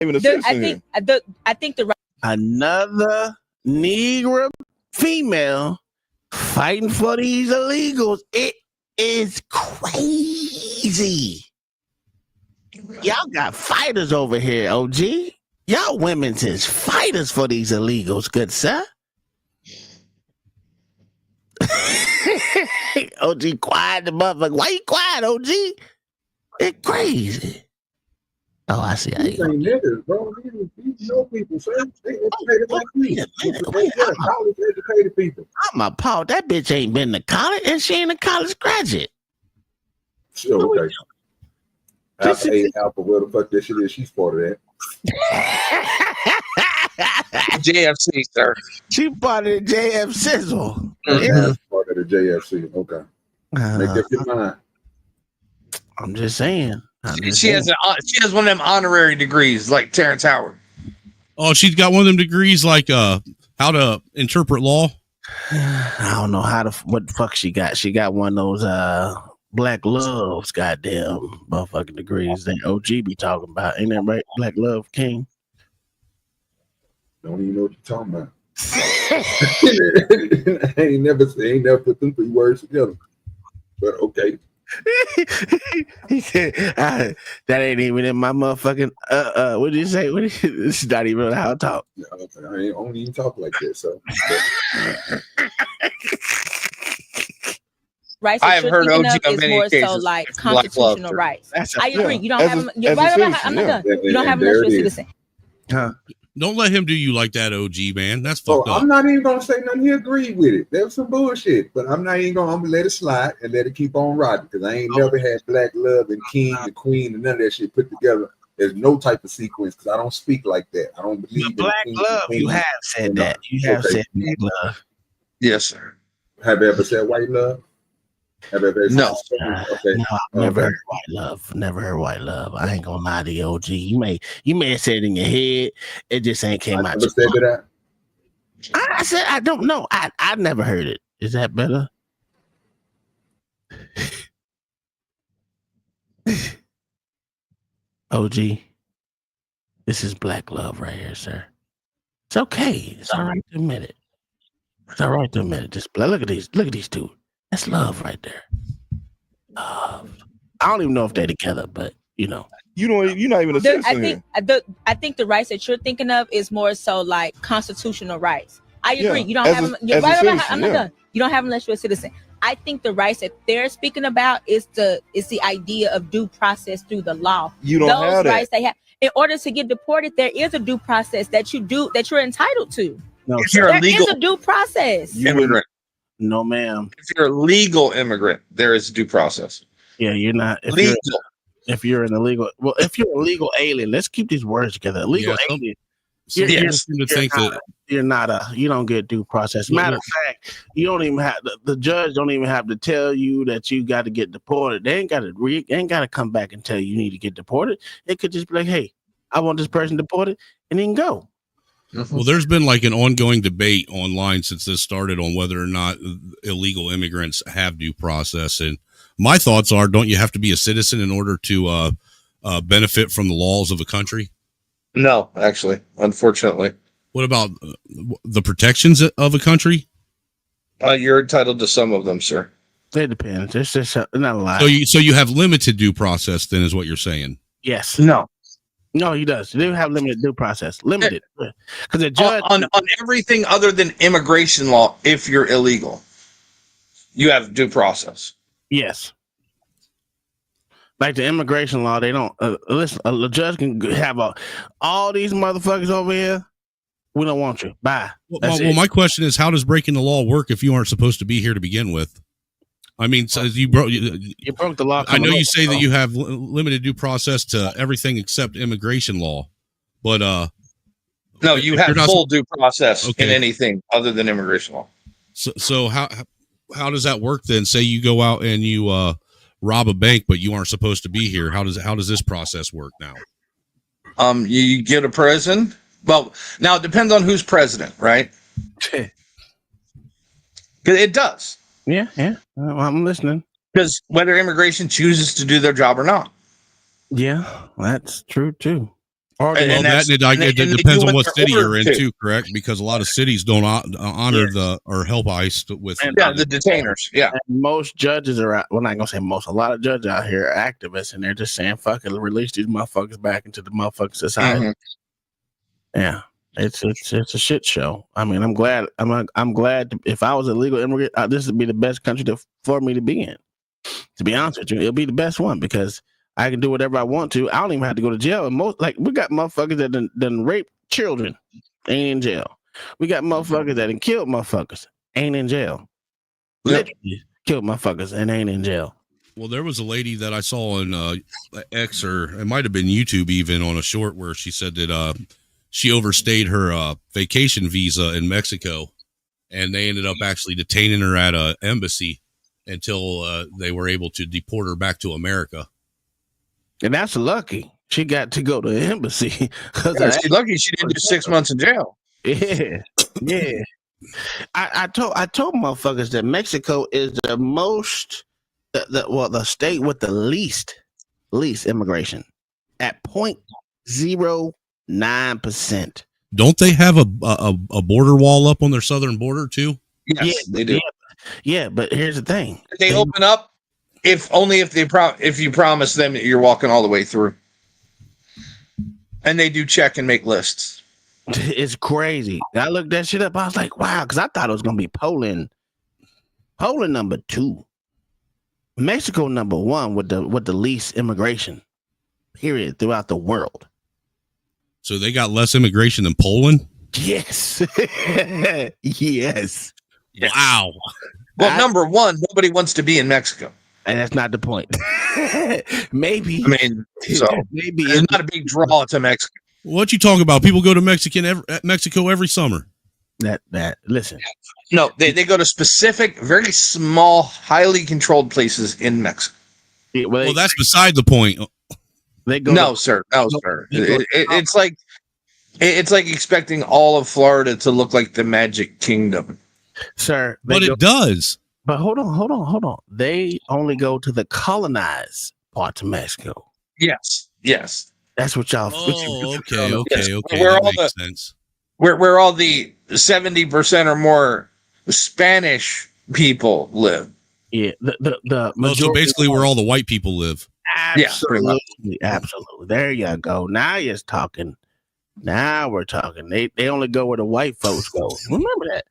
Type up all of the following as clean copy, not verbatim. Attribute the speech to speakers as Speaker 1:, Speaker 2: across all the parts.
Speaker 1: Even a
Speaker 2: I think the
Speaker 3: another Negro female fighting for these illegals. It is crazy. Y'all got fighters over here, OG. Y'all women's is fighters for these illegals, good sir. OG quiet the motherfucker. Why you quiet, OG? It's crazy. Oh, I see.
Speaker 4: These ain't niggas, bro. These know people, sir. They educated like me. College educated people.
Speaker 3: I'm appalled. That bitch ain't been to college, and she ain't a college graduate.
Speaker 4: Sure, okay. Alpha, where the fuck that shit is, she's part of that.
Speaker 5: JFC, sir.
Speaker 3: She part of the JF Sizzle.
Speaker 4: That's part of the JFC. Okay. Make up your mind.
Speaker 3: I'm just saying.
Speaker 5: She has one of them honorary degrees like Terrence Howard.
Speaker 6: Oh, she's got one of them degrees like how to interpret law.
Speaker 3: I don't know what the fuck she got. She got one of those Black Love's goddamn motherfucking degrees that OG be talking about. Ain't that right? Black Love King.
Speaker 4: Don't even know what you're talking about. I ain't never put them three words together. But okay.
Speaker 3: He said, that ain't even in my motherfucking what did you say? It's not even how I talk.
Speaker 4: Yeah, I don't even talk like that, so
Speaker 2: rights
Speaker 5: I have heard OG on many
Speaker 2: more
Speaker 5: cases.
Speaker 2: So like constitutional rights. I agree. You don't have them. You don't have them as a citizen.
Speaker 3: Huh.
Speaker 6: Don't let him do you like that, OG man. That's fucked up.
Speaker 4: I'm not even gonna say nothing. He agreed with it. There was some bullshit, but I'm not even gonna. I'm gonna let it slide and let it keep on riding because I ain't never had Black Love and King and Queen and none of that shit put together. There's no type of sequence because I don't speak like that. I don't believe in
Speaker 3: Black Love. You have said that. You have said Black Love.
Speaker 5: Yes, sir.
Speaker 4: Have you ever said White Love? Have you ever said
Speaker 5: no?
Speaker 4: Okay.
Speaker 3: No, I've never heard White Love. Never heard White Love. I ain't gonna lie to you, OG. You may have said it in your head. It just ain't came out.
Speaker 4: Said that?
Speaker 3: I said I don't know. I never heard it. Is that better? OG, this is Black Love right here, sir. It's okay. It's all right to admit it. It's all right to admit it. Just look at these two. That's love right there. I don't even know if they're together, but you know.
Speaker 1: You're not even a citizen.
Speaker 2: I think the rights that you're thinking of is more so like constitutional rights. I agree.
Speaker 1: Yeah,
Speaker 2: you don't have them. I'm not done. You don't have them unless you're a citizen. I think the rights that they're speaking about is the idea of due process through the law.
Speaker 1: You don't have that.
Speaker 2: Rights they have. In order to get deported, there is a due process that you're entitled to.
Speaker 5: No, if you're
Speaker 2: there is a due process.
Speaker 5: Immigrant.
Speaker 3: No, ma'am.
Speaker 5: If you're a legal immigrant, there is due process.
Speaker 3: Yeah, you're not. If you're an illegal, if you're a legal alien, let's keep these words together. Illegal alien. You don't get due process. Matter of fact, you don't even have the judge don't even have to tell you that you got to get deported. They ain't got to come back and tell you need to get deported. It could just be like, hey, I want this person deported, and then go.
Speaker 6: Well, there's been like an ongoing debate online since this started on whether or not illegal immigrants have due process. And my thoughts are, don't you have to be a citizen in order to benefit from the laws of a country?
Speaker 5: No, actually, unfortunately.
Speaker 6: What about the protections of a country?
Speaker 5: You're entitled to some of them, sir.
Speaker 3: It depends. It's just not a lot.
Speaker 6: So you have limited due process, then, is what you're saying?
Speaker 3: Yes.
Speaker 5: No,
Speaker 3: he does. They have limited due process. Limited. Because the judge
Speaker 5: on everything other than immigration law, if you're illegal, you have due process.
Speaker 3: Yes. Like the immigration law, they don't listen. The judge can have all these motherfuckers over here. We don't want you. Bye.
Speaker 6: Well, my question is, how does breaking the law work if you aren't supposed to be here to begin with? I mean, so you broke
Speaker 3: the law.
Speaker 6: I know you say that you have limited due process to everything except immigration law, but
Speaker 5: no, you have full due process in anything other than immigration law.
Speaker 6: So how does that work then? Say you go out and you rob a bank, but you aren't supposed to be here. How does this process work now?
Speaker 5: You get a prison. Well, now it depends on who's president, right? Because it does.
Speaker 3: Yeah. Well, I'm listening.
Speaker 5: Because whether immigration chooses to do their job or not.
Speaker 3: Yeah, that's true too.
Speaker 6: Well, it depends on what city you're in too, correct? Because a lot of cities don't honor or help ICE with
Speaker 5: the detainers. Yeah,
Speaker 3: and most judges are out. Well, not gonna say most. A lot of judges out here are activists, and they're just saying, "Fuck it, release these motherfuckers back into the motherfucking society." Mm-hmm. Yeah, it's a shit show. I mean, I'm glad. I'm glad. If I was a legal immigrant, this would be the best country for me to be in. To be honest with you, it'll be the best one because I can do whatever I want to. I don't even have to go to jail. And we got motherfuckers that done rape children, ain't in jail. We got motherfuckers that done killed motherfuckers, ain't in jail. Literally killed motherfuckers and ain't in jail.
Speaker 6: Well, there was a lady that I saw on X, or it might have been YouTube even, on a short where she said that she overstayed her vacation visa in Mexico, and they ended up actually detaining her at an embassy until they were able to deport her back to America. And
Speaker 3: that's lucky. She got to go to the embassy.
Speaker 5: She's lucky she didn't do 6 months in jail.
Speaker 3: Yeah. I told motherfuckers that Mexico is the most, the state with the least immigration at 0.09%.
Speaker 6: Don't they have a border wall up on their southern border too?
Speaker 5: Yes, they do.
Speaker 3: Yeah, but here's the thing:
Speaker 5: they open up if you promise them that you're walking all the way through, and they do check and make lists.
Speaker 3: It's crazy. I looked that shit up. I was like, wow, because I thought it was gonna be Poland number 2, Mexico number 1 with the least immigration, period, throughout the world.
Speaker 6: So they got less immigration than Poland?
Speaker 3: Yes. Yes.
Speaker 6: Wow.
Speaker 5: Well, number 1, nobody wants to be in Mexico.
Speaker 3: And that's not the point. Maybe.
Speaker 5: I mean, so maybe it's not a big draw to Mexico.
Speaker 6: What you talking about? People go to Mexico every summer.
Speaker 3: Listen.
Speaker 5: No, they go to specific, very small, highly controlled places in Mexico.
Speaker 6: Yeah, well, that's beside the point.
Speaker 5: No, sir. It's like expecting all of Florida to look like the Magic Kingdom,
Speaker 3: sir.
Speaker 6: But it does.
Speaker 3: But hold on. They only go to the colonized parts of Mexico.
Speaker 5: Yes.
Speaker 3: That's what y'all.
Speaker 6: Okay.
Speaker 5: Where
Speaker 6: that
Speaker 5: all
Speaker 6: makes sense.
Speaker 5: Where all the 70% or more Spanish people live.
Speaker 3: Yeah, the
Speaker 6: so basically where all the white people live.
Speaker 3: Absolutely. There you go. Now you're talking. Now we're talking. They only go where the white folks go. Remember that.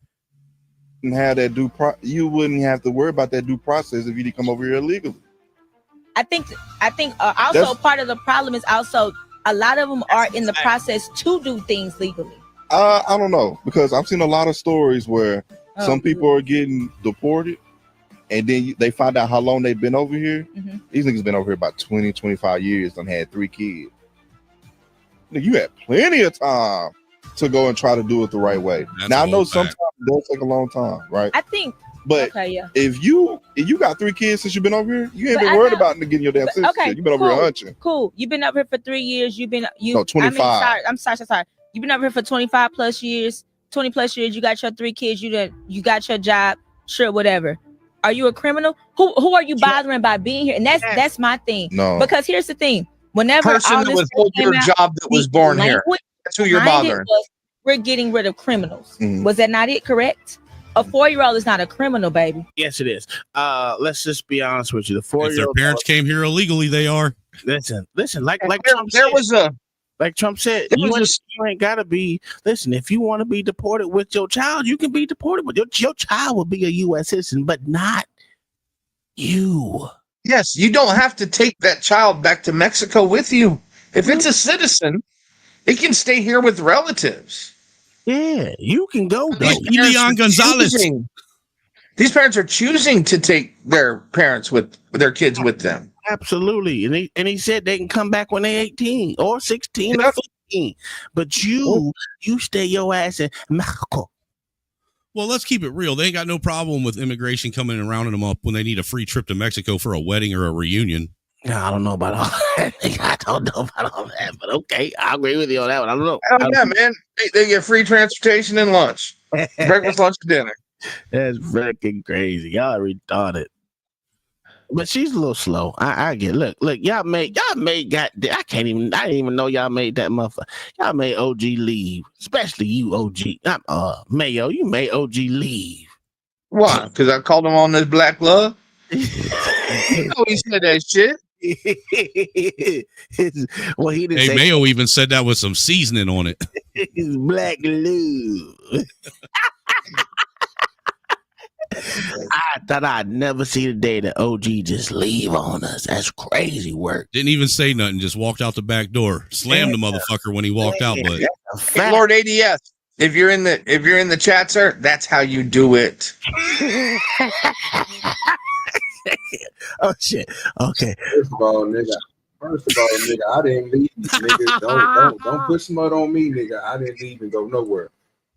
Speaker 1: And have that you wouldn't have to worry about that due process if you didn't come over here illegally.
Speaker 2: I think also part of the problem is also a lot of them are in the process to do things legally.
Speaker 1: I don't know, because I've seen a lot of stories where some people are getting deported and then they find out how long they've been over here. Mm-hmm. These niggas been over here about 20, 25 years and had 3 kids. You had plenty of time to go and try to do it the right way. Now I know sometimes it does take a long time, right?
Speaker 2: I think,
Speaker 1: but if you got 3 kids since you've been over here, you ain't been worried about getting your damn citizenship. You've been over here hunching.
Speaker 2: Cool. You've been over here for 3 years.
Speaker 1: No, 25.
Speaker 2: I'm sorry. You've been over here for 25 plus years, 20 plus years. You got your 3 kids. You got your job. Sure, whatever. Are you a criminal? Who are you bothering by being here? And that's my thing.
Speaker 1: No,
Speaker 2: because here's the thing. Whenever
Speaker 5: person that withhold your job that was born here, that's who you're bothering.
Speaker 2: We're getting rid of criminals. Mm-hmm. Was that not it? Correct. A 4-year-old is not a criminal, baby.
Speaker 3: Yes, it is. Let's just be honest with you. The 4-year-old.
Speaker 6: If their parents came here illegally, they are.
Speaker 3: Listen. Like Trump said, you ain't gotta be. Listen, if you want to be deported with your child, you can be deported with your child will be a U.S. citizen, but not you.
Speaker 5: Yes, you don't have to take that child back to Mexico with you. If it's a citizen, it can stay here with relatives.
Speaker 3: Yeah, you can go.
Speaker 6: Leon Gonzalez.
Speaker 5: These parents are choosing to take their kids with them.
Speaker 3: Absolutely, and he said they can come back when they're 18 or 16 or 15. But you stay your ass in Mexico.
Speaker 6: Well, let's keep it real. They ain't got no problem with immigration coming and rounding them up when they need a free trip to Mexico for a wedding or a reunion.
Speaker 3: No, I don't know about all that. I don't know about all that, but okay, I agree with you on that one. I don't know.
Speaker 5: Oh, yeah, man. They get free transportation and lunch. Breakfast, lunch, and dinner.
Speaker 3: That's freaking crazy. Y'all retarded. But she's a little slow. I get. Look. Y'all made. I didn't even know y'all made that motherfucker. Y'all made OG leave, especially you, OG. Mayo, you made OG leave.
Speaker 5: Why? Because I called him on this black love. You know he said that shit.
Speaker 3: Well, he didn't
Speaker 6: Hey,
Speaker 3: say
Speaker 6: Mayo even said that with some seasoning on it.
Speaker 3: it's black love. I thought I'd never see the day that OG just leave on us. That's crazy work.
Speaker 6: Didn't even say nothing. Just walked out the back door. Slammed the motherfucker when he walked out. But
Speaker 5: Hey, Lord ADS, if you're in the chat, sir, that's how you do it.
Speaker 3: Oh shit. Okay.
Speaker 4: First of all, nigga, I didn't leave, nigga. Don't put smut on me, nigga. I didn't leave and go nowhere.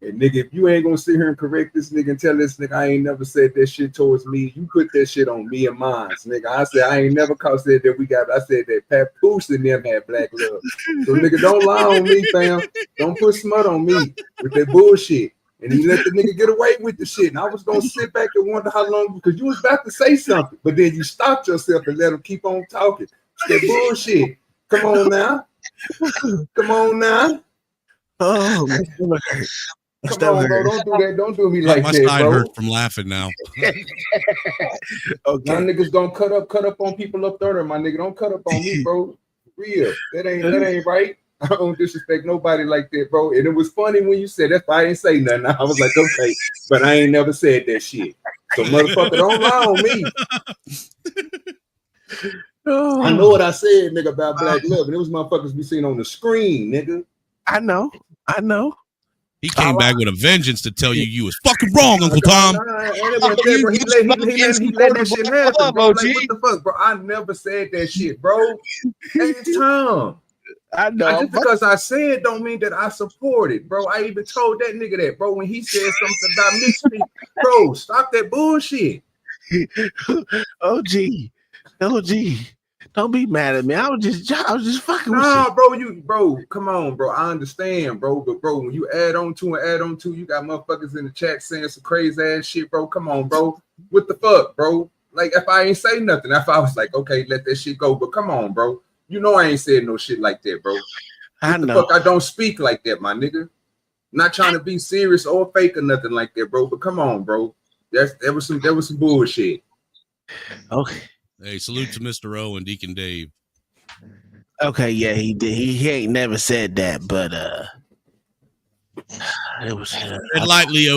Speaker 4: And nigga, if you ain't gonna sit here and correct this nigga and tell this nigga I ain't never said that shit towards me, you put that shit on me and mine, nigga. I said I ain't never said that we got. I said that Pat Poose and them had black love. So nigga, don't lie on me, fam. Don't put smut on me with that bullshit. And he let the nigga get away with the shit. And I was gonna sit back and wonder how long, because you was about to say something, but then you stopped yourself and let him keep on talking. That bullshit. Come on now. Come on now.
Speaker 3: Oh, my stomach hurt.
Speaker 4: Come on, bro. Don't do that. Don't do me like
Speaker 6: my
Speaker 4: that,
Speaker 6: side
Speaker 4: bro.
Speaker 6: hurts from laughing now.
Speaker 3: Okay.
Speaker 4: My niggas don't cut up on people up there, my nigga. Don't cut up on me, bro. Real. That ain't right. I don't disrespect nobody like that, bro. And it was funny when you said that. I didn't say nothing. I was like, okay, but I ain't never said that shit. So motherfucker, don't lie on me. I know what I said, nigga, about black love, and it was motherfuckers be seen on the screen, nigga.
Speaker 3: I know.
Speaker 6: He came back with a vengeance to tell you was fucking wrong, Uncle Tom.
Speaker 4: He let that shit happen, bro. Like, what the fuck, bro? I never said that shit, bro. It's Tom.
Speaker 3: I know.
Speaker 4: Just because I said don't mean that I support it, bro. I even told that nigga that, bro, when he said something about Misfits. Bro, stop that bullshit.
Speaker 3: OG. Don't be mad at me. I was just fucking with you.
Speaker 4: Bro, come on, bro. I understand, bro. But bro, when you add on to, you got motherfuckers in the chat saying some crazy ass shit, bro. Come on, bro. What the fuck, bro? Like, if I ain't say nothing, if I was like, okay, let that shit go. But come on, bro. You know I ain't said no shit like that, bro.
Speaker 3: I know.
Speaker 4: Fuck, I don't speak like that, my nigga. Not trying to be serious or fake or nothing like that, bro. But come on, bro. There was some bullshit.
Speaker 3: Okay.
Speaker 6: Hey, salute to Mr. O and Deacon Dave.
Speaker 3: Okay, yeah, he did. He ain't never said that, but it was.
Speaker 6: Tread lightly,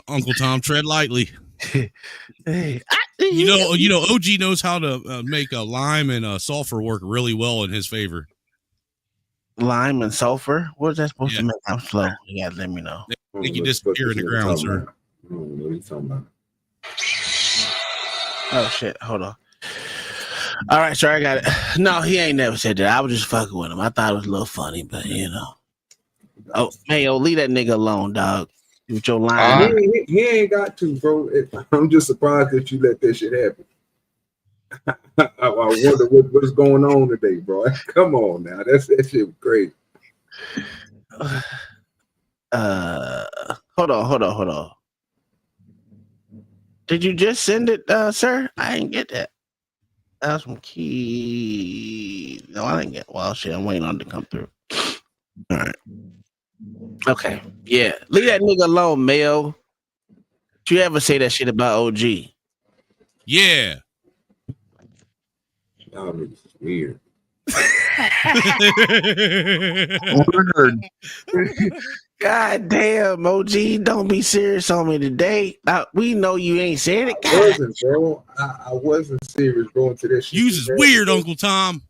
Speaker 6: Uncle Tom. Tread lightly.
Speaker 3: Hey,
Speaker 6: You know, OG knows how to make a lime and sulfur work really well in his favor.
Speaker 3: Lime and sulfur. What is that supposed to make? I'm slow. You gotta let me know.
Speaker 6: They can disappear in the ground, sir.
Speaker 4: I don't know what he's talking about.
Speaker 3: Oh shit! Hold on. All right, sir, I got it. No, he ain't never said that. I was just fucking with him. I thought it was a little funny, but you know. Oh, Mayo, leave that nigga alone, dog. With your line.
Speaker 4: He ain't got to, bro. I'm just surprised that you let that shit happen. I wonder what's going on today, bro. Come on now. That shit was crazy.
Speaker 3: Hold on. Did you just send it, sir? I didn't get that. That was some keys. No, I didn't get. Well, shit, I'm waiting on it to come through. All right. Okay. Yeah. Leave that nigga alone, Mayo. Did you ever say that shit about OG?
Speaker 6: Yeah.
Speaker 4: Y'all niggas is weird.
Speaker 3: God damn, OG, don't be serious on me today. We know you ain't saying it.
Speaker 4: I wasn't, bro. I wasn't serious going to that shit.
Speaker 6: Use is weird, Uncle Tom.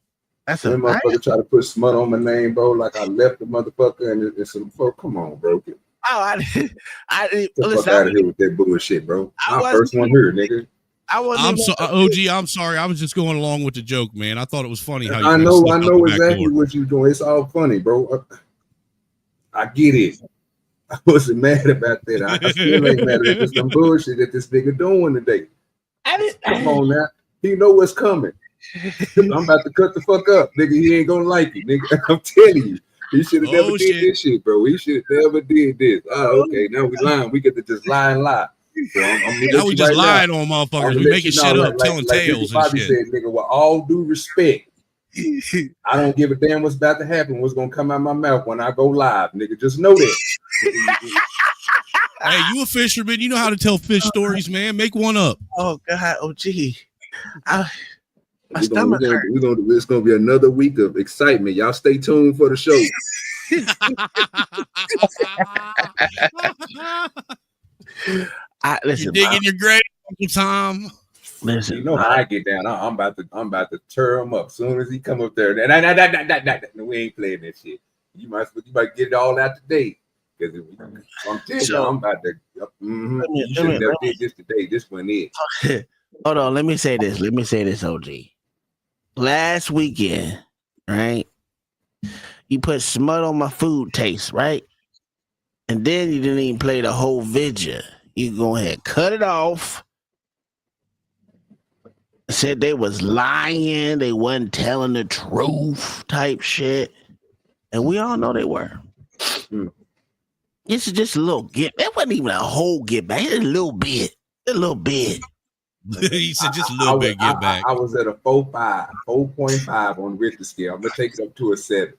Speaker 3: That's
Speaker 4: a motherfucker try to put smut on my name, bro. Like I left the motherfucker and it's some fuck. Come on, bro.
Speaker 3: Oh, I didn't.
Speaker 4: Get the fuck out of here with that bullshit, bro. My first one here, nigga.
Speaker 6: OG, I'm sorry. I was just going along with the joke, man. I thought it was funny how you
Speaker 4: I know exactly what you're doing. It's all funny, bro. I get it. I wasn't mad about that. I still ain't mad at it. It's some bullshit that this nigga doing today. Come on now. He know what's coming. I'm about to cut the fuck up, nigga. He ain't gonna like it, nigga. I'm telling you. He should have never did this shit, bro. He should have never did this. Oh, okay. Now we lying. We get to just lie and lie. So
Speaker 6: Now we just lying on motherfuckers. We making shit up, telling tales and shit.
Speaker 4: Said, nigga, with all due respect, I don't give a damn what's about to happen, what's gonna come out my mouth when I go live, nigga. Just know that.
Speaker 6: Hey, you a fisherman? You know how to tell fish stories, man. Make one up.
Speaker 3: Oh God, oh gee.
Speaker 4: It's gonna be another week of excitement. Y'all stay tuned for the show.
Speaker 3: Listen,
Speaker 6: you digging your grave, Uncle Tom.
Speaker 3: Listen,
Speaker 4: you know how I get down. I'm about to tear him up as soon as he come up there. And we ain't playing that shit. You might get it all out today. Because I'm telling you, I'm about to. You should have never did this today. This one is.
Speaker 3: Hold on. Let me say this, OG. Last weekend, right? You put smut on my food taste, right? And then you didn't even play the whole video. You go ahead, cut it off. Said they was lying, they wasn't telling the truth, type shit. And we all know they were. This is just a little get. That wasn't even a whole get back. It's a little bit.
Speaker 6: He said just a little bit get back.
Speaker 4: I was at a 4.5 on Richter scale. I'm gonna take it up to a 7.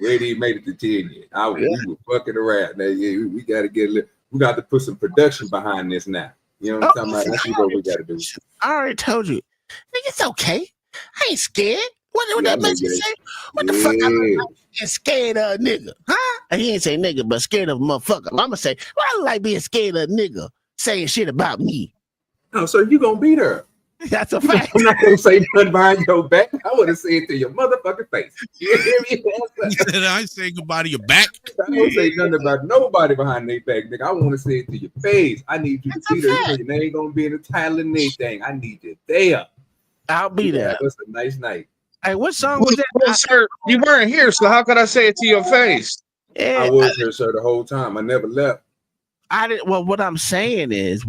Speaker 4: Ready made it to 10 yet. We were fucking around. Now, we gotta we got to put some production behind this now. You know what I'm talking about? That's what we gotta do.
Speaker 3: I already told you. It's okay. I ain't scared. What that makes you say? What the fuck? I'm scared of a nigga, huh? He ain't say nigga, but scared of a motherfucker. I'm gonna say, well, I like being scared of a nigga saying shit about me.
Speaker 4: Oh, so you gonna beat her?
Speaker 3: That's a fact.
Speaker 4: I'm not gonna say nothing behind your back. I want to say it to your motherfucking face. You hear me?
Speaker 6: He said, I say goodbye to your back.
Speaker 4: I don't say nothing about nobody behind their back, nigga. I want to say it to your face. I need you to beat her. Your name gonna be in the title and anything. I need you there.
Speaker 3: I'll be there.
Speaker 4: That's a nice night.
Speaker 3: Hey, what song was that?
Speaker 5: Well, sir, you weren't here, so how could I say it to your face?
Speaker 3: Yeah,
Speaker 4: I was here, sir, the whole time. I never left.
Speaker 3: I didn't. Well, what I'm saying is,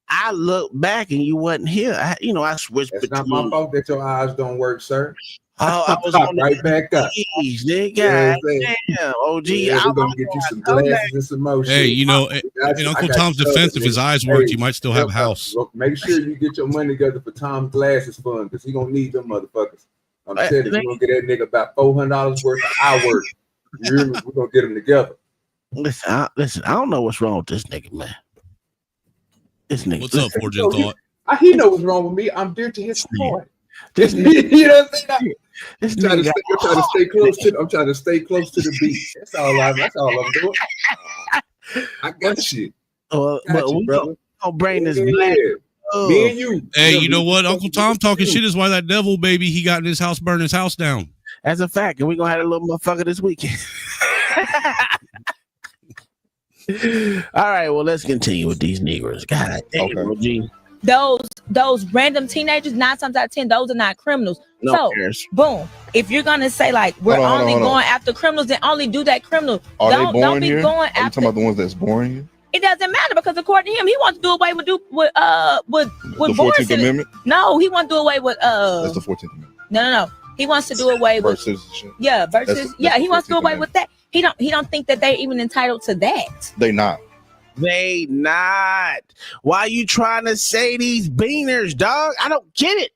Speaker 3: I look back and you wasn't here. I switched.
Speaker 4: It's not my fault that your eyes don't work, sir.
Speaker 3: Oh, I was on
Speaker 4: right back up.
Speaker 3: Nigga. Damn, OG.
Speaker 4: Yeah, we're gonna get you some glasses and some motion.
Speaker 6: Hey, in Uncle Tom's defense, if his eyes worked, he might still have a house.
Speaker 4: Make sure you get your money together for Tom's glasses fund, because he gonna need them motherfuckers. I'm telling you, we're gonna get that nigga about $400 worth of our work. We're gonna get them together.
Speaker 3: Listen, I don't know what's wrong with this nigga, man. This nigga.
Speaker 6: What's up, Porch and Thought?
Speaker 4: He know what's wrong with me. I'm dear to his heart. You know what I'm saying? I'm trying to stay close to the beat. That's all I'm doing. I got you.
Speaker 3: But we gonna bring this
Speaker 4: black. Me and you.
Speaker 6: Hey, you know what? Uncle Tom talking shit is why that devil baby he got in his house burned his house down.
Speaker 3: That's a fact, and we gonna have a little motherfucker this weekend. All right, well, let's continue with these Negroes. God damn, okay.
Speaker 2: Those random teenagers, 9 times out of 10, those are not criminals. Boom. If you're gonna say like we're only going after criminals, then only do that criminal. Don't be going after.
Speaker 1: I'm talking about the ones that's born here.
Speaker 2: It doesn't matter, because according to him, he wants to do away with the
Speaker 1: 14th Amendment.
Speaker 2: No, he wants to do away with
Speaker 1: That's the 14th Amendment.
Speaker 2: No. He wants to do away with
Speaker 1: citizenship.
Speaker 2: Yeah, versus he wants to do away with that. He don't think that they're even entitled to that.
Speaker 1: They not.
Speaker 3: Why you trying to say these beaners, dog? I don't get it.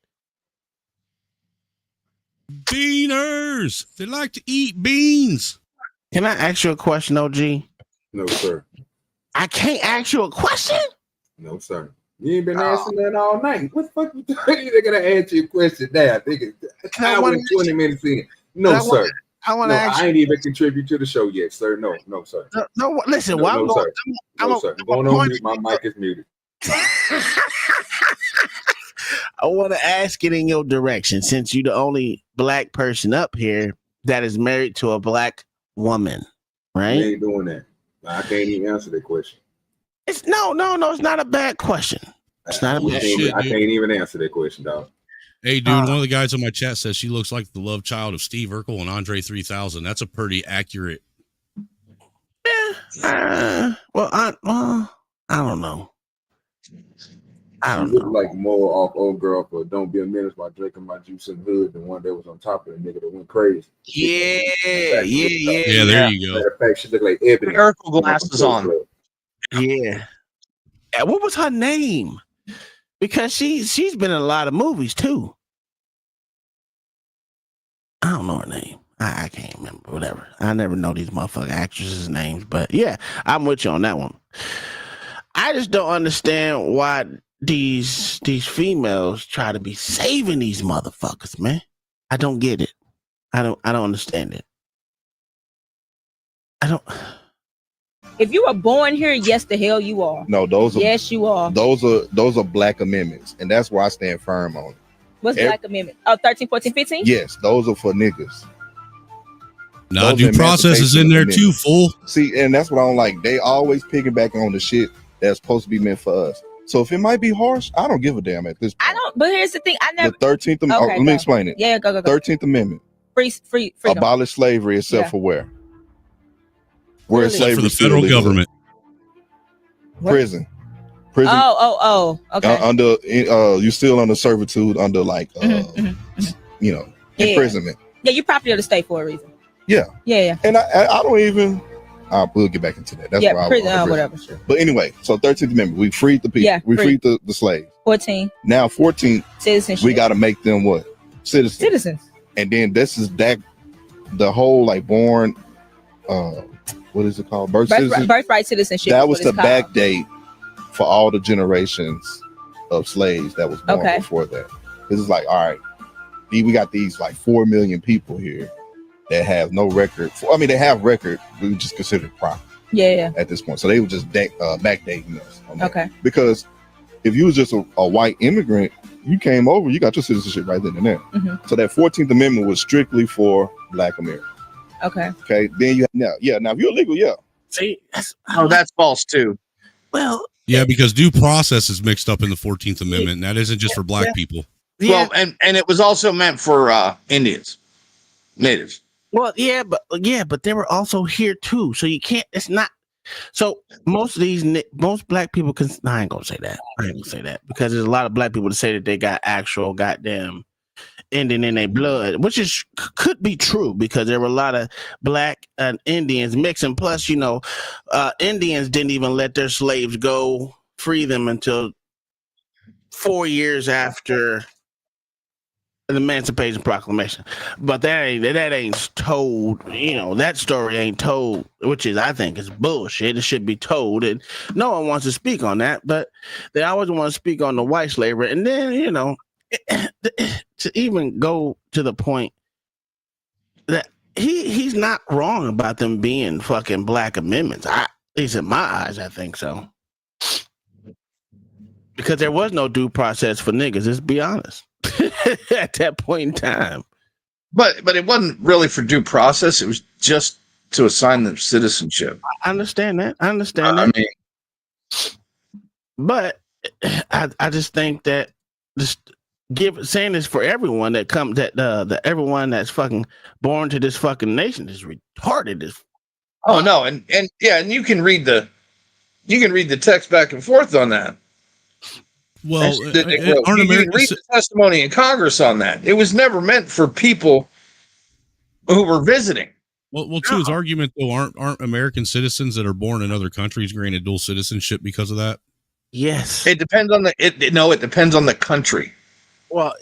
Speaker 6: Beaners. They like to eat beans.
Speaker 3: Can I ask you a question, OG?
Speaker 4: No, sir.
Speaker 3: I can't ask you a question?
Speaker 4: No, sir. You ain't been answering that all night. What the fuck you doing? They're gonna answer your question now. I think it's hour and 20 minutes in. No, sir. I ain't even contribute to the show yet, sir. No, sir.
Speaker 3: No, listen.
Speaker 4: No, sir. I'm going on mute. My mic is muted.
Speaker 3: I want to ask it in your direction, since you're the only black person up here that is married to a black woman, right?
Speaker 4: I ain't doing that. I can't even answer that question.
Speaker 3: It's no. It's not a bad question. It's not a bad
Speaker 4: question. I can't even answer that question, dog.
Speaker 6: Hey, dude, one of the guys on my chat says she looks like the love child of Steve Urkel and Andre 3000. That's a pretty accurate.
Speaker 3: I don't know.
Speaker 4: You look like more off old girl for Don't Be a Menace while drinking my juice in the hood than one that was on top of the nigga that went crazy.
Speaker 3: Yeah,
Speaker 6: there you go.
Speaker 4: Matter of fact, she looked like Ebony.
Speaker 5: Urkel glasses on.
Speaker 3: Yeah. What was her name? Because she's been in a lot of movies too. I don't know her name. I can't remember. Whatever. I never know these motherfucking actresses' names. But yeah, I'm with you on that one. I just don't understand why these females try to be saving these motherfuckers, man. I don't get it. I don't understand it. I don't.
Speaker 2: If you were born here, yes, the hell you are.
Speaker 1: No, those are
Speaker 2: yes, you are.
Speaker 1: Those are black amendments, and that's where I stand firm on it.
Speaker 2: What's black amendment? Oh, 13, 14, 15?
Speaker 1: Yes, those are for niggas.
Speaker 6: Nah, due process is in there too, fool.
Speaker 1: See, and that's what I don't like. They always piggyback on the shit that's supposed to be meant for us. So if it might be harsh, I don't give a damn at this point.
Speaker 2: I don't. But here's the thing. I never.
Speaker 1: The 13th Amendment. Let me explain it.
Speaker 2: Yeah, go.
Speaker 1: 13th Amendment.
Speaker 2: Free.
Speaker 1: Abolish slavery except for where? Where is slavery?
Speaker 6: For the federal government.
Speaker 1: Prison.
Speaker 2: Oh. Okay.
Speaker 1: Under you still under servitude under like you know, imprisonment.
Speaker 2: Yeah, you're property of the state for a reason.
Speaker 1: Yeah. And I don't even. We'll get back into that. That's where
Speaker 2: prison, whatever. Sure.
Speaker 1: But anyway, so 13th Amendment, we freed the people.
Speaker 2: Yeah,
Speaker 1: we freed the slaves.
Speaker 2: 14.
Speaker 1: Now 14.
Speaker 2: Citizenship.
Speaker 1: We got to make them what? Citizens. And then this is that the whole like born. What is it called?
Speaker 2: Birthright citizenship.
Speaker 1: That was the back date for all the generations of slaves that was born before that. This is like, all right, we got these like 4 million people here that have no record. They have record. We would just consider it property.
Speaker 2: Yeah.
Speaker 1: At this point, so they were just backdating us.
Speaker 2: Okay.
Speaker 1: Because if you was just a white immigrant, you came over, you got your citizenship right then and there.
Speaker 2: Mm-hmm.
Speaker 1: So that 14th Amendment was strictly for Black Americans. Okay. Then you now if you're illegal,
Speaker 3: See,
Speaker 5: that's false too.
Speaker 3: Well,
Speaker 6: yeah, because due process is mixed up in the 14th Amendment, and that isn't just for black people.
Speaker 5: Well, and it was also meant for Indians, natives.
Speaker 3: Well, but they were also here too. So you can't. It's not. So most black people can. I ain't gonna say that because there's a lot of black people that say that they got actual goddamn Indian in their blood, which could be true because there were a lot of black and Indians mixing. Plus, Indians didn't even let their slaves go free them until 4 years after the Emancipation Proclamation. But that ain't told. That story ain't told, which I think is bullshit. It should be told, and no one wants to speak on that. But they always want to speak on the white slavery, and then to even go to the point that he's not wrong about them being fucking black amendments. At least in my eyes, I think so. Because there was no due process for niggas, let's be honest. At that point in time.
Speaker 5: But it wasn't really for due process, it was just to assign them citizenship.
Speaker 3: I understand that. But I just think that just saying this for everyone that everyone that's fucking born to this fucking nation is retarded.
Speaker 5: Oh no, and you can read the text back and forth on that.
Speaker 6: Well,
Speaker 5: you can read the testimony in Congress on that. It was never meant for people who were visiting.
Speaker 6: Well, to his argument though, aren't American citizens that are born in other countries granted dual citizenship because of that?
Speaker 3: Yes.
Speaker 5: It depends on it depends on the country.
Speaker 3: Well,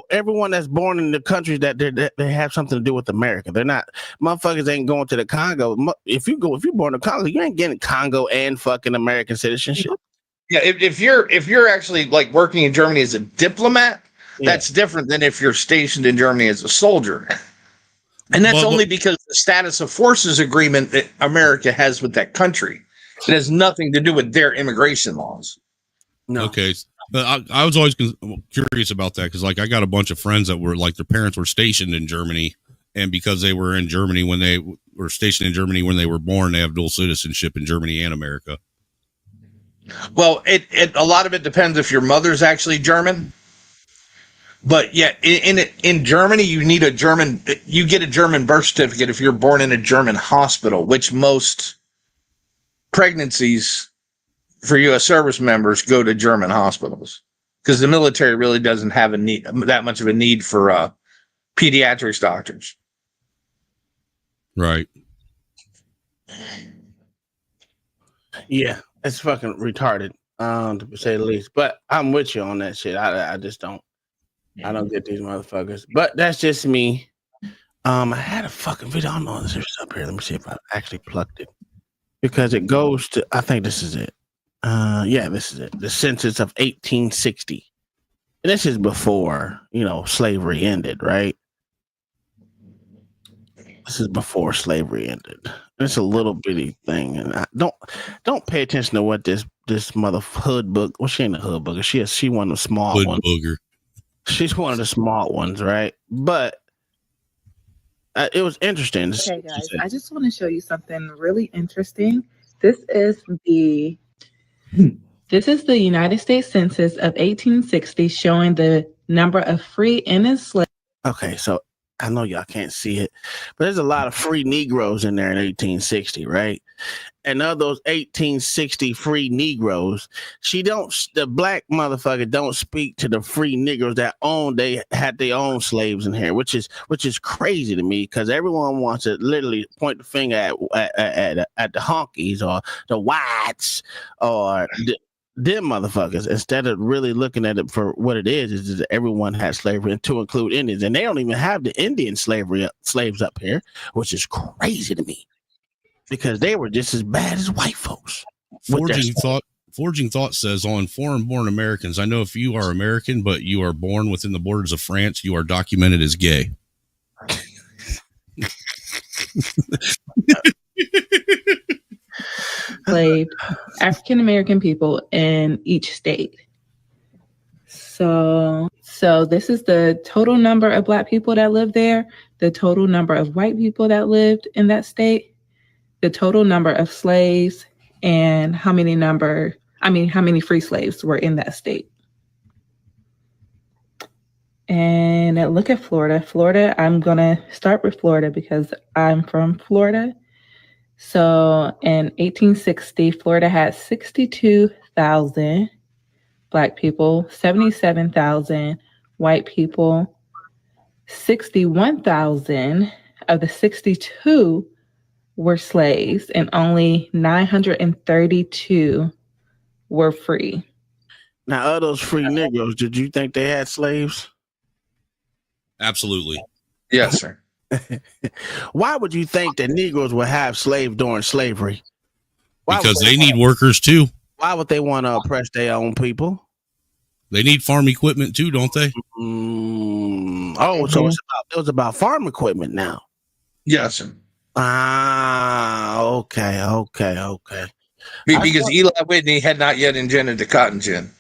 Speaker 3: everyone that's born in the countries that they have something to do with America. They're not motherfuckers ain't going to the Congo. If you're born in Congo, you ain't getting Congo and fucking American citizenship.
Speaker 5: Yeah, if you're actually like working in Germany as a diplomat, that's different than if you're stationed in Germany as a soldier. And that's only because the status of forces agreement that America has with that country. It has nothing to do with their immigration laws.
Speaker 3: No.
Speaker 6: Okay. I was always curious about that because, like, I got a bunch of friends that were like their parents were stationed in Germany, and because they were in Germany when they were stationed in Germany when they were born, they have dual citizenship in Germany and America.
Speaker 5: Well, a lot of it depends if your mother's actually German. But yeah, in Germany, you get a German birth certificate if you're born in a German hospital, which most pregnancies for U.S. service members go to German hospitals because the military really doesn't have that much of a need for pediatrics doctors.
Speaker 6: Right.
Speaker 3: Yeah. It's fucking retarded, to say the least. But I'm with you on that shit. I just don't. I don't get these motherfuckers. But that's just me. I had a fucking video. I don't know if it's up here. Let me see if I actually plucked it. Because it goes to, I think this is it. Yeah, this is it. The census of 1860. And this is before, slavery ended, right? This is before slavery ended. It's a little bitty thing. And I don't pay attention to what this mother hood book. Well, she ain't a hood book. She one of the small
Speaker 6: Hood
Speaker 3: ones.
Speaker 6: booger.
Speaker 3: She's one of the small ones, right? But it was interesting.
Speaker 7: Okay, guys, I just want to show you something really interesting. This is the United States Census of 1860, showing the number of free and enslaved.
Speaker 3: Okay, so I know y'all can't see it, but there's a lot of free Negroes in there in 1860, right? And of those 1860 free Negroes, the black motherfucker don't speak to the free Negroes that they had their own slaves in here, which is crazy to me, because everyone wants to literally point the finger at the honkies or the whites or them motherfuckers, instead of really looking at it for what it is that everyone had slavery, and to include Indians. And they don't even have the Indian slaves up here, which is crazy to me, because they were just as bad as white folks.
Speaker 6: Forging Thought says, on foreign-born Americans, I know if you are American, but you are born within the borders of France, you are documented as gay.
Speaker 7: Enslaved African American people in each state. So this is the total number of black people that lived there, the total number of white people that lived in that state, the total number of slaves, and how many free slaves were in that state. And look at Florida. Florida, I'm going to start with Florida because I'm from Florida. So in 1860, Florida had 62,000 black people, 77,000 white people, 61,000 of the 62 were slaves, and only 932 were free.
Speaker 3: Now, of those free Negroes, did you think they had slaves?
Speaker 6: Absolutely.
Speaker 5: Yes, sir.
Speaker 3: Why would you think that Negroes would have slaves during slavery?
Speaker 6: Because they need workers too.
Speaker 3: Why would they want to oppress their own people?
Speaker 6: They need farm equipment too, don't they?
Speaker 3: So it was about farm equipment now.
Speaker 5: Yes, sir.
Speaker 3: Okay.
Speaker 5: Because Eli Whitney had not yet invented the cotton gin.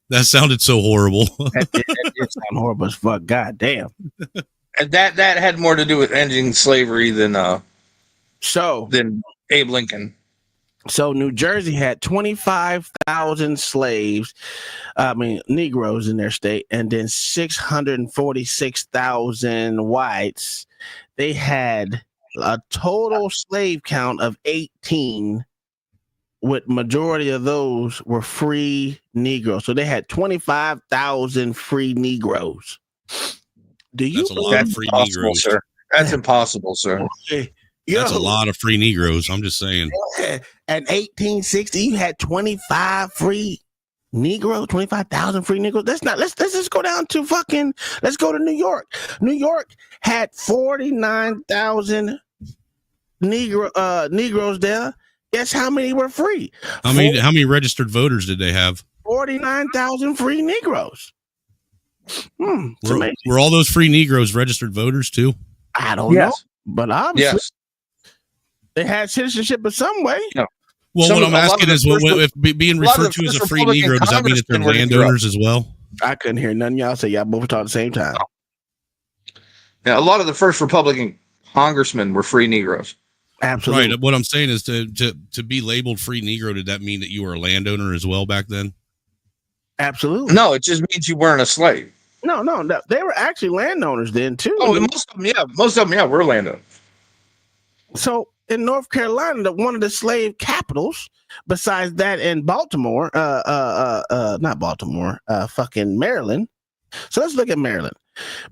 Speaker 6: That sounded so horrible.
Speaker 3: That did sound horrible as fuck. God damn.
Speaker 5: And that had more to do with ending slavery than Abe Lincoln.
Speaker 3: So New Jersey had 25,000 Negroes in their state, and then 646,000 whites. They had a total slave count of 18, with majority of those were free Negroes. So they had 25,000 free Negroes.
Speaker 6: That's a lot of free Negroes,
Speaker 5: sir. That's impossible, sir.
Speaker 6: That's a lot of free Negroes. I'm just saying.
Speaker 3: At 1860, you had 25,000 free Negroes. Let's just go down to let's go to New York. New York had 49,000 Negroes there. Guess how many were free?
Speaker 6: How many registered voters did they have?
Speaker 3: 49,000 free Negroes.
Speaker 6: Were all those free Negroes registered voters too?
Speaker 3: I don't know, but obviously they had citizenship in some way.
Speaker 5: No.
Speaker 6: Well, what I'm asking is, if being referred to as a free Negro, does that mean that they're landowners as well?
Speaker 3: I couldn't hear none of y'all say y'all both talk at the same time.
Speaker 5: Yeah, a lot of the first Republican congressmen were free Negroes.
Speaker 3: Absolutely.
Speaker 6: Right. What I'm saying is to be labeled free Negro, did that mean that you were a landowner as well back then?
Speaker 3: Absolutely.
Speaker 5: No, it just means you weren't a slave.
Speaker 3: No, they were actually landowners then too.
Speaker 5: Oh, most of them, were landowners.
Speaker 3: So in North Carolina, one of the slave capitals, besides that in Baltimore, not Baltimore, fucking Maryland. So let's look at Maryland.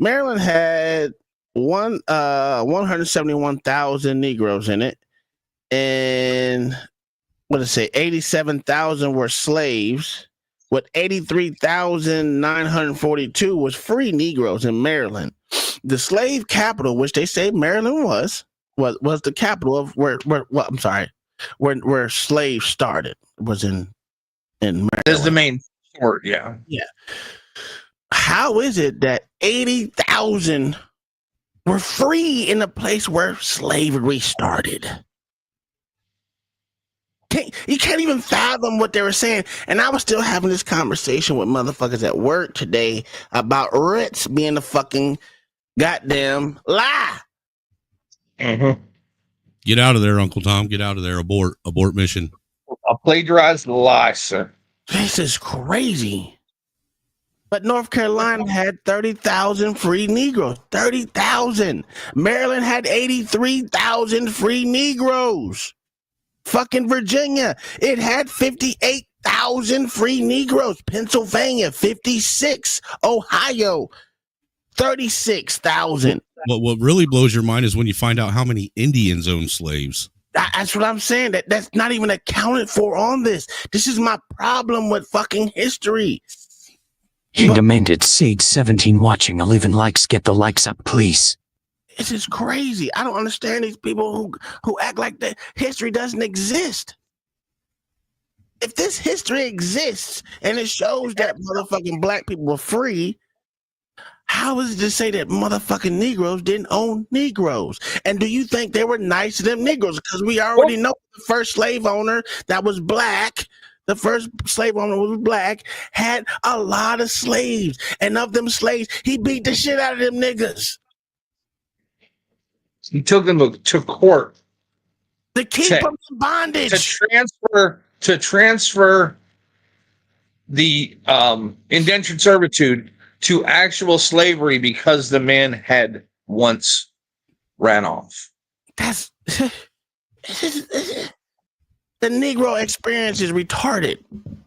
Speaker 3: Maryland had 171,000 Negroes in it, and what did it say? 87,000 were slaves. With 83,942 was free Negroes in Maryland. The slave capital, which they say Maryland was the capital of where slaves started, was in Maryland.
Speaker 5: There's the main port, yeah.
Speaker 3: Yeah. How is it that 80,000 were free in a place where slavery started? You can't even fathom what they were saying. And I was still having this conversation with motherfuckers at work today about Ritz being a fucking goddamn lie.
Speaker 5: Mm-hmm.
Speaker 6: Get out of there, Uncle Tom. Get out of there. Abort mission.
Speaker 5: A plagiarized lie, sir.
Speaker 3: This is crazy. But North Carolina had 30,000 free Negroes. 30,000. Maryland had 83,000 free Negroes. Fucking Virginia, it had 58,000 free Negroes. Pennsylvania, 56. Ohio, 36,000.
Speaker 6: What really blows your mind is when you find out how many Indians own slaves.
Speaker 3: That's what I'm saying. That's not even accounted for on this. This is my problem with fucking history.
Speaker 8: He demanded Sage 17 watching 11 likes. Get the likes up, please.
Speaker 3: This is crazy. I don't understand these people who act like that history doesn't exist. If this history exists and it shows that motherfucking black people were free, how is it to say that motherfucking Negroes didn't own Negroes? And do you think they were nice to them Negroes? Because we already know the first slave owner that was black, the first slave owner was black, had a lot of slaves. And of them slaves, he beat the shit out of them niggas.
Speaker 5: He took them to court
Speaker 3: to keep them in bondage,
Speaker 5: to transfer the indentured servitude to actual slavery because the man had once ran off.
Speaker 3: That's the Negro experience is retarded,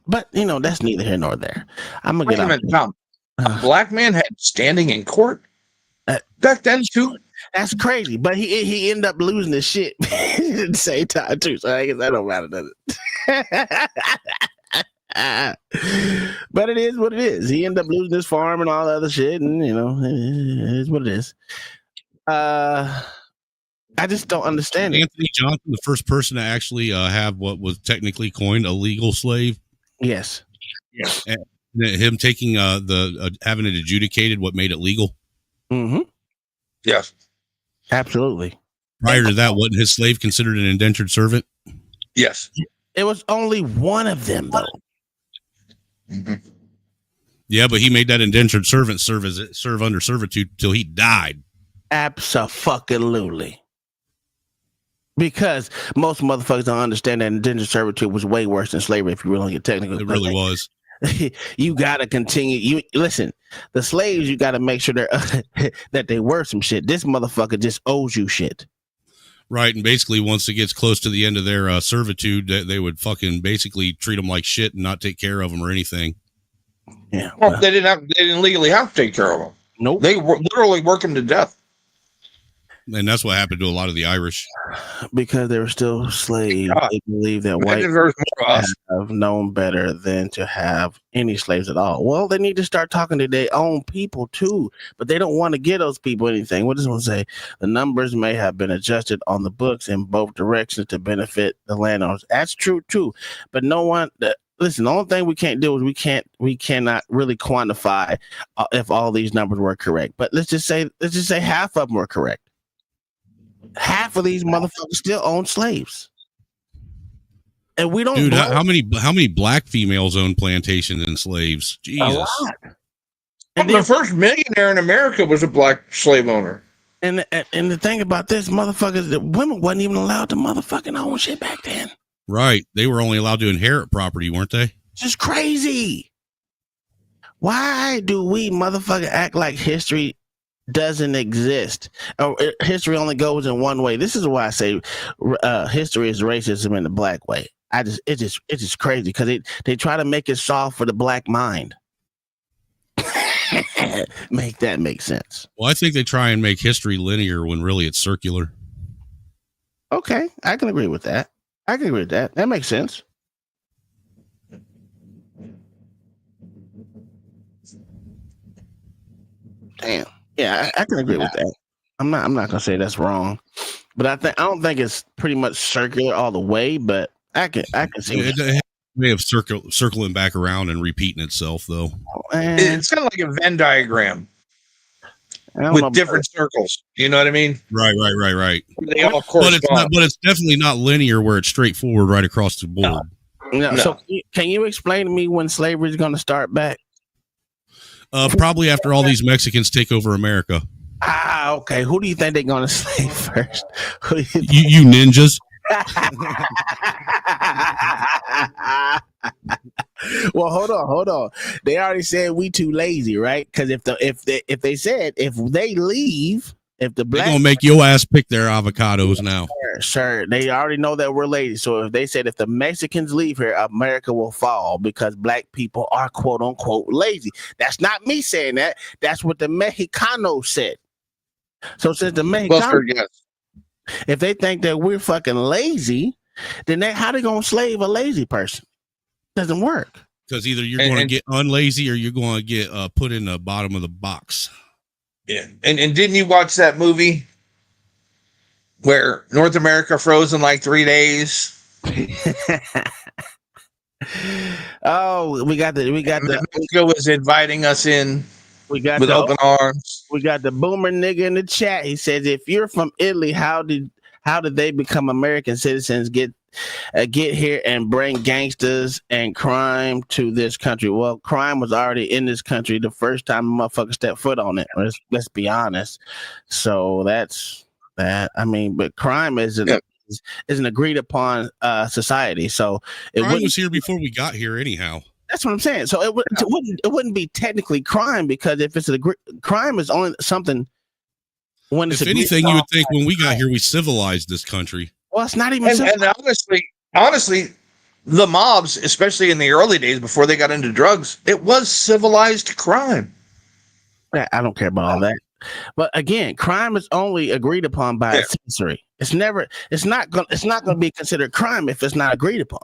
Speaker 3: but that's neither here nor there. I'm gonna get out.
Speaker 5: Tom, a black man had standing in court back then too.
Speaker 3: That's crazy, but he ended up losing his shit at the same time too. So I guess that don't matter, does it? But it is what it is. He ended up losing his farm and all the other shit, and it is what it is. I just don't understand
Speaker 6: Anthony Johnson, the first person to actually have what was technically coined a legal slave.
Speaker 3: Yes.
Speaker 6: And him taking having it adjudicated what made it legal.
Speaker 3: Mm-hmm.
Speaker 5: Yes.
Speaker 3: Absolutely.
Speaker 6: Prior to that, wasn't his slave considered an indentured servant?
Speaker 5: Yes.
Speaker 3: It was only one of them, though.
Speaker 5: Mm-hmm.
Speaker 6: Yeah, but he made that indentured servant serve under servitude till he died.
Speaker 3: Abso-fucking-lutely. Because most motherfuckers don't understand that indentured servitude was way worse than slavery. If you really get technical,
Speaker 6: it really was.
Speaker 3: You gotta continue. You listen. The slaves, you gotta make sure that they were some shit. This motherfucker just owes you shit.
Speaker 6: Right, and basically, once it gets close to the end of their servitude, they would fucking basically treat them like shit and not take care of them or anything.
Speaker 3: Yeah.
Speaker 5: Well, they didn't legally have to take care of them.
Speaker 3: Nope.
Speaker 5: They literally work them to death.
Speaker 6: And that's what happened to a lot of the Irish.
Speaker 3: Because they were still slaves.
Speaker 5: God.
Speaker 3: They believe that white people have known better than to have any slaves at all. Well, they need to start talking to their own people too. But they don't want to give those people anything. What does it say? The numbers may have been adjusted on the books in both directions to benefit the landowners. That's true too. But no one... Listen, the only thing we can't do is we cannot really quantify if all these numbers were correct. But let's just say half of them were correct. Half of these motherfuckers still own slaves, and we don't.
Speaker 6: Dude, how many black females own plantations and slaves? Jesus.
Speaker 3: A lot.
Speaker 5: And the first millionaire in America was a black slave owner.
Speaker 3: And the thing about this, motherfuckers, the women wasn't even allowed to motherfucking own shit back then.
Speaker 6: Right, they were only allowed to inherit property, weren't they?
Speaker 3: Just crazy. Why do we motherfucker act like history doesn't exist, or history only goes in one way? This is why I say history is racism in the black way. It's just crazy because they try to make it soft for the black mind. make that make sense.
Speaker 6: Well, I think they try and make history linear when really it's circular.
Speaker 3: Okay, I can agree with that. That makes sense. Damn. Yeah, I can agree with that. I'm not gonna say that's wrong, but I don't think it's pretty much circular all the way. But I can see
Speaker 6: it has a way of circling back around and repeating itself, though.
Speaker 5: It's kind of like a Venn diagram with different circles. You know what I mean?
Speaker 6: Right.
Speaker 5: They all correspond.
Speaker 6: But it's definitely not linear where it's straightforward right across the board.
Speaker 3: No. So can you explain to me when slavery is going to start back?
Speaker 6: Probably after all these Mexicans take over America.
Speaker 3: Okay. Who do you think they're going to slave first?
Speaker 6: You ninjas.
Speaker 3: Well, hold on. They already said we too lazy, right? Because if they leave, if the black,
Speaker 6: they're gonna make your ass pick their avocados now.
Speaker 3: Sure, they already know that we're lazy. So if they said if the Mexicans leave here, America will fall because black people are quote unquote lazy. That's not me saying that. That's what the Mexicanos said. So since the Mexicanos, if they think that we're fucking lazy, then how they gonna slave a lazy person? Doesn't work.
Speaker 6: Because either you're going to get unlazy or you're going to get put in the bottom of the box.
Speaker 5: Yeah. And didn't you watch that movie where North America froze in like 3 days?
Speaker 3: Oh, we got the
Speaker 5: Mexico was inviting us in.
Speaker 3: We got
Speaker 5: with open arms.
Speaker 3: We got the boomer nigga in the chat. He says, if you're from Italy, how did they become American citizens, get here and bring gangsters and crime to this country? Well, crime was already in this country the first time a motherfucker stepped foot on it. Let's be honest. So that's that. I mean, but crime is an agreed upon society. So
Speaker 6: crime was here before we got here anyhow.
Speaker 3: That's what I'm saying. So it wouldn't be technically crime, because if it's crime is only something when it's
Speaker 6: if anything, you would think when we got here we civilized this country.
Speaker 3: Well, it's not even.
Speaker 5: And honestly, the mobs, especially in the early days before they got into drugs, it was civilized crime.
Speaker 3: I don't care about all that. But again, crime is only agreed upon by a citizenry. It's not going to be considered crime if it's not agreed upon.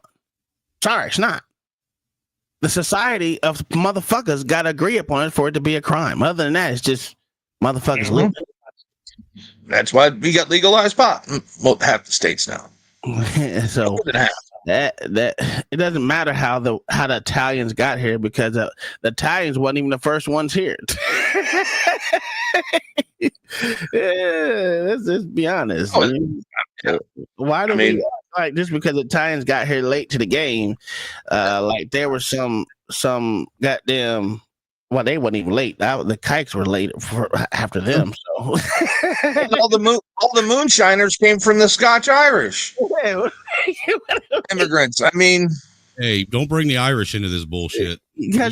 Speaker 3: Sorry, it's not. The society of motherfuckers got to agree upon it for it to be a crime. Other than that, it's just motherfuckers living.
Speaker 5: That's why we got legalized pot. Well, half the states now.
Speaker 3: So that it doesn't matter how the Italians got here, because the Italians wasn't even the first ones here. Let's just be honest. Why do we like just because the Italians got here late to the game? Like there was some goddamn. Well, they weren't even late. The kikes were late after them. So
Speaker 5: and all the moonshiners came from the Scotch Irish immigrants. I mean,
Speaker 6: hey, don't bring the Irish into this bullshit. We got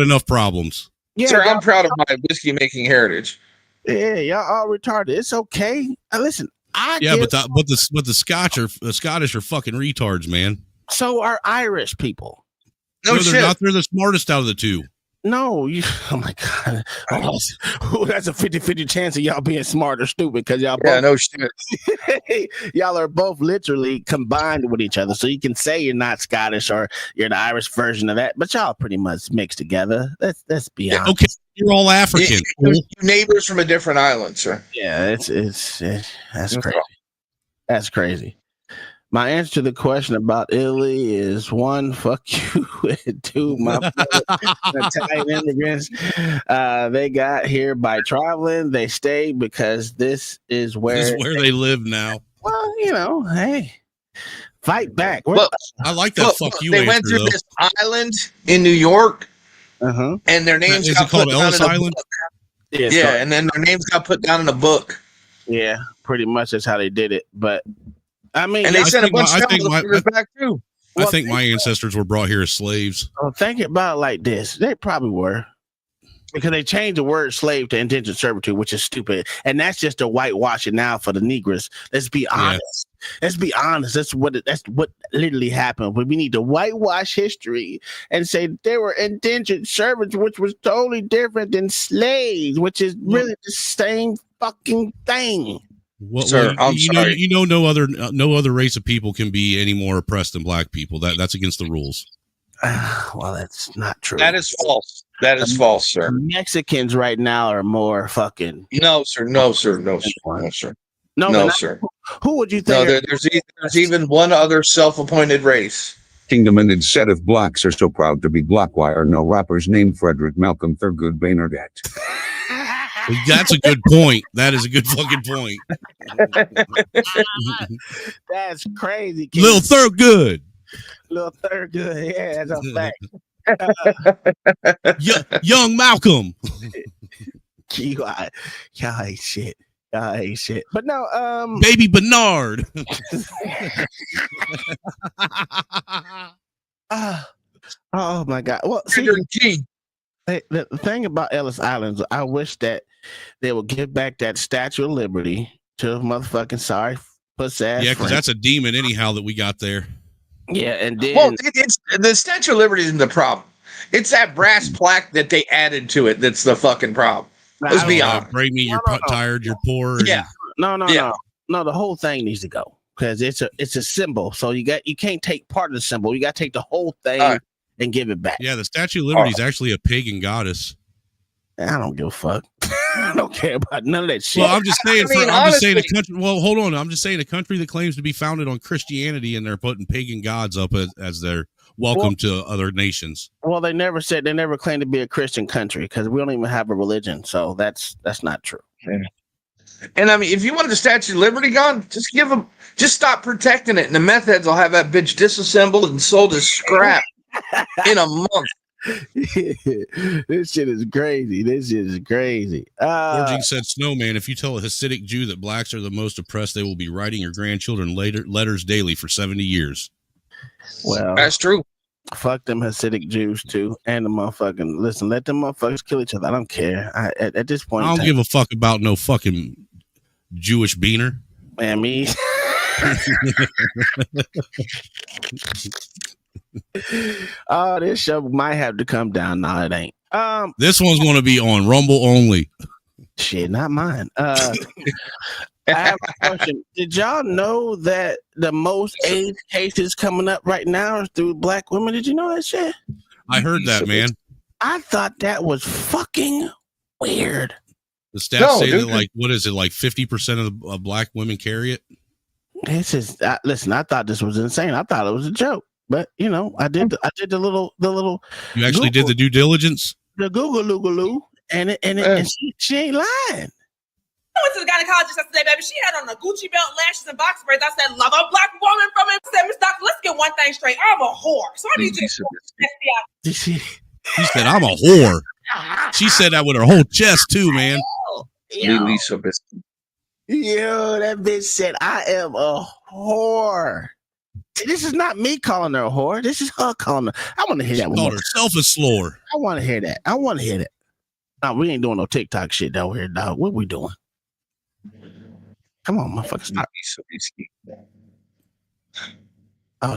Speaker 6: enough problems.
Speaker 5: Yeah, sir, I'm proud of my whiskey making heritage.
Speaker 3: Yeah, y'all all retarded. It's okay. Listen, but
Speaker 6: the Scottish are fucking retards, man.
Speaker 3: So are Irish people.
Speaker 6: No, they're not. They're the smartest out of the two.
Speaker 3: No, oh my God. That's a 50-50 chance of y'all being smart or stupid, because y'all both,
Speaker 5: no shit.
Speaker 3: y'all are both literally combined with each other. So you can say you're not Scottish or you're the Irish version of that, but y'all pretty much mixed together. Let's be honest.
Speaker 6: Okay, you're all African.
Speaker 5: You're neighbors from a different island, sir.
Speaker 3: Yeah, that's crazy. That's crazy. My answer to the question about Italy is 1, fuck you, and 2, my Italian immigrants, they got here by traveling. They stayed because this is where
Speaker 6: they live now.
Speaker 3: Well, hey, fight back.
Speaker 5: Look,
Speaker 6: I like that. Fuck you.
Speaker 5: They went through this island in New York, and their names got put down in a book. Yeah, and then their names got put down in a book.
Speaker 3: Yeah, pretty much that's how they did it. But I mean,
Speaker 5: and they sent a bunch of motherfuckers back too.
Speaker 6: I think my ancestors were brought here as slaves.
Speaker 3: Well, think about it like this: they probably were, because they changed the word slave to indentured servitude, which is stupid, and that's just a whitewashing now for the Negroes. Let's be honest. Let's be honest. That's what literally happened. But we need to whitewash history and say they were indentured servants, which was totally different than slaves, which is really the same fucking thing.
Speaker 6: Well,
Speaker 5: Sir, I'm sorry.
Speaker 6: No other race of people can be any more oppressed than black people. That's against the rules.
Speaker 3: Well, that's not true.
Speaker 5: That is false. That is false, sir.
Speaker 3: Mexicans right now are more fucking.
Speaker 5: No, sir. No, sir. No, sir. No, sir.
Speaker 3: No,
Speaker 5: sir.
Speaker 3: Who would you think?
Speaker 5: No, there's even one other self-appointed race.
Speaker 9: Kingdom and instead of blacks are so proud to be black. Why are no rappers named Frederick, Malcolm, Thurgood, Bernadette?
Speaker 6: That's a good point. That is a good fucking point.
Speaker 3: That's crazy.
Speaker 6: Lil Thurgood.
Speaker 3: Lil Thurgood. Yeah, that's a fact.
Speaker 6: Young Malcolm.
Speaker 3: Y'all ain't shit. But no,
Speaker 6: Baby Bernard.
Speaker 3: Oh my God. Well, see, the thing about Ellis Island, I wish that they would give back that Statue of Liberty to motherfucking sorry pussy ass.
Speaker 6: Yeah, because that's a demon anyhow that we got there.
Speaker 3: Yeah, and then
Speaker 5: it's the Statue of Liberty isn't the problem. It's that brass plaque that they added to it that's the fucking problem. Let's be honest.
Speaker 6: Break me, you're tired, you're poor.
Speaker 5: Yeah.
Speaker 3: No. The whole thing needs to go because it's a symbol. So you can't take part of the symbol. You got to take the whole thing and give it back.
Speaker 6: Yeah, the Statue of Liberty is actually a pagan goddess.
Speaker 3: I don't give a fuck. I don't care about none of that shit.
Speaker 6: Well, I'm just saying. I'm just saying a country. Well, hold on. I'm just saying a country that claims to be founded on Christianity and they're putting pagan gods up as their welcome to other nations.
Speaker 3: Well, they never claimed to be a Christian country because we don't even have a religion. So that's not true.
Speaker 5: Yeah. And I mean, if you want the Statue of Liberty gone, just stop protecting it, and the meth heads will have that bitch disassembled and sold as scrap in a month.
Speaker 3: This shit is crazy.
Speaker 6: Porch said, Snowman, if you tell a Hasidic Jew that blacks are the most oppressed, they will be writing your grandchildren letters daily for 70 years.
Speaker 3: Well,
Speaker 5: that's true.
Speaker 3: Fuck them Hasidic Jews too, and the motherfucking listen. Let them motherfuckers kill each other. I don't care. At this point,
Speaker 6: I don't give a fuck about no fucking Jewish beaner.
Speaker 3: Man, me. Oh, this show might have to come down. No, it ain't.
Speaker 6: This one's going to be on Rumble only.
Speaker 3: Shit, not mine. I have a question. Did y'all know that the most AIDS cases coming up right now are through black women? Did you know that shit?
Speaker 6: I heard that, man.
Speaker 3: I thought that was fucking weird.
Speaker 6: The stats say that, like, what is it, like 50% of black women carry it?
Speaker 3: This is listen. I thought this was insane. I thought it was a joke, but you know, I did the little.
Speaker 6: You actually did the due diligence.
Speaker 3: The Google and she ain't lying.
Speaker 10: I went to the gynecologist yesterday, baby. She had on a Gucci belt, lashes, and box braids. I said, love a black woman from it. I said, Miss Doctor, let's get one thing straight. I'm a whore. So I need you to
Speaker 6: She said, I'm a whore. She said that with her whole chest, too, man.
Speaker 3: Yo, that bitch said, I am a whore. This is not me calling her a whore. This is her calling her. I want to hear that one.
Speaker 6: Called herself a slore.
Speaker 3: I want to hear that. No, we ain't doing no TikTok shit down here, dog. What we doing? Come on, motherfucker, stop. Oh,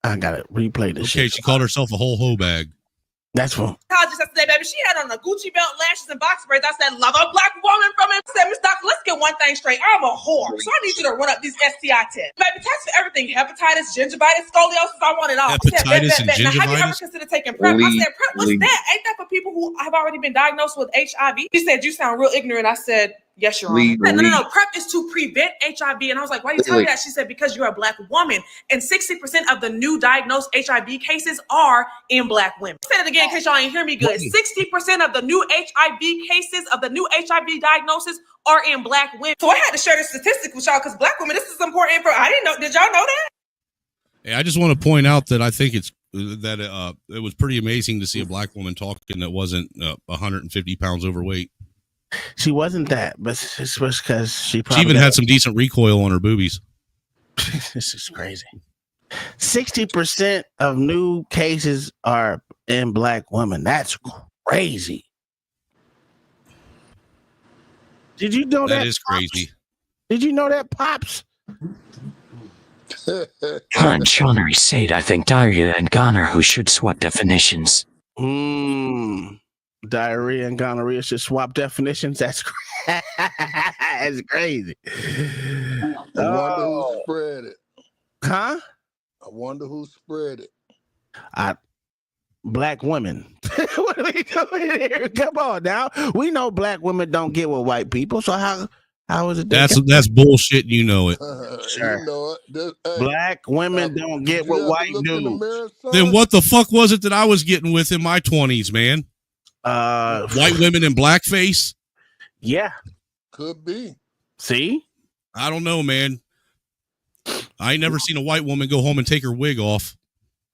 Speaker 3: I gotta replay this shit.
Speaker 6: Okay, she called herself a whole hoe bag.
Speaker 3: That's one.
Speaker 10: Gynecologist yesterday, baby. She had on a Gucci belt, lashes, and box braids. I said, love a black woman from it. I said, Miss Doctor, let's get one thing straight. I'm a whore. So I need you to run up these STI tests. Baby, test for everything. Hepatitis, gingivitis, scoliosis. I want it all.
Speaker 6: Hepatitis and gingivitis?
Speaker 10: Now, have you ever considered taking PrEP? I said, PrEP, what's that? Ain't that for people who have already been diagnosed with HIV? She said, you sound real ignorant. I said, yes, Your Honor. No. PrEP is to prevent HIV. And I was like, why you tell me that? She said, because you're a black woman. And 60% of the new diagnosed HIV cases are in black women. Say it again in case y'all ain't hear me good. 60% of the new HIV cases, of the new HIV diagnosis are in black women. So I had to share this statistic with y'all because black women, this is important info. I didn't know. Did y'all know that?
Speaker 6: Hey, I just want to point out that I think it was pretty amazing to see a black woman talking that wasn't 150 pounds overweight.
Speaker 3: She wasn't that, but it's because she
Speaker 6: even had some decent recoil on her boobies.
Speaker 3: This is crazy. 60% of new cases are in black women. That's crazy. Did you know that?
Speaker 6: That is crazy.
Speaker 3: Did you know that, Pops?
Speaker 8: Johnnery said, I think diarrhea and gonorrhea who should swap definitions.
Speaker 3: Diarrhea and gonorrhea should swap definitions. That's that's crazy.
Speaker 11: I wonder who spread it.
Speaker 3: Huh?
Speaker 11: I wonder who spread it.
Speaker 3: Black women. What are we doing here? Come on now. We know black women don't get with white people. So how is it?
Speaker 6: That's bullshit. You know it.
Speaker 3: Sure.
Speaker 11: You know it.
Speaker 3: Black women don't get with white dudes.
Speaker 6: Then what the fuck was it that I was getting with in my 20s, man? White women in blackface?
Speaker 3: Yeah.
Speaker 11: Could be.
Speaker 3: See?
Speaker 6: I don't know, man. I ain't never seen a white woman go home and take her wig off.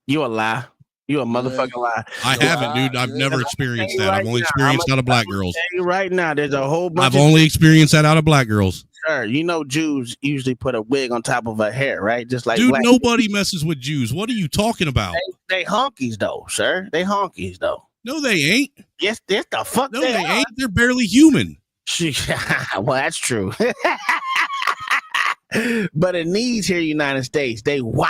Speaker 3: You a lie. You a motherfucking lie.
Speaker 6: I haven't, dude. I've never experienced that. I've only experienced out of black girls.
Speaker 3: Right now, there's a whole bunch.
Speaker 6: I've only experienced that out of black girls.
Speaker 3: Sir, you know Jews usually put a wig on top of her hair, right? Just like
Speaker 6: dude, nobody messes with Jews. What are you talking about?
Speaker 3: They honkies though, sir. They honkies though.
Speaker 6: No, they ain't.
Speaker 3: Yes, that's the fuck.
Speaker 6: No, they ain't. They're barely human.
Speaker 3: Well, that's true. But in these here United States, they white.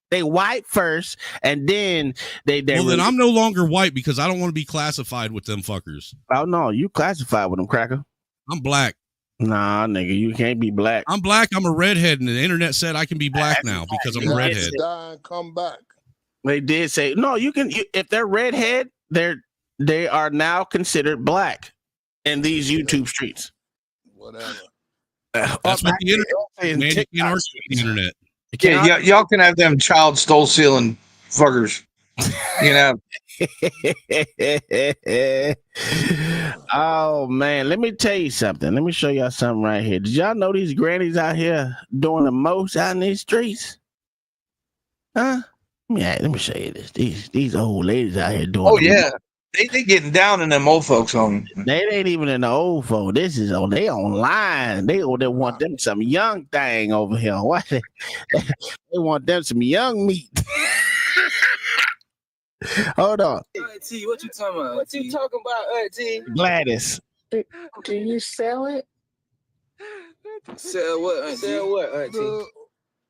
Speaker 3: They white first, and then they.
Speaker 6: Well, then I'm no longer white because I don't want to be classified with them fuckers.
Speaker 3: Oh no, you classified with them, cracker.
Speaker 6: I'm black.
Speaker 3: Nah, nigga, you can't be black.
Speaker 6: I'm black. I'm a redhead, and the internet said I can be black now because I'm a redhead.
Speaker 11: Die and come back.
Speaker 3: They did say no. You can if they're redhead, they are now considered black in these YouTube streets.
Speaker 11: Whatever.
Speaker 6: That's what the internet. Man, you can't argue with the internet.
Speaker 5: Yeah, y'all can have them child stole stealing fuckers. You know.
Speaker 3: Oh man, let me tell you something. Let me show y'all something right here. Did y'all know these grannies out here doing the most out in these streets? Huh? Let me show you this. These old ladies out here doing.
Speaker 5: Oh yeah, they getting down in them old folks home.
Speaker 3: They ain't even in the old folk. This is they online. They want them some young thing over here. What? They want them some young meat. Hold on.
Speaker 12: T, what you talking about? What you talking about, T?
Speaker 3: Gladys.
Speaker 13: Do you sell it?
Speaker 12: Sell what, Sell what, T?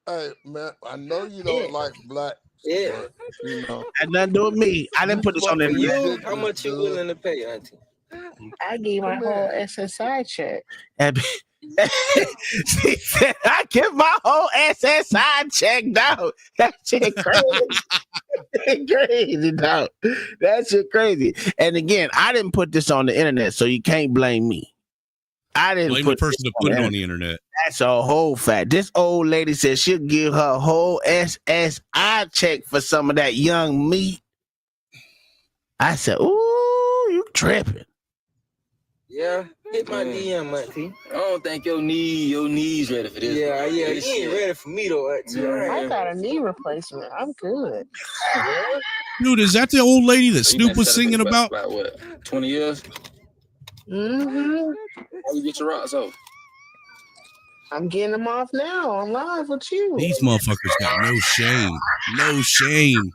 Speaker 11: Hey man, I know you don't like black.
Speaker 12: Yeah,
Speaker 11: you know.
Speaker 3: Had nothing to do with me. I didn't put this on there.
Speaker 12: You, how much you willing to pay, Auntie?
Speaker 13: I gave my whole SSI check.
Speaker 3: She said, I give my whole SSI check down. That shit crazy. Crazy, dog. That shit crazy. And again, I didn't put this on the internet, so you can't blame me. I didn't
Speaker 6: blame
Speaker 3: put
Speaker 6: the person to put it on the internet.
Speaker 3: That's a whole fact. This old lady said she'll give her whole SSI check for some of that young meat. I said, ooh, you tripping.
Speaker 12: Yeah, hit my DM, Auntie. I don't think your knees ready for this. Yeah, you ain't ready for me though, Auntie.
Speaker 13: I got a knee replacement. I'm good.
Speaker 6: Dude, is that the old lady that Snoop was singing about?
Speaker 12: About what? 20 years?
Speaker 13: Mm-hmm.
Speaker 12: How you get your rocks off?
Speaker 13: I'm getting them off now. I'm live with you.
Speaker 6: These motherfuckers got no shame. No shame.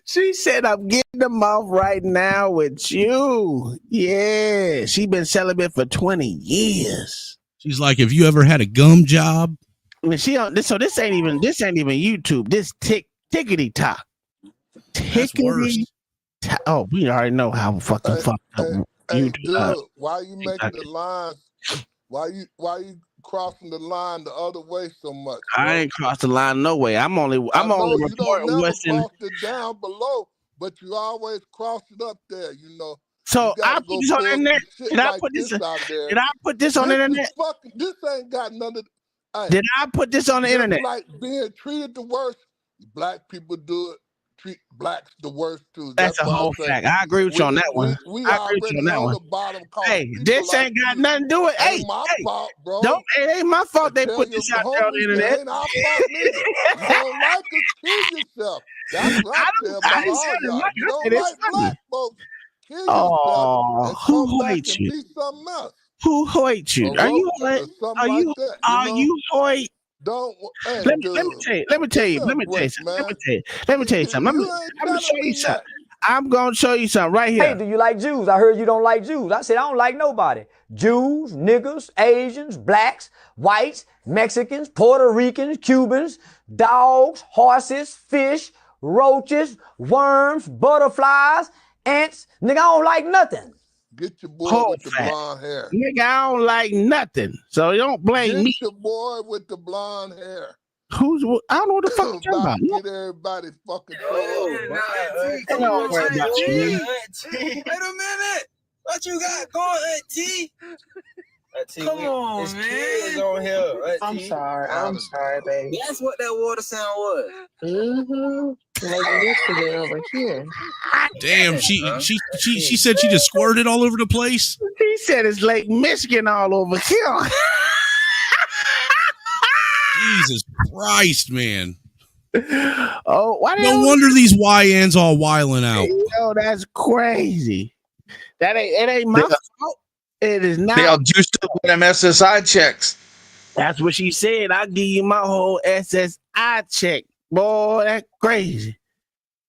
Speaker 3: She said, I'm getting them off right now with you. Yeah. She been celibate for 20 years.
Speaker 6: She's like, have you ever had a gum job?
Speaker 3: I mean, so this ain't even YouTube. This tickety talk.
Speaker 11: Tickety.
Speaker 3: Oh, we already know how fucking fucked up.
Speaker 11: Hey, dude, why you making the line? Why you crossing the line the other way so much? Bro?
Speaker 3: I ain't crossed the line no way. I'm only reporting what's in.
Speaker 11: Cross it down below, but you always cross it up there. You know.
Speaker 3: So I put this on the internet. Did I put this? Did I put this on the internet?
Speaker 11: This ain't got none of. Hey,
Speaker 3: did I put this on the internet?
Speaker 11: Like being treated the worst. Black people do it. Treat blacks the worst too.
Speaker 3: That's a whole fact. I agree with you on that one. I agree with you on that one. Hey, this ain't got nothing to do with. Hey,
Speaker 11: my fault, bro.
Speaker 3: It ain't my fault they put this out there on the internet.
Speaker 11: It ain't our fault, nigga. You don't like to kill yourself. That's what I tell about all y'all. You don't like black folks. Kill yourself and come back and be something else.
Speaker 3: Who hates you? Are you Hoyt? Are you Hoyt?
Speaker 11: Don't.
Speaker 3: Let me tell you something. Let me show you something.
Speaker 14: I'm gonna show you something right here.
Speaker 15: Hey, do you like Jews? I heard you don't like Jews. I said I don't like nobody. Jews, niggas, Asians, blacks, whites, Mexicans, Puerto Ricans, Cubans, dogs, horses, fish, roaches, worms, butterflies, ants. Nigga, I don't like nothing.
Speaker 11: Get your boy with the blonde hair.
Speaker 14: Nigga, I don't like nothing. So you don't blame me.
Speaker 11: Get your boy with the blonde hair.
Speaker 14: I don't know what the fuck you're talking about.
Speaker 11: Get everybody fucking
Speaker 12: Come on, wait a minute. What you got going, Auntie? Come on, man. Kids on here.
Speaker 13: I'm sorry, baby.
Speaker 12: That's what that water sound was.
Speaker 13: Like yesterday over here.
Speaker 6: Damn, she said she just squirted all over the place.
Speaker 14: He said it's Lake Michigan all over here.
Speaker 6: Jesus Christ, man.
Speaker 14: Oh,
Speaker 6: no wonder these YNs all wiling out.
Speaker 14: Yo, that's crazy. It ain't my fault. It is not.
Speaker 5: They all juiced up with them SSI checks.
Speaker 14: That's what she said. I'll give you my whole SSI check. Boy, that's crazy.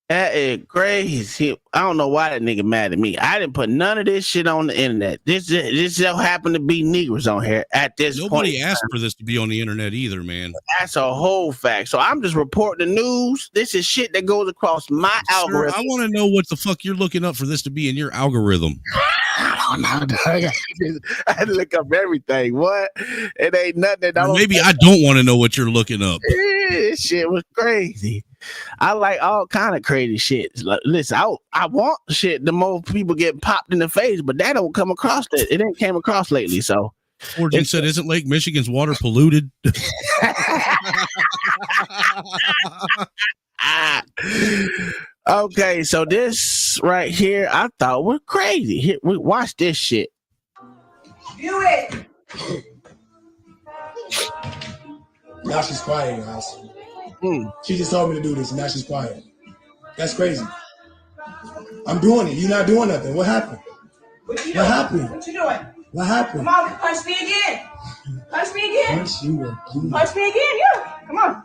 Speaker 14: That is crazy. I don't know why that nigga mad at me. I didn't put none of this shit on the internet. This just happened to be Negroes on here at this point.
Speaker 6: Nobody asked for this to be on the internet either, man.
Speaker 14: That's a whole fact. So I'm just reporting the news. This is shit that goes across my algorithm.
Speaker 6: I want to know what the fuck you're looking up for this to be in your algorithm.
Speaker 14: I don't know, dog. I had to look up everything. What? It ain't nothing that
Speaker 6: maybe I don't want to know what you're looking up.
Speaker 14: This shit was crazy. I like all kind of crazy shit. Like, listen, I want shit the more people get popped in the face, but that don't come across that. It ain't came across lately. So
Speaker 6: Origin said, isn't Lake Michigan's water polluted?
Speaker 14: Okay, so this right here, I thought was crazy. Here, watch this shit.
Speaker 16: Do it.
Speaker 17: Now she's quiet, guys. She just told me to do this, and now she's quiet. That's crazy. I'm doing it. You're not doing nothing. What happened? What happened?
Speaker 16: What you doing?
Speaker 17: What happened?
Speaker 16: Come on, punch me again. Punch me again.
Speaker 17: Punch you again.
Speaker 16: Punch me again, yeah. Come on.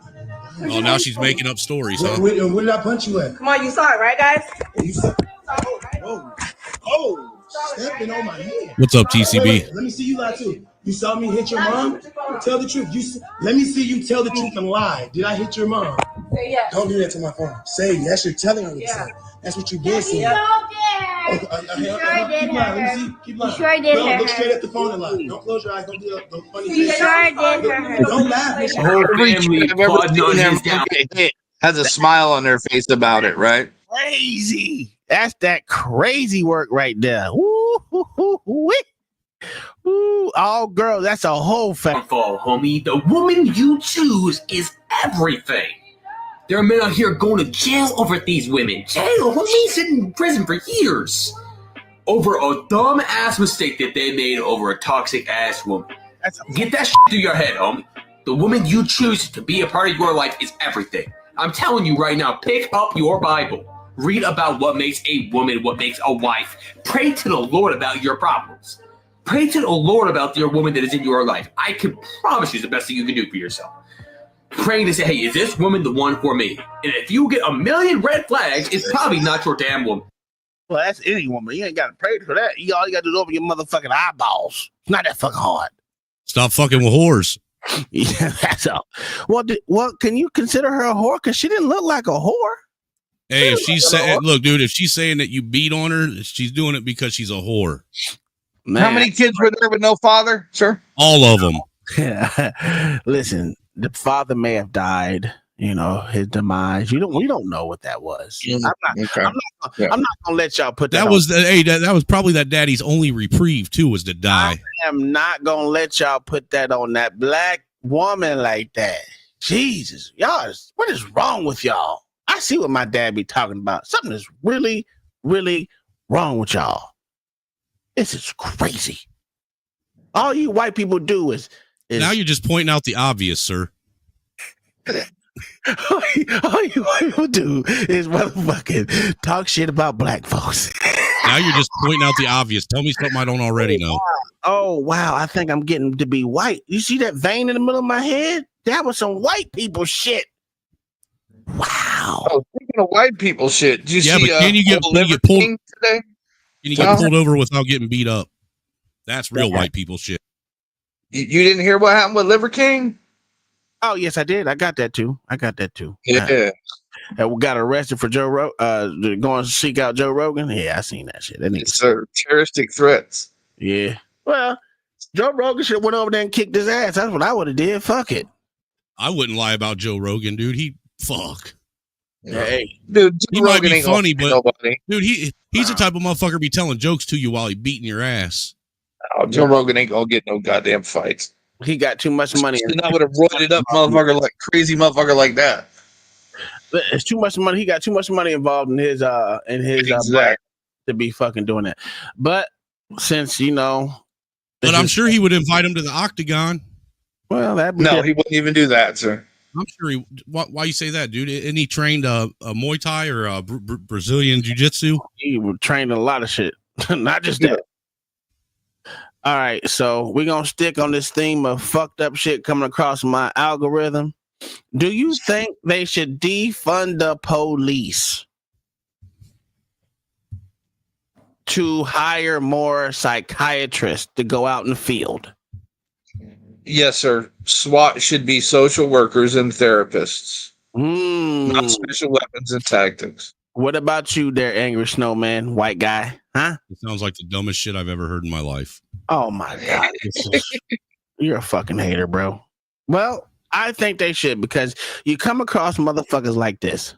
Speaker 6: Oh, now she's making up stories, huh?
Speaker 17: Where did I punch you at?
Speaker 16: Come on, you saw it, right, guys?
Speaker 17: You saw it. Oh, stepping on my head.
Speaker 6: What's up, TCB?
Speaker 17: Wait, let me see you lie too. You saw me hit your mom? Tell the truth. Let me see you tell the truth and lie. Did I hit your mom?
Speaker 16: Say yes.
Speaker 17: Don't do that to my phone. Say yes. You're telling her to say. That's what you've been saying. Keep lying. Let me see. Keep lying.
Speaker 16: sure did her.
Speaker 17: Look straight at the phone and lie. Don't close your eyes. Don't do no funny
Speaker 16: You
Speaker 17: face.
Speaker 16: sure did her.
Speaker 17: Don't laugh.
Speaker 5: The whole family I've ever seen them get hit has a smile on their face about it, right?
Speaker 14: Crazy. That's that crazy work right there. Ooh, all girls. That's a whole fact.
Speaker 18: Homie, the woman you choose is everything. There are men out here going to jail over these women. Jail, homie, sitting in prison for years over a dumb ass mistake that they made over a toxic ass woman. Get that shit through your head, homie. The woman you choose to be a part of your life is everything. I'm telling you right now, pick up your Bible. Read about what makes a woman, what makes a wife. Pray to the Lord about your problems. Pray to the Lord about your woman that is in your life. I can promise you it's the best thing you can do for yourself. Praying to say, hey, is this woman the one for me? And if you get a million red flags, it's probably not your damn woman.
Speaker 14: Well, that's any woman. You ain't got to pray for that. All you got to do is open your motherfucking eyeballs. It's not that fucking hard.
Speaker 6: Stop fucking with whores.
Speaker 14: Yeah, that's all. Well, can you consider her a whore? Because she didn't look like a whore.
Speaker 6: Hey, if she's saying, look, dude, if she's saying that you beat on her, she's doing it because she's a whore.
Speaker 5: Man. How many kids were there with no father, sir?
Speaker 6: All of them.
Speaker 14: Listen, the father may have died. You know, his demise. We don't know what that was. I'm not gonna let y'all put that.
Speaker 6: That was probably that daddy's only reprieve too, was to die.
Speaker 14: I am not gonna let y'all put that on that black woman like that. Jesus, y'all, what is wrong with y'all? I see what my dad be talking about. Something is really, really wrong with y'all. This is crazy. All you white people do is
Speaker 6: now you're just pointing out the obvious, sir.
Speaker 14: All you white people do is motherfucking talk shit about black folks.
Speaker 6: Now you're just pointing out the obvious. Tell me something I don't already know.
Speaker 14: Oh, wow. I think I'm getting to be white. You see that vein in the middle of my head? That was some white people shit.
Speaker 3: Wow.
Speaker 5: Oh, speaking of white people shit, did you see
Speaker 6: but can you get
Speaker 5: Liver
Speaker 6: pulled?
Speaker 5: King today?
Speaker 6: Can you get pulled over without getting beat up? That's real white people shit.
Speaker 5: You didn't hear what happened with Liver King?
Speaker 14: Oh yes, I did. I got that too.
Speaker 5: Yeah.
Speaker 14: We got arrested for going to seek out Joe Rogan. Yeah, I seen that shit. That nigga.
Speaker 5: Sir, terroristic threats.
Speaker 14: Yeah. Well, Joe Rogan should have went over there and kicked his ass. That's what I would have did. Fuck it.
Speaker 6: I wouldn't lie about Joe Rogan, dude. Fuck.
Speaker 14: Hey,
Speaker 5: dude,
Speaker 6: he might be funny, but dude, he's the type of motherfucker be telling jokes to you while he beating your ass.
Speaker 5: Oh, Joe Rogan ain't gonna get no goddamn fights.
Speaker 14: He got too much money.
Speaker 5: And I would have roided up crazy motherfucker like that.
Speaker 14: It's too much money. He got too much money involved in his
Speaker 5: exactly.
Speaker 14: To be fucking doing that. But since
Speaker 6: but I'm sure he would invite him to the octagon.
Speaker 14: Well,
Speaker 5: he wouldn't even do that, sir.
Speaker 6: I'm sure he. Why you say that, dude? And he trained a Muay Thai or a Brazilian Jiu Jitsu.
Speaker 14: He trained a lot of shit, not just that. All right, so we're gonna stick on this theme of fucked up shit coming across my algorithm. Do you think they should defund the police to hire more psychiatrists to go out in the field?
Speaker 5: Yes, sir. SWAT should be social workers and therapists, not special weapons and tactics.
Speaker 14: What about you there, Angry Snowman, white guy? Huh?
Speaker 6: It sounds like the dumbest shit I've ever heard in my life.
Speaker 14: Oh my God. You're a fucking hater, bro. Well, I think they should, because you come across motherfuckers like this.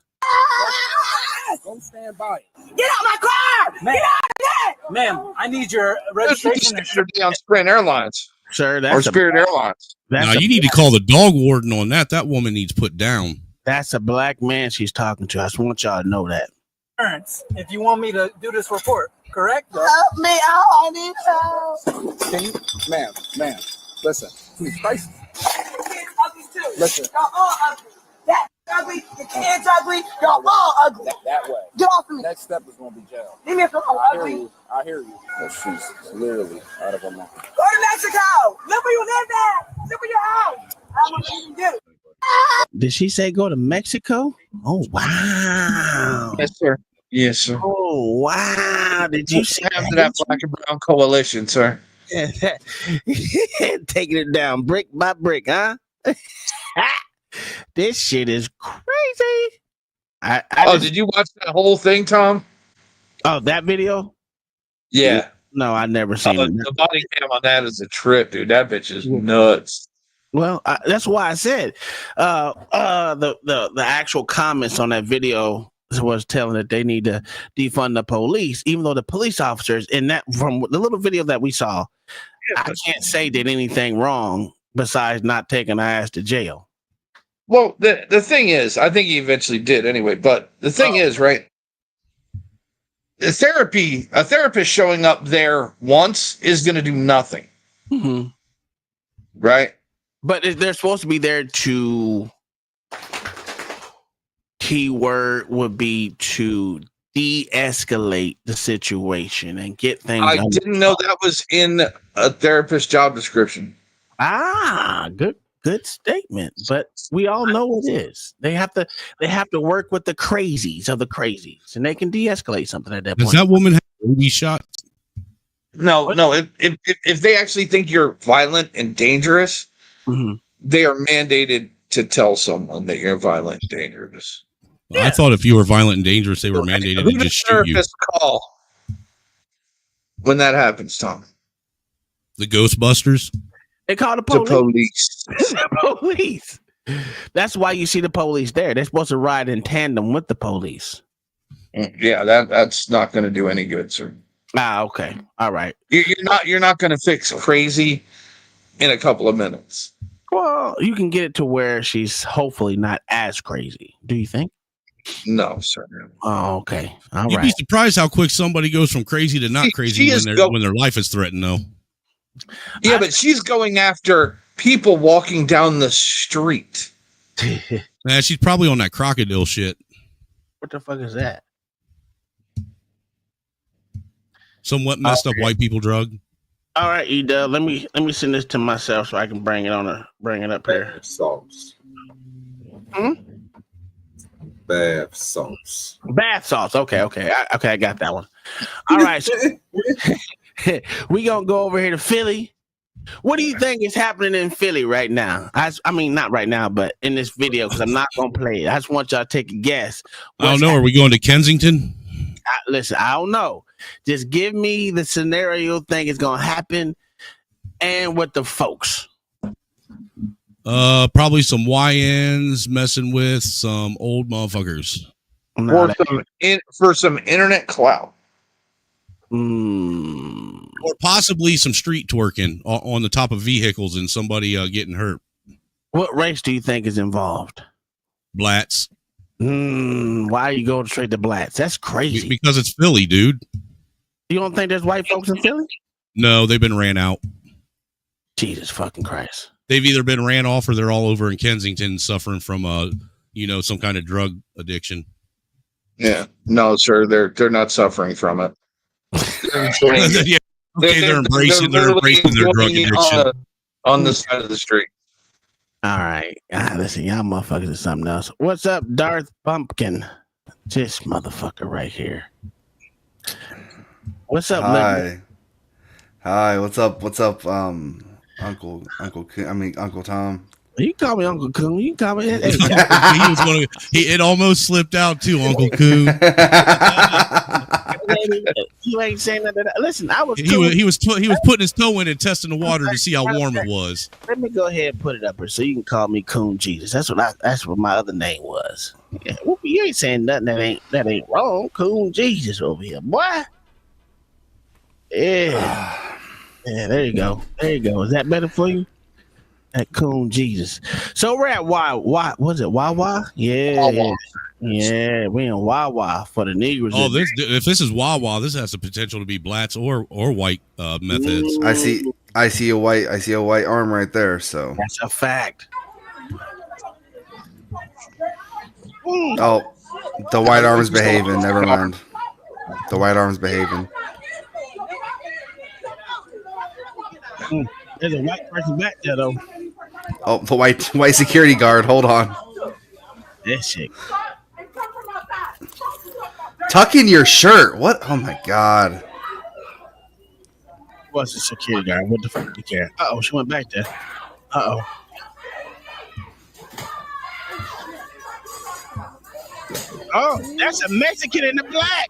Speaker 12: Don't stand by it.
Speaker 16: Get out my car!
Speaker 12: Ma'am.
Speaker 16: Get out of there!
Speaker 12: Ma'am, I need your registration.
Speaker 5: On Spirit Airlines.
Speaker 14: Sir,
Speaker 5: or Spirit Airlines.
Speaker 6: Now you need to call the dog warden on that. That woman needs put down.
Speaker 14: That's a black man she's talking to. I just want y'all to know that.
Speaker 12: If you want me to do this report, correct?
Speaker 16: Help me out, I need help.
Speaker 12: Can you, ma'am, listen, please, Christ. Listen.
Speaker 16: Y'all all ugly. That's ugly. The kids ugly. Y'all all ugly.
Speaker 12: That way.
Speaker 16: Get off of me.
Speaker 12: Next step is going to be jail.
Speaker 16: Leave me alone,
Speaker 12: I
Speaker 16: ugly.
Speaker 12: hear you. Oh, she's literally out of her mind.
Speaker 16: Go to Mexico. Live where you live at. Live where your house. I want you to do.
Speaker 14: Did she say go to Mexico? Oh, wow.
Speaker 5: Yes, sir. Yes, sir.
Speaker 14: Oh, wow. Did you see
Speaker 5: after that black and brown coalition, sir?
Speaker 14: Taking it down brick by brick, huh? This shit is crazy.
Speaker 5: Did you watch that whole thing, Tom?
Speaker 14: Oh, that video?
Speaker 5: Yeah.
Speaker 14: No, I never seen it.
Speaker 5: The body cam on that is a trip, dude. That bitch is nuts.
Speaker 14: Well, that's why I said the actual comments on that video was telling that they need to defund the police, even though the police officers in that, from the little video that we saw, I can't say did anything wrong besides not taking our ass to jail.
Speaker 5: Well, the thing is, I think he eventually did anyway, but the thing is, right, a therapist showing up there once is going to do nothing.
Speaker 14: Mm-hmm.
Speaker 5: Right?
Speaker 14: But they're supposed to be there to, keyword would be to de-escalate the situation and get things.
Speaker 5: I didn't know that was in a therapist job description.
Speaker 14: Good statement. But we all know it is. They have to work with the crazies of the crazies, and they can de-escalate something at that point.
Speaker 6: Does that woman have a shot?
Speaker 5: No. If they actually think you're violent and dangerous, they are mandated to tell someone that you're violent and dangerous.
Speaker 6: Well, I thought if you were violent and dangerous, they were mandated to just shoot you.
Speaker 5: Call when that happens, Tom.
Speaker 6: The Ghostbusters?
Speaker 14: They call the police. The police. That's why you see the police there. They're supposed to ride in tandem with the police.
Speaker 5: Yeah, that's not going to do any good, sir.
Speaker 14: Okay. All right.
Speaker 5: You're not going to fix crazy in a couple of minutes.
Speaker 14: Well, you can get it to where she's hopefully not as crazy. Do you think?
Speaker 5: No, sir.
Speaker 14: Oh, okay. All
Speaker 6: You'd
Speaker 14: right.
Speaker 6: be surprised how quick somebody goes from crazy to not crazy when their life is threatened, though.
Speaker 5: Yeah, but she's going after people walking down the street.
Speaker 6: She's probably on that crocodile shit.
Speaker 14: What the fuck is that?
Speaker 6: Somewhat messed up white people drug.
Speaker 14: All right, Eda. Let me send this to myself so I can bring it up here.
Speaker 4: Sauce. bath salts.
Speaker 14: Bath salts. Okay. I got that one. All right. So we gonna go over here to Philly. What do you think is happening in Philly right now? I mean, not right now, but in this video, because I'm not gonna play it. I just want y'all to take a guess.
Speaker 6: I don't know. Are we going to Kensington?
Speaker 14: Listen, I don't know. Just give me the scenario thing is gonna happen, and with the folks.
Speaker 6: Probably some YNs messing with some old motherfuckers.
Speaker 5: For some internet clout.
Speaker 6: Or possibly some street twerking on the top of vehicles and somebody getting hurt.
Speaker 14: What race do you think is involved?
Speaker 6: Blats.
Speaker 14: Why are you going straight to blats? That's crazy.
Speaker 6: Because it's Philly, dude.
Speaker 14: You don't think there's white folks in Philly?
Speaker 6: No, they've been ran out.
Speaker 14: Jesus fucking Christ.
Speaker 6: They've either been ran off or they're all over in Kensington suffering from some kind of drug addiction.
Speaker 5: Yeah. No, sir, they're not suffering from it.
Speaker 6: Yeah. Okay, they're embracing their drug addiction
Speaker 5: on the side of the street.
Speaker 14: All right. Listen, y'all motherfuckers is something else. What's up, Darth Pumpkin? This motherfucker right here. What's up,
Speaker 19: Hi, what's up? Uncle Tom.
Speaker 14: You can call me Uncle Coon. You can call me.
Speaker 6: It almost slipped out too, Uncle Coon.
Speaker 14: You ain't saying nothing. Listen,
Speaker 6: He was putting his toe in and testing the water to see how warm it was.
Speaker 14: Let me go ahead and put it up here so you can call me Coon Jesus. That's what my other name was. Yeah, you ain't saying nothing that ain't wrong. Coon Jesus over here, boy. Yeah. Yeah, there you go. Is that better for you? That Coon Jesus. So we're at Wawa. Was it Wawa? Yeah. Yeah, we in Wawa for the Negroes.
Speaker 6: Oh, if this is Wawa, this has the potential to be blats or white meth heads.
Speaker 19: I see a white arm right there. So
Speaker 14: that's a fact.
Speaker 19: Oh, the white arm's behaving. Never mind. The white arm's behaving.
Speaker 14: There's a white person back there though.
Speaker 19: Oh, the white security guard. Hold on.
Speaker 14: That shit.
Speaker 19: Tuck in your shirt. What? Oh my god.
Speaker 14: What's the security guard? What the fuck do you care? Uh-oh, she went back there. Uh-oh. Oh, that's a Mexican in the black.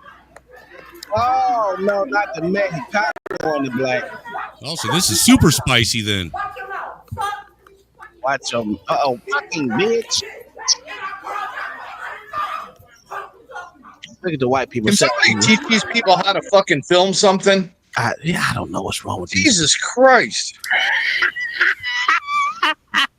Speaker 14: Oh, no, not the Mexican in the black.
Speaker 6: Oh, so this is super spicy then.
Speaker 14: Watch them. Uh-oh, fucking bitch. Look at the white people.
Speaker 5: Can somebody teach these people how to fucking film something?
Speaker 14: I don't know what's wrong with
Speaker 5: Jesus Christ.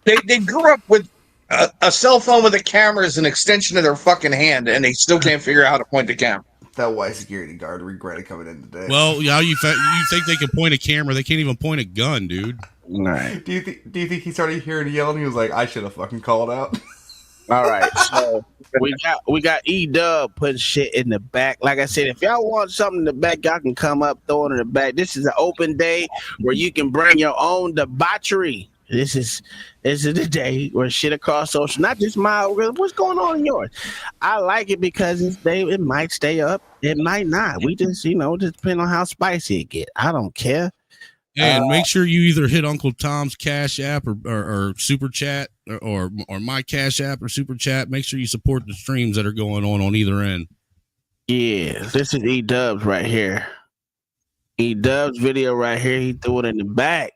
Speaker 5: They grew up with a cell phone with a camera as an extension of their fucking hand, and they still can't figure out how to point the camera.
Speaker 19: That white security guard regretted coming in today.
Speaker 6: Well, yeah, you think they can point a camera? They can't even point a gun, dude.
Speaker 14: All right.
Speaker 19: Do you think he started hearing yelling? He was like, "I should have fucking called out."
Speaker 14: All right, so we got E-Dub putting shit in the back. Like I said, if y'all want something in the back, y'all can come up, throw it in the back. This is an open day where you can bring your own debauchery. This is the day where shit across social, not just my. What's going on in yours? I like it because it might stay up, it might not. We just just depend on how spicy it get. I don't care.
Speaker 6: And make sure you either hit Uncle Tom's Cash App or Super Chat or my Cash App or Super Chat. Make sure you support the streams that are going on either end.
Speaker 14: Yeah, this is E-Dub's right here. E-Dub's video right here. He threw it in the back.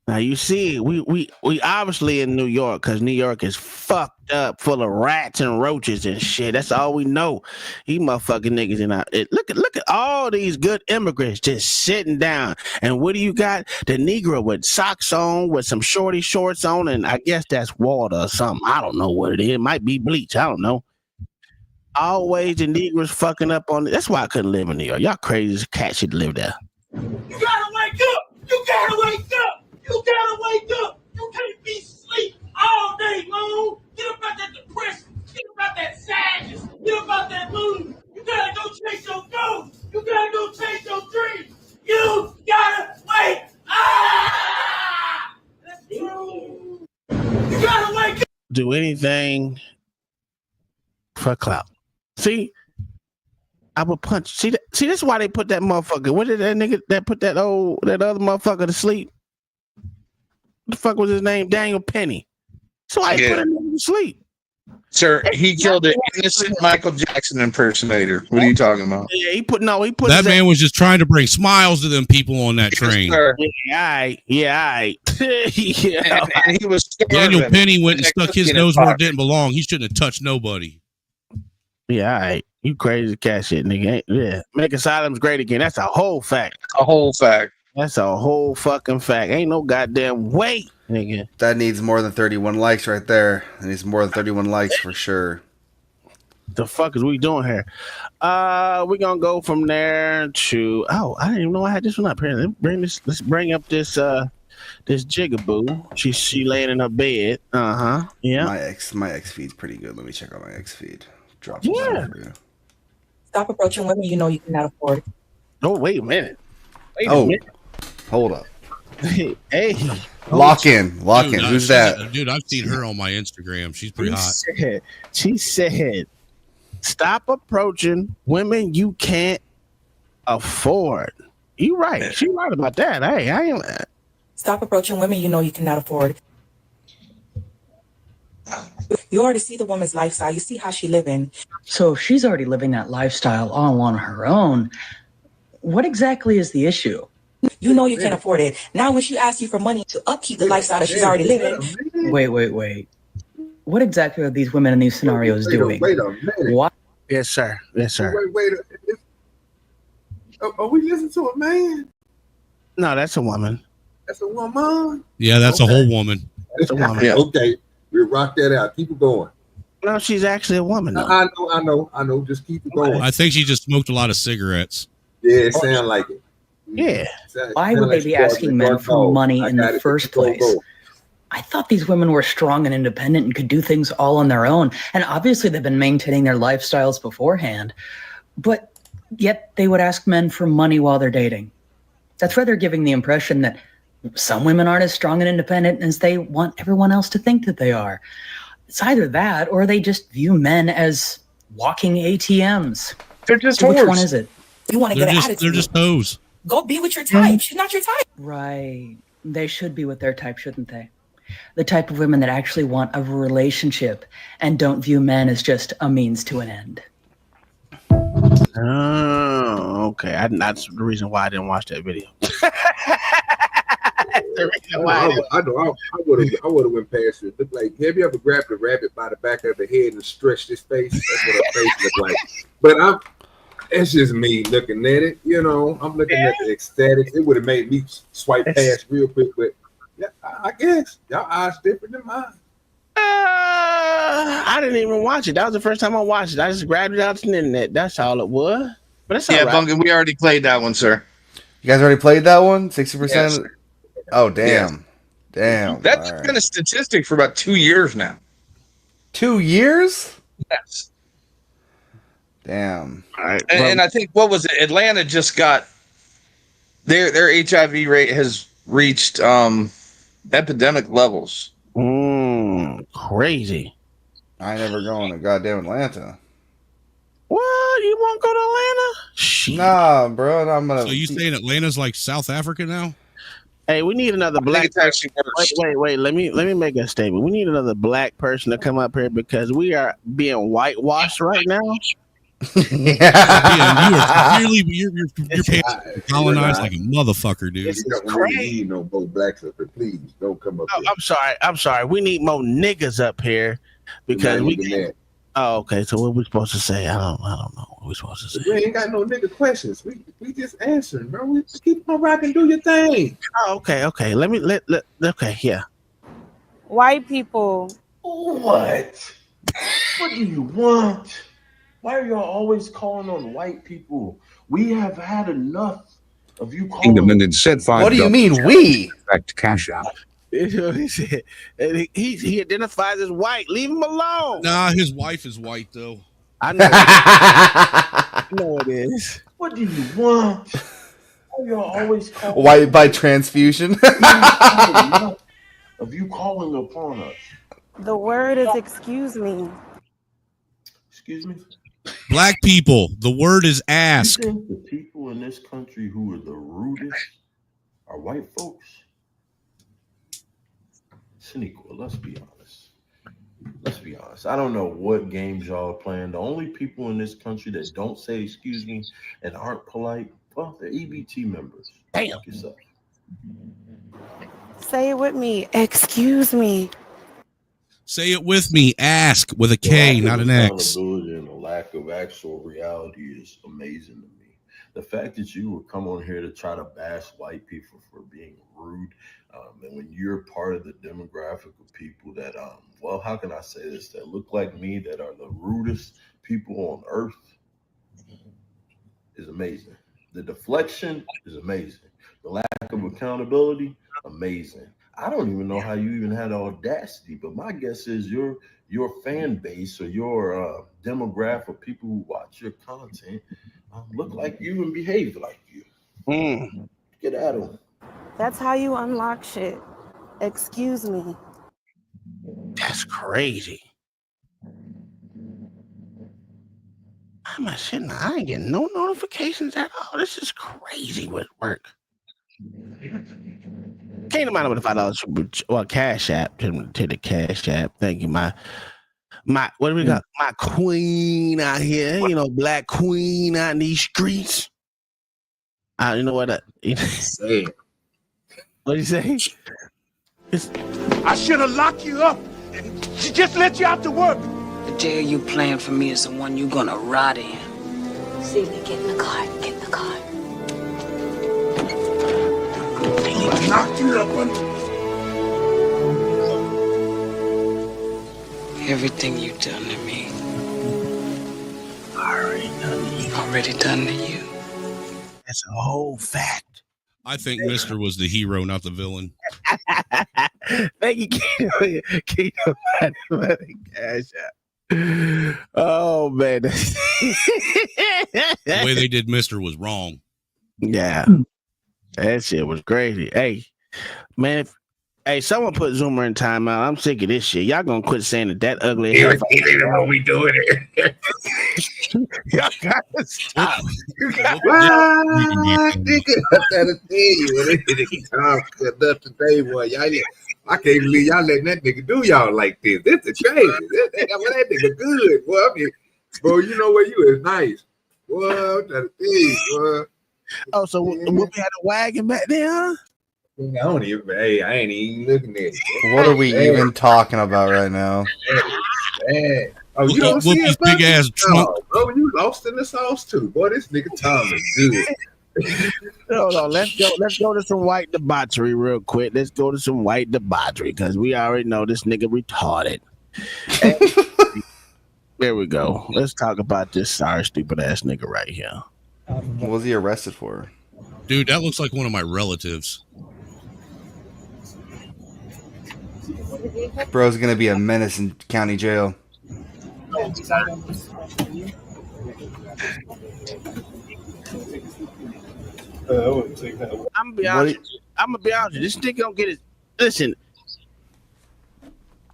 Speaker 14: Now you see, we obviously in New York because New York is fucked up, full of rats and roaches and shit. That's all we know. These motherfucking niggas in our look at all these good immigrants just sitting down. And what do you got? The Negro with socks on, with some shorty shorts on, and I guess that's water or something. I don't know what it is. It might be bleach. I don't know. Always the Negroes fucking up on it. That's why I couldn't live in New York. Y'all crazy as cat should live there.
Speaker 16: You gotta wake up! You gotta wake up! You gotta wake up! You can't be asleep all day long! Get up out that depression! Get up out that sadness! Get up out that mood! You gotta go chase your goals! You gotta go chase your dreams! You gotta wake up! That's true! You gotta wake up!
Speaker 14: Do anything for clout. See, I would punch. See, this is why they put that motherfucker. What did that nigga that put that other motherfucker to sleep? What the fuck was his name? Daniel Penny. So I put him to sleep.
Speaker 5: Sir, he killed an innocent Michael Jackson impersonator. What are you talking about?
Speaker 14: Yeah, he put.
Speaker 6: That man was just trying to bring smiles to them people on that train.
Speaker 14: Yeah, yeah.
Speaker 5: And he was
Speaker 6: Daniel Penny went and stuck his nose where it didn't belong. He shouldn't have touched nobody.
Speaker 14: Yeah, all right. You crazy cat shit, nigga. Yeah. Make asylums great again. That's a whole fact.
Speaker 5: A whole fact.
Speaker 14: That's a whole fucking fact. Ain't no goddamn way, nigga.
Speaker 19: That needs more than 31 likes right there. It needs more than 31 likes for sure.
Speaker 14: The fuck is we doing here? We're gonna go from there to I didn't even know I had this one up here. Let's bring up this jigaboo. She laying in her bed. Yeah.
Speaker 19: My X feed's pretty good. Let me check out my X feed. Drop
Speaker 14: Yeah.
Speaker 19: for you.
Speaker 20: Stop approaching women you know you cannot afford.
Speaker 14: Oh, wait a minute.
Speaker 19: Hold up.
Speaker 14: Hey.
Speaker 19: Lock in.
Speaker 6: Dude,
Speaker 19: Who's that?
Speaker 6: Dude, I've seen her on my Instagram. She's pretty hot.
Speaker 14: She said, stop approaching women you can't afford. You right. She right about that. Hey, I ain't.
Speaker 20: Stop approaching women you know you cannot afford. You already see the woman's lifestyle. You see how she living.
Speaker 21: So if she's already living that lifestyle all on her own, what exactly is the issue?
Speaker 20: You know you can't afford it. Now when she asks you for money to upkeep the lifestyle that she's already living.
Speaker 21: Wait. What exactly are these women in these scenarios doing?
Speaker 4: Wait a minute.
Speaker 21: What?
Speaker 14: Yes, sir. Yes, sir.
Speaker 4: Wait. Are we listening to a man?
Speaker 14: No, that's a woman.
Speaker 4: That's a woman?
Speaker 6: Yeah, that's a whole woman.
Speaker 14: That's a woman.
Speaker 4: Yeah. Okay. We'll rock that out. Keep it going.
Speaker 14: No, she's actually a woman. Though.
Speaker 4: I know. Just keep it going.
Speaker 6: I think she just smoked a lot of cigarettes.
Speaker 4: Yeah, it sounds like it.
Speaker 14: Yeah.
Speaker 21: Why would they be asking men for money in the first place? I thought these women were strong and independent and could do things all on their own. And obviously they've been maintaining their lifestyles beforehand. But yet they would ask men for money while they're dating. That's why they're giving the impression that some women aren't as strong and independent as they want everyone else to think that they are. It's either that or they just view men as walking ATMs.
Speaker 5: They're just
Speaker 21: so which
Speaker 5: whores.
Speaker 21: one is it?
Speaker 20: You want to get an attitude.
Speaker 6: They're just hoes.
Speaker 20: Go be with your type. She's not your type.
Speaker 21: Right. They should be with their type, shouldn't they? The type of women that actually want a relationship and don't view men as just a means to an end.
Speaker 14: Oh, okay. That's the reason why I didn't watch that video.
Speaker 4: I would have went past it. Look like, have you ever grabbed a rabbit by the back of the head and stretched his face? That's what her face looked like. But it's just me looking at it. You know, I'm looking at the aesthetics. It would have made me swipe past real quick, but yeah, I guess y'all eyes different than mine.
Speaker 14: I didn't even watch it. That was the first time I watched it. I just grabbed it out the internet. That's all it was. But that's all right.
Speaker 5: Bunkin, we already played that one, sir.
Speaker 19: You guys already played that one? 60%?
Speaker 5: Yes.
Speaker 19: Oh, damn.
Speaker 5: Yes.
Speaker 19: Damn.
Speaker 5: That's been a statistic for about 2 years now.
Speaker 19: 2 years?
Speaker 5: Yes.
Speaker 19: Damn.
Speaker 14: All right.
Speaker 5: And I think, what was it? Atlanta just got their HIV rate has reached epidemic levels.
Speaker 14: Crazy.
Speaker 19: I ain't never going to goddamn Atlanta.
Speaker 14: What? You want to go to Atlanta? Shit.
Speaker 19: Nah, bro. I'm gonna.
Speaker 6: So you saying Atlanta's like South Africa now?
Speaker 14: Hey, we need another black.
Speaker 5: It's actually worse.
Speaker 14: Wait. Let me make a statement. We need another black person to come up here because we are being whitewashed right now.
Speaker 6: Yeah, your pants are colonized like a motherfucker, dude.
Speaker 4: We need no more blacks up here. Please don't come up here.
Speaker 14: I'm sorry. We need more niggas up here because we can't. Oh, okay. So what we supposed to say? I don't know what we supposed to say.
Speaker 4: We ain't got no nigga questions. We just answering, bro. We keep on rocking, do your thing.
Speaker 14: Oh, okay. Okay, yeah.
Speaker 22: White people.
Speaker 12: What? What do you want? Why are y'all always calling on white people? We have had enough of you calling.
Speaker 9: Kingdom said $5.
Speaker 19: What do you mean we?
Speaker 9: Back to Cash App.
Speaker 14: He said he identifies as white. Leave him alone.
Speaker 6: Nah, his wife is white though.
Speaker 14: I know. I know it is.
Speaker 12: What do you want? Why are y'all always calling
Speaker 19: White by transfusion.
Speaker 12: of you calling upon us?
Speaker 22: The word is excuse me.
Speaker 1: Excuse me?
Speaker 6: Black people. The word is ask.
Speaker 1: You think the people in this country who are the rudest are white folks? Shaniqua, let's be honest. Let's be honest. I don't know what games y'all are playing. The only people in this country that don't say excuse me and aren't polite, well, they're EBT members.
Speaker 14: Damn.
Speaker 1: Yourself.
Speaker 2: Say it with me. Excuse me.
Speaker 6: Say it with me. Ask with a K, not an X.
Speaker 1: Accountability and the lack of actual reality is amazing to me. The fact that you would come on here to try to bash white people for being rude, and when you're part of the demographic of people that, well, how can I say this, that look like me, that are the rudest people on earth, is amazing. The deflection is amazing. The lack of accountability, amazing. I don't even know how you even had the audacity, but my guess is your fan base or your demographic of people who watch your content look like you and behave like you. Get at them.
Speaker 2: That's how you unlock shit. Excuse me.
Speaker 14: That's crazy. I'm not sitting. I ain't getting no notifications at all. This is crazy with work. Can't amount with $5 or Cash App to the Cash App. Thank you, my what do we got? My queen out here, black queen out in these streets. You know what? Say it. What do you say?
Speaker 16: I should have locked you up and just let you out to work.
Speaker 23: The jail you plan for me is the one you're gonna rot in. See me, get in the car, get in the car.
Speaker 16: I knocked you up on
Speaker 23: Everything you've done to me, already done to you.
Speaker 14: That's a whole fact.
Speaker 6: I think Mr. was the hero, not the villain.
Speaker 14: Thank you, Keto. Cash App. Oh man,
Speaker 6: The way they did Mr. was wrong.
Speaker 14: Yeah, that shit was crazy. Hey, man, someone put Zoomer in timeout. I'm sick of this shit. Y'all gonna quit saying that ugly.
Speaker 16: what we doing it.
Speaker 14: Y'all gotta stop.
Speaker 4: I gotta tell you, Tom cut up today, boy. Y'all, I can't believe y'all letting that nigga do y'all like this. This is crazy. That nigga good, boy. I mean, bro, you know what? You is nice, boy. I'm trying to tell you, boy.
Speaker 14: Oh, so we had a wagon back there, huh?
Speaker 4: I don't even. Hey, I ain't even looking at it.
Speaker 19: What are we even talking about right now?
Speaker 4: Man. Oh, you don't see it,
Speaker 6: big ass trunk.
Speaker 4: Bro, you lost in the sauce too, boy. This nigga Tom is good.
Speaker 14: Hold on, let's go to some white debauchery real quick. Let's go to some white debauchery because we already know this nigga retarded. There we go. Let's talk about this sorry stupid ass nigga right here.
Speaker 19: What was he arrested for?
Speaker 6: Dude, that looks like one of my relatives.
Speaker 19: Bro's gonna be a menace in county jail.
Speaker 14: I'm gonna be honest. I'm gonna be honest. This nigga don't get it. Listen,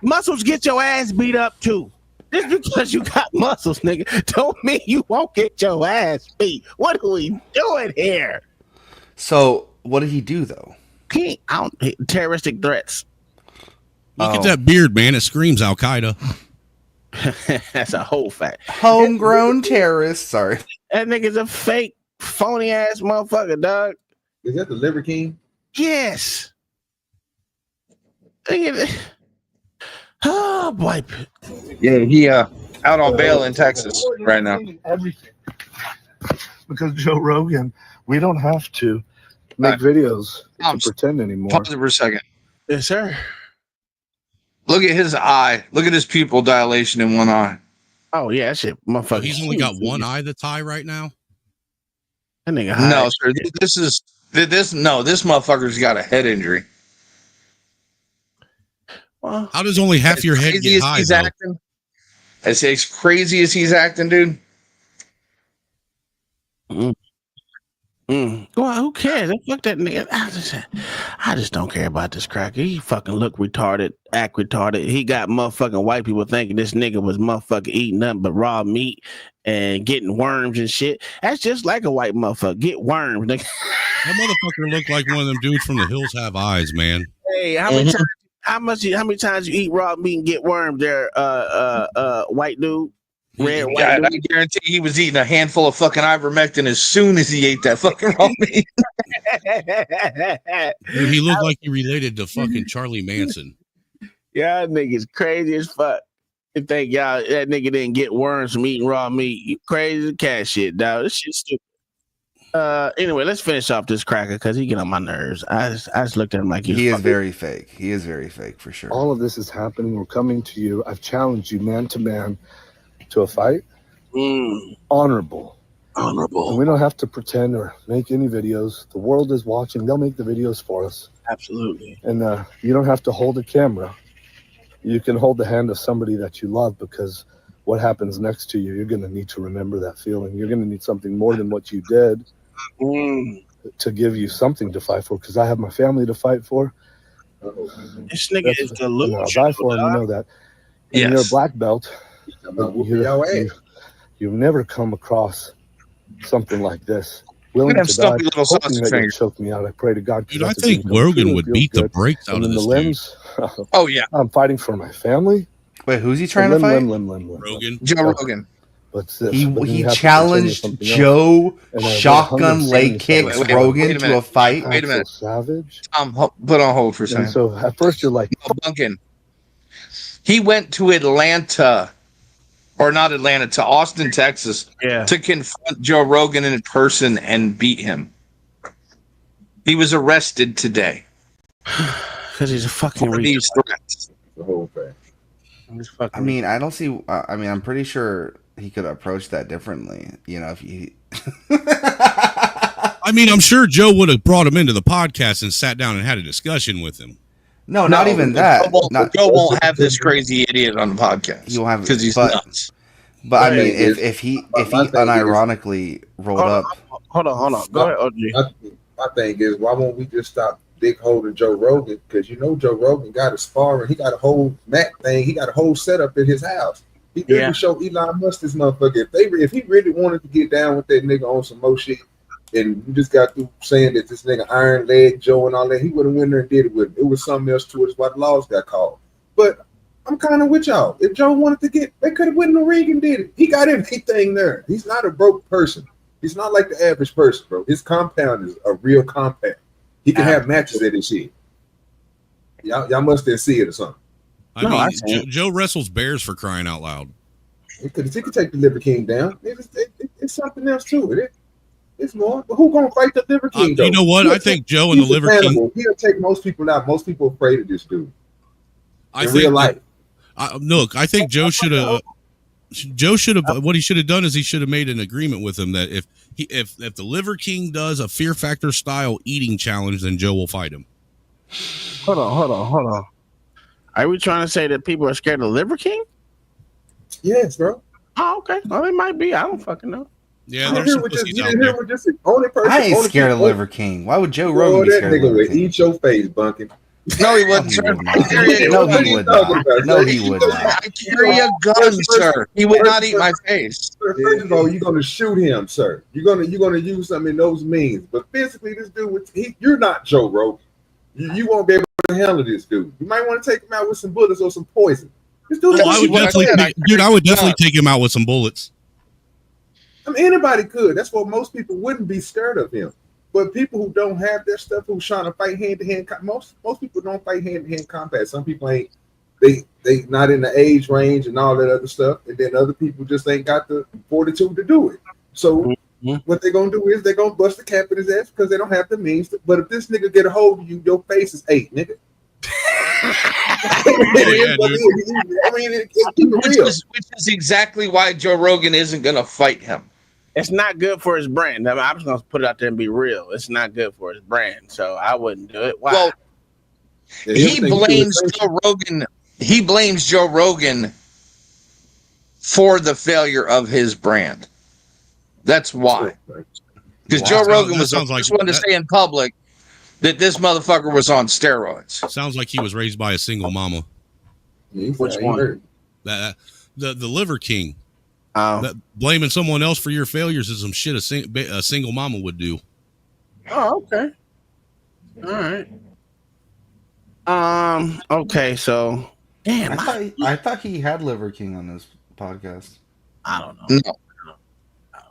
Speaker 14: muscles get your ass beat up too. Just because you got muscles, nigga, don't mean you won't get your ass beat. What are we doing here?
Speaker 19: So, what did he do though?
Speaker 14: Terroristic threats.
Speaker 6: Look at that beard, man. It screams Al Qaeda.
Speaker 14: That's a whole fact.
Speaker 19: Homegrown terrorist. Sorry.
Speaker 14: That nigga's a fake, phony ass motherfucker, dog.
Speaker 4: Is that the Liver King?
Speaker 14: Yes. Oh boy.
Speaker 5: Yeah, he out on bail in Texas right now.
Speaker 24: Everything. Because Joe Rogan, we don't have to make videos to pretend anymore.
Speaker 5: Pause it for a second.
Speaker 14: Yes, sir.
Speaker 5: Look at his eye. Look at his pupil dilation in one eye.
Speaker 14: Oh yeah, that shit, motherfucker.
Speaker 6: He's only got one eye that's high right now.
Speaker 14: That nigga high.
Speaker 5: No, sir. This motherfucker's got a head injury.
Speaker 14: Well,
Speaker 6: how does only half your head get high?
Speaker 5: Acting, as crazy as he's acting, dude.
Speaker 14: Well, who cares? Fuck that nigga. I just don't care about this cracker. He fucking look retarded, act retarded. He got motherfucking white people thinking this nigga was motherfucking eating nothing but raw meat and getting worms and shit. That's just like a white motherfucker. Get worms, nigga.
Speaker 6: That motherfucker looked like one of them dudes from The Hills Have Eyes, man.
Speaker 14: Hey, how many times you eat raw meat and get worms there, white dude? Red, white
Speaker 5: God,
Speaker 14: dude?
Speaker 5: I guarantee he was eating a handful of fucking ivermectin as soon as he ate that fucking raw meat.
Speaker 6: Dude, he looked like he related to fucking Charlie Manson.
Speaker 14: Y'all niggas crazy as fuck. You think y'all that nigga didn't get worms from eating raw meat? You crazy as cat shit, dog. This shit's stupid. Anyway, let's finish off this cracker because he get on my nerves. I just looked at him like
Speaker 19: he is very fake. He is very fake for sure.
Speaker 24: All of this is happening. We're coming to you. I've challenged you man to man to a fight. Honorable. And we don't have to pretend or make any videos. The world is watching. They'll make the videos for us.
Speaker 14: Absolutely.
Speaker 24: And you don't have to hold a camera. You can hold the hand of somebody that you love, because what happens next to you, you're going to need to remember that feeling. You're going to need something more than what you did to give you something to fight for, because I have my family to fight for.
Speaker 14: This nigga is delusional.
Speaker 24: I'll die for him, you know that. And you're a black belt. You've never come across something like this. Willing to die, hoping that you choke me out. I pray to God.
Speaker 6: Dude, I think Rogan would beat the brakes out of this
Speaker 24: limbs.
Speaker 5: Oh yeah,
Speaker 24: I'm fighting for my family.
Speaker 19: Wait, who's he trying to fight?
Speaker 6: Rogan.
Speaker 5: Joe Rogan.
Speaker 24: But
Speaker 19: he challenged Joe shotgun leg kicks Rogan to a fight.
Speaker 5: Wait a minute,
Speaker 24: savage.
Speaker 5: Put on hold for a second.
Speaker 24: And so at first you're like,
Speaker 5: Bunkin. He went to Atlanta, or not Atlanta, to Austin, Texas, to confront Joe Rogan in person and beat him. He was arrested today
Speaker 14: because he's a fucking
Speaker 5: for these threats.
Speaker 4: The whole thing.
Speaker 19: I mean, I don't see. I mean, I'm pretty sure he could approach that differently. You know, if he.
Speaker 6: I mean, I'm sure Joe would have brought him into the podcast and sat down and had a discussion with him.
Speaker 19: No, not even that.
Speaker 5: Joe won't have this crazy idiot on the podcast.
Speaker 19: You'll have
Speaker 5: because he's nuts.
Speaker 19: But I mean, if he unironically rolled up.
Speaker 14: Hold on. Go ahead, OG.
Speaker 4: My thing is, why won't we just stop dick holding Joe Rogan? Because you know Joe Rogan got a sparring. He got a whole mat thing. He got a whole setup in his house. He didn't show Elon Musk this motherfucker. If he really wanted to get down with that nigga on some more shit, and you just got through saying that this nigga Iron Leg Joe and all that, he would have went there and did it with him. It was something else to it. It's why the laws got called. But I'm kind of with y'all. If Joe wanted to get, they could have went in the ring and did it. He got everything there. He's not a broke person. He's not like the average person, bro. His compound is a real compound. He can have matches at his shit. Y'all must didn't see it or something.
Speaker 6: I mean, Joe wrestles bears, for crying out loud.
Speaker 4: He could take the Liver King down. It's something else to it. It's more. But who gonna fight the Liver King?
Speaker 6: You know what? I think Joe and the Liver King.
Speaker 4: He'll take most people out. Most people are afraid of this dude.
Speaker 6: In real life. Look, I think Joe should have. What he should have done is he should have made an agreement with him that if the Liver King does a Fear Factor style eating challenge, then Joe will fight him.
Speaker 14: Hold on. Are we trying to say that people are scared of Liver King?
Speaker 4: Yes, bro.
Speaker 14: Oh, okay. Well, it might be. I don't fucking know.
Speaker 6: Yeah, there's some pussies out there.
Speaker 19: I ain't scared of Liver King. Why would Joe Rogan be scared of Liver King?
Speaker 4: Eat your face, Bunkin.
Speaker 5: No, he wouldn't.
Speaker 19: No, he would not. No, he would not.
Speaker 5: I carry a gun, sir. He would not eat my face.
Speaker 4: First of all, you're gonna shoot him, sir. You're gonna use something in those means. But physically, this dude, you're not Joe Rogan. You won't be able to handle this dude. You might want to take him out with some bullets or some poison. This dude,
Speaker 6: I would definitely take him out with some bullets.
Speaker 4: I mean, anybody could. That's why most people wouldn't be scared of him. But people who don't have their stuff, who's trying to fight hand-to-hand, most people don't fight hand-to-hand combat. Some people ain't, they not in the age range and all that other stuff. And then other people just ain't got the fortitude to do it. So what they're going to do is they're going to bust the cap in his ass because they don't have the means. But if this nigga get a hold of you, your face is 8, nigga.
Speaker 5: Which is exactly why Joe Rogan isn't going to fight him.
Speaker 14: It's not good for his brand. I mean, I'm just going to put it out there and be real. It's not good for his brand, so I wouldn't do it. Why?
Speaker 5: Well, he blames Joe Rogan. He blames Joe Rogan for the failure of his brand. That's why. Because Joe Rogan was the first one to say in public that this motherfucker was on steroids.
Speaker 6: Sounds like he was raised by a single mama.
Speaker 4: Which one?
Speaker 6: The Liver King.
Speaker 14: Oh.
Speaker 6: Blaming someone else for your failures is some shit a single mama would do.
Speaker 14: Oh, okay. All right. Okay, so damn,
Speaker 19: I thought he had Liver King on his podcast.
Speaker 14: I don't know.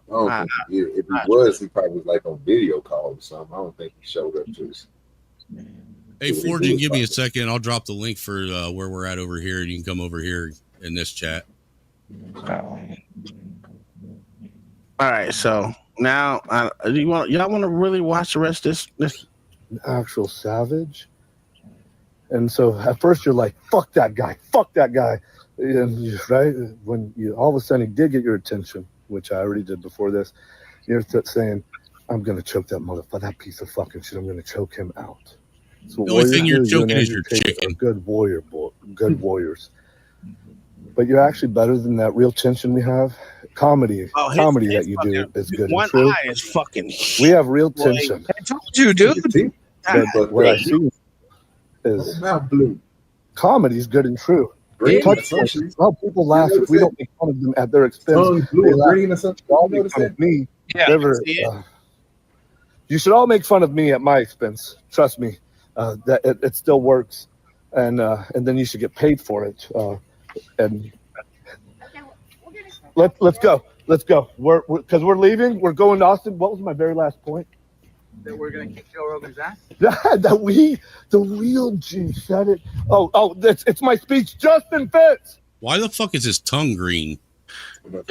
Speaker 5: No.
Speaker 4: If he was, he probably was like on video call or something. I don't think he showed up to us.
Speaker 6: Hey, Fortune, give me a second. I'll drop the link for where we're at over here, and you can come over here in this chat.
Speaker 14: All right, so now y'all want to really watch the rest of this?
Speaker 24: Actual savage. And so at first you're like, fuck that guy. And right when you all of a sudden he did get your attention, which I already did before this, you're saying, I'm gonna choke that motherfucker, that piece of fucking shit. I'm gonna choke him out. So
Speaker 6: The only thing you're choking is your chicken.
Speaker 24: Good warriors. But you're actually better than that real tension we have. Comedy that you do is good.
Speaker 14: One
Speaker 24: and true.
Speaker 14: eye is fucking.
Speaker 24: We have real tension.
Speaker 5: I told you, dude.
Speaker 24: But what I see is
Speaker 4: blue.
Speaker 24: Comedy is good and true.
Speaker 4: Green
Speaker 24: Touch points. How people laugh if we don't make fun of them at their expense.
Speaker 4: Blue or green or something.
Speaker 24: All make fun of me.
Speaker 5: Yeah,
Speaker 24: You should all make fun of me at my expense. Trust me, that it still works, and then you should get paid for it. And let's go. Because we're leaving. We're going to Austin. What was my very last point?
Speaker 12: That we're gonna kick Joe Rogan's ass.
Speaker 24: The real G said it. Oh, it's my speech. Justin Fitz.
Speaker 6: Why the fuck is his tongue green?
Speaker 5: The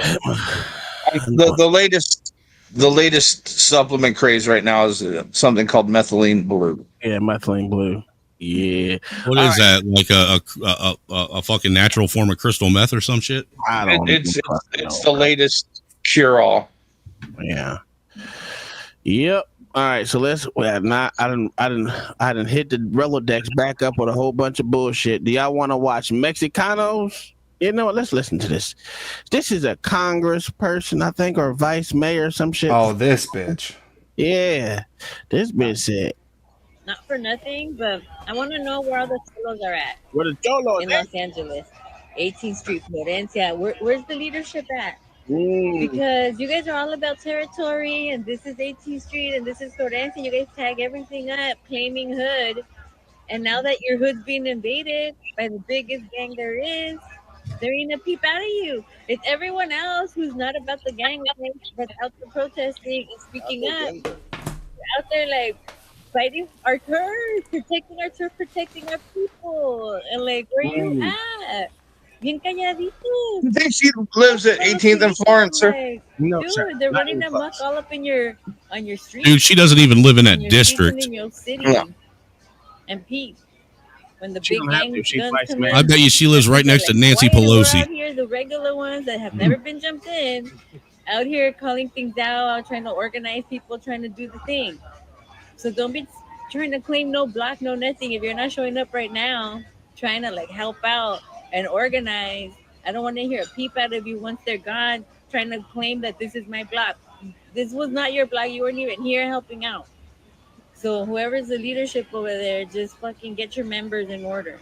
Speaker 5: latest supplement craze right now is something called methylene blue.
Speaker 14: Yeah, methylene blue. Yeah.
Speaker 6: What is that? Like a fucking natural form of crystal meth or some shit?
Speaker 14: I don't.
Speaker 5: It's the latest cure all.
Speaker 14: Yeah. Yep. All right, so let's. I didn't hit the Rolodex back up with a whole bunch of bullshit. Do y'all want to watch Mexicanos? You know what? Let's listen to this. This is a Congress person, I think, or vice mayor or some shit.
Speaker 19: Oh, this bitch.
Speaker 14: Yeah, this bitch said.
Speaker 7: Not for nothing, but I want to know where all the cholos are at.
Speaker 14: Where the cholos
Speaker 7: in Los Angeles, 18th Street, Florencia. Where's the leadership at? Because you guys are all about territory, and this is 18th Street, and this is Florencia. You guys tag everything up, claiming hood. And now that your hood's being invaded by the biggest gang there is, there ain't a peep out of you. It's everyone else who's not about the gang that's out there protesting and speaking up. Out there like fighting our turf, protecting our turf, protecting our people. And like, where you at? Bien calladito.
Speaker 5: I think she lives at 18th and Florence, sir.
Speaker 7: Like,
Speaker 6: No,
Speaker 7: dude,
Speaker 6: sir.
Speaker 7: they're
Speaker 6: Not
Speaker 7: running
Speaker 6: even
Speaker 7: amok all up in your on your street.
Speaker 6: Dude, she doesn't even live in that
Speaker 7: in your streets and
Speaker 6: district.
Speaker 7: in your city.
Speaker 6: Yeah.
Speaker 7: And peace. When the
Speaker 6: She
Speaker 7: big
Speaker 6: don't have
Speaker 7: gang
Speaker 6: to. She's
Speaker 7: guns
Speaker 6: vice
Speaker 7: come
Speaker 6: mayor.
Speaker 7: in,
Speaker 6: I bet you she lives right next to Nancy
Speaker 7: quiet, we're
Speaker 6: Pelosi.
Speaker 7: out here, the regular ones that have never been jumped in, out here calling things out, trying to organize people, trying to do the thing. So don't be trying to claim no block, no nothing. If you're not showing up right now, trying to like help out and organize, I don't want to hear a peep out of you once they're gone, trying to claim that this is my block. This was not your block. You weren't even here helping out. So whoever's the leadership over there, just fucking get your members in order.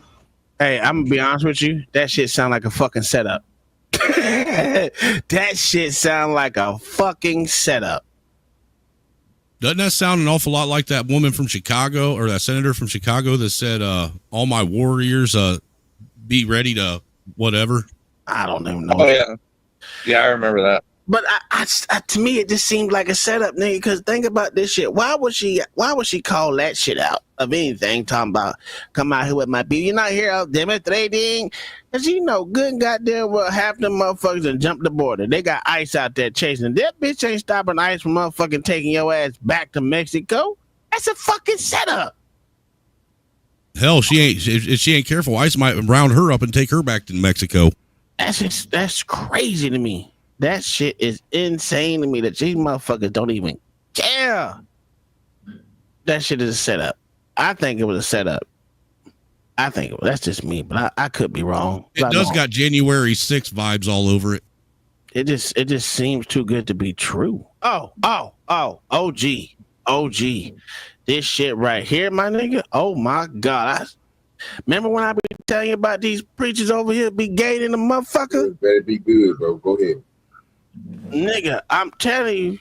Speaker 14: Hey, I'm gonna be honest with you. That shit sound like a fucking setup. That shit sound like a fucking setup.
Speaker 6: Doesn't that sound an awful lot like that woman from Chicago or that senator from Chicago that said, all my warriors, be ready to whatever?
Speaker 14: I don't even know.
Speaker 5: Oh, yeah. Yeah, I remember that.
Speaker 14: But I, to me, it just seemed like a setup, nigga. Because think about this shit. Why would she call that shit out of anything? Talking about come out here with my people. You're not here out demonstrating, because you know good and goddamn well half them motherfuckers and jump the border. They got ICE out there chasing. That bitch ain't stopping ICE from motherfucking taking your ass back to Mexico. That's a fucking setup.
Speaker 6: Hell, she ain't. If she ain't careful, ICE might round her up and take her back to Mexico.
Speaker 14: That's crazy to me. That shit is insane to me that these motherfuckers don't even care. That shit is a setup. I think it was a setup. That's just me, but I could be wrong.
Speaker 6: It does got January 6th vibes all over it.
Speaker 14: It just seems too good to be true. Oh, OG. This This shit right here, my nigga. Oh my God. Remember when I be telling you about these preachers over here be gay in the motherfucker?
Speaker 4: It better be good, bro. Go ahead.
Speaker 14: Nigga, I'm telling you.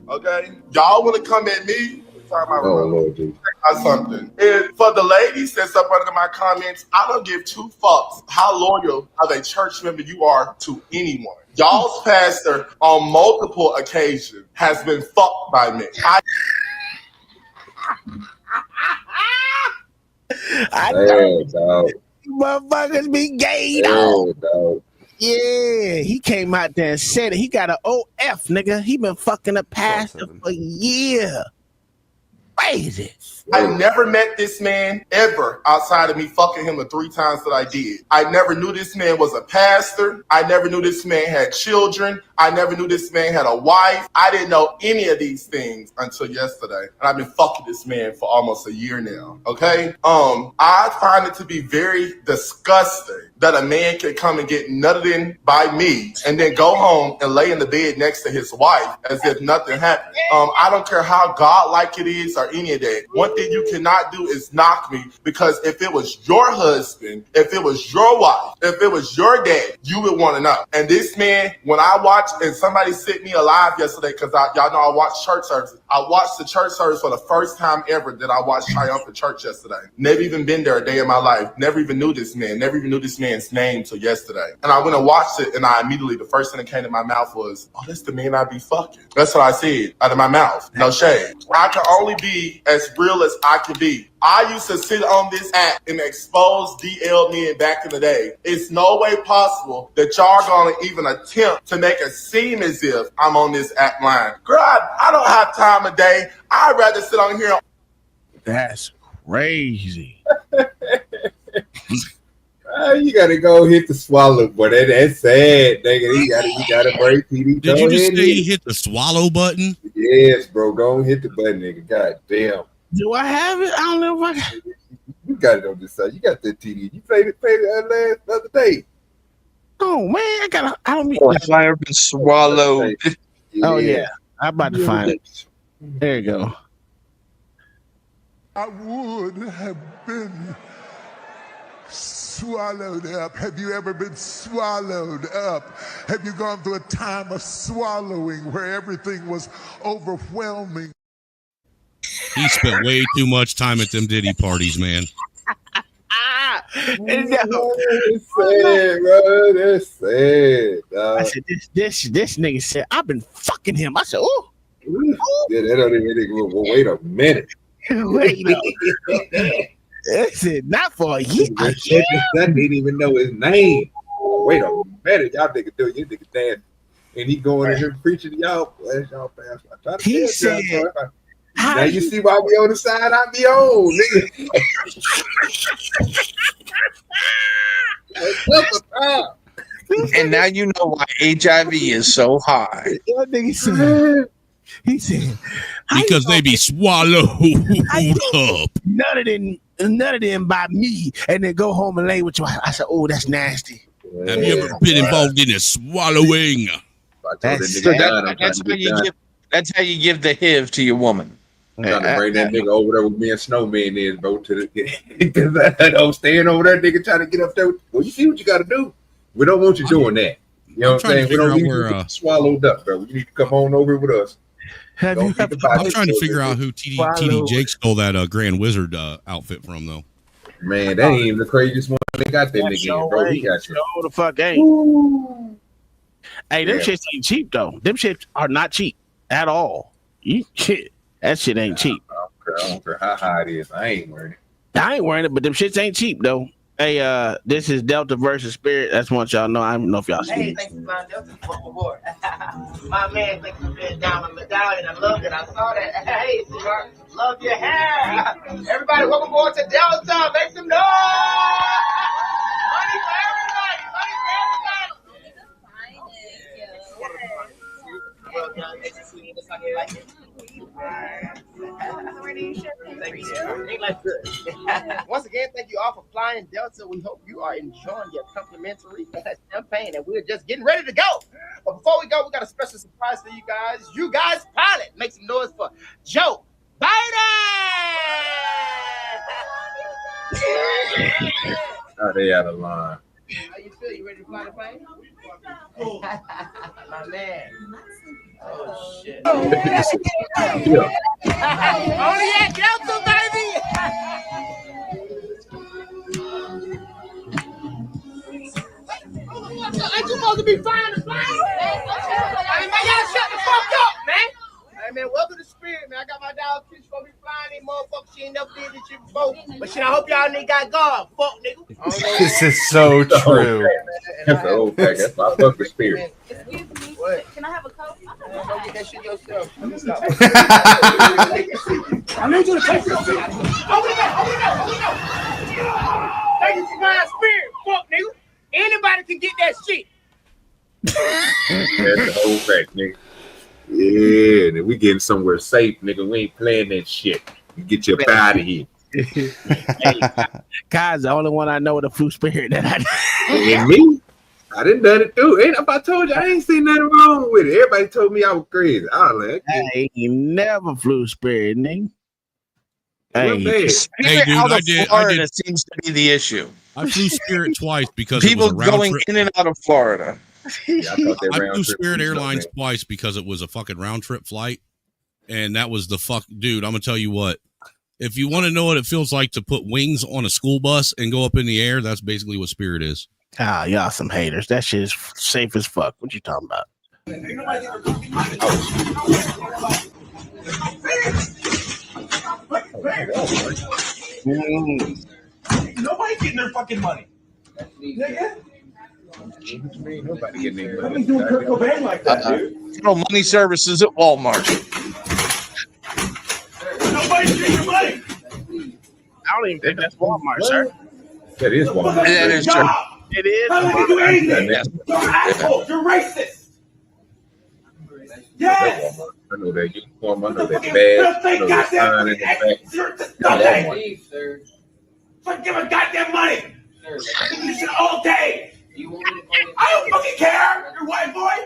Speaker 8: Okay? Y'all want to come at me?
Speaker 4: Oh, Lord Jesus.
Speaker 8: Something. And for the ladies that's up under my comments, I don't give two fucks how loyal of a church member you are to anyone. Y'all's pastor on multiple occasions has been fucked by me.
Speaker 14: I know. Dog. Motherfuckers be gay, dog. Yeah, he came out there and said it. He got an OF, nigga. He been fucking a pastor for a year. Crazy.
Speaker 8: I never met this man ever outside of me fucking him the 3 times that I did. I never knew this man was a pastor. I never knew this man had children. I never knew this man had a wife. I didn't know any of these things until yesterday. And I've been fucking this man for almost a year now. Okay? I find it to be very disgusting that a man can come and get nutted in by me and then go home and lay in the bed next to his wife as if nothing happened. I don't care how godlike it is or any of that. One thing you cannot do is knock me, because if it was your husband, if it was your wife, if it was your dad, you would want to know. And this man, when I watched, and somebody sent me a live yesterday, because y'all know I watch church services. I watched the church service for the first time ever that I watched Triumphant Church yesterday. Never even been there a day in my life. Never even knew this man. Never even knew this man's name till yesterday. And I went and watched it, and I immediately, the first thing that came to my mouth was, oh, that's the man I be fucking. That's what I said out of my mouth. No shade. I can only be as real as I can be. I used to sit on this app and expose DL men back in the day. It's no way possible that y'all gonna even attempt to make it seem as if I'm on this app line. Girl, I don't have time of day. I'd rather sit on here.
Speaker 14: That's crazy.
Speaker 4: You gotta go hit the swallow, boy. That's sad, nigga. You gotta break TV.
Speaker 6: Did you just say you hit the swallow button?
Speaker 4: Yes, bro. Go and hit the button, nigga. God damn.
Speaker 14: Do I have it? I don't know if I.
Speaker 4: You got it on this side. You got that TD. You played it the other day.
Speaker 14: Oh man, I don't mean.
Speaker 5: Have I ever been swallowed?
Speaker 14: Oh yeah, I'm about to find it. There you go.
Speaker 10: I would have been swallowed up. Have you ever been swallowed up? Have you gone through a time of swallowing where everything was overwhelming?
Speaker 6: He spent way too much time at them Diddy parties, man.
Speaker 4: That's sad, bro. That's sad, dog.
Speaker 14: I said, this nigga said, I've been fucking him. I said, oh.
Speaker 4: Yeah, that don't even wait a minute.
Speaker 14: Wait That's it. Not for a year.
Speaker 4: I didn't even know his name. Wait a minute. Y'all nigga do you nigga dance. And he going in here preaching to y'all. Bless y'all fast.
Speaker 14: He said,
Speaker 4: now you see why we on the side I be on, nigga.
Speaker 5: And now you know why HIV is so high.
Speaker 14: That nigga said, he said,
Speaker 6: because they be swallowed up.
Speaker 14: None of them by me, and then go home and lay with you. I said, oh, that's nasty.
Speaker 6: Have you ever been involved in a swallowing?
Speaker 5: That's how you give the HIV to your woman.
Speaker 4: I'm trying to bring that nigga over there with me and Snowman is, bro, to the staying over there, nigga, trying to get up there. Well, you see what you got to do. We don't want you doing that. You know what I'm saying? We don't need you to get swallowed up, bro. You need to come on over with us.
Speaker 6: I'm trying to figure out who TD Jake stole that Grand Wizard outfit from, though.
Speaker 4: Man, that ain't even the craziest one they got that nigga in, bro. He got you.
Speaker 14: No, the fuck ain't. Hey, them shits ain't cheap, though. Them shits are not cheap at all. That shit ain't cheap.
Speaker 4: I don't care how high it is. I ain't wearing it.
Speaker 14: I ain't wearing it, but them shits ain't cheap, though. Hey, this is Delta versus Spirit. That's what y'all know. I don't know if y'all see
Speaker 11: Hey,
Speaker 14: it.
Speaker 11: thanks for flying Delta. Welcome aboard. My man, thanks for being down my medallion. I loved it. I saw that. Hey, sweetheart, love your hair. Everybody, welcome aboard to Delta. Make some noise. Money for everybody. Money for everybody. Well done. Nice to see you. Just how you like it. Thank you. Ain't life good? Once again, thank you all for flying Delta. We hope you are enjoying your complimentary champagne, and we're just getting ready to go. But before we go, we got a special surprise for you guys. You guys, pilot, make some noise for Joe Biden.
Speaker 4: Oh, they out of line.
Speaker 11: How you feel? You ready to fly the plane? My man. Oh shit. Only at Delta, baby. Ain't you supposed to be flying the plane? Hey man, y'all shut the fuck up, man. Hey man, welcome to Spirit, man. I got my dog Kish gonna be flying these motherfuckers. She ain't never did this shit before. But shit, I hope y'all niggas got God. Fuck nigga.
Speaker 19: This is so true.
Speaker 4: That's the old fact. That's my fuck with Spirit.
Speaker 11: What?
Speaker 2: Can I have a Coke?
Speaker 11: Man, go get that shit yourself.
Speaker 16: I need you to take your seat. Open it up.
Speaker 11: Thank you for my Spirit. Fuck nigga. Anybody can get that shit.
Speaker 4: That's the whole fact, nigga. Yeah, then we getting somewhere safe, nigga. We ain't playing that shit. Get your out of here.
Speaker 14: Hey, Kai's the only one I know with a flu spirit that I
Speaker 4: And me, I done done it too. Ain't if I told you I ain't seen nothing wrong with it. Everybody told me I was crazy. I was like,
Speaker 14: ain't never flu spirit, nigga. Hey,
Speaker 5: Spirit
Speaker 6: dude,
Speaker 5: out of
Speaker 6: I did-
Speaker 5: Florida seems to be the issue.
Speaker 6: I flew Spirit twice because
Speaker 5: People
Speaker 6: it was a round
Speaker 5: going
Speaker 6: trip.
Speaker 5: in and out of Florida.
Speaker 4: Yeah,
Speaker 6: I flew Spirit Airlines twice because it was a fucking round trip flight, and that was the fuck, dude. I'm gonna tell you what. If you want to know what it feels like to put wings on a school bus and go up in the air, that's basically what Spirit is.
Speaker 14: Ah, y'all some haters. That shit is safe as fuck. What you talking about?
Speaker 16: Nobody getting their fucking money. Nigga.
Speaker 4: Nobody getting their
Speaker 16: I've been doing Kurt Cobain like that, dude.
Speaker 5: Money services at Walmart.
Speaker 16: Nobody's getting your money.
Speaker 14: I don't even think that's Walmart, sir.
Speaker 4: That is Walmart.
Speaker 5: That is true.
Speaker 14: It is.
Speaker 16: How do you do anything?
Speaker 5: Yes.
Speaker 16: You're an asshole. You're racist. Yes.
Speaker 4: I know that uniform. I know that
Speaker 16: Fucking
Speaker 4: badge. I
Speaker 16: fake
Speaker 4: know that sign
Speaker 16: goddamn
Speaker 4: in the back.
Speaker 16: You're just
Speaker 4: Yeah,
Speaker 16: dumb. Fucking give a goddamn money. You shit all day. I don't fucking care. You're white boy.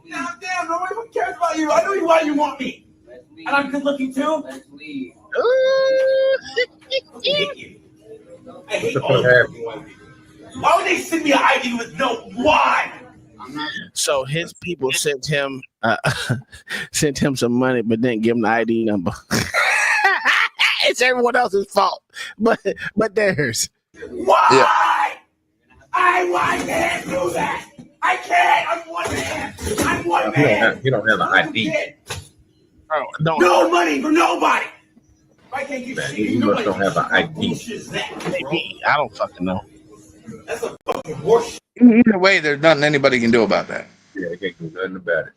Speaker 16: Damn, nobody fucking cares about you. I know why you want me. And I'm good looking too. I hate you. I hate all of you. Why would they send me an ID with no why?
Speaker 14: So his people sent him some money, but didn't give him the ID number. It's everyone else's fault, but theirs.
Speaker 16: Why?
Speaker 14: Yeah.
Speaker 16: I can't do that. I can't. I'm one man. I'm one man.
Speaker 4: You don't have an ID.
Speaker 14: Oh,
Speaker 16: No money for nobody. I can't get
Speaker 4: Man,
Speaker 16: shit.
Speaker 4: you must don't have an ID.
Speaker 14: Maybe. I don't fucking know.
Speaker 16: That's a fucking horseshit.
Speaker 5: Either way, there's nothing anybody can do about that.
Speaker 4: Yeah, they can't do nothing about it.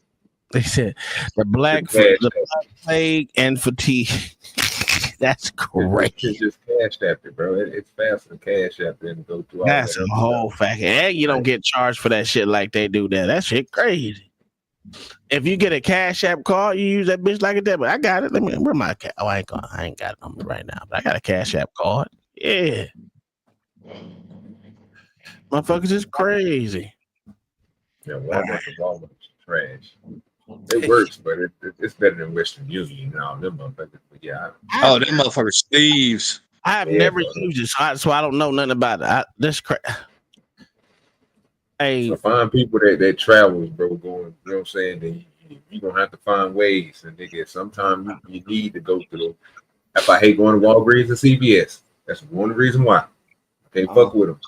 Speaker 14: They said the black plague and fatigue. That's great.
Speaker 4: It's just cash app it, bro. It's faster than cash app than go through all
Speaker 14: That's
Speaker 4: that.
Speaker 14: a whole fact. And you don't get charged for that shit like they do there. That shit crazy. If you get a Cash App card, you use that bitch like a debit. I got it. Let me. Where my? I ain't got it on me right now. But I got a Cash App card. Yeah. Motherfuckers is crazy.
Speaker 4: Yeah, Walmart's trash. It works, but it's better than Western Union and all them motherfuckers. But yeah.
Speaker 5: Oh, them motherfuckers thieves.
Speaker 14: I have never used it, so I don't know nothing about it. That's crazy. Hey,
Speaker 4: so find people that travels, bro, going, you know what I'm saying? Then you're going to have to find ways. And nigga, sometimes you need to go through. If I hate going to Walgreens and CVS, that's one reason why. I can't fuck with them.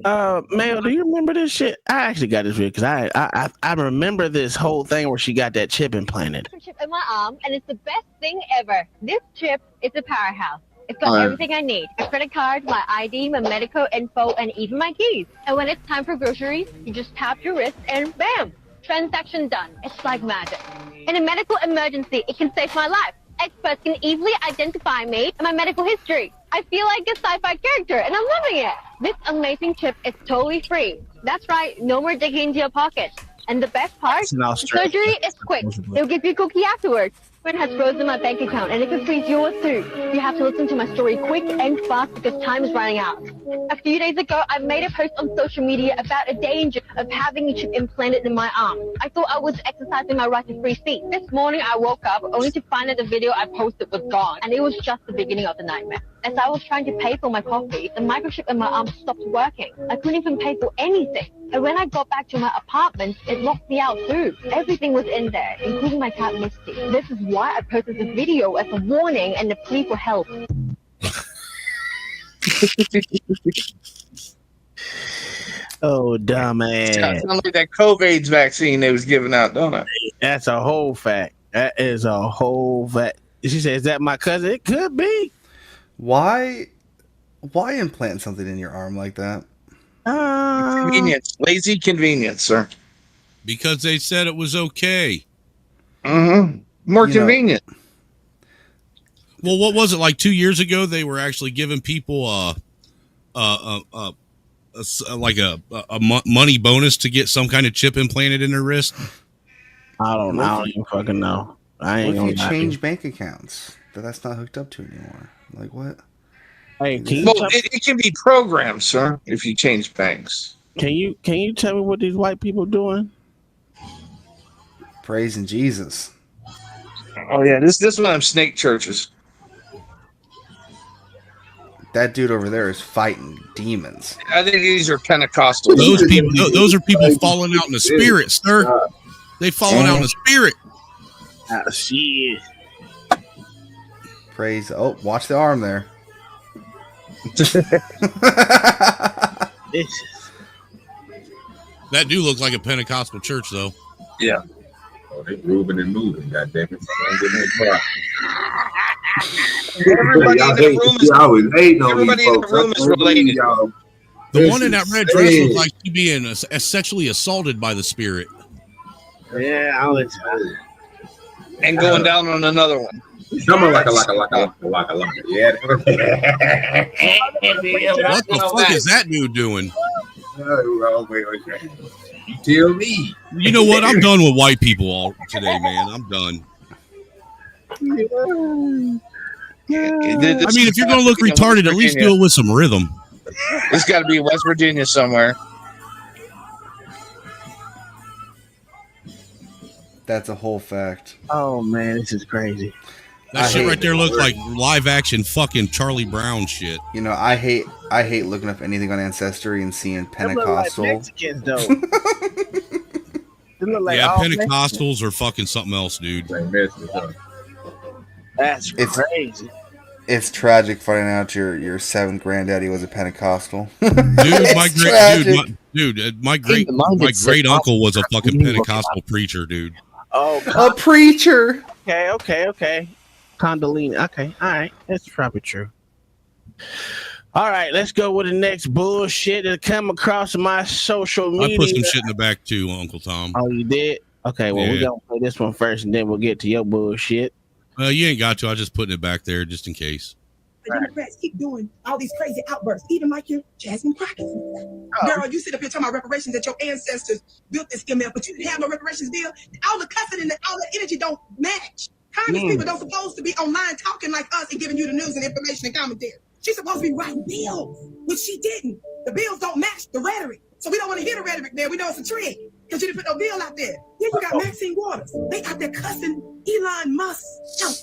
Speaker 14: Mel, do you remember this shit? I actually got this video because I remember this whole thing where she got that chip implanted.
Speaker 7: Chip in my arm, and it's the best thing ever. This chip is a powerhouse. It's got everything I need. A credit card, my ID, my medical info, and even my keys. And when it's time for groceries, you just tap your wrist and bam, transaction done. It's like magic. In a medical emergency, it can save my life. Experts can easily identify me and my medical history. I feel like a sci-fi character, and I'm loving it. This amazing chip is totally free. That's right, no more digging into your pocket. And the best part, the surgery is quick. They'll give you a cookie afterwards. Friend has frozen my bank account, and it could freeze yours too. You have to listen to my story quick and fast because time is running out. A few days ago, I made a post on social media about a danger
Speaker 13: of having a chip implanted in my arm. I thought I was exercising my right to free speech. This morning I woke up only to find that the video I posted was gone, and it was just the beginning of the nightmare. As I was trying to pay for my coffee, the microchip in my arm stopped working. I couldn't even pay for anything. And when I got back to my apartment, it locked me out too. Everything was in there, including my cat Misty. This is why I posted this video as a warning and a plea for help.
Speaker 14: Oh, dumbass.
Speaker 5: Sounds like that COVID vaccine they was giving out, don't it?
Speaker 14: That's a whole fact. That is a whole fact. She said, is that my cousin? It could be.
Speaker 19: Why implant something in your arm like that?
Speaker 5: Convenience. Lazy convenience, sir.
Speaker 6: Because they said it was okay.
Speaker 5: More convenient.
Speaker 6: Well, what was it, like 2 years ago? They were actually giving people like a money bonus to get some kind of chip implanted in their wrist.
Speaker 14: I don't even fucking know. I ain't
Speaker 19: What if
Speaker 14: gonna
Speaker 19: you change bank accounts that's not hooked up to anymore? Like what?
Speaker 14: Hey,
Speaker 5: it can be programmed, sir, if you change banks.
Speaker 14: Can you tell me what these white people doing?
Speaker 19: Praising Jesus.
Speaker 5: Oh yeah, this one of them snake churches.
Speaker 19: That dude over there is fighting demons.
Speaker 5: I think these are Pentecostals.
Speaker 6: Those are people falling out in the spirit, sir. They falling out in the spirit.
Speaker 14: Oh, shit.
Speaker 19: Praise. Oh, watch the arm there.
Speaker 6: That do look like a Pentecostal church, though.
Speaker 5: Yeah.
Speaker 4: Oh, they grooving and moving, goddamn it.
Speaker 5: Everybody in the room is related.
Speaker 6: The one in that red dress looks like she's being sexually assaulted by the spirit.
Speaker 14: Yeah, I'll let you.
Speaker 5: And going down on another one.
Speaker 4: Someone like a. Yeah.
Speaker 6: What the fuck is that dude doing?
Speaker 4: Wait. You tell me.
Speaker 6: You know what? I'm done with white people all today, man. I'm done. I mean, if you're going to look retarded, at least do it with some rhythm.
Speaker 5: It's got to be West Virginia somewhere.
Speaker 19: That's a whole fact.
Speaker 14: Oh man, this is crazy.
Speaker 6: That shit right there looks like live action fucking Charlie Brown shit.
Speaker 19: You know, I hate looking up anything on Ancestry and seeing Pentecostal.
Speaker 14: Like Mexicans, though.
Speaker 6: Pentecostals are fucking something else, dude.
Speaker 14: That's crazy.
Speaker 19: It's tragic finding out your seventh granddaddy was a Pentecostal.
Speaker 6: My great uncle was a fucking Pentecostal preacher, dude.
Speaker 14: Oh,
Speaker 19: a preacher.
Speaker 14: Okay. Condolina. Okay, all right. That's probably true. All right, let's go with the next bullshit that come across my social media.
Speaker 6: I put some shit in the back too, Uncle Tom.
Speaker 14: Oh, you did? Okay, well, we're going to play this one first, and then we'll get to your bullshit.
Speaker 6: You ain't got to. I just putting it back there just in case.
Speaker 15: The Democrats keep doing all these crazy outbursts, even like your Jasmine Crockett. Girl, you sit up here talking about reparations that your ancestors built this ML, but you didn't have no reparations bill. All the cussing and all the energy don't match. Congress people don't supposed to be online talking like us and giving you the news and information and commentary. She's supposed to be writing bills, which she didn't. The bills don't match the rhetoric. So we don't want to hear the rhetoric there. We know it's a trick because you didn't put no bill out there. Then you got Maxine Waters. They out there cussing Elon Musk out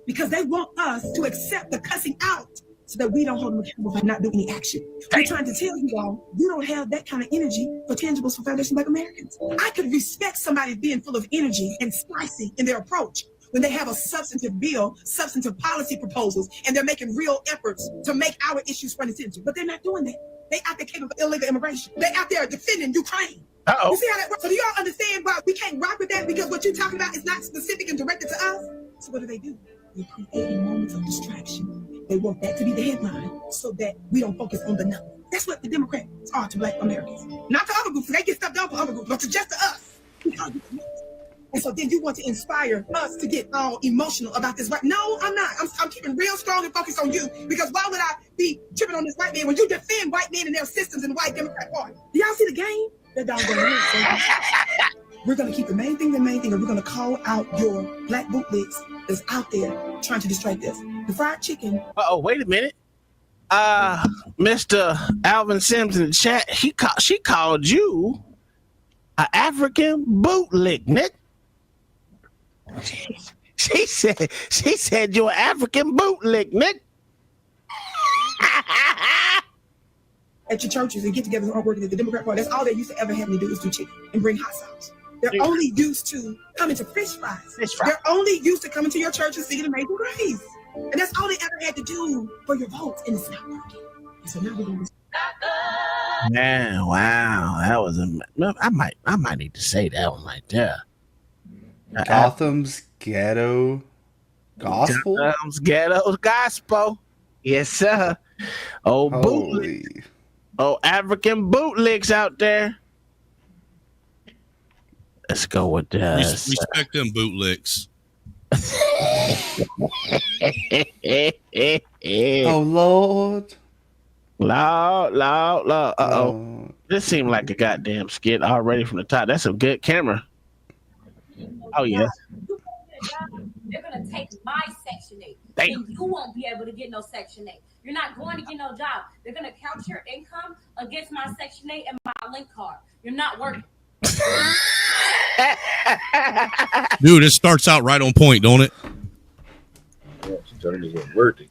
Speaker 15: because they want us to accept the cussing out so that we don't hold them accountable for not doing any action. We're trying to tell you all, you don't have that kind of energy for tangibles for Foundation Black Americans. I could respect somebody being full of energy and spicy in their approach when they have a substantive bill, substantive policy proposals, and they're making real efforts to make our issues front and center. But they're not doing that. They out there capable of illegal immigration. They out there defending Ukraine. You see how that works? So do y'all understand why we can't rock with that? Because what you're talking about is not specific and directed to us. So what do? They're creating moments of distraction. They want that to be the headline so that we don't focus on the number. That's what the Democrats are to Black Americans. Not to other groups. They get stuff done for other groups, but to just to us. And so then you want to inspire us to get all emotional about this. Right? No, I'm not. I'm keeping real strong and focused on you, because why would I be tripping on this white man when you defend white men and their systems in the white Democrat Party? Do y'all see the game? They're doggone. We're going to keep the main thing, and we're going to call out your black bootlegs that's out there trying to distract us. The fried chicken.
Speaker 14: Wait a minute. Mr. Alvin Sims in the chat, she called you An African bootlick, Nick. She said you're an African bootlick, Nick.
Speaker 15: At your churches and get together and are working at the Democrat Party. That's all they used to ever have me do is do chicken and bring hot sauce. They're only used to coming to fish fries. They're only used to coming to your church and singing Amazing Grace. And that's all they ever had to do for your votes, and it's not working. So now we're going to...
Speaker 14: Man, wow, that was I might need to say that one right there.
Speaker 19: Gotham's Ghetto Gospel?
Speaker 14: Gotham's Ghetto Gospel. Yes, sir. Oh, bootlicks. Oh, African bootlicks out there. Let's go with this.
Speaker 6: Respect them bootlicks.
Speaker 19: Oh, Lord.
Speaker 14: Loud. Uh-oh. This seemed like a goddamn skit already from the top. That's a good camera. Oh, yeah.
Speaker 3: They're going to take my Section 8. And you won't be able to get no Section 8. You're not going to get no job. They're going to count your income against my Section 8 and my link card. You're not working.
Speaker 6: Dude, it starts out right on point, don't it?
Speaker 4: Yeah, she told me it wasn't working.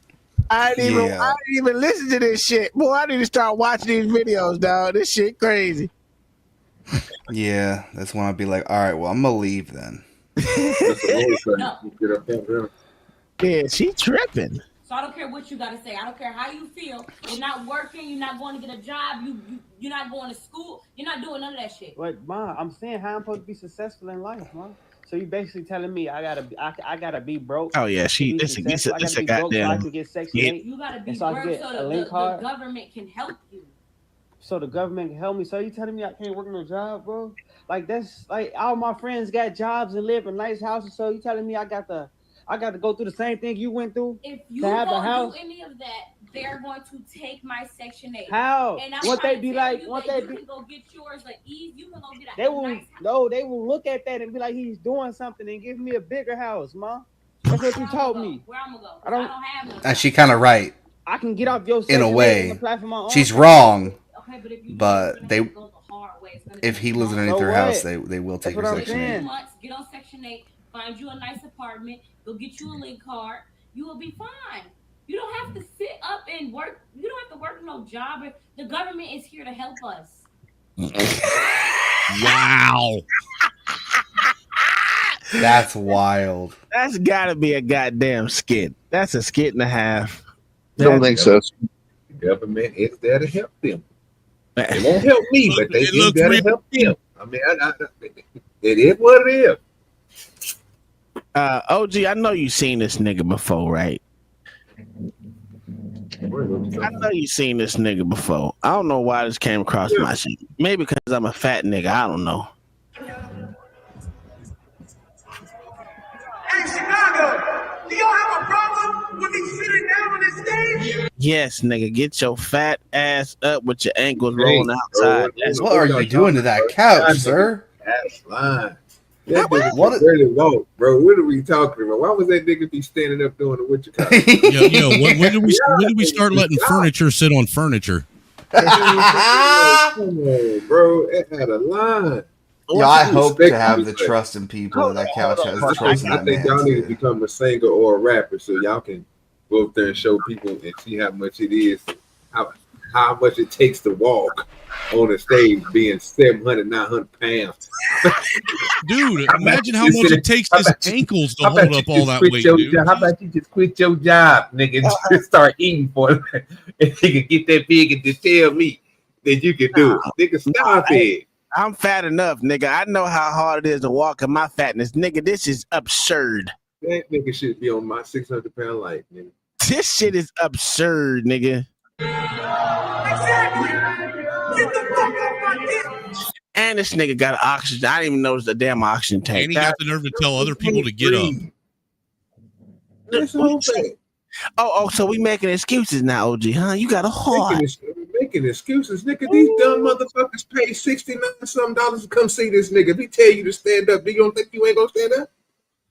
Speaker 14: I didn't even listen to this shit. Boy, I need to start watching these videos, dog. This shit crazy.
Speaker 19: Yeah, that's when I'd be like, all right, well, I'm going to leave then.
Speaker 14: Yeah, she tripping.
Speaker 3: So I don't care what you got to say. I don't care how you feel. You're not working. You're not going to get a job. You're not going to school. You're not doing none of that shit.
Speaker 17: But, Mom, I'm saying how I'm supposed to be successful in life, Mom. So you basically telling me I gotta be broke.
Speaker 14: Oh yeah, this a goddamn.
Speaker 17: So I can get Section 8.
Speaker 3: You gotta be broke so the government can help you.
Speaker 17: So the government can help me. So you telling me I can't work no job, bro? Like that's like all my friends got jobs and live in nice houses. So you telling me I got to go through the same thing you went through?
Speaker 3: If you
Speaker 17: to have a
Speaker 3: don't
Speaker 17: house?
Speaker 3: do any of that, they're going to take my Section 8.
Speaker 17: How?
Speaker 3: And
Speaker 17: What they be like? What they be?
Speaker 3: You can go get yours like ease. You can go get
Speaker 17: They will look at that and be like, he's doing something and give me a bigger house, Mom. That's what you told me.
Speaker 3: Where I'm gonna go?
Speaker 17: I don't have no.
Speaker 19: And she kind of right.
Speaker 17: I can get off your
Speaker 19: in a way.
Speaker 17: and apply for my own
Speaker 19: She's
Speaker 17: house.
Speaker 19: wrong.
Speaker 3: Okay,
Speaker 19: but if he lives underneath their house, they will take your Section 8.
Speaker 3: Months, get on Section 8, find you a nice apartment, go get you a link card. You will be fine. You don't have to sit up and work. You don't have to work no job. The government is here to help us.
Speaker 6: Wow.
Speaker 19: That's wild.
Speaker 14: That's gotta be a goddamn skit. That's a skit and a half.
Speaker 4: Don't think so. The government is there to help them. They won't help me, but they is there to help them. I mean, it is what it is.
Speaker 14: OG, I know you seen this nigga before, right? I know you seen this nigga before. I don't know why this came across my shit. Maybe because I'm a fat nigga. I don't know.
Speaker 16: Hey, Chicago, do y'all have a problem with me sitting down on this stage?
Speaker 14: Yes, nigga, get your fat ass up with your ankles rolling outside.
Speaker 19: What are you doing to that couch, sir?
Speaker 4: That's fine. That nigga really low, bro. What are we talking about? Why was that nigga be standing up doing the what you call it?
Speaker 6: When did we start letting furniture sit on furniture?
Speaker 4: Come on, bro. It had a line.
Speaker 19: Yeah, I hope to have the trust in people that couch has the trust in
Speaker 4: I
Speaker 19: that
Speaker 4: think
Speaker 19: man.
Speaker 4: y'all need to become a singer or a rapper so y'all can go up there and show people and see how much it is, how much it takes to walk on a stage being 700, 900 pounds.
Speaker 6: Dude, imagine how much it takes his ankles to hold up all that weight, dude.
Speaker 4: How about you just quit your job, nigga, and just start eating for it? And you can get that big and just tell me that you can do it. Nigga, stop it.
Speaker 14: I'm fat enough, nigga. I know how hard it is to walk in my fatness. Nigga, this is absurd.
Speaker 4: That nigga should be on my 600-pound life, nigga.
Speaker 14: This shit is absurd, nigga.
Speaker 16: Exactly. Get the fuck off my dick.
Speaker 14: And this nigga got an oxygen. I didn't even notice the damn oxygen tank.
Speaker 6: And he got the nerve to tell other people to get up.
Speaker 14: So we making excuses now, OG, huh? You got a heart.
Speaker 4: Making excuses, nigga. These dumb motherfuckers pay $69 to come see this nigga. If he tell you to stand up, do you don't think you ain't gonna stand up?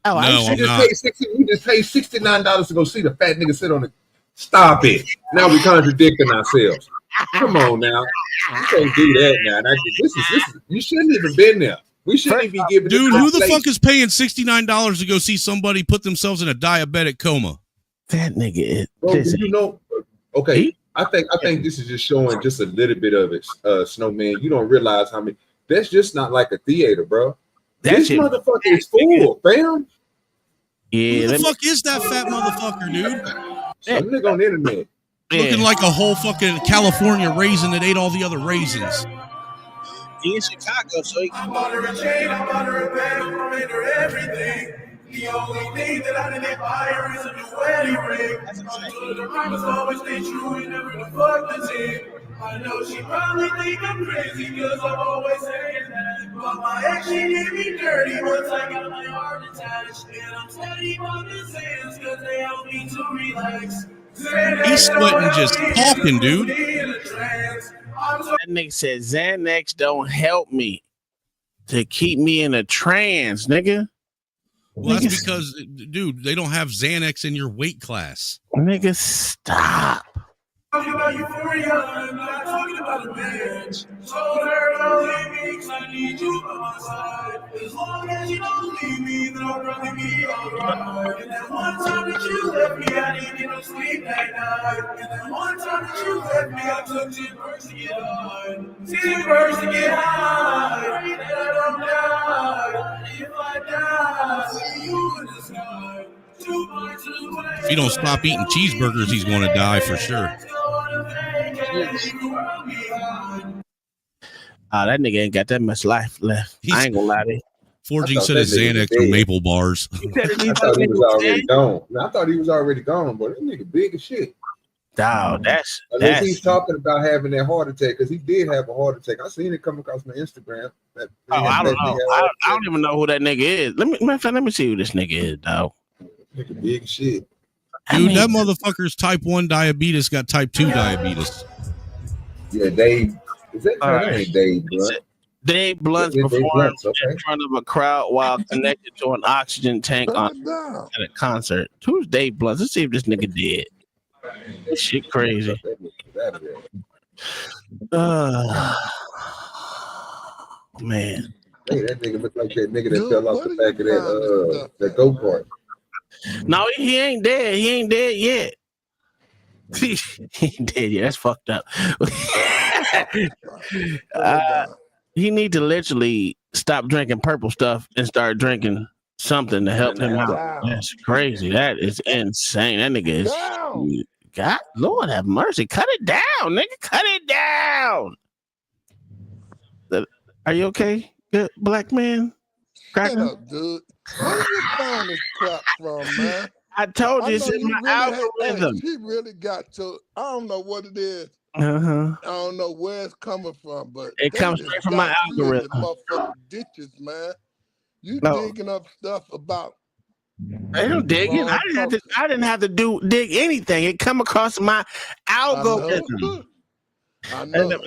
Speaker 14: Oh,
Speaker 6: no,
Speaker 4: you just paid $69 to go see the fat nigga sit on the. Stop it. Now we contradicting ourselves. Come on now. You can't do that now. This is you shouldn't even been there. We shouldn't even be giving.
Speaker 6: Dude, who the fuck is paying $69 to go see somebody put themselves in a diabetic coma?
Speaker 14: That nigga is.
Speaker 4: Bro, you know? Okay, I think this is just showing just a little bit of it, Snowman. You don't realize how many. That's just not like a theater, bro. This motherfucker is full, fam.
Speaker 14: Yeah.
Speaker 6: Who the fuck is that fat motherfucker, dude?
Speaker 4: Some nigga on the internet.
Speaker 6: Looking like a whole fucking California raisin that ate all the other raisins.
Speaker 14: He in Chicago, so he
Speaker 16: I'm on her chain, I'm on her bag, I'm on her everything. The only thing that I didn't buy her is a new wedding ring. So the promise always stay true and never to fuck the team. I know she probably think I'm crazy because I'm always saying that. But my ex, she did me dirty once I got my heart attached. And I'm steady on the sands because they help me to relax.
Speaker 6: He's sweating just talking, dude.
Speaker 14: That nigga said Xanax don't help me to keep me in a trance, nigga.
Speaker 6: Well, that's because, dude, they don't have Xanax in your weight class.
Speaker 14: Nigga, stop.
Speaker 16: Talking about euphoria, I'm not talking about a bitch. Told her I'll leave me because I need you by my side. As long as you don't leave me, then I'll probably be alright. And that one time that you left me, I didn't get no sleep that night. And that one time that you left me, I took 10 birds to get high. 10 birds to get high. And I don't die. If I die, see you in the sky.
Speaker 6: If he don't stop eating cheeseburgers, he's going to die for sure.
Speaker 14: That nigga ain't got that much life left. I ain't gonna lie to you.
Speaker 6: Forging said his Xanax or maple bars.
Speaker 4: I thought he was already gone. I thought he was already gone, but that nigga big as shit.
Speaker 14: Dog, that's
Speaker 4: unless he's talking about having that heart attack, because he did have a heart attack. I seen it come across my Instagram.
Speaker 14: I don't know. I don't even know who that nigga is. Let me see who this nigga is, dog.
Speaker 4: Nigga big shit.
Speaker 6: Dude, that motherfucker's type 1 diabetes got type 2 diabetes.
Speaker 4: Yeah, Dave. Is that ain't Dave Blunt?
Speaker 14: Dave Blunt performed in front of a crowd while connected to an oxygen tank at a concert. Who's Dave Blunt? Let's see if this nigga dead. This shit crazy. Man.
Speaker 4: Hey, that nigga look like that nigga that fell off the back of that go-kart.
Speaker 14: No, he ain't dead. He ain't dead yet. He ain't dead yet. That's fucked up. He need to literally stop drinking purple stuff and start drinking something to help him out. That's crazy. That is insane. That nigga is God, Lord have mercy. Cut it down, nigga. Cut it down. Are you okay, good black man?
Speaker 10: Shut up, dude. Where you find this crap from, man?
Speaker 14: I told you it's in my algorithm.
Speaker 10: He really got to. I don't know what it is.
Speaker 14: I
Speaker 10: don't know where it's coming from, but
Speaker 14: it comes straight from my algorithm.
Speaker 10: Motherfucking ditches, man. You digging up stuff about.
Speaker 14: I don't dig it. I didn't have to dig anything. It come across my algorithm.
Speaker 10: I know. What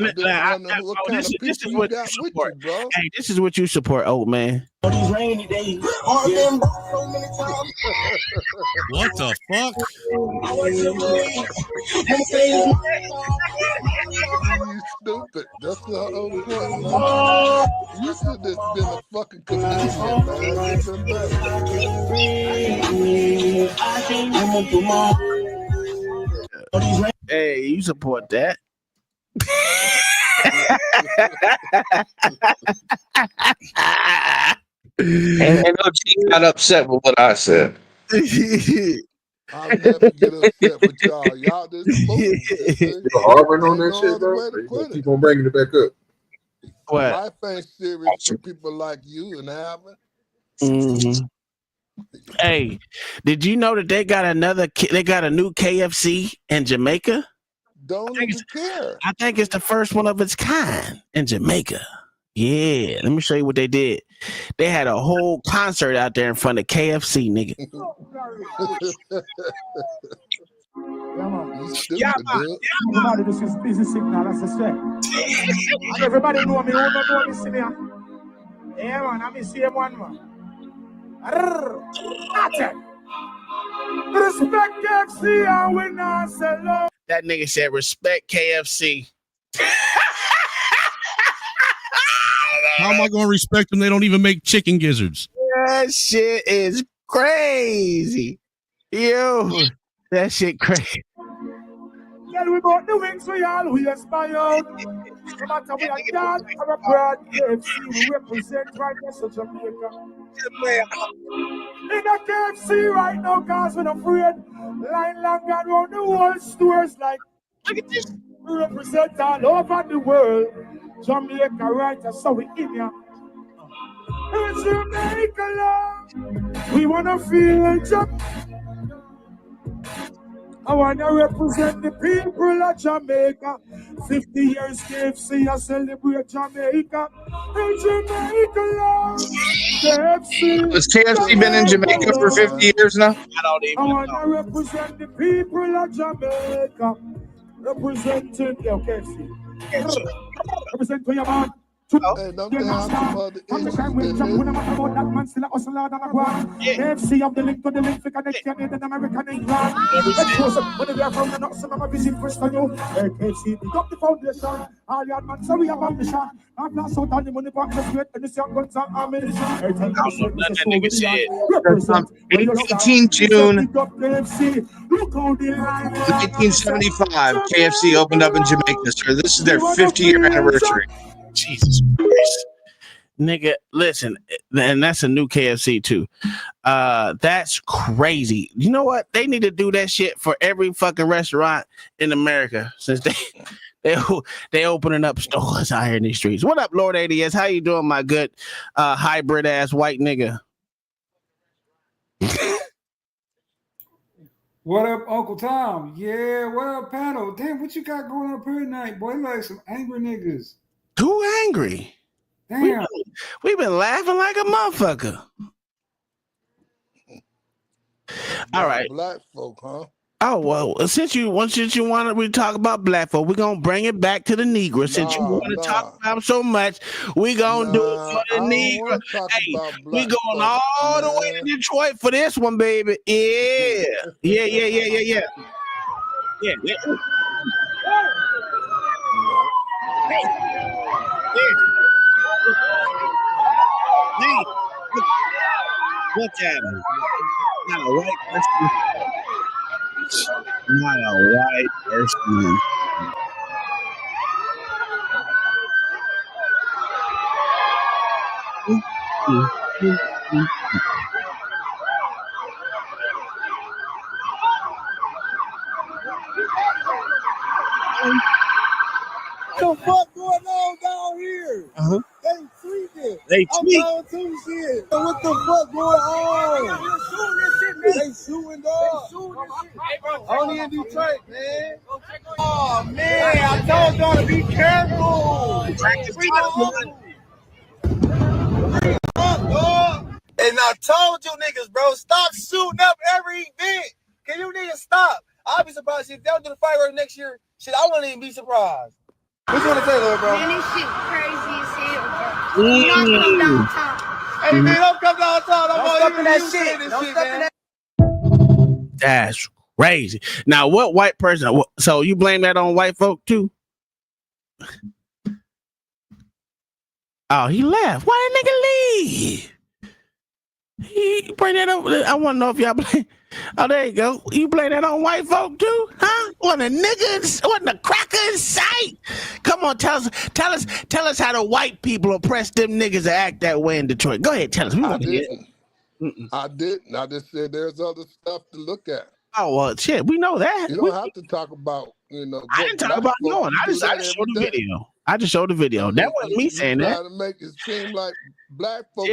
Speaker 10: kind of people you got with you, bro?
Speaker 14: Hey, this is what you support, old man.
Speaker 16: On these rainy days,
Speaker 6: What the fuck?
Speaker 10: You stupid. That's the whole point, man. You should have been a fucking comedian, man.
Speaker 14: Hey, you support that?
Speaker 5: And no, she got upset with what I said.
Speaker 10: I'll never get upset with y'all. Y'all just
Speaker 4: you're harboring on that shit, bro. Keep on bringing it back up.
Speaker 14: What?
Speaker 10: Life ain't serious for people like you and Alvin.
Speaker 14: Mm-hmm. Hey, did you know that they got a new KFC in Jamaica?
Speaker 10: Don't even care.
Speaker 14: I think it's the first one of its kind in Jamaica. Yeah, let me show you what they did. They had a whole concert out there in front of KFC, nigga.
Speaker 16: Everybody, this is busy signal, that's a set. Everybody know me, who don't know me, see me. Yeah, man, I'm see him one, man. Respect KFC and we not sell out.
Speaker 14: That nigga said respect KFC.
Speaker 6: How am I going to respect them? They don't even make chicken gizzards.
Speaker 14: That shit is crazy. Yo, that shit crazy.
Speaker 16: Yeah, we got the wings, we always aspire. No matter where I got or abroad, KFC, we represent right next to Jamaica. In a KFC right now, cause we're not afraid. Line long and round the whole stores like,
Speaker 14: look at this.
Speaker 16: We represent all over the world. Jamaica right, so we in here. In Jamaica, love, we wanna feel Jamaica. I wanna represent the people of Jamaica. 50 years KFC, I celebrate Jamaica. In Jamaica, love, KFC.
Speaker 5: Has KFC been in Jamaica for 50 years now?
Speaker 16: I wanna represent the people of Jamaica. Representing KFC. Represent to your man.
Speaker 10: Hey, don't they have some other issues than this?
Speaker 16: KFC of the link to the link, we connect Canadian, American, England. Let's go, sir. When they are from the north, some of visit first on you. KFC, pick up the foundation. All your man, so we have ambition. I'm not so down the money back the street, and the young guns and ammunition.
Speaker 5: That nigga said 18 June 1975, KFC opened up in Jamaica, sir. This is their 50-year anniversary.
Speaker 14: Jesus Christ. Nigga, listen, and that's a new KFC too. That's crazy. You know what? They need to do that shit for every fucking restaurant in America since they opening up stores out here in these streets. What up, Lord ADS? How you doing, my good hybrid ass white nigga?
Speaker 9: What up, Uncle Tom? Yeah, what up, panel? Damn, what you got going up here tonight, boy? Like some angry niggas.
Speaker 14: Too angry.
Speaker 9: Damn.
Speaker 14: We've been laughing like a motherfucker. All right.
Speaker 10: Black folk, huh?
Speaker 14: Oh, well, since you want to talk about black folk, we're going to bring it back to the Negro. Since you want to talk about them so much, we're going to do it for the Negro. Hey, we going all the way to Detroit for this one, baby. Yeah. Yeah. Yeah. Hey. Hey. What's happening? Not a white person. Not a white person.
Speaker 12: What the fuck going on down here? They tweaking.
Speaker 14: They
Speaker 12: I'm going to shit. What the fuck going on? They shooting dog. Only in Detroit, man. Oh man, I told y'all to be careful. And I told you niggas, bro, stop shooting up every event. Can you niggas stop? I'll be surprised if they don't do the fireworks next year. Shit, I wouldn't even be surprised. What you want to say, little bro?
Speaker 18: Man, this shit crazy as hell, bro.
Speaker 14: Mm.
Speaker 18: Not come downtown.
Speaker 12: Hey, man, don't come downtown. I'm
Speaker 18: Don't step in that shit.
Speaker 12: Don't step in that.
Speaker 14: That's crazy. Now, what white person? So you blame that on white folk too? Oh, he left. Why that nigga leave? He bring that up. I want to know if y'all blame. Oh, there you go. You blame that on white folk too, huh? Wasn't a nigga, wasn't a cracker in sight. Come on, tell us how the white people oppress them niggas to act that way in Detroit. Go ahead, tell us.
Speaker 10: I didn't. I just said there's other stuff to look at.
Speaker 14: Oh well, shit, we know that.
Speaker 10: You don't have to talk about, I
Speaker 14: didn't talk about no one. I just showed the video. I just showed the video. That wasn't me saying that.
Speaker 10: Trying to make it seem like black folks.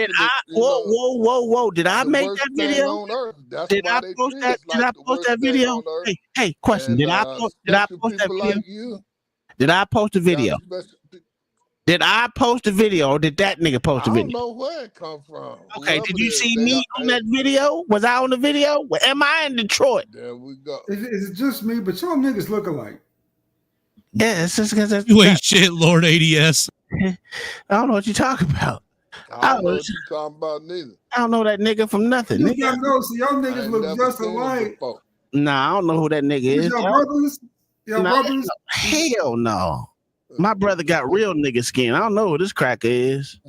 Speaker 14: Whoa! Did I make that video? Did I post that? Did I post that video? Hey, question. Did I post that video? Did I post the video? Did I post the video or did that nigga post the video?
Speaker 10: I don't know where it come from.
Speaker 14: Okay, did you see me on that video? Was I on the video? Am I in Detroit?
Speaker 10: There we go.
Speaker 9: Is it just me? But y'all niggas look alike.
Speaker 14: Yeah, it's just because
Speaker 6: you ain't shit, Lord ADS.
Speaker 14: I don't know what you talking about.
Speaker 10: I don't know what you talking about neither.
Speaker 14: I don't know that nigga from nothing.
Speaker 9: You gotta know, so y'all niggas look just alike.
Speaker 14: Nah, I don't know who that nigga is.
Speaker 9: Y'all brothers? Your
Speaker 14: No,
Speaker 9: brothers?
Speaker 14: hell no. My brother got real nigga skin. I don't know who this cracker is.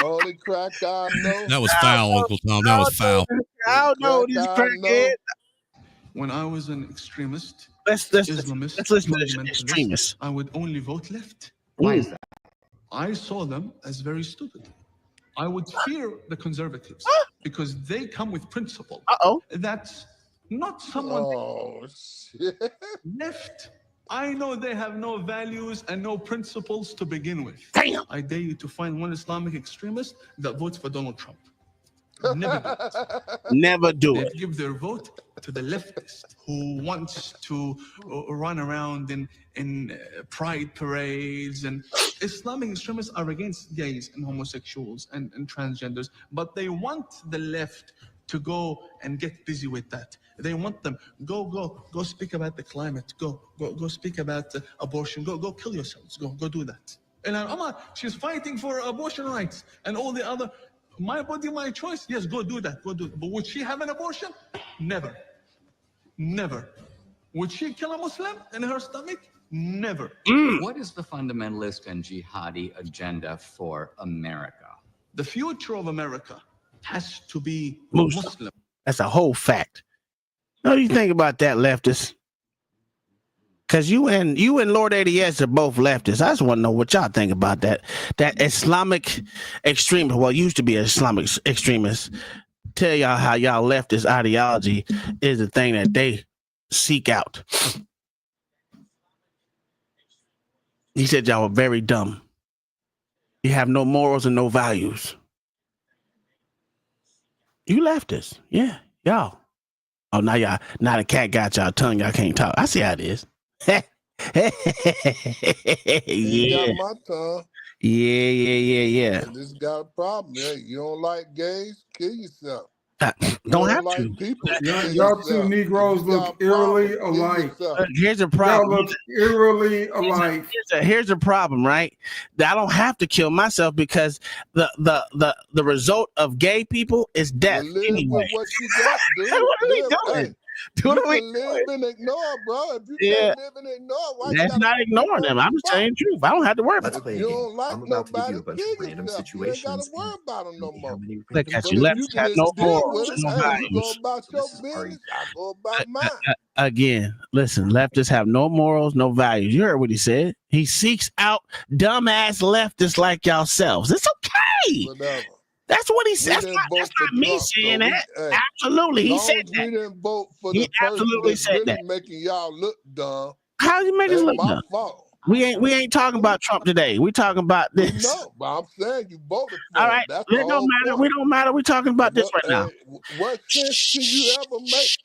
Speaker 10: Only crack I know.
Speaker 6: That was foul, Uncle Tom. That was foul.
Speaker 14: I don't know who this crack is.
Speaker 1: When I was an extremist,
Speaker 14: let's listen to this extremist.
Speaker 1: I would only vote left.
Speaker 14: Why is that?
Speaker 1: I saw them as very stupid. I would fear the conservatives because they come with principle. That's not someone left. I know they have no values and no principles to begin with.
Speaker 14: Damn.
Speaker 1: I dare you to find one Islamic extremist that votes for Donald Trump. Never do it.
Speaker 14: Never do
Speaker 1: They
Speaker 14: it.
Speaker 1: give their vote to the leftist who wants to run around in pride parades. And Islamic extremists are against gays and homosexuals and transgenders, but they want the left to go and get busy with that. They want them go speak about the climate. Go speak about abortion. Go kill yourselves. Go do that. And she's fighting for abortion rights and all the other. My body, my choice. Yes, go do that. Go do it. But would she have an abortion? Never. Never. Would she kill a Muslim in her stomach? Never.
Speaker 20: What is the fundamentalist and jihadi agenda for America?
Speaker 1: The future of America has to be
Speaker 14: Muslim.
Speaker 1: Muslim.
Speaker 14: That's a whole fact. What do you think about that, leftist? Because you and Lord ADS are both leftists. I just want to know what y'all think about that. That Islamic extremist, well, used to be an Islamic extremist. Tell y'all how y'all leftist ideology is the thing that they seek out. He said y'all were very dumb. You have no morals and no values. You leftists. Yeah, y'all. Oh, now the cat got y'all tongue. Y'all can't talk. I see how it is.
Speaker 10: You
Speaker 14: Yeah.
Speaker 10: got my tongue.
Speaker 14: Yeah.
Speaker 10: And this got a problem. Yeah, you don't like gays? Kill yourself.
Speaker 14: Don't have
Speaker 10: like
Speaker 14: to.
Speaker 10: people.
Speaker 9: Y'all two Negroes look eerily alike.
Speaker 14: Here's the problem.
Speaker 9: Y'all look eerily alike.
Speaker 14: Here's the problem, right? That I don't have to kill myself because the result of gay people is death anyway.
Speaker 10: What you got, dude?
Speaker 14: What are we doing?
Speaker 10: Hey, you can live and ignore, bro. If you can't live and ignore, why
Speaker 14: That's
Speaker 10: you
Speaker 14: not ignoring them. I'm just telling the truth. I don't have to worry about
Speaker 10: Let's
Speaker 14: it.
Speaker 10: play a game. You don't like I'm about to give you a bunch of random situations. You ain't gotta worry about them no more.
Speaker 14: Look at you. Let's have no morals, no
Speaker 10: Hey, you
Speaker 14: values.
Speaker 10: go about your business, I go about mine.
Speaker 14: Again, listen, leftists have no morals, no values. You heard what he said. He seeks out dumbass leftists like yourselves. It's okay.
Speaker 10: Whatever.
Speaker 14: That's what he said. That's not me saying that. Absolutely, he said that.
Speaker 10: We didn't vote for
Speaker 14: He
Speaker 10: the person
Speaker 14: absolutely
Speaker 10: that's
Speaker 14: said
Speaker 10: really
Speaker 14: that.
Speaker 10: making y'all look dumb.
Speaker 14: How you make us
Speaker 10: That's
Speaker 14: look
Speaker 10: my
Speaker 14: dumb?
Speaker 10: fault.
Speaker 14: We ain't talking about Trump today. We talking about this.
Speaker 10: No, but I'm saying you voted for
Speaker 14: All
Speaker 10: him.
Speaker 14: right,
Speaker 10: That's
Speaker 14: it
Speaker 10: the
Speaker 14: don't
Speaker 10: whole
Speaker 14: matter.
Speaker 10: point.
Speaker 14: We don't matter. We talking about this right now.
Speaker 10: What sense can you ever make?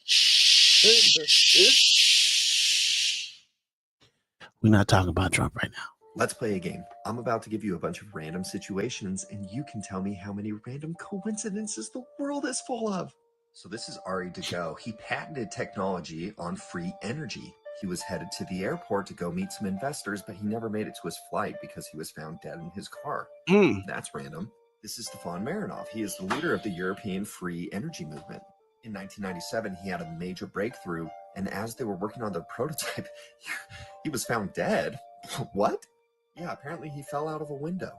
Speaker 14: We're not talking about Trump right now.
Speaker 21: Let's play a game. I'm about to give you a bunch of random situations, and you can tell me how many random coincidences the world is full of. So this is Ari to go. He patented technology on free energy. He was headed to the airport to go meet some investors, but he never made it to his flight because he was found dead in his car. That's random. This is Stefan Marinov. He is the leader of the European free energy movement. In 1997, he had a major breakthrough, and as they were working on their prototype, he was found dead. What? Yeah, apparently he fell out of a window.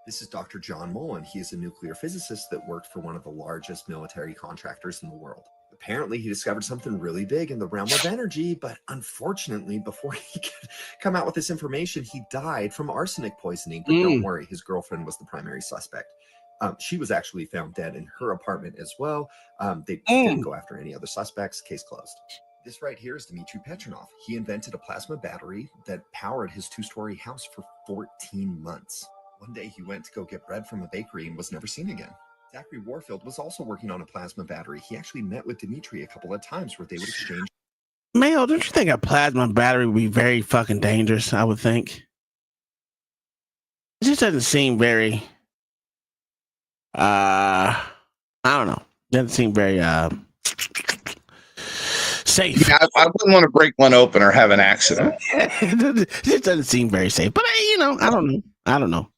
Speaker 21: This is Dr. John Mullen. He is a nuclear physicist that worked for one of the largest military contractors in the world. Apparently, he discovered something really big in the realm of energy, but unfortunately, before he could come out with this information, he died from arsenic poisoning. But don't worry, his girlfriend was the primary suspect. She was actually found dead in her apartment as well. They didn't go after any other suspects. Case closed. This right here is Dmitry Petronov. He invented a plasma battery that powered his 2-story house for 14 months. One day he went to go get bread from a bakery and was never seen again. Zachary Warfield was also working on a plasma battery. He actually met with Dmitry a couple of times where they would exchange.
Speaker 14: Mayo, don't you think a plasma battery would be very fucking dangerous? I would think. It just doesn't seem very. I don't know. Doesn't seem very safe.
Speaker 5: Yeah, I wouldn't want to break one open or have an accident.
Speaker 14: It doesn't seem very safe, but I don't know.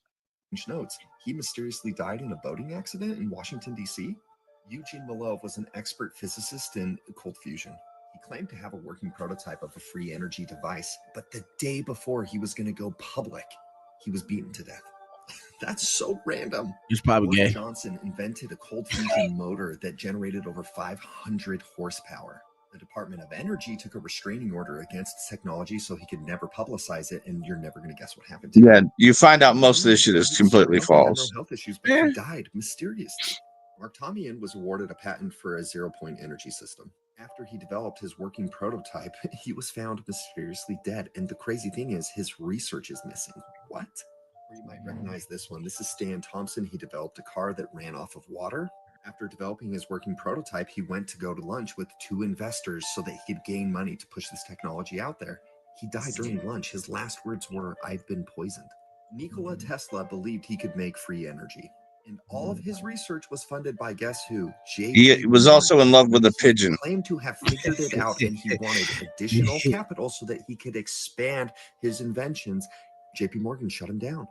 Speaker 21: Notes. He mysteriously died in a boating accident in Washington, D.C. Eugene Malov was an expert physicist in cold fusion. He claimed to have a working prototype of a free energy device, but the day before he was going to go public, he was beaten to death. That's so random.
Speaker 14: He's probably
Speaker 21: Gordon
Speaker 14: gay.
Speaker 21: Johnson invented a cold fusion motor that generated over 500 horsepower. The Department of Energy took a restraining order against the technology so he could never publicize it, and you're never going to guess what happened to him.
Speaker 5: Yeah, you find out most of this shit is completely false.
Speaker 21: Health issues, but he died mysteriously. Mark Tomian was awarded a patent for a zero-point energy system. After he developed his working prototype, he was found mysteriously dead, and the crazy thing is his research is missing. What? Or you might recognize this one. This is Stan Thompson. He developed a car that ran off of water. After developing his working prototype, he went to go to lunch with 2 investors so that he could gain money to push this technology out there. He died during lunch. His last words were, "I've been poisoned." Nikola Tesla believed he could make free energy. And all of his research was funded by guess who?
Speaker 5: He was also in love with a pigeon.
Speaker 21: He claimed to have figured it out, and he wanted additional capital so that he could expand his inventions. JP Morgan shut him down.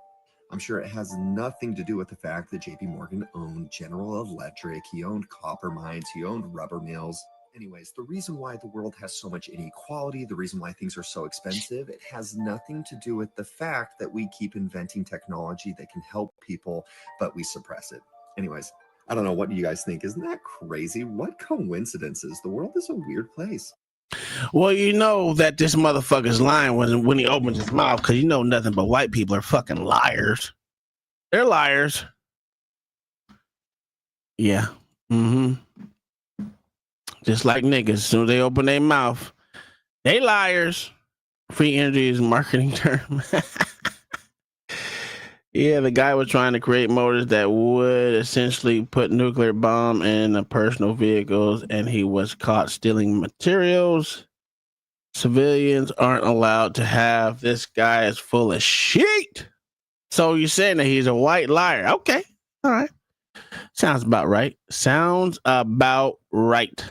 Speaker 21: I'm sure it has nothing to do with the fact that JP Morgan owned General Electric, he owned copper mines, he owned rubber mills. Anyways, the reason why the world has so much inequality, the reason why things are so expensive, it has nothing to do with the fact that we keep inventing technology that can help people, but we suppress it. Anyways, I don't know. What do you guys think? Isn't that crazy? What coincidences? The world is a weird place.
Speaker 14: Well, you know that this motherfucker's lying when he opens his mouth, because you know nothing but white people are fucking liars. They're liars. Yeah. Just like niggas, as soon as they open their mouth, they liars. Free energy is a marketing term. Yeah, the guy was trying to create motors that would essentially put nuclear bomb in personal vehicles, and he was caught stealing materials. Civilians aren't allowed to have. This guy is full of shit. So you're saying that he's a white liar. Okay. All right. Sounds about right. Sounds about right.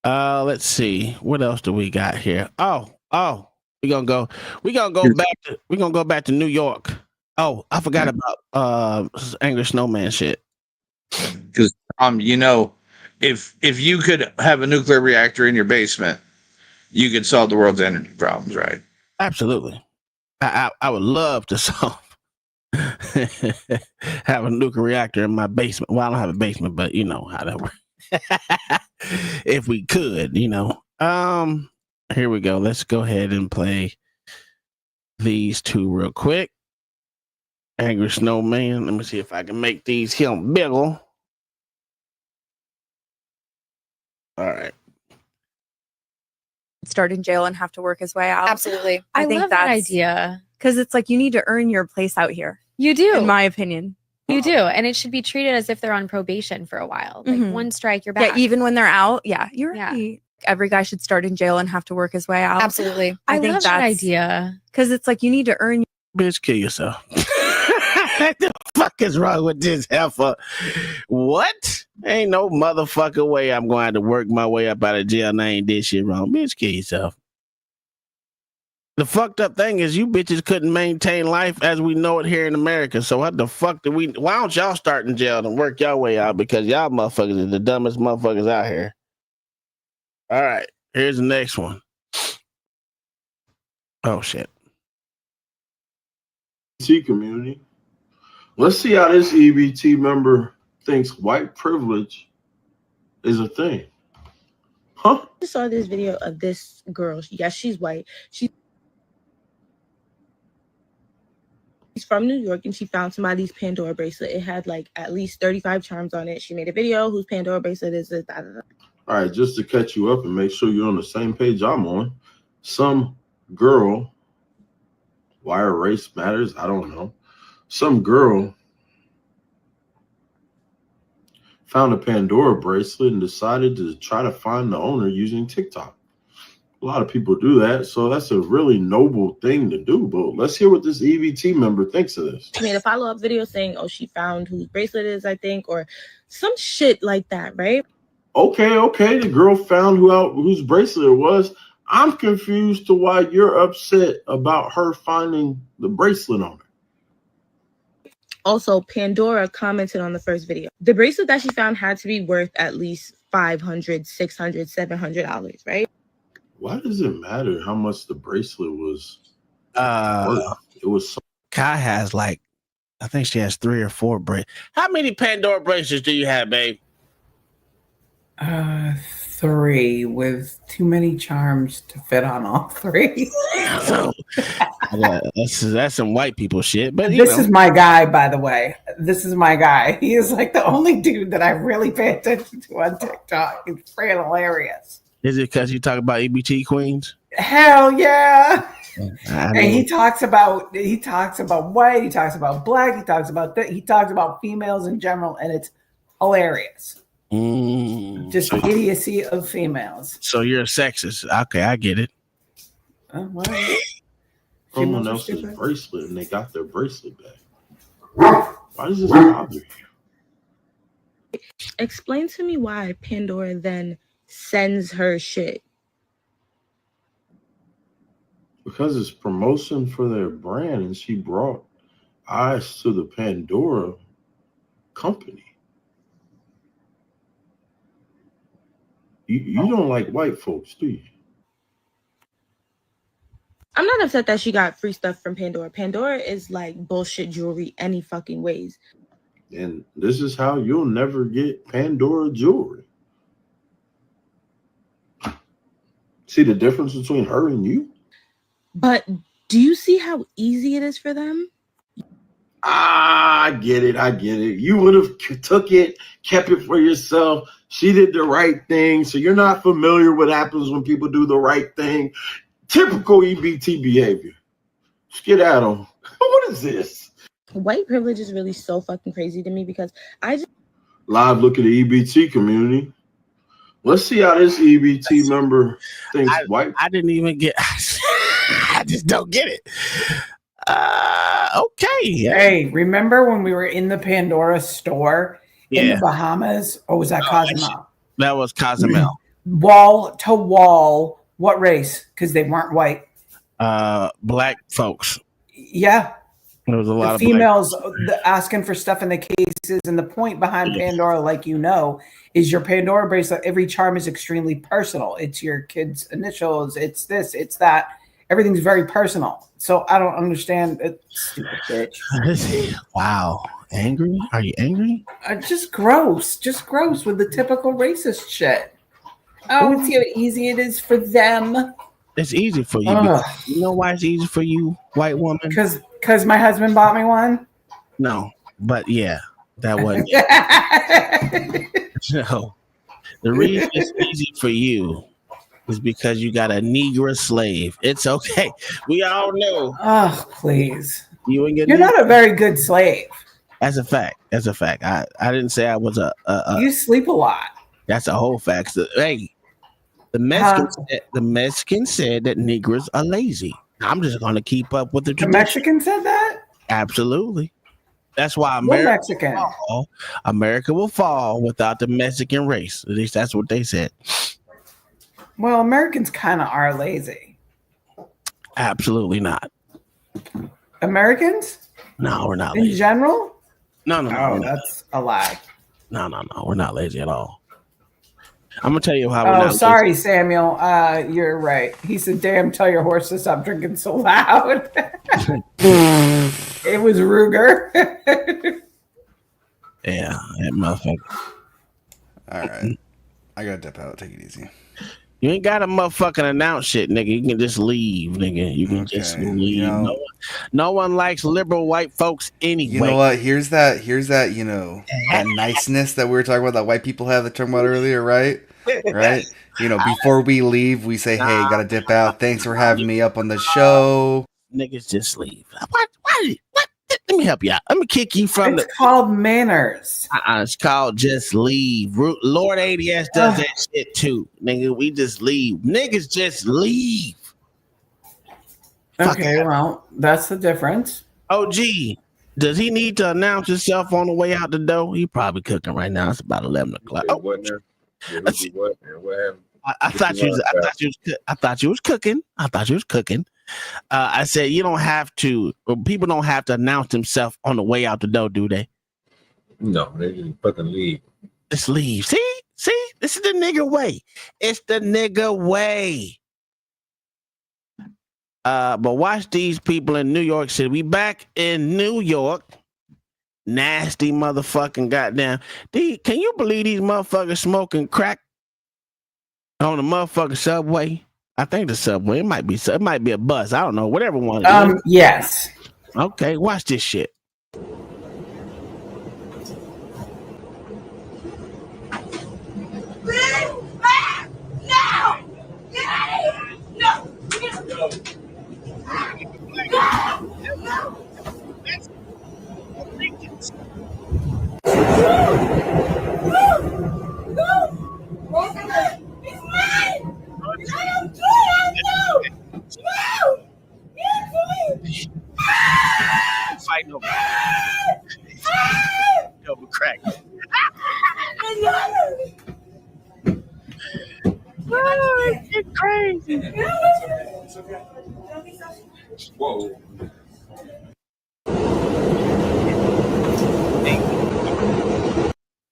Speaker 14: Let's see. What else do we got here? Oh, we're gonna go back to New York. Oh, I forgot about Angry Snowman shit.
Speaker 5: Because you know, if you could have a nuclear reactor in your basement, you could solve the world's energy problems, right?
Speaker 14: Absolutely. I would love to solve have a nuclear reactor in my basement. Well, I don't have a basement, but you know how that works. If we could, you know. Here we go. Let's go ahead and play these two real quick. Angry Snowman. Let me see if I can make these him bigger. All right.
Speaker 8: Start in jail and have to work his way out.
Speaker 22: Absolutely.
Speaker 8: I
Speaker 22: think
Speaker 8: love
Speaker 22: that's
Speaker 8: that idea. Because it's like you need to earn your place out here.
Speaker 22: You do.
Speaker 8: In my opinion.
Speaker 22: You do. And it should be treated as if they're on probation for a while. Like one strike, you're back.
Speaker 8: Yeah, even when they're out. Yeah, you're right. Every guy should start in jail and have to work his way out.
Speaker 22: Absolutely.
Speaker 8: I think
Speaker 22: love that idea.
Speaker 8: Because it's like you need to earn.
Speaker 14: Bitch, kill yourself. What the fuck is wrong with this heifer? What? Ain't no motherfucking way I'm going to have to work my way up out of jail and I ain't did shit wrong. Bitch, kill yourself. The fucked up thing is you bitches couldn't maintain life as we know it here in America. So what the fuck do we... Why don't y'all start in jail and work y'all way out? Because y'all motherfuckers are the dumbest motherfuckers out here. All right. Here's the next one. Oh, shit.
Speaker 23: Community. Let's see how this EBT member thinks white privilege is a thing. Huh?
Speaker 24: I saw this video of this girl. Yes, she's white. She's from New York, and she found somebody's Pandora bracelet. It had like at least 35 charms on it. She made a video whose Pandora bracelet is it.
Speaker 23: All right, just to catch you up and make sure you're on the same page I'm on. Some girl, why race matters, I don't know. Some girl found a Pandora bracelet and decided to try to find the owner using TikTok. A lot of people do that, so that's a really noble thing to do. But let's hear what this EBT member thinks of this.
Speaker 24: She made a follow-up video saying, oh, she found whose bracelet is, I think, or some shit like that, right?
Speaker 23: Okay. The girl found whose bracelet it was. I'm confused to why you're upset about her finding the bracelet on her.
Speaker 24: Also, Pandora commented on the first video. The bracelet that she found had to be worth at least $500, $600, $700, right?
Speaker 23: Why does it matter how much the bracelet was worth? It was so
Speaker 14: Kai has like, I think she has 3 or 4 bracelets. How many Pandora bracelets do you have, babe?
Speaker 2: 3 with too many charms to fit on all 3.
Speaker 14: So, that's some white people shit. But
Speaker 2: This is my guy, by the way. This is my guy. He is like the only dude that I really pay attention to on TikTok. He's freaking hilarious.
Speaker 14: Is it because you talk about EBT queens?
Speaker 2: Hell yeah.
Speaker 14: And
Speaker 2: he talks about white, he talks about black, he talks about females in general, and it's hilarious. Just idiocy of females.
Speaker 14: So you're a sexist. Okay, I get it.
Speaker 23: someone else's bracelet and they got their bracelet back. Why does this bother you?
Speaker 24: Explain to me why Pandora then sends her shit.
Speaker 23: Because it's promotion for their brand, and she brought eyes to the Pandora company. You don't like white folks, do you?
Speaker 24: I'm not upset that she got free stuff from Pandora. Pandora is like bullshit jewelry any fucking ways.
Speaker 23: And this is how you'll never get Pandora jewelry. See the difference between her and you?
Speaker 24: But do you see how easy it is for them?
Speaker 23: I get it. You would have took it, kept it for yourself. She did the right thing. So you're not familiar with what happens when people do the right thing. Typical EBT behavior. Skedaddle. What is this?
Speaker 24: White privilege is really so fucking crazy to me because I just...
Speaker 23: Live look at the EBT community. Let's see how this EBT member thinks white.
Speaker 14: I didn't even get... I just don't get it. Okay.
Speaker 2: Hey, remember when we were in the Pandora store in the Bahamas? Or was that Cozumel?
Speaker 14: That was Cozumel.
Speaker 2: Wall to wall. What race? Because they weren't white.
Speaker 14: Black folks.
Speaker 2: Yeah.
Speaker 14: There was a lot of
Speaker 2: females asking for stuff in the cases. And the point behind Pandora, like you know, is your Pandora bracelet. Every charm is extremely personal. It's your kid's initials. It's this. It's that. Everything's very personal. So I don't understand it. Stupid bitch.
Speaker 14: Wow. Angry? Are you angry?
Speaker 2: Just gross. Just gross with the typical racist shit. Oh, see how easy it is for them.
Speaker 14: It's easy for you. You know why it's easy for you, white woman?
Speaker 2: Because my husband bought me one?
Speaker 14: No. But yeah, that wasn't No. The reason it's easy for you is because you got a Negro slave. It's okay. We all know.
Speaker 2: Oh, please.
Speaker 14: You're
Speaker 2: not a very good slave.
Speaker 14: That's a fact. That's a fact. I didn't say I was a
Speaker 2: you sleep a lot.
Speaker 14: That's a whole fact. So, hey, the Mexican said that Negroes are lazy. I'm just going to keep up with the tradition.
Speaker 2: The Mexican said that?
Speaker 14: Absolutely. That's why America will fall without the Mexican race. At least that's what they said.
Speaker 2: Well, Americans kind of are lazy.
Speaker 14: Absolutely not.
Speaker 2: Americans?
Speaker 14: No, we're not
Speaker 2: in
Speaker 14: lazy.
Speaker 2: general?
Speaker 14: No.
Speaker 2: Oh, that's a lie.
Speaker 14: No. We're not lazy at all. I'm going to tell you how
Speaker 2: we're
Speaker 14: not
Speaker 2: lazy. Sorry,
Speaker 14: lazy.
Speaker 2: Samuel. You're right. He said, damn, tell your horse to stop drinking so loud. It was Ruger.
Speaker 14: Yeah, that motherfucker.
Speaker 19: All right. I got to dip out. Take it easy.
Speaker 14: You ain't got to motherfucking announce shit, nigga. You can just leave, nigga. You can just leave.
Speaker 19: You know,
Speaker 14: no one likes liberal white folks anyway.
Speaker 19: You know what? Here's that, that niceness that we were talking about, that white people have that talking about earlier, right? Right? Before we leave, we say, hey, gotta dip out. Thanks for having me up on the show.
Speaker 14: Niggas just leave. What? Let me help you out. Let me kick you from
Speaker 2: It's called manners.
Speaker 14: It's called just leave. Lord ADS does that shit too. Nigga, we just leave. Niggas just leave.
Speaker 2: Okay, well, that's the difference.
Speaker 14: OG, does he need to announce himself on the way out the door? He probably cooking right now. It's about 11 o'clock. I thought you was cooking. I said you don't have to. People don't have to announce themselves on the way out the door, do they?
Speaker 4: No, they just fucking leave.
Speaker 14: Just leave. See, this is the nigga way. It's the nigga way. But watch these people in New York City. We back in New York. Nasty motherfucking goddamn. Can you believe these motherfuckers smoking crack on the motherfucking subway? I think the subway. It might be a bus. I don't know. Whatever one.
Speaker 2: Yes.
Speaker 14: Okay, watch this shit. Fighting over crack. It's crazy.
Speaker 4: Whoa.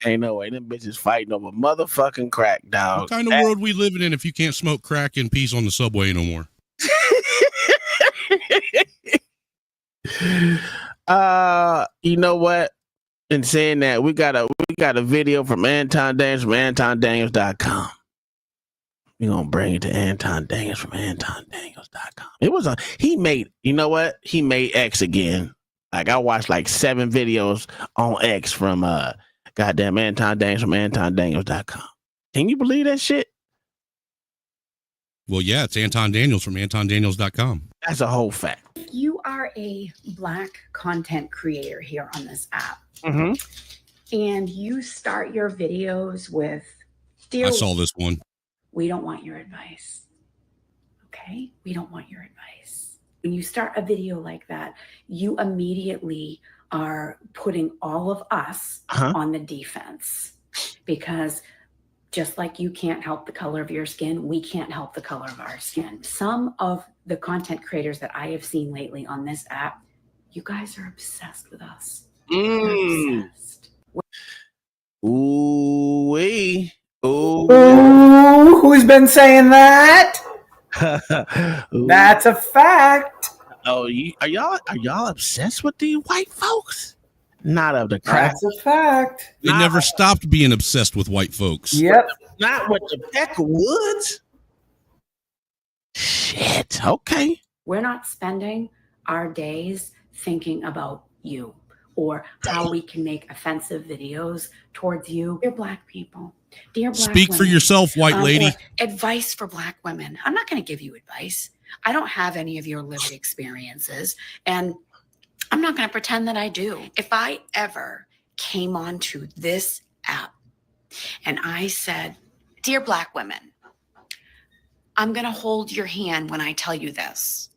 Speaker 14: Ain't no way them bitches fighting over motherfucking crack, dog.
Speaker 6: What kind of world we living in if you can't smoke crack in peace on the subway no more?
Speaker 14: You know what? In saying that, we got a video from Anton Daniels from AntonDaniels.com. We're gonna bring it to Anton Daniels from AntonDaniels.com. It was he made X again. Like I watched like 7 videos on X from goddamn Anton Daniels from AntonDaniels.com. Can you believe that shit?
Speaker 6: Well, yeah, it's Anton Daniels from AntonDaniels.com.
Speaker 14: That's a whole fact.
Speaker 7: If you are a Black content creator here on this app, and you start your videos with,
Speaker 6: I saw this one.
Speaker 7: We don't want your advice. Okay? We don't want your advice. When you start a video like that, you immediately are putting all of us on the defense, because just like you can't help the color of your skin, we can't help the color of our skin. Some of the content creators that I have seen lately on this app, you guys are obsessed with us. You're obsessed.
Speaker 14: Ooh-wee.
Speaker 2: Ooh, who's been saying that? That's a fact.
Speaker 14: Oh, are y'all obsessed with these white folks? Not of the crack.
Speaker 2: That's a fact.
Speaker 6: They never stopped being obsessed with white folks.
Speaker 2: Yep.
Speaker 14: Not with the Peck of Woods. Shit. Okay.
Speaker 7: We're not spending our days thinking about you or how we can make offensive videos towards you. Dear Black people. Dear Black
Speaker 6: Speak
Speaker 7: women,
Speaker 6: for yourself, white lady.
Speaker 7: Advice for Black women. I'm not going to give you advice. I don't have any of your lived experiences, and I'm not going to pretend that I do. If I ever came onto this app and I said, dear Black women, I'm going to hold your hand when I tell you this,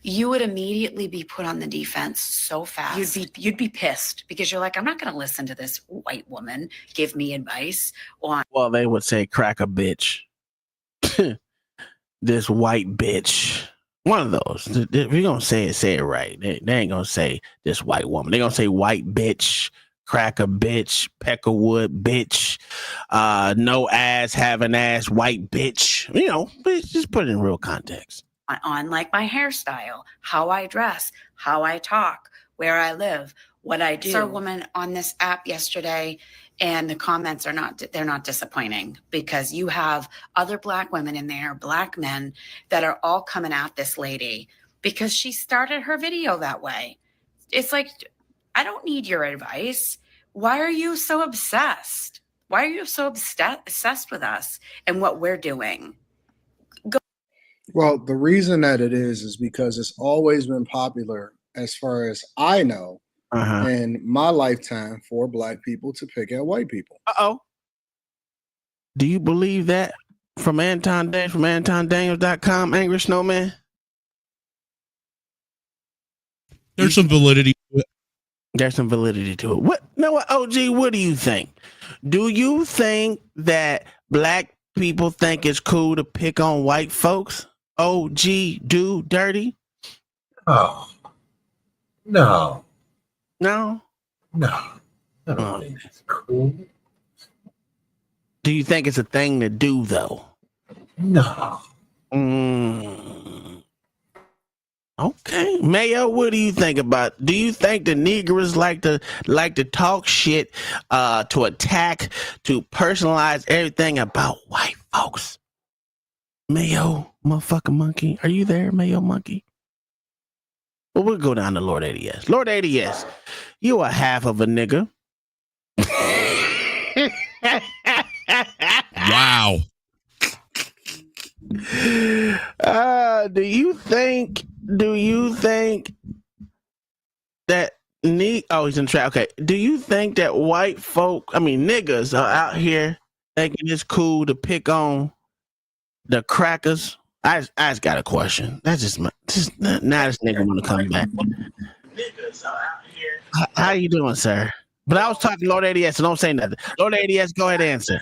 Speaker 7: you would immediately be put on the defense so fast. You'd be pissed, because you're like, I'm not going to listen to this white woman give me advice on.
Speaker 14: Well, they would say crack a bitch. This white bitch. One of those. If you're going to say it right. They ain't going to say this white woman. They're going to say white bitch, crack a bitch, peckerwood bitch, no ass, have an ass, white bitch. You know, just put it in real context.
Speaker 7: On like my hairstyle, how I dress, how I talk, where I live, what I do. I saw a woman on this app yesterday, and the comments they're not disappointing, because you have other Black women in there, Black men, that are all coming at this lady because she started her video that way. It's like, I don't need your advice. Why are you so obsessed? Why are you so obsessed with us and what we're doing?
Speaker 11: Well, the reason that it is because it's always been popular, as far as I know, in my lifetime, for Black people to pick at white people.
Speaker 14: Uh-oh. Do you believe that from Anton Daniels from AntonDaniels.com, Angry Snowman?
Speaker 6: There's some validity to it.
Speaker 14: There's some validity to it. What? OG, what do you think? Do you think that Black people think it's cool to pick on white folks? OG do dirty?
Speaker 4: Oh, no.
Speaker 14: No?
Speaker 4: No. I don't think it's cool.
Speaker 14: Do you think it's a thing to do, though?
Speaker 4: No.
Speaker 14: Okay, Mayo, what do you think about? Do you think the Negroes like to talk shit, to attack, to personalize everything about white folks? Mayo, motherfucking monkey, are you there, Mayo monkey? Well, we'll go down to Lord ADS. Lord ADS, you are half of a nigga.
Speaker 6: Wow.
Speaker 14: Do you think that he's in trap. Okay. Do you think that white folk, niggas are out here thinking it's cool to pick on the crackers? I just got a question. That's just now this nigga want to come back. Niggas are out here. How you doing, sir? But I was talking to Lord ADS, so don't say nothing. Lord ADS, go ahead and answer.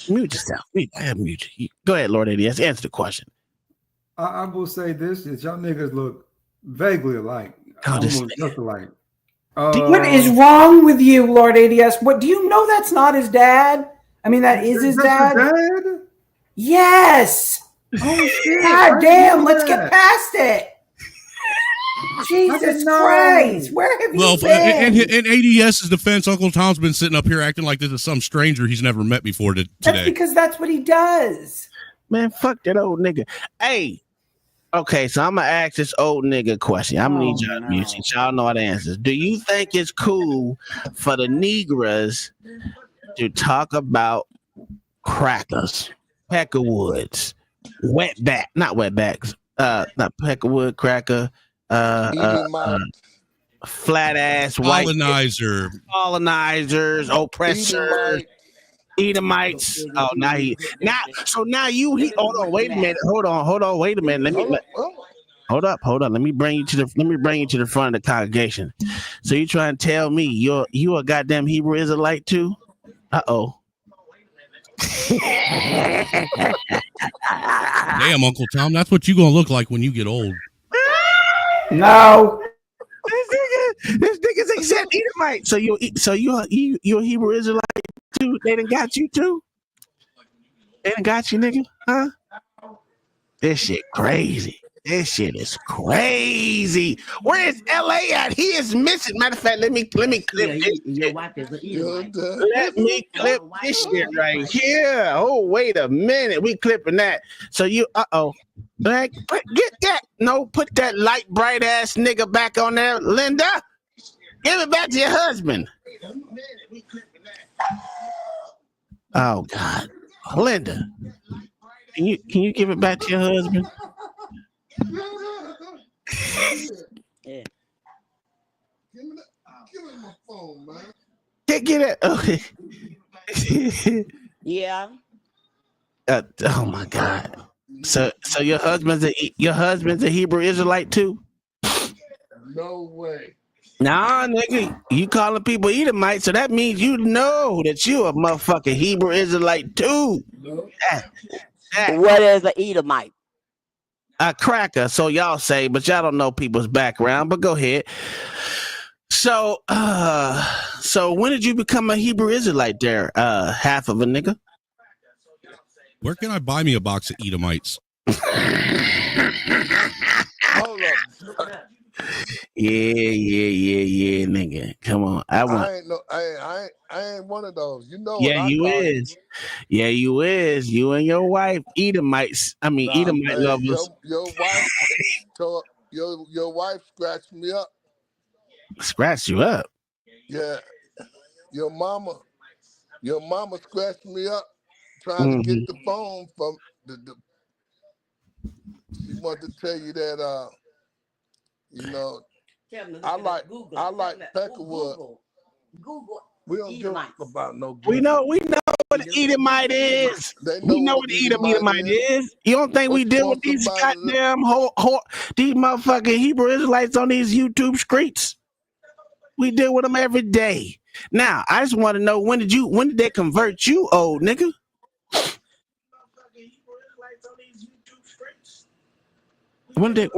Speaker 14: Mute yourself. I have mute you. Go ahead, Lord ADS. Answer the question.
Speaker 9: I will say this: that y'all niggas look vaguely alike,
Speaker 14: this
Speaker 9: almost just alike.
Speaker 2: What is wrong with you, Lord ADS? What do you know? That's not his dad. I mean, that is his dad.
Speaker 9: Dad?
Speaker 2: Yes.
Speaker 9: Oh shit!
Speaker 2: God damn! Let's get past it. Jesus Christ! Where have you been?
Speaker 6: In ADS's defense, Uncle Tom's been sitting up here acting like this is some stranger he's never met before today.
Speaker 2: That's because that's what he does.
Speaker 14: Man, fuck that old nigga. Hey, okay, so I'm gonna ask this old nigga question. I'm gonna need y'all to mute it. Y'all know how to answer. Do you think it's cool for the Negroes to talk about crackers, peckerwoods, not peckerwood, cracker, flat ass white colonizers, oppressors, Edomites. Oh, now you. Hold on, wait a minute. Hold on, wait a minute. Hold up. Let me bring you to the front of the congregation. So you trying to tell me you a goddamn Hebrew Israelite too? Uh-oh.
Speaker 6: Damn, Uncle Tom, that's what you gonna look like when you get old.
Speaker 2: No.
Speaker 14: This nigga said Edomite. So you a Hebrew Israelite too? They done got you too? They done got you, nigga? Huh? This shit crazy. This shit is crazy. Where is LA at? He is missing. Matter of fact, let me clip this shit. Let me clip this shit right here. Oh, wait a minute. We clipping that. So you, get that. No, put that light, bright ass nigga back on there. Linda, give it back to your husband. Oh, God. Linda, can you give it back to your husband?
Speaker 12: Yeah. Give me my phone, man.
Speaker 14: Get it. Okay.
Speaker 12: Yeah.
Speaker 14: Oh my God. So your husband's a Hebrew Israelite too?
Speaker 12: No way.
Speaker 14: Nah, nigga, you calling people Edomite, so that means you know that you a motherfucking Hebrew Israelite too.
Speaker 12: No.
Speaker 3: What is an Edomite?
Speaker 14: A cracker, so y'all say, but y'all don't know people's background. But go ahead. So when did you become a Hebrew Israelite? There, half of a nigga.
Speaker 6: Where can I buy me a box of Edomites?
Speaker 12: Hold up.
Speaker 14: Yeah, nigga. Come on, I
Speaker 12: ain't one of those. You know.
Speaker 14: Yeah,
Speaker 12: what
Speaker 14: you
Speaker 12: I
Speaker 14: is. Yeah, you is. You and your wife, Edomites. Edomite lovers.
Speaker 12: Your wife, your wife scratched me up.
Speaker 14: Scratched you up.
Speaker 12: Yeah, your mama scratched me up trying to get the phone from the. She wanted to tell you that I like peckerwood. Google. We don't give about no Google.
Speaker 14: We know what an Edomite is. We know what an Edomite is. You don't think we deal with these goddamn these motherfucking Hebrew Israelites on these YouTube streets? We deal with them every day. Now, I just want to know when did they convert you, old nigga? When did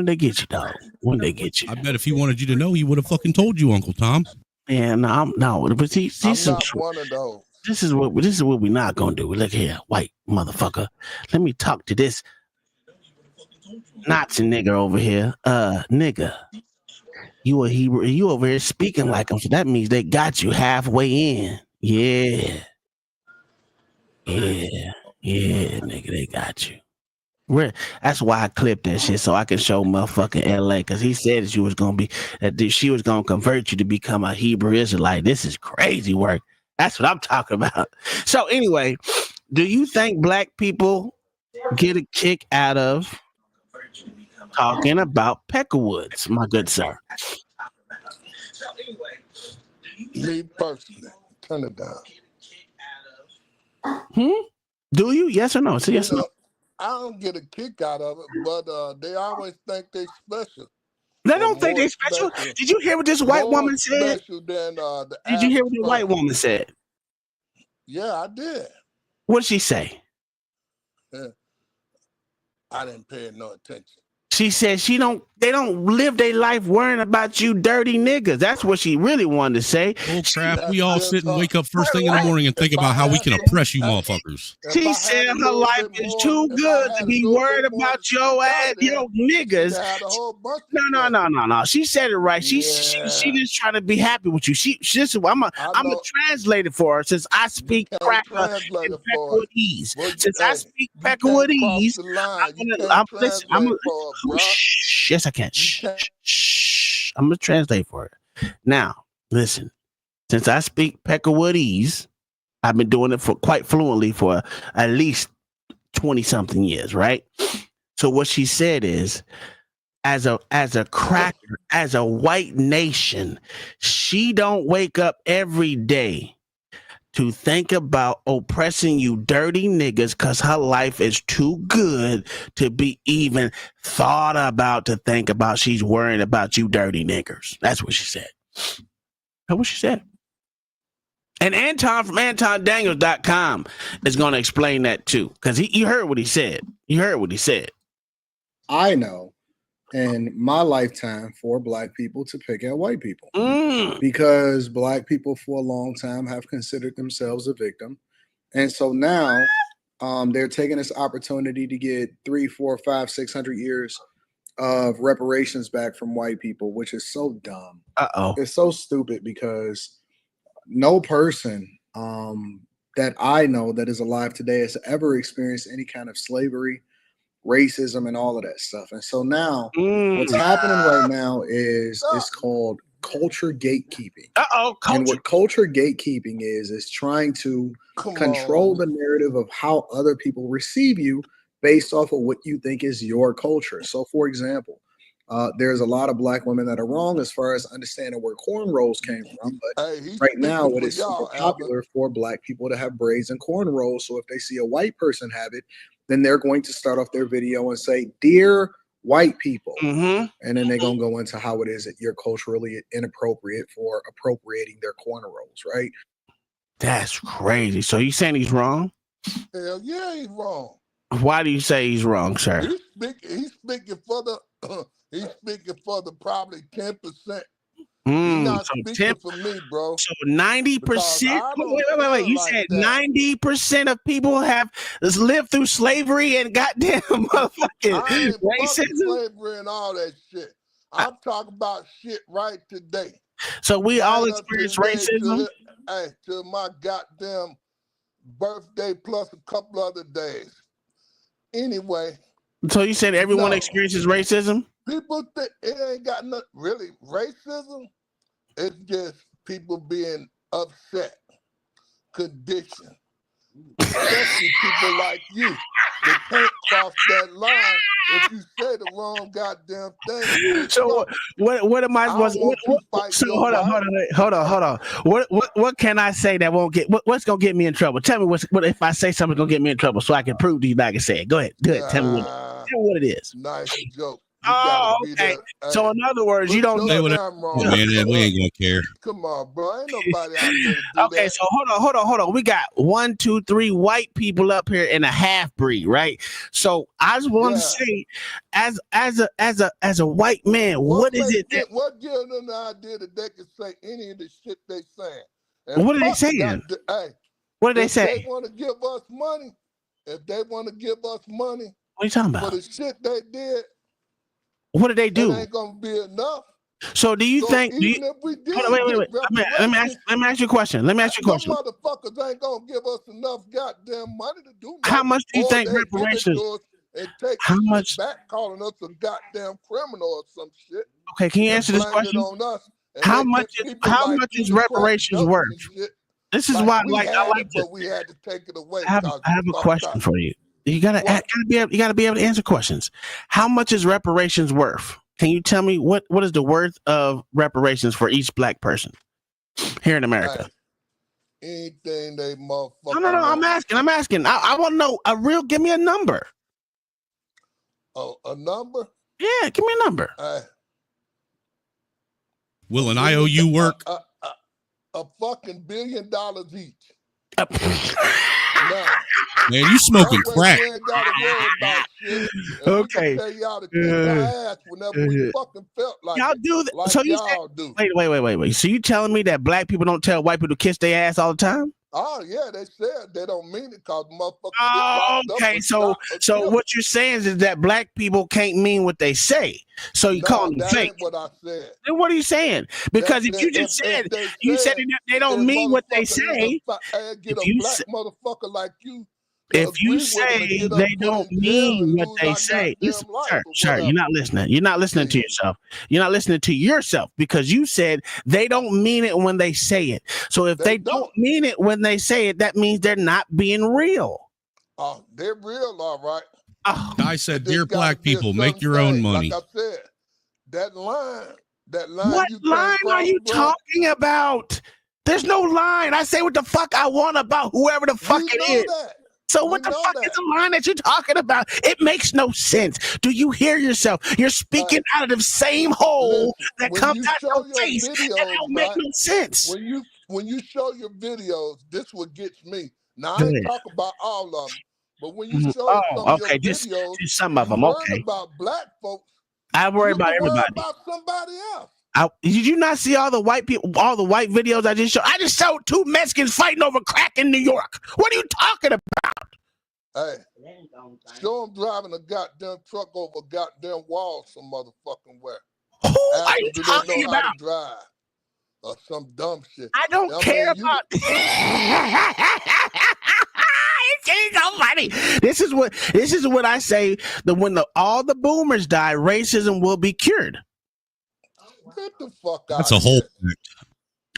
Speaker 14: they get you, dog? When they get you?
Speaker 6: I bet if he wanted you to know, he would have fucking told you, Uncle Tom.
Speaker 14: Yeah, no, but see
Speaker 10: I'm
Speaker 14: some
Speaker 10: not one of those.
Speaker 14: This is what we're not gonna do. Look here, white motherfucker. Let me talk to this Nazi nigga over here. Nigga, you a Hebrew. You over here speaking like them, so that means they got you halfway in. Yeah, nigga, they got you. That's why I clipped that shit so I can show motherfucking LA, because he said that she was gonna convert you to become a Hebrew Israelite. This is crazy work. That's what I'm talking about. So anyway, do you think black people get a kick out of talking about Peckerwoods, my good sir?
Speaker 10: Me personally, turn it down.
Speaker 14: Do you? Yes or no? So yes or no?
Speaker 10: I don't get a kick out of it, but they always think they special.
Speaker 14: They don't think they special. Did you hear what this white woman said?
Speaker 10: Than,
Speaker 14: did you hear what the white woman said?
Speaker 10: Yeah, I did.
Speaker 14: What did she say?
Speaker 10: I didn't pay no attention.
Speaker 14: She said they don't live their life worrying about you dirty niggas. That's what she really wanted to say.
Speaker 6: Oh crap, we all sit and wake up first thing in the morning and think about how we can oppress you motherfuckers.
Speaker 14: She said her life is too good to be worried about your ass, niggas. No. She said it right. She just trying to be happy with you. I'm a translator for her since I speak cracker and Peckerwoodese. Since I speak Peckerwoodese, yes, I can. Shh. I'm gonna translate for her. Now, listen. Since I speak Peckerwoodese, I've been doing it for quite fluently for at least 20-something years, right? So what she said is, as a cracker, as a white nation, she don't wake up every day to think about oppressing you dirty niggas because her life is too good to be even thought about to think about. She's worrying about you dirty niggers. That's what she said. That's what she said. And Anton from AntonDaniels.com is going to explain that too, because you heard what he said. You heard what he said.
Speaker 11: I know in my lifetime for black people to pick at white people because black people for a long time have considered themselves a victim. And so now they're taking this opportunity to get 300, 400, 500, 600 years of reparations back from white people, which is so dumb. It's so stupid because no person that I know that is alive today has ever experienced any kind of slavery, racism, and all of that stuff. And so now what's happening right now is it's called culture gatekeeping. And what culture gatekeeping is trying to control the narrative of how other people receive you based off of what you think is your culture. So for example, there's a lot of black women that are wrong as far as understanding where cornrows came from. But right now it is super popular for black people to have braids and cornrows. So if they see a white person have it, then they're going to start off their video and say, "Dear white people," and then they're going to go into how it is that you're culturally inappropriate for appropriating their cornrows, right?
Speaker 14: That's crazy. So you saying he's wrong?
Speaker 10: Hell yeah, he's wrong.
Speaker 14: Why do you say he's wrong, sir?
Speaker 10: He's speaking for the probably 10%. He's not speaking for me, bro.
Speaker 14: So 90%. Wait. You said 90% of people have lived through slavery and goddamn motherfucking racism,
Speaker 10: slavery, and all that shit. I'm talking about shit right today.
Speaker 14: So we all experience racism.
Speaker 10: Till my goddamn birthday plus a couple other days. Anyway.
Speaker 14: So you said everyone experiences racism?
Speaker 10: People think it ain't got nothing really racism. It's just people being upset, conditioned, especially people like you. They can't cross that line if you say the wrong goddamn thing.
Speaker 14: So what am I supposed to? So hold on. What can I say that won't get? What's gonna get me in trouble? Tell me what if I say something's gonna get me in trouble, so I can prove to you that I can say it. Go ahead. Tell me what it is.
Speaker 10: Nice joke. gotta
Speaker 14: Oh,
Speaker 10: be
Speaker 14: okay.
Speaker 10: there.
Speaker 14: So
Speaker 10: Hey,
Speaker 14: in other words, you
Speaker 10: put
Speaker 14: don't
Speaker 10: your
Speaker 14: know.
Speaker 6: whatever.
Speaker 10: camera
Speaker 6: Oh,
Speaker 10: on.
Speaker 6: man, we ain't gonna care.
Speaker 10: Come on, bro. Ain't nobody out there to do
Speaker 14: Okay,
Speaker 10: that.
Speaker 14: so hold on. We got 1, 2, 3 white people up here and a half breed, right? So I just want to say, as a white man, what is it that,
Speaker 10: What gives them the idea that they can say any of the shit they saying? And
Speaker 14: what are they
Speaker 10: fuck
Speaker 14: saying?
Speaker 10: hey,
Speaker 14: What do they
Speaker 10: if
Speaker 14: say?
Speaker 10: they want to give us money,
Speaker 14: What are you talking
Speaker 10: for
Speaker 14: about?
Speaker 10: the shit they did,
Speaker 14: What did they
Speaker 10: it
Speaker 14: do?
Speaker 10: ain't gonna be enough.
Speaker 14: So do you
Speaker 10: So
Speaker 14: think?
Speaker 10: even if we did
Speaker 14: Hold on, wait.
Speaker 10: get
Speaker 14: Let me
Speaker 10: reparations,
Speaker 14: ask you a question. Let me ask you a
Speaker 10: them
Speaker 14: question.
Speaker 10: motherfuckers ain't gonna give us enough goddamn money to do
Speaker 14: How
Speaker 10: nothing.
Speaker 14: much do you
Speaker 10: Or
Speaker 14: think
Speaker 10: they give it
Speaker 14: reparations?
Speaker 10: to us and take
Speaker 14: How
Speaker 10: the shit
Speaker 14: much?
Speaker 10: back, calling us a goddamn criminal or some shit.
Speaker 14: Okay, can you
Speaker 10: And
Speaker 14: answer this
Speaker 10: blame it
Speaker 14: question?
Speaker 10: on us. And
Speaker 14: How
Speaker 10: they
Speaker 14: much
Speaker 10: get
Speaker 14: is
Speaker 10: people like you
Speaker 14: is
Speaker 10: to crack
Speaker 14: reparations
Speaker 10: jokes
Speaker 14: worth?
Speaker 10: and shit.
Speaker 14: This is
Speaker 10: Like
Speaker 14: why,
Speaker 10: we
Speaker 14: like, I
Speaker 10: had
Speaker 14: like
Speaker 10: it,
Speaker 14: to.
Speaker 10: but we had to take it away
Speaker 14: I
Speaker 10: because
Speaker 14: have
Speaker 10: you
Speaker 14: a
Speaker 10: fucked
Speaker 14: question
Speaker 10: up.
Speaker 14: for you. You gotta be able to answer questions. How much is reparations worth? Can you tell me what is the worth of reparations for each black person here in America?
Speaker 10: Hey, anything they motherfucking
Speaker 14: No.
Speaker 10: want.
Speaker 14: I'm asking. I want to know a real. Give me a number.
Speaker 10: A number?
Speaker 14: Yeah, give me a number.
Speaker 6: Will an IOU work?
Speaker 10: A fucking $1 billion each.
Speaker 6: Man, you smoking
Speaker 10: That way
Speaker 6: crack.
Speaker 10: we ain't gotta worry about shit. And
Speaker 14: Okay.
Speaker 10: we can tell y'all to kiss our ass whenever we fucking felt like
Speaker 14: Y'all
Speaker 10: it,
Speaker 14: do that.
Speaker 10: like
Speaker 14: So you
Speaker 10: y'all
Speaker 14: said,
Speaker 10: do.
Speaker 14: wait. So you telling me that black people don't tell white people to kiss their ass all the time?
Speaker 10: Oh yeah, they said they don't mean it because motherfuckers get
Speaker 14: Oh,
Speaker 10: locked up
Speaker 14: okay.
Speaker 10: or
Speaker 14: So
Speaker 10: shot or killed.
Speaker 14: what you're saying is that black people can't mean what they say. So you call them
Speaker 10: that
Speaker 14: fake.
Speaker 10: ain't what I said.
Speaker 14: Then what are you saying? Because if you
Speaker 10: If
Speaker 14: just said
Speaker 10: they
Speaker 14: you said
Speaker 10: said
Speaker 14: they don't mean what they
Speaker 10: motherfucker
Speaker 14: say.
Speaker 10: get
Speaker 14: If
Speaker 10: a
Speaker 14: you
Speaker 10: black
Speaker 14: say,
Speaker 10: motherfucker like you to
Speaker 14: if you
Speaker 10: agree with them and
Speaker 14: say
Speaker 10: get us
Speaker 14: they
Speaker 10: put
Speaker 14: don't
Speaker 10: in jail
Speaker 14: mean
Speaker 10: and
Speaker 14: what
Speaker 10: lose
Speaker 14: they
Speaker 10: our
Speaker 14: say, listen,
Speaker 10: goddamn life or
Speaker 14: sir,
Speaker 10: whatever.
Speaker 14: you're not listening. You're not listening to yourself. You're not listening to yourself because you said they don't mean it when they say it. So if they don't mean it when they say it, that means they're not being real.
Speaker 10: Oh, they're real, all right.
Speaker 6: I said,
Speaker 10: There's
Speaker 6: dear
Speaker 10: gotta
Speaker 6: black
Speaker 10: be a
Speaker 6: people, make
Speaker 10: certain
Speaker 6: your own
Speaker 10: thing.
Speaker 6: money.
Speaker 10: Like I said, that line
Speaker 14: What
Speaker 10: you
Speaker 14: line
Speaker 10: can't cross,
Speaker 14: are you
Speaker 10: bro.
Speaker 14: talking about? There's no line. I say what the fuck I want about whoever the fuck
Speaker 10: We
Speaker 14: it
Speaker 10: know
Speaker 14: is.
Speaker 10: that.
Speaker 14: So
Speaker 10: We
Speaker 14: what the
Speaker 10: know
Speaker 14: fuck
Speaker 10: that.
Speaker 14: is the line that you're talking about? It makes no sense. Do you hear yourself? You're speaking out of the same hole that
Speaker 10: When
Speaker 14: comes
Speaker 10: you
Speaker 14: out
Speaker 10: show
Speaker 14: your
Speaker 10: your
Speaker 14: face, and
Speaker 10: videos,
Speaker 14: that don't make
Speaker 10: right?
Speaker 14: no sense.
Speaker 10: When you show your videos, this what gets me. Now
Speaker 14: Go
Speaker 10: I ain't
Speaker 14: ahead.
Speaker 10: talking about all of them, but when you show
Speaker 14: Oh,
Speaker 10: some of your
Speaker 14: okay. Just
Speaker 10: videos,
Speaker 14: some of
Speaker 10: you
Speaker 14: them.
Speaker 10: worrying
Speaker 14: Okay.
Speaker 10: about black folks.
Speaker 14: I worry
Speaker 10: You
Speaker 14: about
Speaker 10: can worry
Speaker 14: everybody.
Speaker 10: about somebody else.
Speaker 14: Did you not see all the white people, all the white videos I just showed? I just showed 2 Mexicans fighting over crack in New York. What are you talking about?
Speaker 10: Hey, show them driving a goddamn truck over a goddamn wall some motherfucking where.
Speaker 14: Who
Speaker 10: Ask
Speaker 14: are
Speaker 10: them,
Speaker 14: you
Speaker 10: do
Speaker 14: talking
Speaker 10: they know
Speaker 14: about?
Speaker 10: how to drive? Or some dumb shit.
Speaker 14: I don't care about. It's so funny. This is what I say. That when all the boomers die, racism will be cured.
Speaker 10: Get the fuck out.
Speaker 6: That's a whole.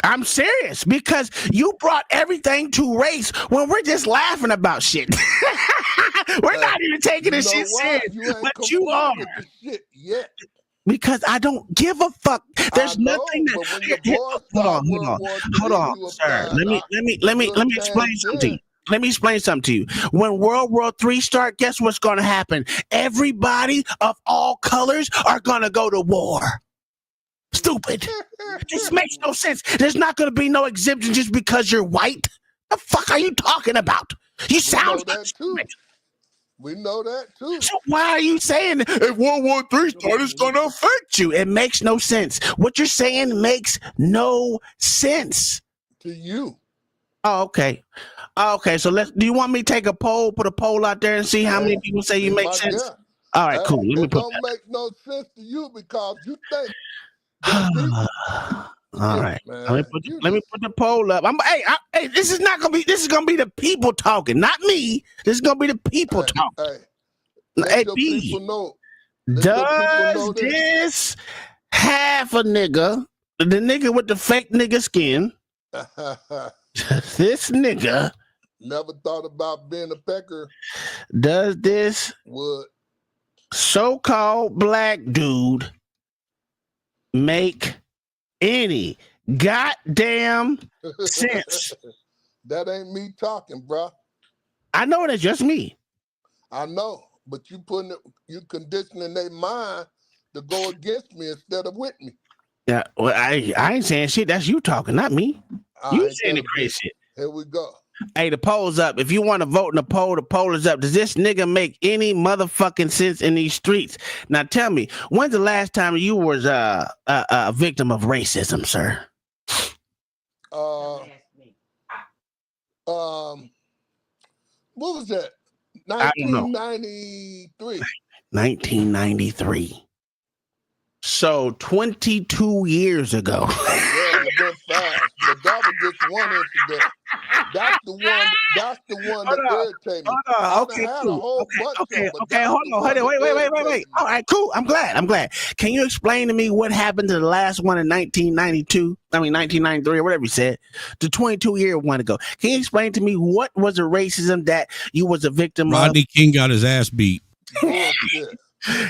Speaker 14: I'm serious because you brought everything to race when we're just laughing about shit. We're not even taking this shit serious, but you are.
Speaker 10: With the shit yet.
Speaker 14: Because I don't give a fuck. There's nothing that.
Speaker 10: But when your boys
Speaker 14: Hold on, sir. Let me explain something to you. Let me explain something to you. When World War III start, guess what's going to happen? Everybody of all colors are going to go to war. Stupid. This makes no sense. There's not going to be no exemption just because you're white. The fuck are you talking about? You sound stupid.
Speaker 10: We know that too.
Speaker 14: So why are you saying if World War III started, it's going to affect you? It makes no sense. What you're saying makes no sense.
Speaker 10: To you.
Speaker 14: Oh, okay. Okay, so do you want me to take a poll, put a poll out there and see how many people say you make sense?
Speaker 10: Guess.
Speaker 14: All right, cool. Let me
Speaker 10: it
Speaker 14: put
Speaker 10: don't make no sense to you because you think
Speaker 14: all right. Let me put the poll up. Hey, this is gonna be the people talking, not me. This is gonna be the people talking.
Speaker 10: Let your people know.
Speaker 14: Does this half a nigga, the nigga with the fake nigga skin, this nigga
Speaker 10: never thought about being a pecker?
Speaker 14: Does this so-called black dude make any goddamn sense?
Speaker 10: That ain't me talking, bro.
Speaker 14: I know that's just me.
Speaker 10: I know, but you conditioning their mind to go against me instead of with me.
Speaker 14: Yeah, well, I ain't saying shit. That's you talking, not me. You saying the crazy shit.
Speaker 10: Here we go.
Speaker 14: Hey, the poll's up. If you want to vote in the poll is up. Does this nigga make any motherfucking sense in these streets? Now tell me, when's the last time you was a victim of racism, sir?
Speaker 10: What was that?
Speaker 14: I don't know.
Speaker 10: 1993.
Speaker 14: 1993. So 22 years ago.
Speaker 10: Yeah, it went fast. But that was just one incident. That's the one that irritated me.
Speaker 14: Okay, cool. Okay, hold on. Wait. All right, cool. I'm glad. Can you explain to me what happened to the last one in 1992? I mean, 1993 or whatever you said. The 22-year one ago. Can you explain to me what was the racism that you was a victim of?
Speaker 6: Rodney King got his ass beat.
Speaker 10: Bullshit.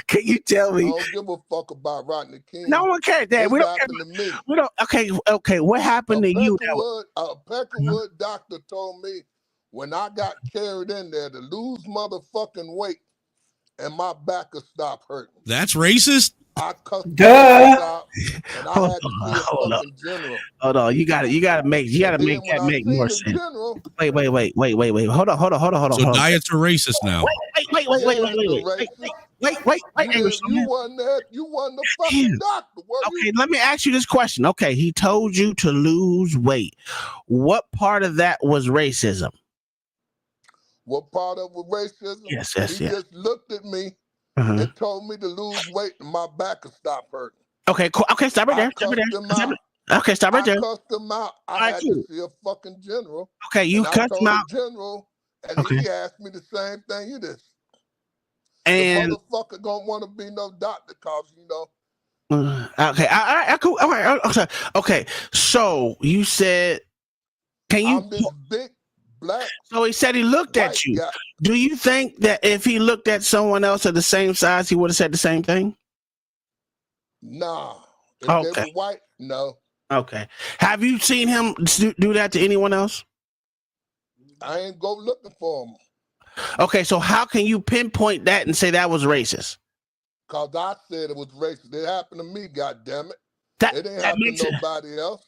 Speaker 14: Can you tell me?
Speaker 10: I don't give a fuck about Rodney King.
Speaker 14: No one cares, Dad.
Speaker 10: What happened to me?
Speaker 14: We don't. Okay. What happened to you?
Speaker 10: A Peckerwood doctor told me when I got carried in there to lose motherfucking weight and my back would stop hurting.
Speaker 6: That's racist.
Speaker 10: I cussed
Speaker 2: Duh.
Speaker 10: and I had to see a fucking general.
Speaker 14: Hold on. You gotta make that make more sense.
Speaker 10: General,
Speaker 14: Wait. Hold on.
Speaker 6: So diets are racist now.
Speaker 14: Wait.
Speaker 10: You wasn't the fucking doctor.
Speaker 14: Okay, let me ask you this question. Okay, he told you to lose weight. What part of that was racism?
Speaker 10: What part of it was racism?
Speaker 14: Yes.
Speaker 10: He just looked at me and told me to lose weight and my back would stop hurting.
Speaker 14: Okay, cool. Okay, stop right there. Okay, stop right there.
Speaker 10: I cussed him out. I had to see a fucking general.
Speaker 14: Okay, you cussed him out.
Speaker 10: General, and he asked me the same thing you did.
Speaker 14: And
Speaker 10: the motherfucker don't want to be no doctor cause
Speaker 14: okay, all right, cool. All right, okay. So you said,
Speaker 10: I'm this big black.
Speaker 14: So he said he looked at you. Guy. Do you think that if he looked at someone else of the same size, he would have said the same thing?
Speaker 10: Nah. If they were white, no.
Speaker 14: Okay. Have you seen him do that to anyone else?
Speaker 10: I ain't go looking for him.
Speaker 14: Okay, so how can you pinpoint that and say that was racist?
Speaker 10: Because I said it was racist. It happened to me, goddammit. It ain't happened to nobody else.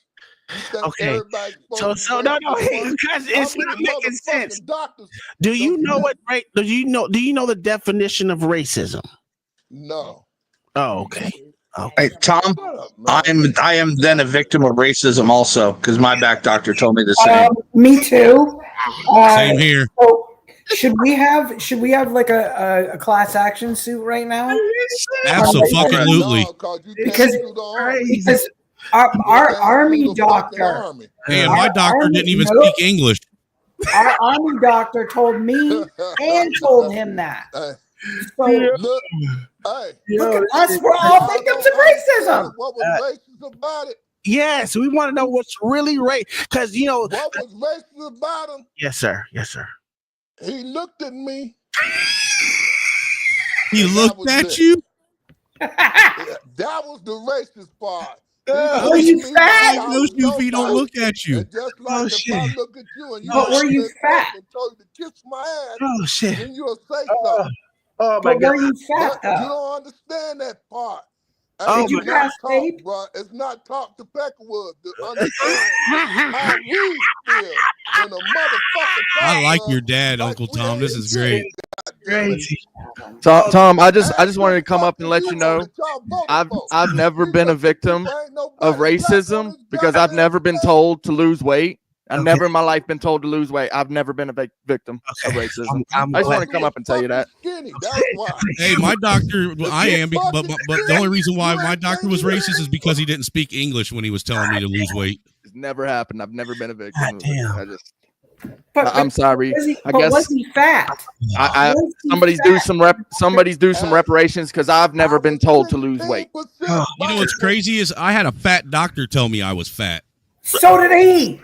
Speaker 14: Okay. So no, because it's not making sense. Do you know what do you know the definition of racism?
Speaker 10: No.
Speaker 14: Oh, okay.
Speaker 5: Hey, Tom, I am then a victim of racism also because my back doctor told me the same.
Speaker 2: Me too.
Speaker 6: Same here.
Speaker 2: So should we have like a class action suit right now?
Speaker 6: Absolutely.
Speaker 2: Because our army doctor.
Speaker 6: Hey, my doctor didn't even speak English.
Speaker 2: Our army doctor told me and told him that. So look at us, we're all victims of racism.
Speaker 10: What was racist about it?
Speaker 14: Yes, we want to know what's really right. Because what
Speaker 10: was racist about him?
Speaker 14: Yes, sir.
Speaker 10: He looked at me.
Speaker 6: He looked at you?
Speaker 10: That was the racist part.
Speaker 2: Were you fat?
Speaker 6: Those two feet don't look at you.
Speaker 10: Just like if I look at you and you
Speaker 2: were you fat?
Speaker 10: And told you to kiss my ass,
Speaker 14: oh shit!
Speaker 10: Then you'll say something.
Speaker 14: Oh my God!
Speaker 2: Were you fat?
Speaker 10: You don't understand that part.
Speaker 2: Did you pass tape?
Speaker 10: Bro, it's not talk to Peckerwood to understand how we feel when a motherfucker.
Speaker 6: I like your dad, Uncle Tom. This is great.
Speaker 13: So, Tom, I just wanted to come up and let you know I've never been a victim of racism because I've never been told to lose weight. I've never in my life been told to lose weight. I've never been a victim of racism. I just want to come up and tell you that.
Speaker 6: Hey, my doctor, I am, but the only reason why my doctor was racist is because he didn't speak English when he was telling me to lose weight.
Speaker 13: It's never happened. I've never been a victim.
Speaker 2: I'm
Speaker 13: sorry.
Speaker 2: I guess was he fat?
Speaker 13: Somebody's due some reparations because I've never been told to lose weight.
Speaker 6: You know what's crazy is I had a fat doctor tell me I was fat.
Speaker 2: So did he.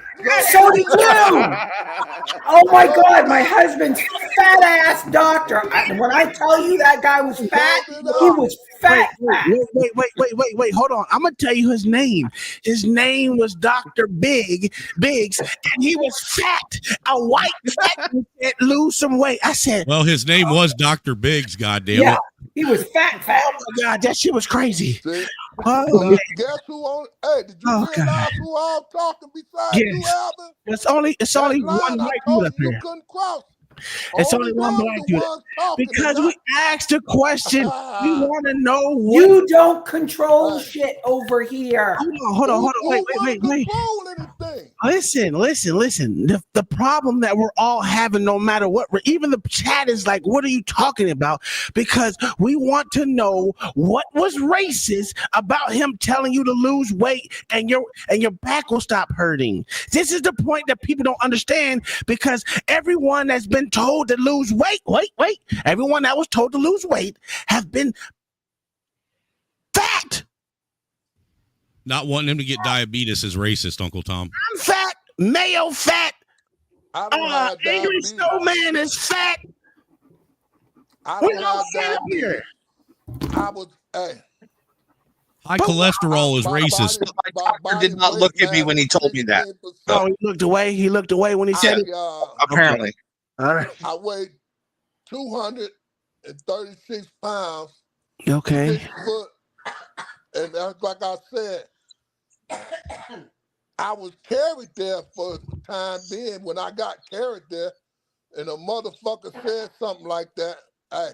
Speaker 2: So did you. Oh my God, my husband's fat ass doctor. When I tell you that guy was fat, he was
Speaker 14: Wait. Hold on. I'm gonna tell you his name. His name was Dr. Biggs, and he was fat. A white fat man said lose some weight. I said,
Speaker 6: well, his name was Dr. Biggs, goddamn it.
Speaker 2: He was fat.
Speaker 14: Oh my God, that shit was crazy.
Speaker 10: Now, guess who on? Hey, did you realize who all talking besides you, Alvin?
Speaker 14: It's only one white dude up
Speaker 10: you
Speaker 14: here.
Speaker 10: couldn't cross.
Speaker 14: It's only one black dude. Because we asked a question. We want to know what
Speaker 2: you don't control shit over here.
Speaker 14: Hold on. Wait. Listen. The problem that we're all having, no matter what, even the chat is like, what are you talking about? Because we want to know what was racist about him telling you to lose weight and your back will stop hurting. This is the point that people don't understand, because everyone that's been told to lose weight, everyone that was told to lose weight have been fat.
Speaker 6: Not wanting him to get diabetes is racist, Uncle Tom.
Speaker 14: I'm fat. Mayo fat. Angry Snowman is fat.
Speaker 10: I don't have diabetes.
Speaker 6: High cholesterol is racist.
Speaker 5: My doctor did not look at me when he told me that.
Speaker 14: Oh, he looked away. He looked away when he said it.
Speaker 5: Apparently.
Speaker 14: All right.
Speaker 10: I weighed 236 pounds.
Speaker 14: Okay.
Speaker 10: 6 foot. And that's like I said, I was carried there for the time being. When I got carried there, and a motherfucker said something like that, hey,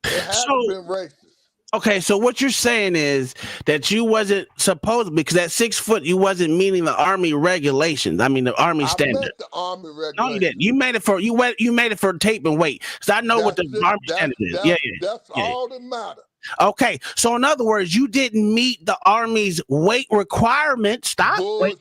Speaker 10: it had to been racist.
Speaker 14: Okay, so what you're saying is that you wasn't supposed, because at 6 foot you wasn't meeting the Army regulations. I mean the Army standard.
Speaker 10: Met the Army regulations.
Speaker 14: No, you didn't. You made it for tape and weight. So I know what the Army standard is.
Speaker 10: That's all that matters.
Speaker 14: Okay, so in other words, you didn't meet the Army's weight requirement. Stop. Wait.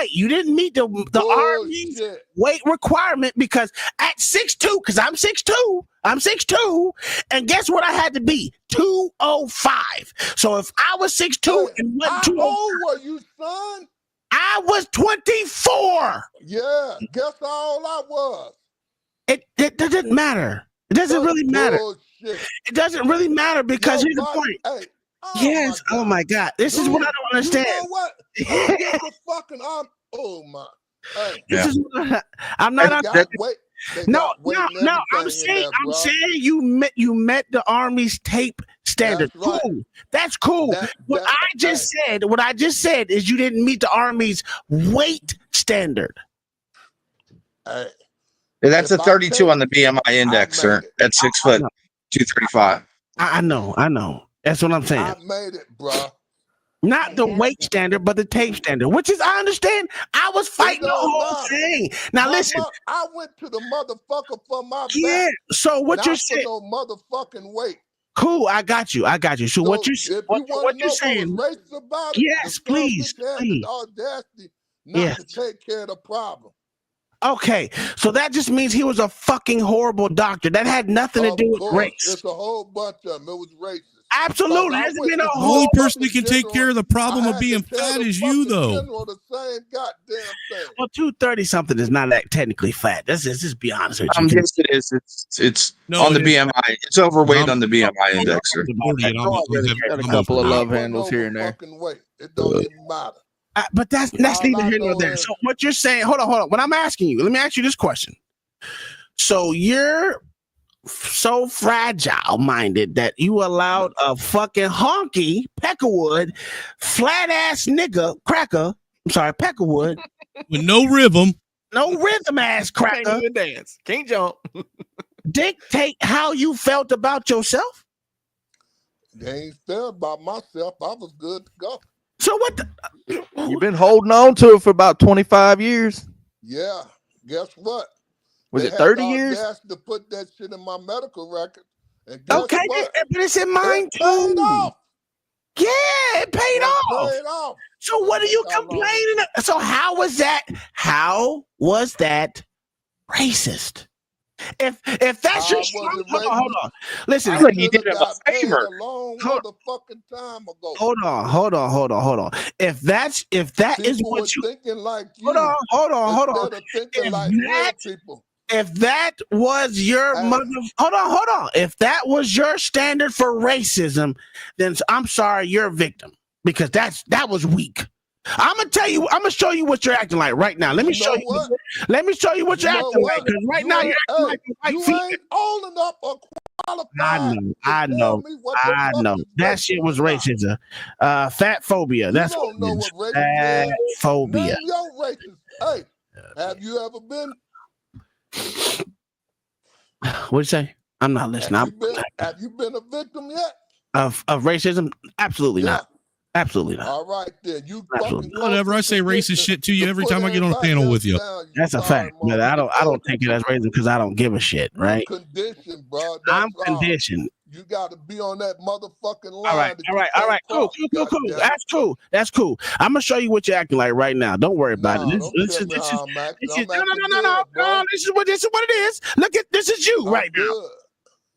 Speaker 14: You didn't meet the Army's weight requirement, because at 6'2", because I'm 6'2", and guess what I had to be? 205. So if I was 6'2" and went 205,
Speaker 10: how old were you, son?
Speaker 14: I was 24.
Speaker 10: Yeah, guess how old I was.
Speaker 14: It doesn't matter. It doesn't really matter. It doesn't really matter, because here's the point. Yes. Oh my God. This is what I don't understand.
Speaker 10: You know what? Get the fucking arm. Oh my. Hey.
Speaker 14: This is what I'm not. No. I'm saying you met the Army's tape standard. That's cool. What I just said is you didn't meet the Army's weight standard.
Speaker 10: Hey.
Speaker 5: That's a 32 on the BMI index, sir. At 6 foot, 235.
Speaker 14: I know. That's what I'm saying.
Speaker 10: I made it, bro.
Speaker 14: Not the weight standard, but the tape standard, which is, I understand. I was fighting the whole thing. Now listen.
Speaker 10: I went to the motherfucker for my
Speaker 14: back. So what you're saying?
Speaker 10: No motherfucking weight.
Speaker 14: Cool, I got you. So what you're saying?
Speaker 10: About
Speaker 14: yes, please.
Speaker 10: The audacity not to take care of the problem.
Speaker 14: Okay, so that just means he was a fucking horrible doctor. That had nothing to do with race.
Speaker 10: It's a whole bunch of them. It was racist.
Speaker 14: Absolutely.
Speaker 6: The only person that can take care of the problem of being fat is you, though.
Speaker 10: The same goddamn thing.
Speaker 14: Well, 230 something is not that technically fat. Let's just be honest with you.
Speaker 5: Yes, it is. It's on the BMI. It's overweight on the BMI index, sir.
Speaker 13: Got a couple of love handles here and there.
Speaker 10: It don't even matter.
Speaker 14: But that's neither here nor there. So what you're saying, hold on. What I'm asking you, let me ask you this question. So you're so fragile-minded that you allowed a fucking honky Peckerwood, flat-ass nigga cracker, Peckerwood.
Speaker 6: With no rhythm.
Speaker 14: No rhythm-ass cracker.
Speaker 13: Can't even dance. Can't jump.
Speaker 14: Dictate how you felt about yourself?
Speaker 10: They ain't felt about myself. I was good to go.
Speaker 14: So what
Speaker 13: You've been holding on to it for about 25 years.
Speaker 10: Yeah. Guess what?
Speaker 13: Was it 30 years?
Speaker 10: To put that shit in my medical record. And
Speaker 14: okay, but it's in mine too. Yeah, it paid off. So what are you complaining about? So how was that racist? If that's your hold on. Listen,
Speaker 5: you did him a favor.
Speaker 14: Hold on. If that is what you
Speaker 10: thinking like
Speaker 14: hold on. If that was your hold on. If that was your standard for racism, then I'm sorry, you're a victim because that was weak. I'm gonna show you what you're acting like right now. Let me show you. Let me show you what you're acting like. Because right now you're acting like a white female.
Speaker 10: Ain't old enough or qualified.
Speaker 14: I know. That shit was racism. Fat phobia. That's
Speaker 10: don't know what racism
Speaker 14: fat
Speaker 10: is.
Speaker 14: phobia.
Speaker 10: Name your racist. Hey, have you ever been?
Speaker 14: What'd you say? I'm not listening.
Speaker 10: Have you been a victim yet?
Speaker 14: Of racism? Absolutely not. Absolutely not.
Speaker 10: All right, then. You
Speaker 6: whatever. I say racist shit to you every time I get on a panel with you.
Speaker 14: That's a fact, but I don't take it as racism because I don't give a shit, right?
Speaker 10: Conditioned, bro.
Speaker 14: I'm conditioned.
Speaker 10: You got to be on that motherfucking line.
Speaker 14: All right. Cool. That's cool. I'm gonna show you what you're acting like right now. Don't worry about it. This is what it is. Look at this is you right now.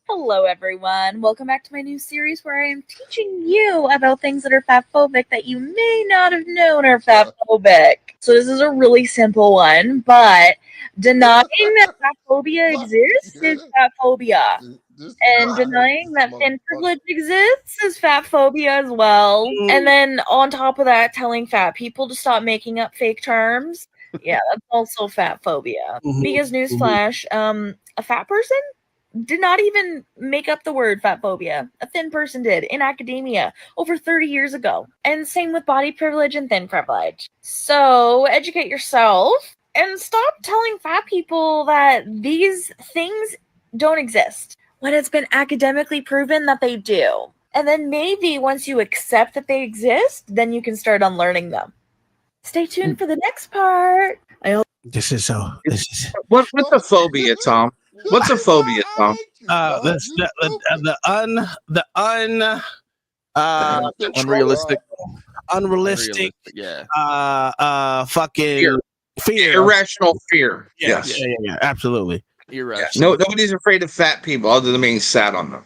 Speaker 22: Hello, everyone. Welcome back to my new series where I am teaching you about things that are fatphobic that you may not have known are fatphobic. So this is a really simple one, but denying that fatphobia exists is fatphobia. And denying that thin privilege exists is fatphobia as well. And then on top of that, telling fat people to stop making up fake terms. Yeah, that's also fatphobia. Because newsflash, a fat person did not even make up the word fatphobia. A thin person did in academia over 30 years ago. And same with body privilege and thin privilege. So educate yourself and stop telling fat people that these things don't exist when it's been academically proven that they do. And then maybe once you accept that they exist, then you can start unlearning them. Stay tuned for the next part.
Speaker 14: This is
Speaker 5: what's a phobia, Tom? What's a phobia, Tom?
Speaker 14: Unrealistic.
Speaker 5: Yeah.
Speaker 14: Fucking fear.
Speaker 5: Irrational fear. Yes.
Speaker 14: Yeah. Absolutely.
Speaker 5: Irrational. Nobody's afraid of fat people other than being sat on them.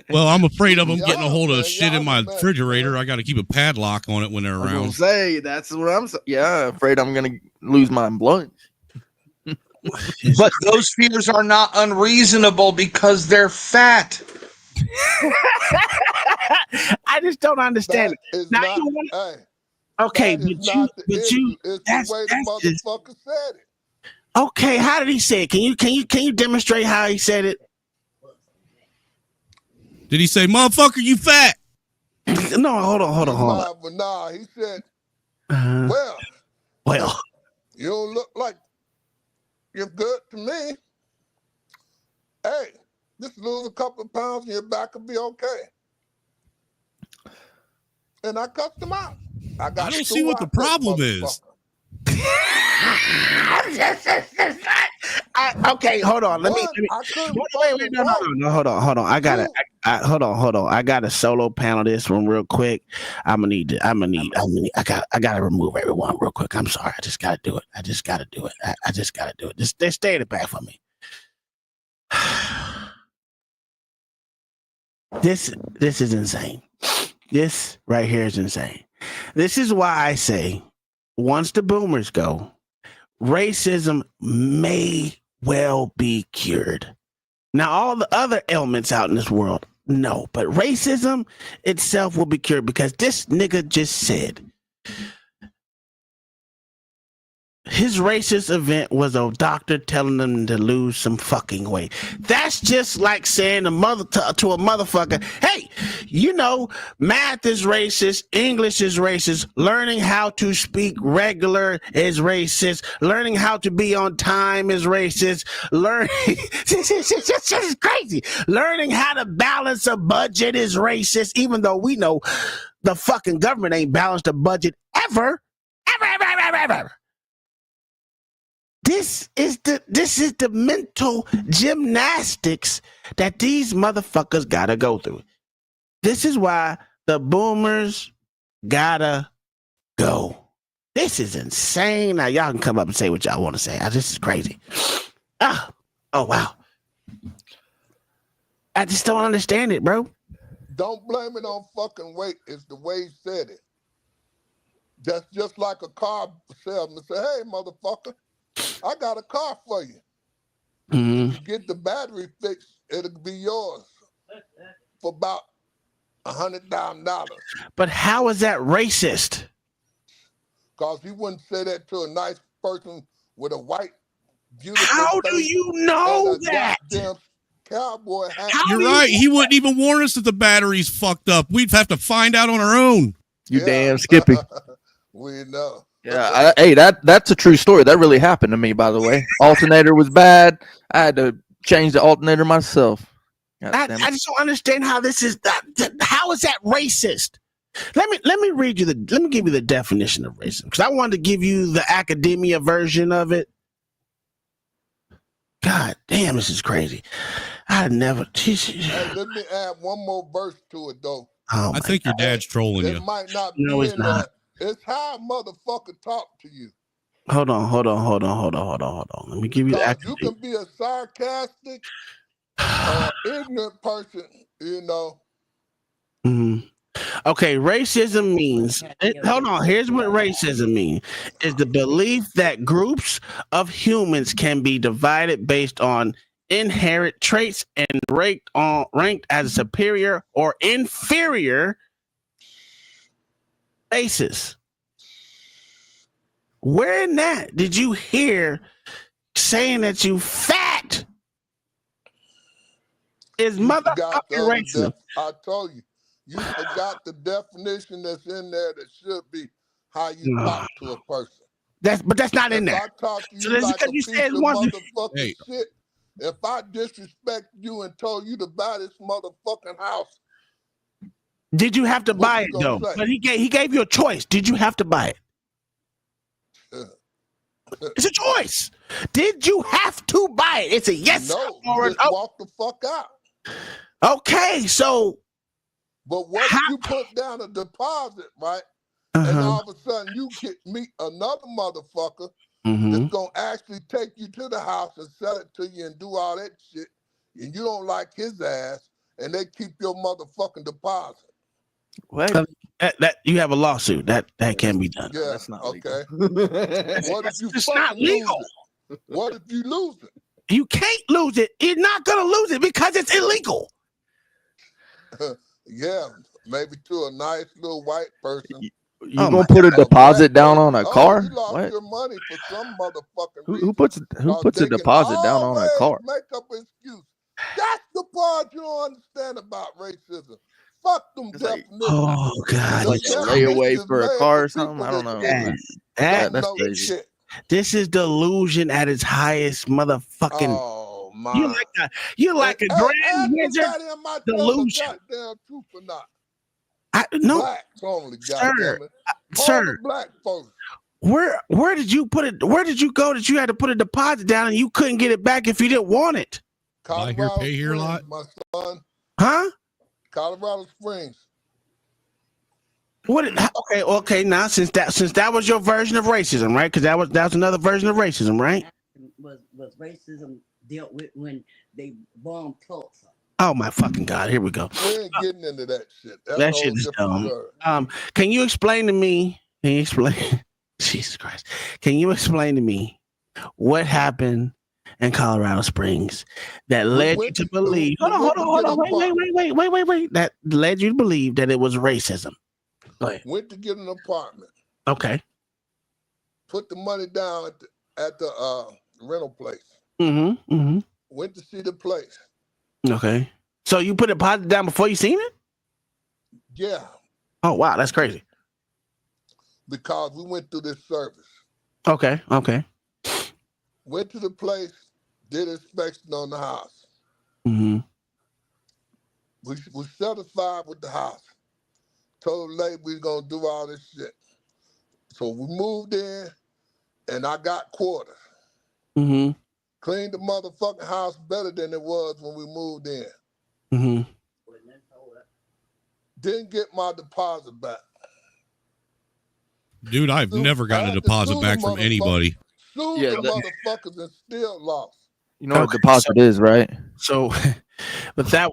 Speaker 6: Well, I'm afraid of them getting a hold of shit in my refrigerator. I got to keep a padlock on it when they're around.
Speaker 13: That's what I'm saying. Yeah, afraid I'm gonna lose my blood.
Speaker 5: But those fears are not unreasonable because they're fat.
Speaker 14: I just don't understand it. Now you want okay, but you that's
Speaker 10: the way the motherfucker said it.
Speaker 14: Okay, how did he say it? Can you demonstrate how he said it?
Speaker 6: Did he say, "Motherfucker, you fat"?
Speaker 14: No, hold on.
Speaker 10: Nah, he said,
Speaker 14: well,
Speaker 10: you don't look like you're good to me. Hey, just lose a couple of pounds and your back will be okay. And I cussed him out. I don't
Speaker 6: see what the problem is.
Speaker 14: Okay, hold on. Let me. Wait. No, hold on. I got it. Hold on. I got to solo panel this one real quick. I gotta remove everyone real quick. I'm sorry. I just gotta do it. I just gotta do it. Just stay in the back for me. This is insane. This right here is insane. This is why I say once the boomers go, racism may well be cured. Now, all the other ailments out in this world, no. But racism itself will be cured because this nigga just said his racist event was a doctor telling them to lose some fucking weight. That's just like saying to a motherfucker, hey, you know, math is racist, English is racist, learning how to speak regular is racist, learning how to be on time is racist, this is crazy. Learning how to balance a budget is racist, even though we know the fucking government ain't balanced a budget ever. This is the mental gymnastics that these motherfuckers gotta go through. This is why the boomers gotta go. This is insane. Now y'all can come up and say what y'all want to say. This is crazy. Oh wow. I just don't understand it, bro.
Speaker 10: Don't blame it on fucking weight. It's the way he said it. That's just like a car salesman say, hey, motherfucker, I got a car for you.
Speaker 14: Mm-hmm.
Speaker 10: You get the battery fixed, it'll be yours for about $100,000.
Speaker 14: But how is that racist?
Speaker 10: Because he wouldn't say that to a nice person with a white, beautiful
Speaker 14: How
Speaker 10: face
Speaker 14: do you know
Speaker 10: and a
Speaker 14: that?
Speaker 10: goddamn cowboy hat.
Speaker 6: You're right. He wouldn't even warn us that the battery's fucked up. We'd have to find out on our own.
Speaker 13: You damn Skippy.
Speaker 10: We know.
Speaker 13: Yeah, hey, that's a true story. That really happened to me, by the way. Alternator was bad. I had to change the alternator myself.
Speaker 14: I just don't understand how this is. How is that racist? Let me read you let me give you the definition of racism, because I wanted to give you the academia version of it. God damn, this is crazy. I never.
Speaker 10: Hey, let me add one more verse to it though.
Speaker 14: Oh,
Speaker 6: I think your dad's trolling
Speaker 10: It
Speaker 6: you.
Speaker 10: might not be
Speaker 14: No, it's
Speaker 10: in
Speaker 14: not.
Speaker 10: there. It's how a motherfucker talk to you.
Speaker 14: Hold on. Let me give you the
Speaker 10: You can be a sarcastic, ignorant person, you know.
Speaker 14: Mm-hmm. Okay, racism means. Hold on. Here's what racism means: is the belief that groups of humans can be divided based on inherent traits and ranked as superior or inferior basis. Where in that did you hear saying that you fat is motherfucking racism?
Speaker 10: I told you, you forgot the definition that's in there that should be how you talk to a person.
Speaker 14: But that's not in
Speaker 10: If
Speaker 14: there.
Speaker 10: I talk to you
Speaker 14: So that's
Speaker 10: like
Speaker 14: because
Speaker 10: a
Speaker 14: you
Speaker 10: piece
Speaker 14: said
Speaker 10: of
Speaker 14: one.
Speaker 10: motherfucking shit, if I disrespect you and told you to buy this motherfucking house,
Speaker 14: Did you have to
Speaker 10: what
Speaker 14: buy
Speaker 10: you
Speaker 14: it
Speaker 10: gonna
Speaker 14: though?
Speaker 10: say?
Speaker 14: But he gave you a choice. Did you have to buy it? It's a choice. Did you have to buy it? It's a yes
Speaker 10: No,
Speaker 14: or
Speaker 10: just
Speaker 14: an no.
Speaker 10: walk the fuck out.
Speaker 14: Okay, so.
Speaker 10: But what if you put down a deposit, right? And all of a sudden you meet another motherfucker that's gonna actually take you to the house and sell it to you and do all that shit, and you don't like his ass, and they keep your motherfucking deposit.
Speaker 14: What? That you have a lawsuit. That can be done.
Speaker 10: Yeah, that's not okay.
Speaker 14: legal.
Speaker 10: What if you
Speaker 14: It's
Speaker 10: fucking
Speaker 14: not legal.
Speaker 10: lose it? What if you lose it?
Speaker 14: You can't lose it. You're not gonna lose it because it's illegal.
Speaker 10: Yeah, maybe to a nice little white person.
Speaker 13: You gonna put a deposit down on a car?
Speaker 10: You lost
Speaker 13: What?
Speaker 10: your money for some motherfucking reason.
Speaker 13: Who puts a deposit down on a car?
Speaker 10: Make up an excuse. That's the part you don't understand about racism. Fuck them definitions.
Speaker 14: Oh God!
Speaker 13: Like a layaway for a car or something? I don't know. That's crazy.
Speaker 14: This is delusion at its highest, motherfucking.
Speaker 10: Oh my!
Speaker 14: You're like a grand wizard. Delusion.
Speaker 10: Goddamn truth or not?
Speaker 14: No,
Speaker 10: blacks only,
Speaker 14: sir,
Speaker 10: goddamn it.
Speaker 14: Sir.
Speaker 10: Black folks.
Speaker 14: Where did you put it? Where did you go that you had to put a deposit down and you couldn't get it back if you didn't want it?
Speaker 6: Buy here, pay here lot.
Speaker 10: My son.
Speaker 14: Huh?
Speaker 10: Colorado Springs.
Speaker 14: What? Okay. Now, since that was your version of racism, right? Because that was another version of racism, right?
Speaker 3: Was racism dealt with when they bombed Tulsa?
Speaker 14: Oh my fucking God! Here we go.
Speaker 10: We ain't getting into that shit.
Speaker 14: That shit is dumb. Can you explain to me? Can you explain? Jesus Christ! Can you explain to me what happened in Colorado Springs that led you to believe? Hold on. Wait. That led you to believe that it was racism. Go ahead.
Speaker 10: Went to get an apartment.
Speaker 14: Okay.
Speaker 10: Put the money down at the rental place. Went to see the place.
Speaker 14: Okay. So you put a deposit down before you seen it?
Speaker 10: Yeah.
Speaker 14: Oh wow, that's crazy.
Speaker 10: Because we went through this service.
Speaker 14: Okay.
Speaker 10: Went to the place, did inspection on the house.
Speaker 14: We
Speaker 10: satisfied with the house. Told the lady we was gonna do all this shit. So we moved in, and I got quarters. Cleaned the motherfucking house better than it was when we moved in. Didn't get my deposit back.
Speaker 6: Dude, I've never gotten a deposit back from anybody.
Speaker 10: Sued the motherfuckers and still lost.
Speaker 13: You know what deposit is, right?
Speaker 14: So, but that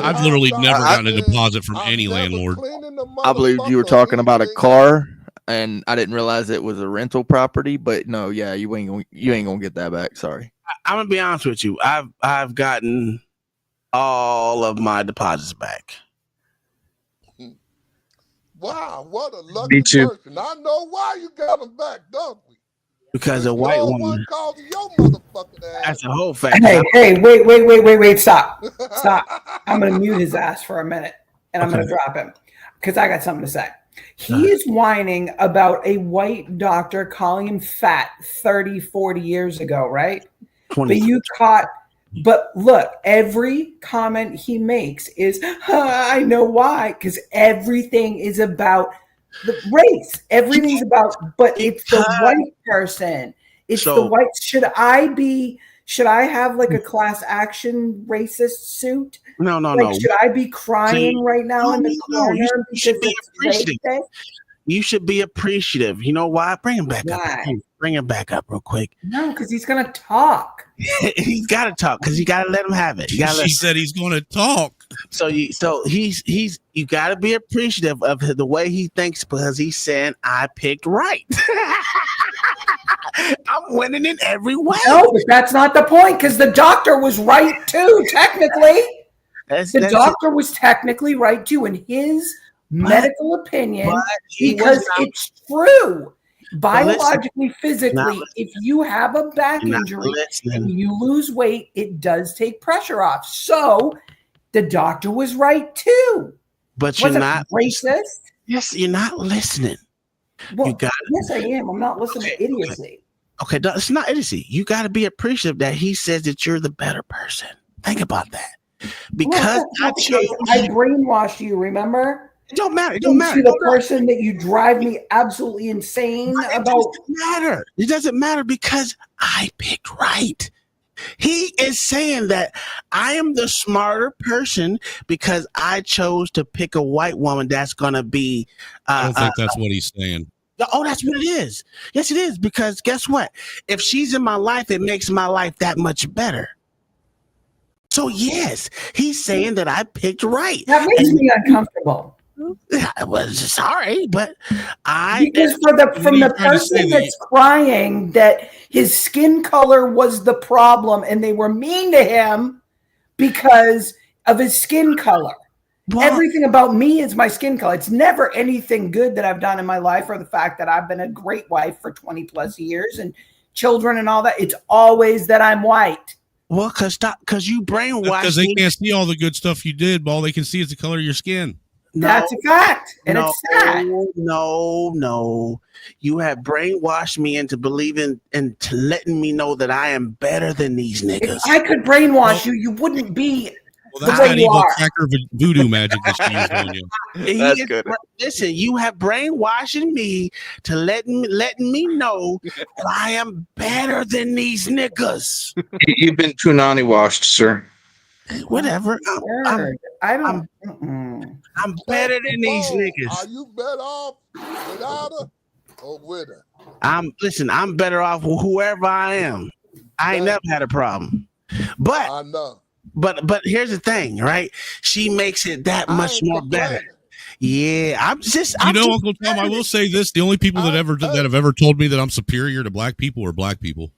Speaker 6: I've literally never gotten a deposit from any landlord.
Speaker 13: I believed you were talking about a car. and I didn't realize it was a rental property. But no, yeah, you ain't gonna get that back. Sorry.
Speaker 14: I'm gonna be honest with you. I've gotten all of my deposits back.
Speaker 10: Wow, what a lucky
Speaker 5: Me too.
Speaker 10: person. I know why you got them back, don't we?
Speaker 14: Because a white woman.
Speaker 10: Causing your motherfucking ass.
Speaker 14: That's a whole fact.
Speaker 2: Hey, wait, stop. I'm going to mute his ass for a minute, and I'm going to drop him because I got something to say. He is whining about a white doctor calling him fat 30, 40 years ago, right?
Speaker 14: 20.
Speaker 2: But look, every comment he makes is, I know why, because everything is about the race. Everything's about, but it's the white person. It's the white. Should I have like a class action racist suit?
Speaker 14: No.
Speaker 2: Should I be crying right now in the corner?
Speaker 14: You should be appreciative. You should be appreciative. You know why? Bring him back up. Bring him back up real quick.
Speaker 2: No, because he's gonna talk.
Speaker 14: He's got to talk because you got to let him have it.
Speaker 6: She said he's going to talk.
Speaker 14: So you got to be appreciative of the way he thinks because he's saying I picked right. I'm winning in every way.
Speaker 2: No, but that's not the point because the doctor was right too. Technically, the doctor was technically right too in his medical opinion because it's true. Biologically, physically, if you have a back injury and you lose weight, it does take pressure off. So the doctor was right too.
Speaker 14: But you're not
Speaker 2: racist.
Speaker 14: Yes, you're not listening.
Speaker 2: Well, yes, I am. I'm not listening to idiocy.
Speaker 14: Okay, it's not idiocy. You got to be appreciative that he says that you're the better person. Think about that. Because
Speaker 2: I brainwashed you, remember?
Speaker 14: It don't matter. It don't matter.
Speaker 2: The person that you drive me absolutely insane about.
Speaker 14: It doesn't matter. It doesn't matter because I picked right. He is saying that I am the smarter person because I chose to pick a white woman that's going to be.
Speaker 6: I don't think that's what he's saying.
Speaker 14: Oh, that's what it is. Yes, it is. Because guess what? If she's in my life, it makes my life that much better. So, yes, he's saying that I picked right.
Speaker 2: That makes me uncomfortable.
Speaker 14: I was sorry, but
Speaker 2: because from the person that's crying that his skin color was the problem and they were mean to him because of his skin color. Everything about me is my skin color. It's never anything good that I've done in my life or the fact that I've been a great wife for 20 plus years and children and all that. It's always that I'm white.
Speaker 14: Well, because you brainwashed
Speaker 6: because they can't see all the good stuff you did, but all they can see is the color of your skin.
Speaker 2: That's a fact. And it's sad.
Speaker 14: No. You have brainwashed me into believing and to letting me know that I am better than these niggas.
Speaker 2: If I could brainwash you, you wouldn't be
Speaker 6: the way you are. Cracker voodoo magic that she used on you.
Speaker 14: That's good. Listen, you have brainwashing me to letting me know that I am better than these niggas.
Speaker 5: You've been punani washed, sir.
Speaker 14: Whatever. I'm better than these
Speaker 10: Are
Speaker 14: niggas.
Speaker 10: you better off without her or with her?
Speaker 14: I'm better off with whoever I am. I ain't never had a problem. But
Speaker 10: I know.
Speaker 14: But here's the thing, right? She makes it that much more better. Yeah,
Speaker 6: Uncle Tom, I will say this: the only people that have ever told me that I'm superior to black people are black people.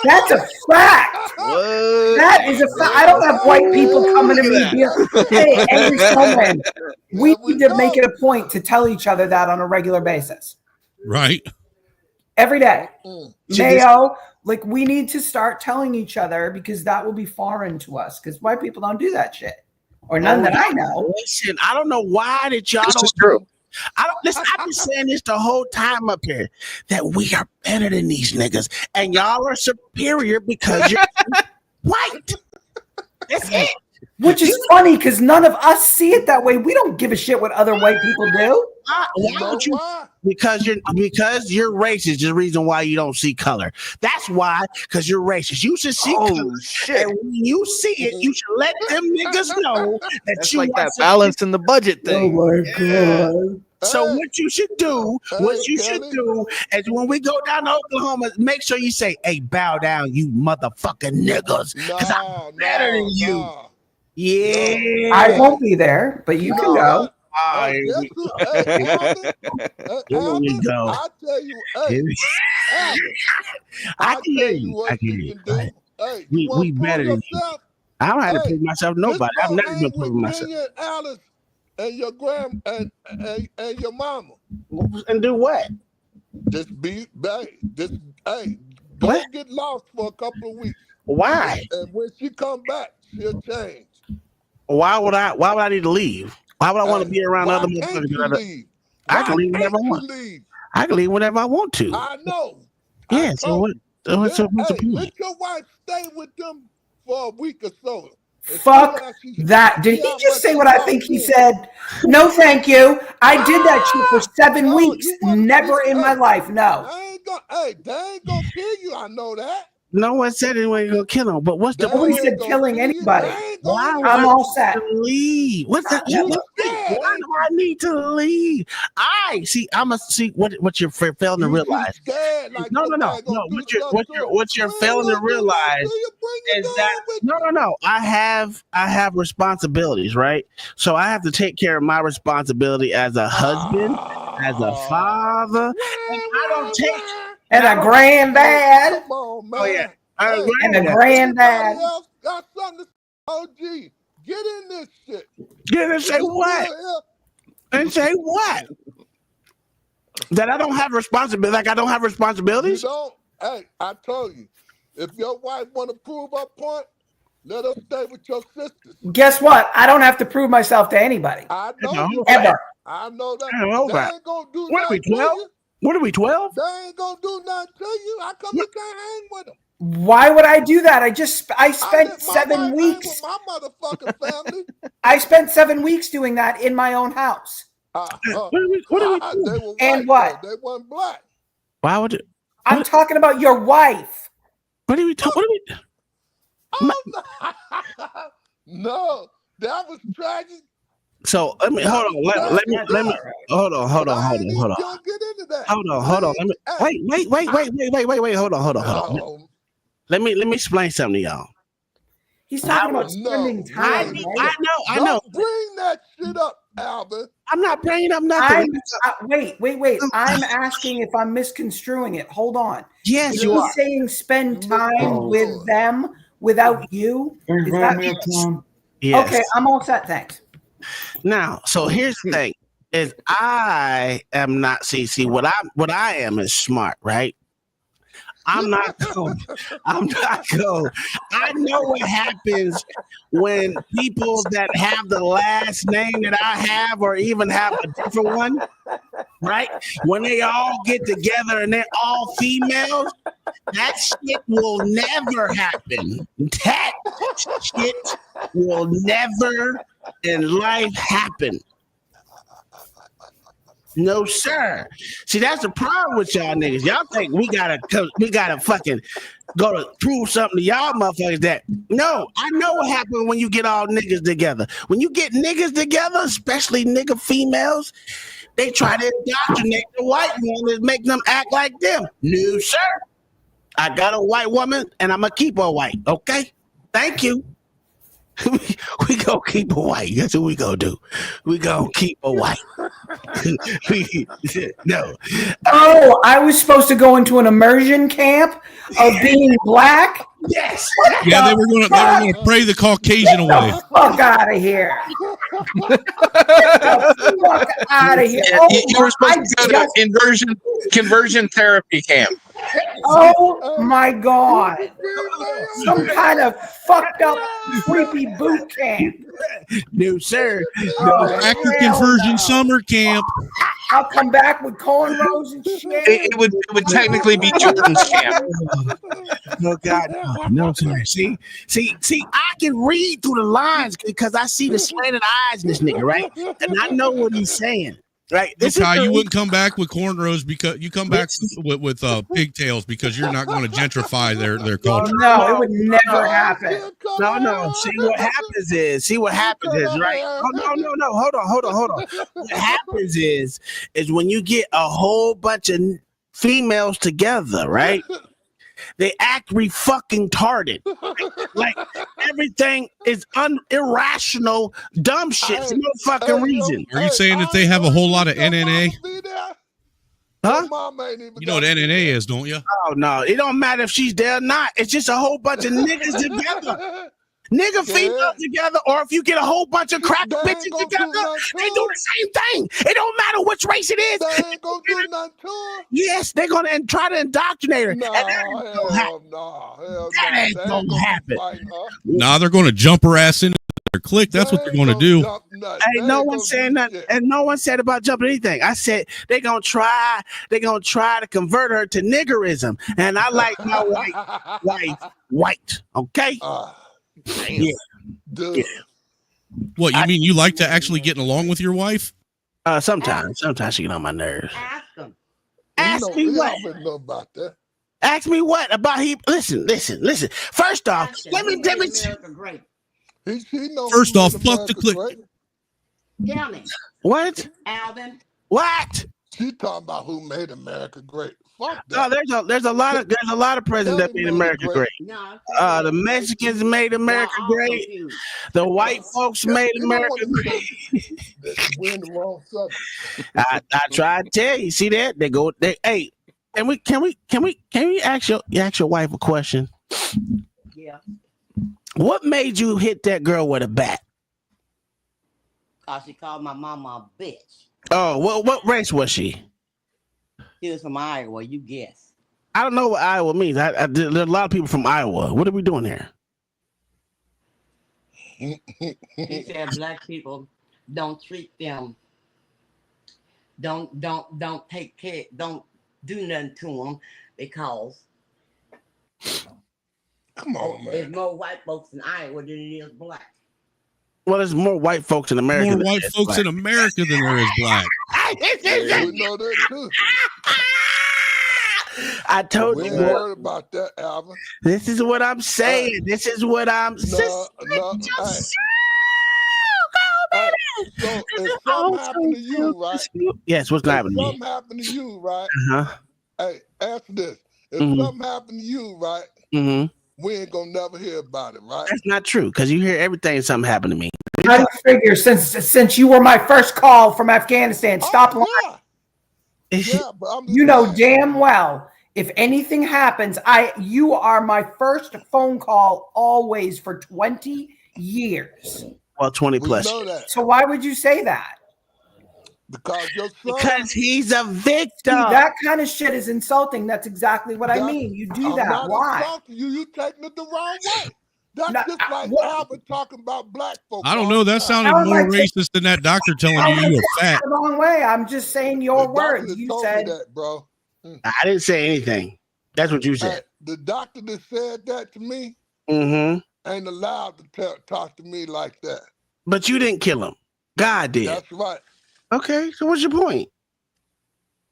Speaker 2: That's a fact. What? That is a fact. I don't have white people coming to me and be like, hey, Angry Snowman, we need to make it a point to tell each other that on a regular basis.
Speaker 6: Right.
Speaker 2: Every day. Mayo, like we need to start telling each other because that will be foreign to us because white people don't do that shit. Or none that I know.
Speaker 14: Listen, I don't know why that y'all don't.
Speaker 5: Is true.
Speaker 14: I've been saying this the whole time up here that we are better than these niggas, and y'all are superior because you're white. That's it.
Speaker 2: Which is funny because none of us see it that way. We don't give a shit what other white people do.
Speaker 14: Why don't you? Because you're racist. Is the reason why you don't see color. That's why, because you're racist. You should see color. Shit. And when you see it, you should let them niggas know that
Speaker 13: that's like that balance in the budget thing.
Speaker 2: Oh my god.
Speaker 14: So what you should do is when we go down to Oklahoma, make sure you say, "Hey, bow down, you motherfucking niggas, because I'm better than you." Yeah,
Speaker 2: I won't be there, but you can go.
Speaker 10: Hey, guess who? Hey, Albert.
Speaker 14: Here we go.
Speaker 10: I tell you, hey, Albert.
Speaker 14: I
Speaker 10: I
Speaker 14: can
Speaker 10: tell
Speaker 14: hear
Speaker 10: you
Speaker 14: you.
Speaker 10: what
Speaker 14: I can
Speaker 10: you
Speaker 14: hear you.
Speaker 10: can
Speaker 14: Go ahead.
Speaker 10: do. Hey,
Speaker 14: We
Speaker 10: you want to
Speaker 14: better
Speaker 10: prove
Speaker 14: than you.
Speaker 10: yourself?
Speaker 14: I don't have to
Speaker 10: Hey,
Speaker 14: prove myself to nobody. I've
Speaker 10: just
Speaker 14: never
Speaker 10: go
Speaker 14: been
Speaker 10: hang
Speaker 14: proving
Speaker 10: with
Speaker 14: myself.
Speaker 10: Kenya and Alice and your and your mama.
Speaker 14: And do what?
Speaker 10: Just hey, go
Speaker 14: What?
Speaker 10: get lost for a couple of weeks.
Speaker 14: Why?
Speaker 10: And when she come back, she'll change.
Speaker 14: Why would I need to leave? Why would I want to be around
Speaker 10: Why
Speaker 14: other
Speaker 10: can't
Speaker 14: motherfuckers?
Speaker 10: you leave?
Speaker 14: I can
Speaker 10: Why
Speaker 14: leave whenever I
Speaker 10: can't you
Speaker 14: want.
Speaker 10: leave?
Speaker 14: I can leave whenever I want to.
Speaker 10: I know.
Speaker 14: Yeah.
Speaker 10: I
Speaker 14: So
Speaker 10: told
Speaker 14: what?
Speaker 10: you.
Speaker 14: What's the
Speaker 10: Hey,
Speaker 14: point?
Speaker 10: let your wife stay with them for a week or so. And see
Speaker 2: Fuck
Speaker 10: how she
Speaker 2: that. Did
Speaker 10: see
Speaker 2: he
Speaker 10: how
Speaker 2: just
Speaker 10: much
Speaker 2: say
Speaker 10: she
Speaker 2: what I
Speaker 10: lost
Speaker 2: think he
Speaker 10: in.
Speaker 2: said? No, thank you. I did that shit for 7
Speaker 10: No,
Speaker 2: weeks.
Speaker 10: you want to
Speaker 2: Never in my life. No.
Speaker 10: they ain't gonna kill you. I know that.
Speaker 14: No one said anyone gonna kill him. But what's the
Speaker 2: Nobody
Speaker 14: point?
Speaker 2: said killing anybody.
Speaker 14: Why would
Speaker 2: I'm
Speaker 14: I
Speaker 2: all
Speaker 14: need
Speaker 2: set.
Speaker 14: to leave? What's that?
Speaker 2: Yeah,
Speaker 14: Why do I need to leave? I see. I'm a see what you're failing to realize.
Speaker 10: Scared like
Speaker 14: No. What you're failing to realize is that no. I have responsibilities, right? So I have to take care of my responsibility as a husband, as a father, and I don't take
Speaker 2: And a granddad.
Speaker 10: Come on, man.
Speaker 14: Oh yeah.
Speaker 2: And a granddad.
Speaker 10: Else got something to OG. Get in this shit.
Speaker 14: Get in say
Speaker 10: You
Speaker 14: what?
Speaker 10: still here?
Speaker 14: And say what? That I don't have responsibility. Like I don't have
Speaker 10: You
Speaker 14: responsibilities.
Speaker 10: don't. Hey, I told you. If your wife want to prove her point, let her stay with your sisters.
Speaker 2: Guess what? I don't have to prove myself to anybody.
Speaker 10: I know you.
Speaker 2: Ever.
Speaker 10: I know that.
Speaker 14: I know
Speaker 10: They
Speaker 14: that.
Speaker 10: ain't gonna do
Speaker 14: What are we,
Speaker 10: nothing to
Speaker 14: 12?
Speaker 10: you.
Speaker 14: What are we, 12?
Speaker 10: They ain't gonna do nothing to you. How come you can't hang with them?
Speaker 2: Why would I do that? I spent
Speaker 10: let my
Speaker 2: 7
Speaker 10: wife hang
Speaker 2: weeks.
Speaker 10: with my motherfucking family.
Speaker 2: I spent 7 weeks doing that in my own house.
Speaker 10: They were
Speaker 2: And
Speaker 10: white,
Speaker 2: what?
Speaker 10: though. They weren't black.
Speaker 14: Why would it?
Speaker 2: I'm talking about your wife.
Speaker 14: What are we talking?
Speaker 10: No, that was tragic.
Speaker 14: So let me hold on. Let me hold on.
Speaker 10: Don't get into that.
Speaker 14: Hold on. Let me wait. Hold on. Let me explain something to y'all.
Speaker 2: He's talking about spending time.
Speaker 14: I know.
Speaker 10: Don't bring that shit up, Albert.
Speaker 14: I'm not bringing up nothing.
Speaker 2: Wait. I'm asking if I'm misconstruing it. Hold on.
Speaker 14: Yes,
Speaker 2: Is
Speaker 14: you
Speaker 2: he
Speaker 14: are.
Speaker 2: saying spend time with them without you? Is that
Speaker 14: Yes.
Speaker 2: Okay, I'm all set. Thanks.
Speaker 14: Now, so here's the thing: is I am not see what I am is smart, right? I'm not going. I know what happens when people that have the last name that I have, or even have a different one, right? When they all get together and they're all females, that shit will never happen. That shit will never in life happen. No, sir. See, that's the problem with y'all niggas. Y'all think we gotta fucking go to prove something to y'all motherfuckers that no, I know what happens when you get all niggas together. When you get niggas together, especially nigga females, they try to indoctrinate the white woman and make them act like them. No, sir. I got a white woman and I'm gonna keep her white. Okay? Thank you. We gonna keep her white. That's what we gonna do. We gonna keep her white. No.
Speaker 2: Oh, I was supposed to go into an immersion camp of being black.
Speaker 14: Yes.
Speaker 6: Yeah, they were gonna pray the Caucasian away.
Speaker 2: Fuck out of here. Fuck out of here.
Speaker 5: You were supposed to go to conversion therapy camp.
Speaker 2: Oh my God. Some kind of fucked up, creepy boot camp.
Speaker 14: No, sir.
Speaker 6: Active conversion summer camp.
Speaker 2: I'll come back with cornrows and shit.
Speaker 5: It would technically be Jordan's camp.
Speaker 14: Oh God, no, sir. See, I can read through the lines because I see the slanted eyes in this nigga, right? And I know what he's saying. Right.
Speaker 6: Look, Kai, you wouldn't come back with cornrows because you come back with pigtails because you're not going to gentrify their culture.
Speaker 2: No, it would never happen.
Speaker 14: No. See what happens is, right? Oh, no. Hold on. What happens is when you get a whole bunch of females together, right? they act fucking tarded. Like everything is irrational, dumb shit for no fucking reason.
Speaker 6: Are you saying that they have a whole lot of NNA?
Speaker 14: Huh?
Speaker 6: You know what NNA is, don't you?
Speaker 14: Oh no, it don't matter if she's there or not. It's just a whole bunch of niggas together. Nigga females together, or if you get a whole bunch of crack bitches together, they do the same thing. It don't matter which race it is.
Speaker 10: They ain't gonna do nothing to her.
Speaker 14: Yes, they're gonna try to indoctrinate her.
Speaker 10: No, hell
Speaker 14: that ain't gonna happen.
Speaker 6: Nah, they're going to jump her ass into their clique. That's what they're going to do.
Speaker 14: Hey, no one said nothing, and no one said about jumping anything. I said they're gonna try to convert her to niggerism, and I like my white. Okay.
Speaker 10: Yeah.
Speaker 6: What, you mean you like to actually getting along with your wife?
Speaker 14: Sometimes she get on my nerves.
Speaker 3: Ask him.
Speaker 14: Ask me what?
Speaker 10: Know about that.
Speaker 14: Ask me what about he? Listen. First off, let me.
Speaker 6: First off, fuck the clique.
Speaker 3: Tell me.
Speaker 14: What?
Speaker 3: Alvin.
Speaker 14: What?
Speaker 10: She talking about who made America great. Fuck
Speaker 14: that. No, there's a lot of presidents that made America great.
Speaker 3: No,
Speaker 14: the Mexicans made America great. The white folks made America great.
Speaker 10: We're in the wrong subject.
Speaker 14: I try to tell you. See that? Hey, can we ask your wife a question?
Speaker 3: Yeah.
Speaker 14: What made you hit that girl with a bat?
Speaker 3: She called my mama a bitch.
Speaker 14: Oh, what race was she?
Speaker 3: She was from Iowa. You guess.
Speaker 14: I don't know what Iowa means. There's a lot of people from Iowa. What are we doing here?
Speaker 3: She said black people don't treat them. Don't take care. Don't do nothing to them because.
Speaker 10: Come on, man.
Speaker 3: There's more white folks in Iowa than it is black.
Speaker 14: Well, there's more white folks in America.
Speaker 6: More white folks in America than there is black.
Speaker 10: You know that too.
Speaker 14: I told
Speaker 10: we
Speaker 14: you.
Speaker 10: We ain't worried about that, Alvin.
Speaker 14: This is what I'm saying. This is what I'm saying.
Speaker 10: So if something happened to you, right?
Speaker 14: Yes, what's happening?
Speaker 10: If something happened to you, right? Hey, answer this. If something happened to you, right? We ain't gonna never hear about it, right?
Speaker 14: That's not true, because you hear everything something happened to me.
Speaker 2: How do you figure since you were my first call from Afghanistan? Stop lying.
Speaker 10: Yeah, but
Speaker 2: you know damn well if anything happens, you are my first phone call always for 20 years.
Speaker 14: Well, 20 plus.
Speaker 2: So why would you say that?
Speaker 10: Because
Speaker 14: he's a victim.
Speaker 2: See, that kind of shit is insulting. That's exactly what I mean. You do that.
Speaker 10: Not
Speaker 2: Why?
Speaker 10: insulting you. You taking it the wrong way. That's just like Albert talking about black folks.
Speaker 6: I don't know. That sounded more racist than that doctor telling you you were fat.
Speaker 2: The wrong way. I'm just saying your words. You said
Speaker 10: that, bro.
Speaker 14: I didn't say anything. That's what you said.
Speaker 10: The doctor that said that to me ain't allowed to talk to me like that.
Speaker 14: But you didn't kill him. God did.
Speaker 10: That's right.
Speaker 14: Okay, so what's your point?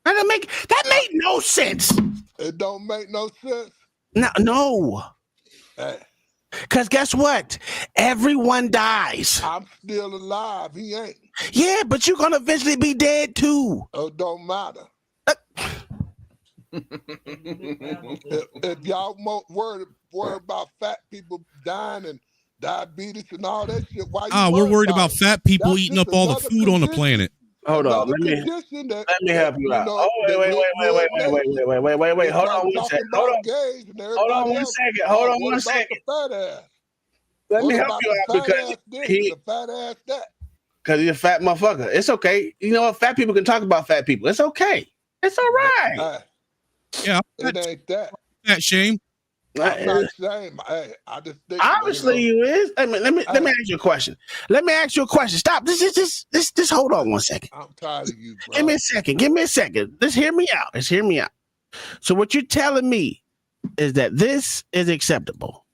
Speaker 14: That made no sense.
Speaker 10: It don't make no sense.
Speaker 14: No.
Speaker 10: Hey.
Speaker 14: Because guess what? Everyone dies.
Speaker 10: I'm still alive. He ain't.
Speaker 14: Yeah, but you're gonna eventually be dead too.
Speaker 10: Oh, don't matter. if y'all worried about fat people dying and diabetes and all that shit, why you
Speaker 6: we're worried about fat people eating up all the food on the planet.
Speaker 14: Hold on, let me help you out. Oh, wait. Hold on one second. Hold on one second. Let me help you out because he's a fat motherfucker. It's okay. You know what? Fat people can talk about fat people. It's okay. It's all right.
Speaker 6: Yeah,
Speaker 10: it ain't that.
Speaker 6: That shame.
Speaker 10: I'm not saying. Hey, I just think.
Speaker 14: Obviously, you is. Let me ask you a question. Stop. This. Hold on one second.
Speaker 10: I'm tired of you, bro.
Speaker 14: Give me a second. Just hear me out. So what you're telling me is that this is acceptable,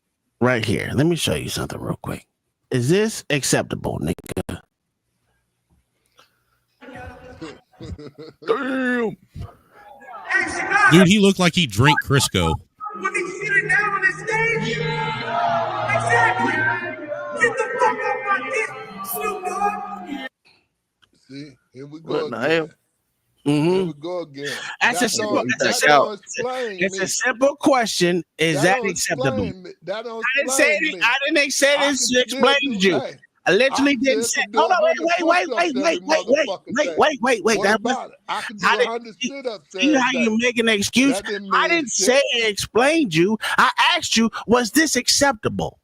Speaker 14: right here. Let me show you something real quick. Is this acceptable, nigga?
Speaker 6: Damn. Dude, he looked like he drank Crisco.
Speaker 12: When he's sitting down on the stage? Exactly. Get the fuck off my dick, Snoop Dogg.
Speaker 10: See, here we go. Here we go again.
Speaker 14: That's a simple. It's a simple question. Is that acceptable?
Speaker 10: That don't
Speaker 14: I didn't say it. I didn't say this to explain to you. I literally didn't say. Hold on, wait.
Speaker 10: What about it? I can do 100 sit-ups.
Speaker 14: See how you make an excuse? I didn't say I explained you. I asked you, was this acceptable?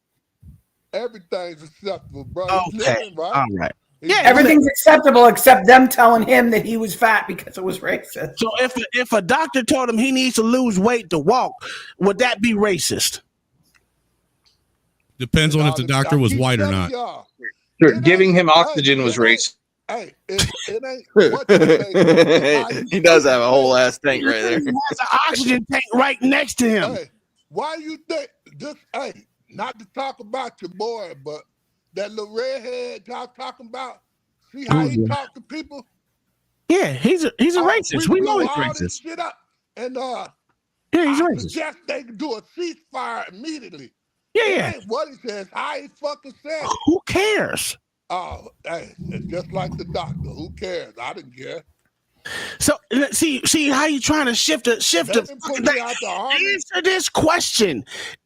Speaker 10: Everything's acceptable, bro.
Speaker 14: Okay, all right.
Speaker 2: Yeah, everything's acceptable except them telling him that he was fat because it was racist.
Speaker 14: So if a doctor told him he needs to lose weight to walk, would that be racist?
Speaker 6: Depends on if the doctor was white or not.
Speaker 5: Sure, giving him oxygen was racist.
Speaker 10: Hey, it ain't.
Speaker 13: He does have a whole ass tank right there.
Speaker 14: He has an oxygen tank right next to him.
Speaker 10: Hey, why you think this? Hey, not to talk about your boy, but that little redhead y'all talking about. See how he talk to people?
Speaker 14: Yeah, he's a racist. We know he's racist.
Speaker 10: Shit up and
Speaker 14: yeah, he's racist.
Speaker 10: Suggest they can do a ceasefire immediately.
Speaker 14: Yeah.
Speaker 10: Ain't what he says. How he fucking said.
Speaker 14: Who cares?
Speaker 10: Oh, hey, it's just like the doctor. Who cares? I didn't care.
Speaker 14: So see how you trying to shift the answer this question.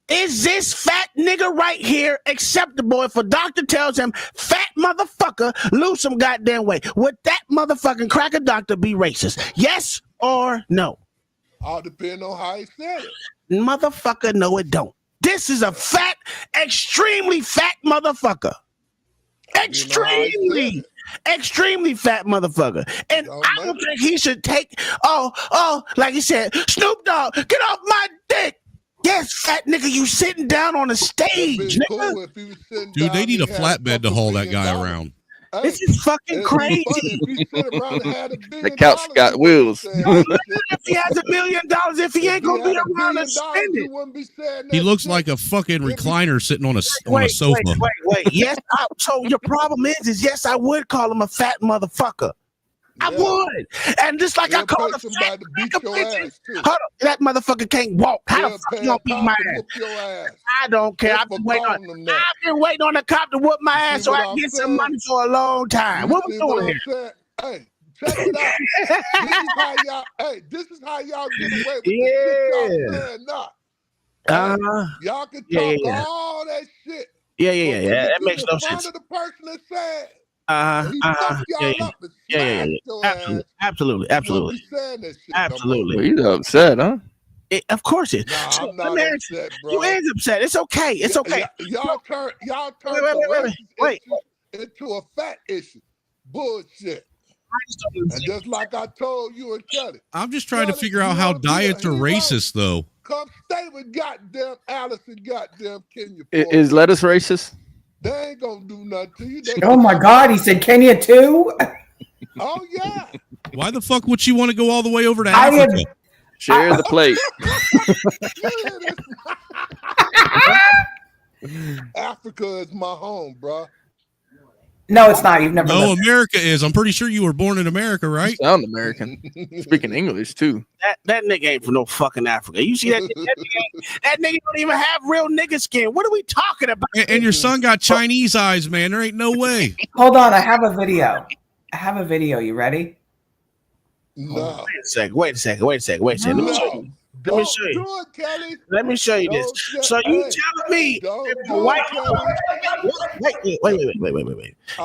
Speaker 14: Is this fat nigga right here acceptable if a doctor tells him, fat motherfucker, lose some goddamn weight? Would that motherfucking cracker doctor be racist? Yes or no?
Speaker 10: All depends on how he said it.
Speaker 14: Motherfucker, no it don't. This is a fat, extremely fat motherfucker. Extremely fat motherfucker. And I don't think he should take, like he said, Snoop Dogg, get off my dick. Yes, fat nigga, you sitting down on the stage, nigga.
Speaker 6: Dude, they need a flatbed to haul that guy around.
Speaker 14: This is fucking crazy.
Speaker 13: The couch got wheels.
Speaker 14: If he has $1 million, if he ain't gonna be around to spend it.
Speaker 6: He looks like a fucking recliner sitting on a sofa.
Speaker 14: Wait. Yes, so your problem is yes, I would call him a fat motherfucker. I would. And just like I called a fat bitch. Hold on, that motherfucker can't walk. How the fuck you gonna beat my ass? I don't care. I've been waiting on the cop to whoop my ass so I can get some money for a long time. What we doing here?
Speaker 10: Hey, check it out. This is how y'all get away with this shit y'all saying. Y'all can talk all that shit.
Speaker 14: Yeah. That makes no sense.
Speaker 10: The person that said.
Speaker 14: Absolutely.
Speaker 13: He's upset, huh?
Speaker 14: Of course it.
Speaker 10: I'm not upset, bro.
Speaker 14: You is upset. It's okay.
Speaker 10: Y'all turn
Speaker 14: wait.
Speaker 10: into a fat issue. Bullshit. And just like I told you and Kelly.
Speaker 6: I'm just trying to figure out how diets are racist, though.
Speaker 10: Come stay with goddamn Alice and goddamn Kenya.
Speaker 13: Is lettuce racist?
Speaker 10: They ain't gonna do nothing to you.
Speaker 2: Oh my God, he said Kenya too?
Speaker 10: Oh yeah.
Speaker 6: Why the fuck would she want to go all the way over to Africa?
Speaker 13: Share the plate.
Speaker 10: Africa is my home, bro.
Speaker 2: No, it's not. You've never.
Speaker 6: No, America is. I'm pretty sure you were born in America, right?
Speaker 13: You sound American. Speaking English too.
Speaker 14: That nigga ain't from no fucking Africa. You see that nigga don't even have real nigga skin. What are we talking about?
Speaker 6: And your son got Chinese eyes, man. There ain't no way.
Speaker 2: Hold on, I have a video. You ready?
Speaker 10: No.
Speaker 14: Wait a second. Let me show you this. So you telling me white? Wait.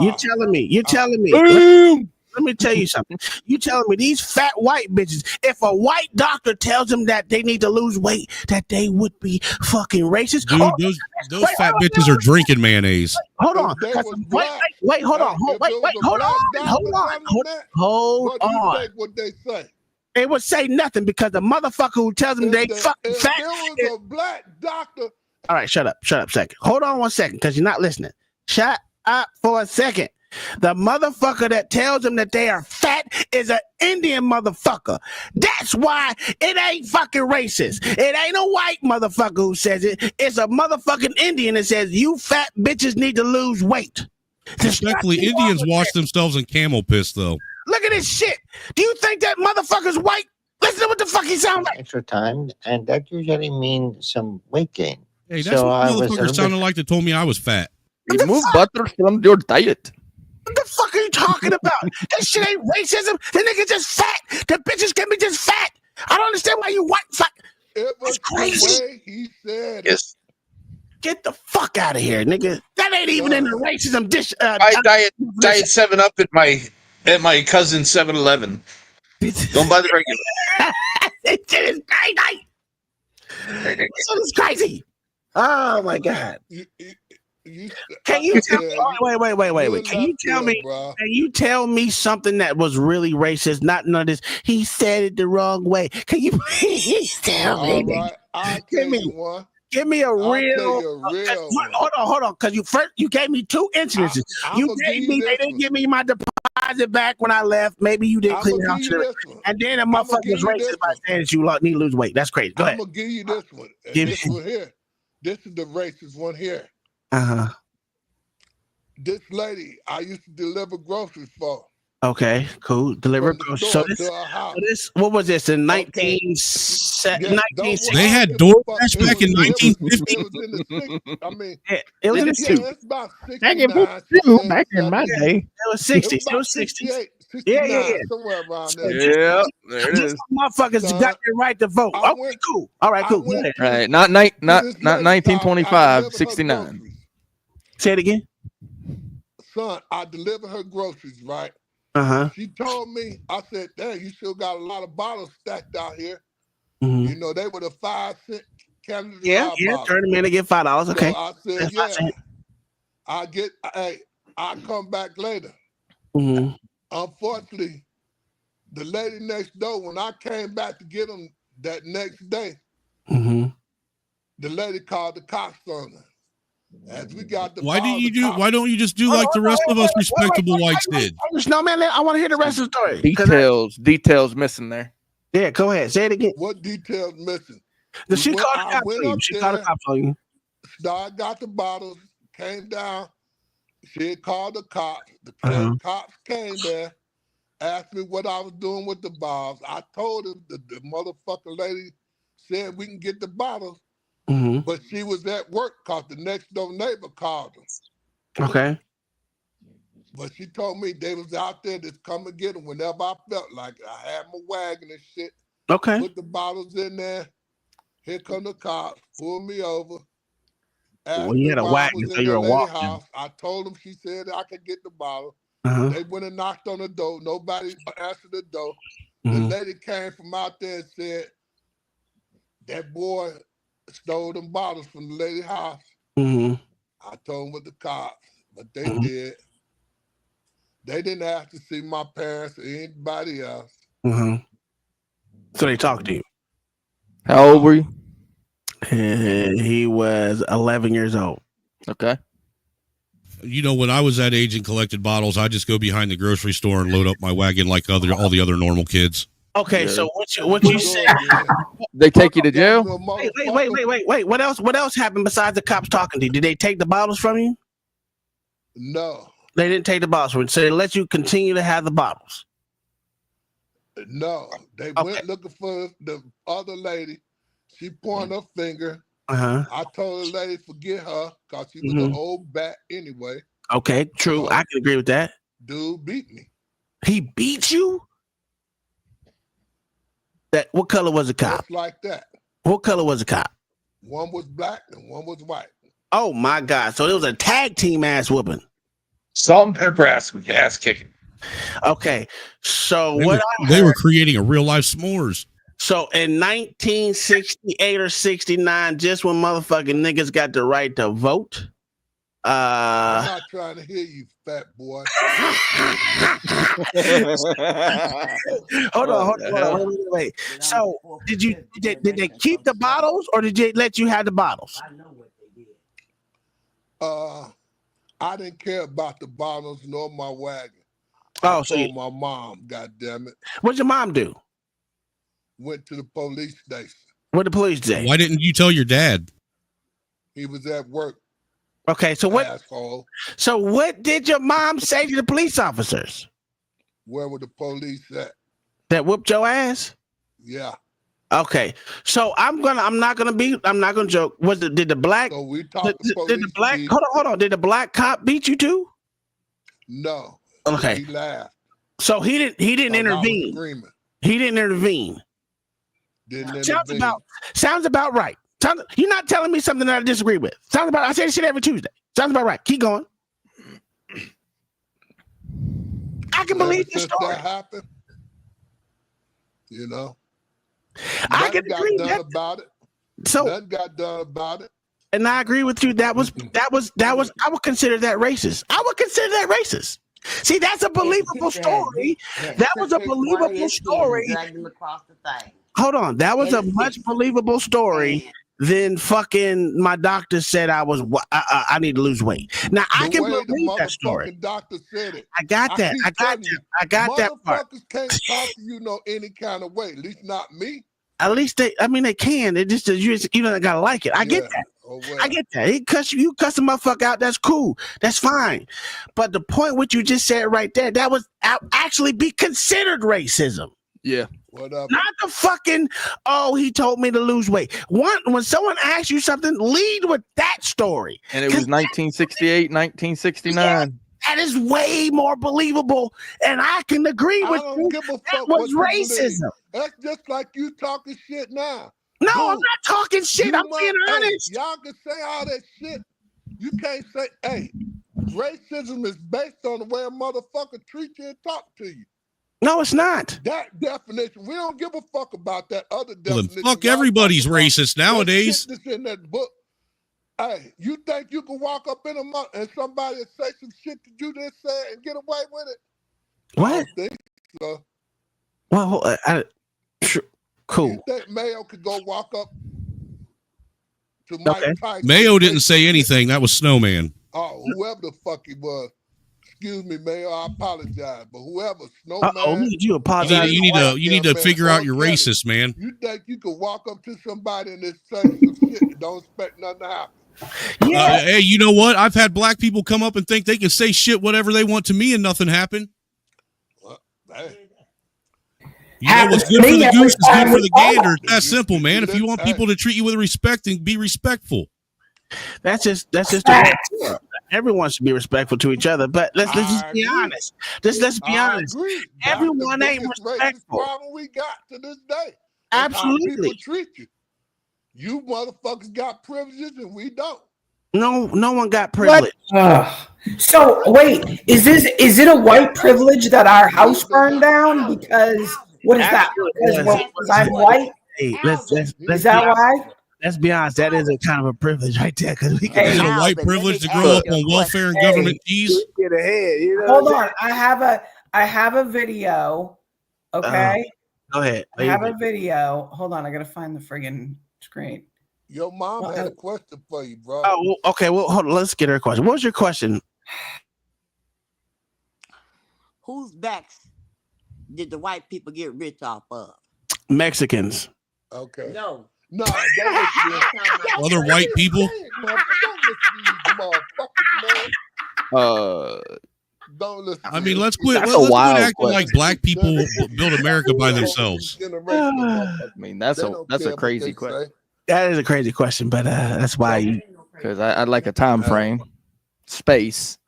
Speaker 14: You're telling me. Let me tell you something. You telling me these fat white bitches, if a white doctor tells them that they need to lose weight, that they would be fucking racist?
Speaker 6: Dude, those fat bitches are drinking mayonnaise.
Speaker 14: Hold on. Wait, hold on. Hold on.
Speaker 10: What they say?
Speaker 14: They would say nothing because the motherfucker who tells them they fucking fat.
Speaker 10: If there was a black doctor.
Speaker 14: All right, shut up a second. Hold on 1 second because you're not listening. Shut up for a second. The motherfucker that tells them that they are fat is an Indian motherfucker. That's why it ain't fucking racist. It ain't a white motherfucker who says it. It's a motherfucking Indian that says you fat bitches need to lose weight.
Speaker 6: Respectfully, Indians wash themselves in camel piss, though.
Speaker 14: Look at this shit. Do you think that motherfucker's white? Listen to what the fuck he sound like.
Speaker 15: Extra time, and that usually means some weight gain.
Speaker 6: Hey, that's what motherfucker sounded like that told me I was fat.
Speaker 13: Remove butter from your diet.
Speaker 14: What the the fuck are you talking about? That shit ain't racism. The nigga just fat. The bitches can be just fat. I don't understand why you white fuck.
Speaker 10: It was
Speaker 14: crazy.
Speaker 10: the way he said
Speaker 5: Yes.
Speaker 14: Get the fuck out of here, nigga. That ain't even in the racism dish.
Speaker 5: I diet 7-Up at my cousin's 7-Eleven. Don't buy the regular.
Speaker 14: It is crazy. So it's crazy. Oh my god. Can you tell me? Wait. Can you tell me? Can you tell me something that was really racist? Not none of this. He said it the wrong way. Can you please tell me?
Speaker 10: All right, I'll tell you one.
Speaker 14: Give me a
Speaker 10: I'll
Speaker 14: real.
Speaker 10: tell you a real one.
Speaker 14: Hold on. Because you gave me two incidences. They didn't give me my deposit back when I left. Maybe you didn't clean out your. And then a motherfucker was racist by saying that you need to lose weight. That's crazy. Go ahead.
Speaker 10: I'm gonna give you this one. This one here. This is the racist one here. This lady I used to deliver groceries for.
Speaker 14: Okay, cool. Deliver groceries. So this, what was this in 1960?
Speaker 6: They had DoorDash back in 1950.
Speaker 10: It was in the 60s. I mean,
Speaker 14: it was in the 60s.
Speaker 10: It's about 69.
Speaker 14: Back in my day, it was 60s. It was 60s. Yeah.
Speaker 10: Somewhere around there.
Speaker 13: Yeah, there it is.
Speaker 14: Motherfuckers got the right to vote. Okay, cool. All right, cool.
Speaker 13: Right, not 1925, 69.
Speaker 14: Say it again.
Speaker 10: Son, I delivered her groceries, right? She told me, I said, damn, you still got a lot of bottles stacked out here. You know, they were the 5-cent Canada Dry bottles.
Speaker 14: Turn them in to get $5. Okay.
Speaker 10: So I said, I'll come back later. Unfortunately, the lady next door, when I came back to get them that next day, the lady called the cops on her. As we got the
Speaker 6: Why don't you just do like the rest of us respectable whites did?
Speaker 14: Snowman, I want to hear the rest of the story.
Speaker 13: Details missing there.
Speaker 14: Yeah, go ahead. Say it again.
Speaker 10: What details missing?
Speaker 14: She called the cops on you. She called the cops on you.
Speaker 10: I got the bottles, came down. She had called the cops. The cops came there, asked me what I was doing with the bottles. I told him the motherfucking lady said we can get the bottles. But she was at work because the next door neighbor called her.
Speaker 14: Okay.
Speaker 10: But she told me they was out there to come and get them whenever I felt like it. I had my wagon and shit.
Speaker 14: Okay.
Speaker 10: Put the bottles in there. Here come the cops, pulled me over.
Speaker 14: Well, you had a wagon, so you were walking.
Speaker 10: I told them, she said I could get the bottle. They went and knocked on the door. Nobody answered the door. The lady came from out there and said, that boy stole them bottles from the lady's house. I told them with the cops, but they did. They didn't ask to see my parents or anybody else.
Speaker 14: So they talked to you.
Speaker 13: How old were you?
Speaker 14: He was 11 years old.
Speaker 13: Okay.
Speaker 6: You know, when I was that age and collected bottles, I just go behind the grocery store and load up my wagon like all the other normal kids.
Speaker 14: Okay, so what you said?
Speaker 13: They take you to jail?
Speaker 14: Wait. What else happened besides the cops talking to you? Did they take the bottles from you?
Speaker 10: No.
Speaker 14: They didn't take the bottles from you, so they let you continue to have the bottles.
Speaker 10: No. They went looking for the other lady. She pointed her finger. I told the lady forget her because she was an old bat anyway.
Speaker 14: Okay, true. I can agree with that.
Speaker 10: Dude beat me.
Speaker 14: He beat you? What color was the cop?
Speaker 10: Just like that.
Speaker 14: What color was the cop?
Speaker 10: One was black and one was white.
Speaker 14: Oh my God! So it was a tag team ass whooping.
Speaker 5: Salt and pepper ass kicking.
Speaker 14: Okay, so
Speaker 6: they were creating a real life s'mores.
Speaker 14: So in 1968 or 69, just when motherfucking niggas got the right to vote.
Speaker 10: I'm not trying to hear you, fat boy.
Speaker 14: Hold on. Wait. So did they keep the bottles or did they let you have the bottles?
Speaker 10: I didn't care about the bottles nor my wagon.
Speaker 14: I
Speaker 10: told my mom, God damn it.
Speaker 14: What'd your mom do?
Speaker 10: Went to the police station.
Speaker 14: What the police say?
Speaker 6: Why didn't you tell your dad?
Speaker 10: He was at work.
Speaker 14: Okay, so what?
Speaker 10: Asshole.
Speaker 14: So what did your mom say to the police officers?
Speaker 10: Where were the police at?
Speaker 14: That whooped your ass?
Speaker 10: Yeah.
Speaker 14: Okay, so I'm not gonna joke. Did the black?
Speaker 10: So we talked
Speaker 14: did the black? Hold on. Did the black cop beat you too?
Speaker 10: No,
Speaker 14: Okay.
Speaker 10: He laughed.
Speaker 14: So he didn't intervene. He didn't intervene. Sounds about right. You're not telling me something that I disagree with. I say this shit every Tuesday. Sounds about right. Keep going. I can believe the story.
Speaker 10: That happened. You know,
Speaker 14: I can agree
Speaker 10: done about it.
Speaker 14: So
Speaker 10: nothing got done about it.
Speaker 14: And I agree with you. That was. I would consider that racist. See, that's a believable story. That was a believable story. Hold on, that was a much believable story than fucking my doctor said I need to lose weight. Now I can believe that story.
Speaker 10: Doctor said it.
Speaker 14: I got that. I got that part.
Speaker 10: Motherfuckers can't talk to you any kind of way. At least not me.
Speaker 14: At least they can. It just you don't gotta like it. I get that.
Speaker 10: Oh, well.
Speaker 14: I get that. You cuss the motherfucker out. That's cool. That's fine. But the point what you just said right there, that was actually be considered racism.
Speaker 13: Yeah.
Speaker 10: Whatever.
Speaker 14: Not the fucking, he told me to lose weight. When someone asks you something, lead with that story.
Speaker 13: And it was 1968, 1969.
Speaker 14: That is way more believable. And I can agree with you. That was racism.
Speaker 10: That's just like you talking shit now.
Speaker 14: No, I'm not talking shit. I'm being honest.
Speaker 10: Y'all can say all that shit. You can't say, hey, racism is based on the way a motherfucker treats you and talk to you.
Speaker 14: No, it's not.
Speaker 10: That definition, we don't give a fuck about that other definition.
Speaker 6: Well, fuck, everybody's racist nowadays.
Speaker 10: That's in that book. Hey, you think you can walk up in a month and somebody say some shit that you didn't say and get away with it?
Speaker 14: What?
Speaker 10: I don't think so.
Speaker 14: Well, cool.
Speaker 10: You think Mayo could go walk up to Mike Tyson?
Speaker 6: Mayo didn't say anything. That was Snowman.
Speaker 10: Oh, whoever the fuck he was. Excuse me, Mayo. I apologize, but whoever Snowman.
Speaker 14: You apologize.
Speaker 6: You need to figure out your racist, man.
Speaker 10: You think you could walk up to somebody and just say some shit and don't expect nothing to happen?
Speaker 14: Yeah.
Speaker 6: Hey, you know what? I've had black people come up and think they can say shit whatever they want to me and nothing happened.
Speaker 10: Well, hey.
Speaker 6: You know what's good for the goose is good for the gander. It's that simple, man. If you want people to treat you with respect, then be respectful.
Speaker 14: That's just the way. Everyone should be respectful to each other. But let's just be honest. Let's be honest. Everyone ain't respectful.
Speaker 10: Problem we got to this day.
Speaker 14: Absolutely.
Speaker 10: How people treat you. You motherfuckers got privileges and we don't.
Speaker 14: No one got privilege.
Speaker 2: So wait, is it a white privilege that our house burned down? Because what is that? Because I'm white.
Speaker 14: Hey, let's
Speaker 2: is that why?
Speaker 14: Let's be honest. That is a kind of a privilege right there. Because we can.
Speaker 6: Is it a white privilege to grow up on welfare and government cheese?
Speaker 14: Get ahead. You know
Speaker 2: Hold on. I have a video. Okay.
Speaker 14: Go ahead.
Speaker 2: I have a video. Hold on. I gotta find the friggin' screen.
Speaker 10: Your mom had a question for you, bro.
Speaker 14: Oh, well, okay. Well, hold on. Let's get her question. What was your question?
Speaker 3: Whose backs did the white people get rich off of?
Speaker 14: Mexicans.
Speaker 10: Okay.
Speaker 3: No.
Speaker 10: No,
Speaker 6: Other white people.
Speaker 10: Don't listen.
Speaker 6: I mean, let's quit.
Speaker 13: That's
Speaker 6: Let's
Speaker 13: a wild
Speaker 6: quit acting
Speaker 13: question.
Speaker 6: like black people build America by themselves.
Speaker 13: I mean, that's a crazy question.
Speaker 14: That is a crazy question, but that's why you.
Speaker 13: Because I'd like a time frame, space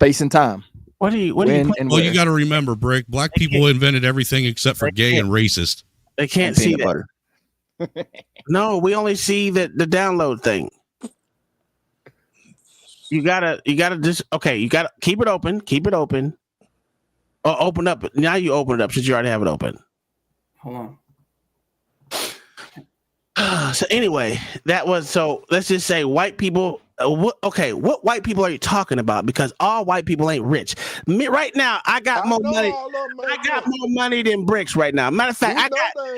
Speaker 13: and time.
Speaker 14: What do you?
Speaker 6: Well, you got to remember, Brick. Black people invented everything except for gay and racist.
Speaker 14: They can't see that. Butter. No, we only see the download thing. You gotta just you gotta keep it open. Or open up. Now you open it up since you already have it open.
Speaker 2: Hold
Speaker 14: on. So anyway, let's just say white people. What white people are you talking about? Because all white people ain't rich. Me right now, I got more money. I got more money than Bricks right now. Matter of fact,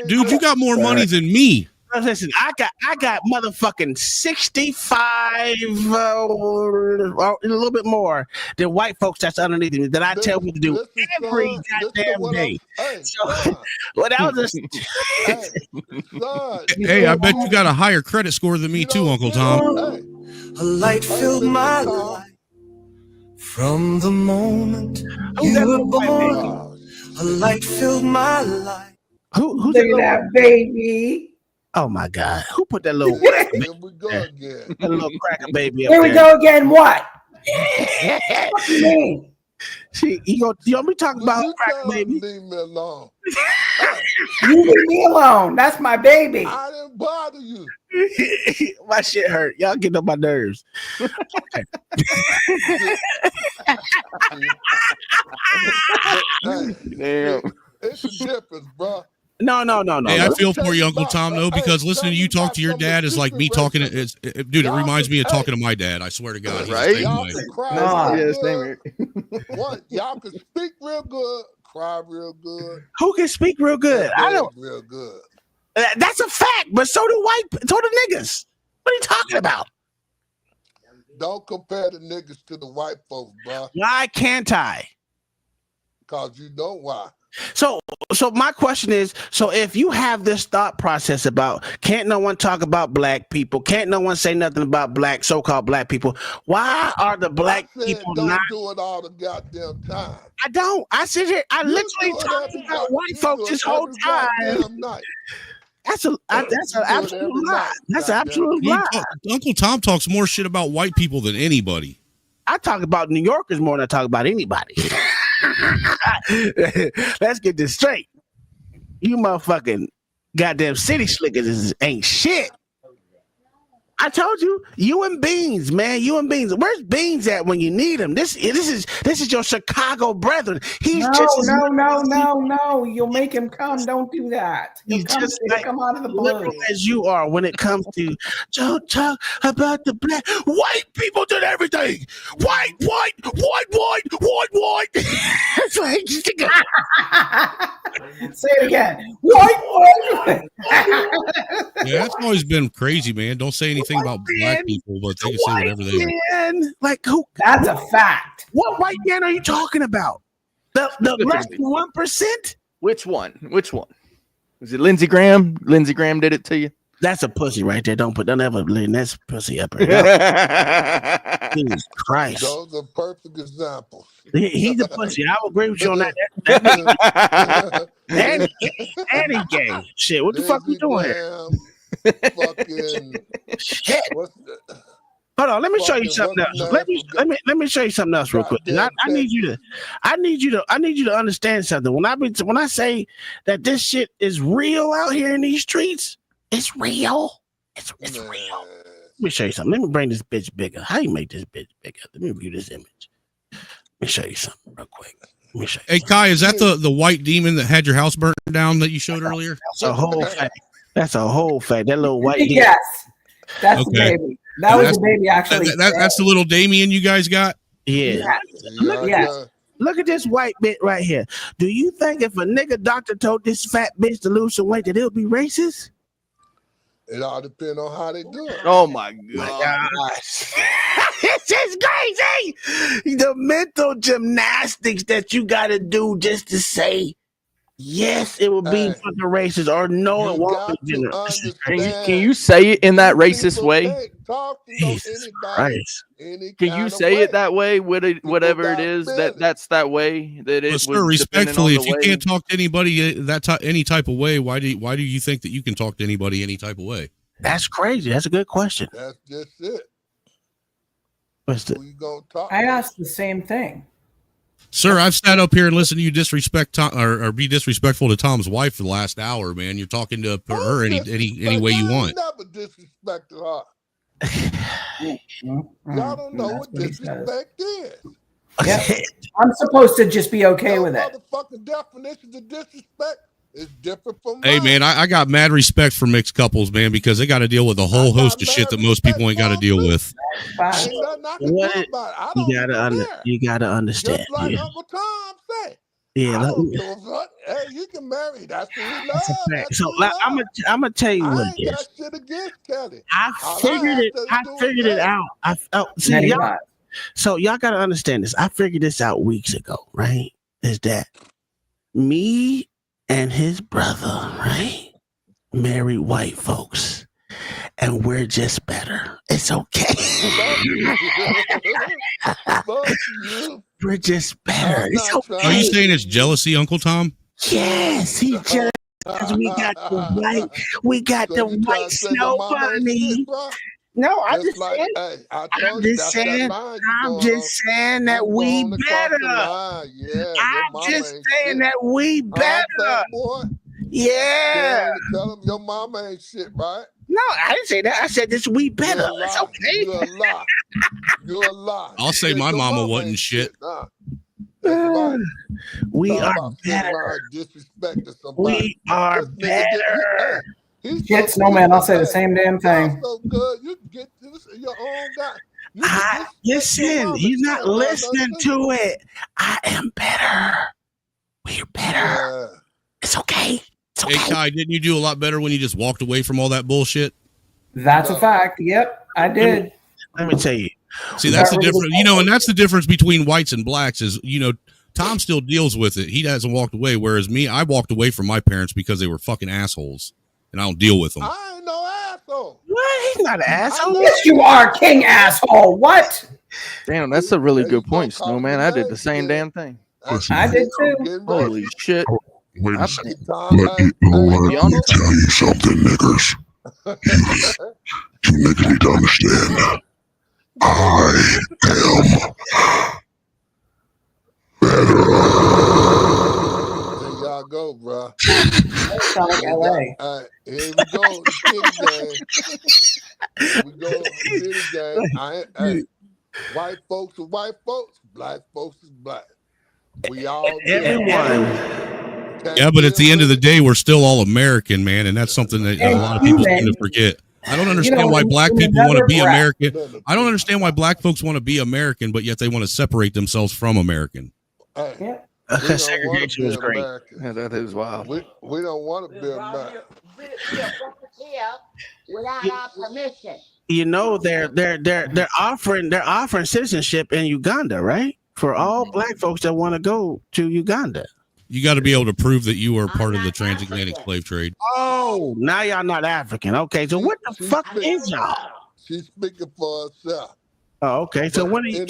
Speaker 6: Dude, you got more money than me.
Speaker 14: Listen, I got motherfucking 65, a little bit more than white folks that's underneath me that I tell me to do every goddamn day. So, well, that was
Speaker 6: Hey, I bet you got a higher credit score than me too, Uncle Tom.
Speaker 12: A light filled my life from the moment you were born. A light filled my life.
Speaker 14: Who's
Speaker 2: that baby?
Speaker 14: Oh my God! Who put that little cracker baby? That little cracker baby up
Speaker 2: Here we
Speaker 14: there?
Speaker 2: go again. What? What do you mean?
Speaker 14: You want me talking about
Speaker 10: You
Speaker 14: crack
Speaker 10: tell him
Speaker 14: baby?
Speaker 10: leave me alone.
Speaker 2: You leave me alone. That's my baby.
Speaker 10: I didn't bother you.
Speaker 14: My shit hurt. Y'all getting on my nerves. Okay.
Speaker 10: Damn. It's a difference, bro.
Speaker 14: No.
Speaker 6: Hey, I feel for you, Uncle Tom, though, because listening to you talk to your dad is like me talking. Dude, it reminds me of talking to my dad. I swear to God. He's
Speaker 10: Right?
Speaker 6: the same
Speaker 10: Y'all
Speaker 6: way.
Speaker 10: can cry
Speaker 11: Yeah,
Speaker 10: real
Speaker 11: same
Speaker 10: good. What? Y'all can speak real good, cry real good.
Speaker 14: Who can speak real good? I don't.
Speaker 10: Real good.
Speaker 14: That's a fact, but so do the niggas. What are you talking about?
Speaker 10: Don't compare the niggas to the white folks, bro.
Speaker 14: Why can't I?
Speaker 10: Because you know why.
Speaker 14: So my question is, so if you have this thought process about can't no one talk about black people, can't no one say nothing about so-called black people, why are the black people
Speaker 10: don't
Speaker 14: not
Speaker 10: do it all the goddamn time?
Speaker 14: I don't. I sit here, I
Speaker 10: You
Speaker 14: literally
Speaker 10: do it
Speaker 14: talk
Speaker 10: every
Speaker 14: about
Speaker 10: go-
Speaker 14: white
Speaker 10: you
Speaker 14: folks
Speaker 10: do
Speaker 14: this
Speaker 10: it
Speaker 14: whole
Speaker 10: every
Speaker 14: time.
Speaker 10: goddamn night.
Speaker 14: That's an absolute lie. That's an absolute lie.
Speaker 6: Uncle Tom talks more shit about white people than anybody.
Speaker 14: I talk about New Yorkers more than I talk about anybody. Let's get this straight. You motherfucking goddamn city slickers ain't shit. I told you, you and Beans, man. You and Beans. Where's Beans at when you need him? This is your Chicago brethren. He's
Speaker 2: No. You'll make him come. Don't do that. He'll come out of the blue.
Speaker 14: Liberal as you are when it comes to don't talk about the black. White people did everything. White. It's like
Speaker 2: say it again. White.
Speaker 6: Yeah, that's always been crazy, man. Don't say anything about black people, but they can say whatever they want.
Speaker 14: Man, like who?
Speaker 2: That's a fact.
Speaker 14: What white man are you talking about? The less than 1%?
Speaker 13: Which one? Was it Lindsey Graham? Lindsey Graham did it to you?
Speaker 14: That's a pussy right there. Don't ever blame that pussy up there. Jesus Christ.
Speaker 10: Those are perfect examples.
Speaker 14: He's a pussy. I will agree with you on that. And he gay. Shit, what the fuck we doing here?
Speaker 10: Fucking
Speaker 14: shit. Hold on, let me show you something else. Let me show you something else real quick. I need you to understand something. When I say that this shit is real out here in these streets, it's real. It's real. Let me show you something. Let me bring this bitch bigger. How you make this bitch bigger? Let me view this image. Let me show you something real quick.
Speaker 6: Hey Kai, is that the white demon that had your house burnt down that you showed earlier?
Speaker 14: That's a whole fact. That's a whole fact. That little white demon.
Speaker 2: Yes, that's the baby. That was the baby actually.
Speaker 6: That's the little Damien you guys got?
Speaker 14: Yeah. Look at this white bit right here. Do you think if a nigga doctor told this fat bitch to lose some weight that it'll be racist?
Speaker 10: It all depends on how they do it.
Speaker 13: Oh my gosh.
Speaker 14: It's just crazy. The mental gymnastics that you got to do just to say, yes, it will be fucking racist, or no, it won't be.
Speaker 13: Can you say it in that racist way?
Speaker 14: Jesus Christ.
Speaker 13: Can you say it that way? Whatever it is, that's that way. That it.
Speaker 6: Sir, respectfully, if you can't talk to anybody any type of way, why do you think that you can talk to anybody any type of way?
Speaker 14: That's crazy. That's a good question.
Speaker 10: That's just it.
Speaker 14: What's the?
Speaker 2: I asked the same thing.
Speaker 6: Sir, I've sat up here and listened to you disrespect Tom, or be disrespectful to Tom's wife for the last hour, man. You're talking to her any way you want.
Speaker 10: Never disrespected her. Y'all don't know what disrespect is.
Speaker 2: Yeah. I'm supposed to just be okay with it.
Speaker 10: Motherfucking definitions of disrespect is different from
Speaker 6: Hey, man, I got mad respect for mixed couples, man, because they got to deal with a whole host of shit that most people ain't got to deal with.
Speaker 14: You gotta understand.
Speaker 10: Just like Uncle Tom said.
Speaker 14: Yeah,
Speaker 10: hey, you can marry. That's who we love.
Speaker 14: So I'm gonna tell you what it is.
Speaker 10: Shit against Kelly.
Speaker 14: I figured it out. See, y'all, so y'all gotta understand this. I figured this out weeks ago, right? Is that me and his brother, right? Married white folks. And we're just better. It's okay. We're just better. It's okay.
Speaker 6: Are you saying it's jealousy, Uncle Tom?
Speaker 14: Yes, he just we got the white snow bunny. No, I'm
Speaker 10: Just
Speaker 14: just
Speaker 10: like,
Speaker 14: saying.
Speaker 10: hey, I
Speaker 14: I'm
Speaker 10: told you
Speaker 14: just
Speaker 10: that's that
Speaker 14: saying.
Speaker 10: line you
Speaker 14: I'm
Speaker 10: going
Speaker 14: just
Speaker 10: on.
Speaker 14: saying that
Speaker 10: You
Speaker 14: we
Speaker 10: going across the
Speaker 14: better.
Speaker 10: line. Yeah, your
Speaker 14: I'm
Speaker 10: mama
Speaker 14: just
Speaker 10: ain't
Speaker 14: saying
Speaker 10: shit.
Speaker 14: that we better.
Speaker 10: Fat boy.
Speaker 14: Yeah.
Speaker 10: Tell him your mama ain't shit, right?
Speaker 14: No, I didn't say that. I said this we better.
Speaker 10: You're a lie.
Speaker 14: It's okay.
Speaker 10: You're a lie. You're a lie.
Speaker 6: I'll
Speaker 10: You
Speaker 6: say
Speaker 10: said
Speaker 6: my
Speaker 10: your
Speaker 6: mama
Speaker 10: mama
Speaker 6: wasn't
Speaker 10: ain't
Speaker 6: shit.
Speaker 10: Nah. That's right.
Speaker 14: We
Speaker 10: Talk
Speaker 14: are
Speaker 10: about sitting
Speaker 14: better.
Speaker 10: around disrespecting somebody.
Speaker 14: We are
Speaker 10: This nigga
Speaker 14: better.
Speaker 10: He's
Speaker 2: Shit,
Speaker 10: so
Speaker 2: Snowman, I'll say the
Speaker 10: hey,
Speaker 2: same damn
Speaker 10: y'all
Speaker 2: thing.
Speaker 10: so good. You can get this your own guy. You can disrespect your
Speaker 14: Listen,
Speaker 10: mama.
Speaker 14: you're
Speaker 10: She
Speaker 14: not
Speaker 10: don't learn
Speaker 14: listening
Speaker 10: nothing.
Speaker 14: to it. I am better. We're better.
Speaker 10: Yeah.
Speaker 14: It's okay. It's okay.
Speaker 6: Hey, Kai, didn't you do a lot better when you just walked away from all that bullshit?
Speaker 2: That's a fact. Yep, I did.
Speaker 14: Let me tell you.
Speaker 6: See, that's the difference, and that's the difference between whites and blacks is, Tom still deals with it. He hasn't walked away, whereas me, I walked away from my parents because they were fucking assholes, and I don't deal with them.
Speaker 10: I ain't no asshole.
Speaker 14: What? He's not an asshole.
Speaker 2: Yes, you are, king asshole. What?
Speaker 13: Damn, that's a really good point, Snowman. I did the same damn thing.
Speaker 2: I did too.
Speaker 13: Holy shit.
Speaker 16: Wait a
Speaker 13: I
Speaker 16: second.
Speaker 13: think-
Speaker 16: Let me tell you something, niggers. You niggas need to understand. I am better.
Speaker 10: There y'all go, bro.
Speaker 2: Sound like LA.
Speaker 10: Here we go. City game. Here we go. City game. Hey, white folks are white folks. Black folks is black. We all
Speaker 6: Yeah, but at the end of the day, we're still all American, man, and that's something that a lot of people tend to forget. I don't understand why black people want to be American. I don't understand why black folks want to be American, but yet they want to separate themselves from American.
Speaker 10: Hey,
Speaker 14: Segregation is great.
Speaker 13: Yeah, that is wild.
Speaker 10: we don't want to be American.
Speaker 3: Without our permission.
Speaker 14: You know they're offering citizenship in Uganda, right? For all black folks that want to go to Uganda.
Speaker 6: You got to be able to prove that you are part of the transatlantic slave trade.
Speaker 14: Oh, now y'all not African. Okay, so what the fuck is y'all?
Speaker 10: She's speaking for herself.
Speaker 14: Oh, okay. So when hey,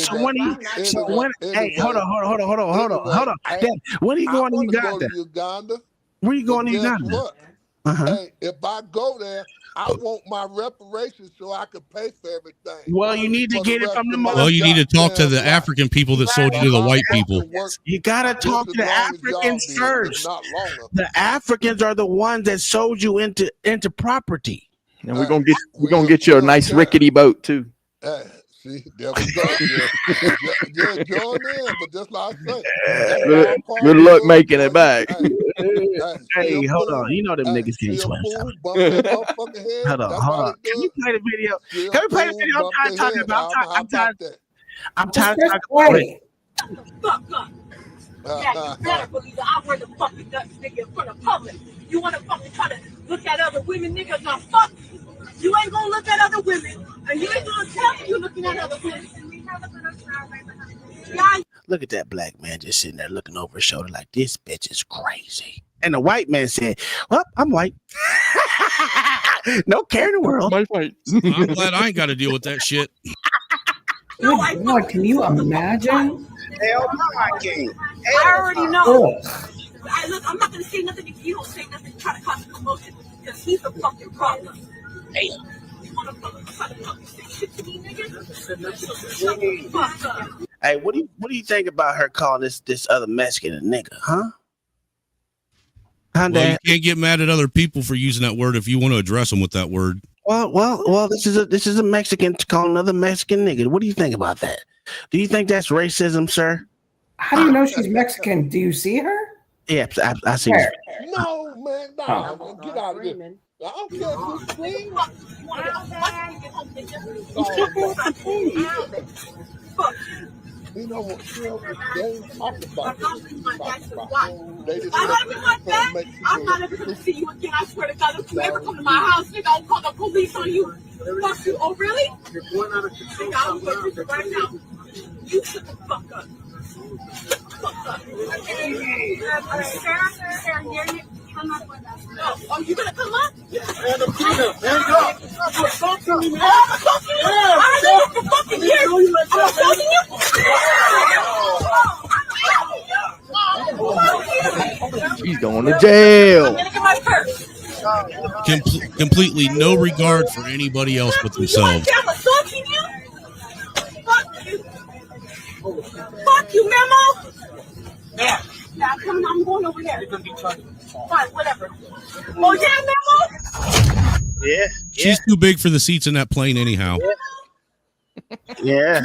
Speaker 14: hold on. Dad, when are you going to Uganda?
Speaker 10: Go to Uganda.
Speaker 14: Where are you going to
Speaker 10: Guess
Speaker 14: Uganda?
Speaker 10: what? Hey, if I go there, I want my reparations so I can pay for everything.
Speaker 14: Well, you need to get it from the mother.
Speaker 6: Well, you need to talk to the African people that sold you to the white people.
Speaker 14: You gotta talk to the Africans first. The Africans are the ones that sold you into property.
Speaker 13: And we're gonna get you a nice rickety boat too.
Speaker 10: Hey, see, there we go. Yeah, join in, but just like I say,
Speaker 13: Good luck making it back.
Speaker 14: Hey, hold on. You know them niggas can't swim. Hold on. Can you play the video? Can we play the video? I'm talking about. I'm tired of talking about it.
Speaker 17: Fuck up. Yeah, you better believe that I wear the fucking guts, nigga, in front of public. You want to fucking try to look at other women, nigga? Now fuck you. You ain't gonna look at other women, and you ain't gonna tell me you looking at other women.
Speaker 14: Look at that black man just sitting there looking over his shoulder like, this bitch is crazy. And the white man said, well, I'm white. No care in the world.
Speaker 6: I'm glad I ain't got to deal with that shit.
Speaker 2: Good Lord, can you imagine?
Speaker 14: Hell no, I can't.
Speaker 17: I already know. Look, I'm not gonna say nothing if you don't say nothing to try to cause a commotion, because he's the fucking problem. Hey. You wanna fucking try to fucking say shit to me, nigga? Fuck up.
Speaker 14: Hey, what do you think about her calling this other Mexican a nigga, huh?
Speaker 6: Well, you can't get mad at other people for using that word if you want to address them with that word.
Speaker 14: Well. This is a Mexican calling another Mexican nigga. What do you think about that? Do you think that's racism, sir?
Speaker 2: How do you know she's Mexican? Do you see her?
Speaker 14: Yeah, I see.
Speaker 2: Where?
Speaker 10: No, man, nah, get out of here. I don't care if you scream. You know what? They ain't talking about this. They just
Speaker 17: I'm not ever gonna see you again. I swear to God, if you ever come to my house, nigga, I'll call the police on you. Fuck you. Oh, really? You're going out of control. Nigga, I'm going to right now. You shut the fuck up. Oh, you gonna come up? Hand up, Tina. Hand up. Talk to me, man. I'm talking to you. I don't know for fucking years. I'm talking to you.
Speaker 13: She's going to jail.
Speaker 17: I'm gonna get my purse.
Speaker 6: completely no regard for anybody else but themselves.
Speaker 17: I'm assaulting you? Fuck you. Fuck you, Memo. Yeah. Now I'm going over there. Fine, whatever. Oh, yeah, Memo?
Speaker 14: Yeah.
Speaker 6: She's too big for the seats in that plane anyhow.
Speaker 14: Yeah.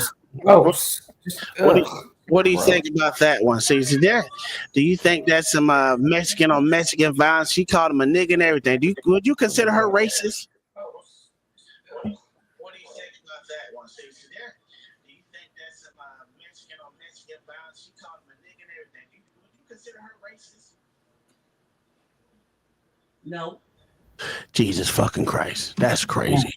Speaker 14: What do you think about that one? So do you think that's some Mexican on Mexican violence? She called him a nigga and everything. Would you consider her racist? What do you think about that one? So do you think that's some Mexican on Mexican violence? She called him a nigga and everything. Would you consider her racist?
Speaker 3: No.
Speaker 14: Jesus fucking Christ. That's crazy.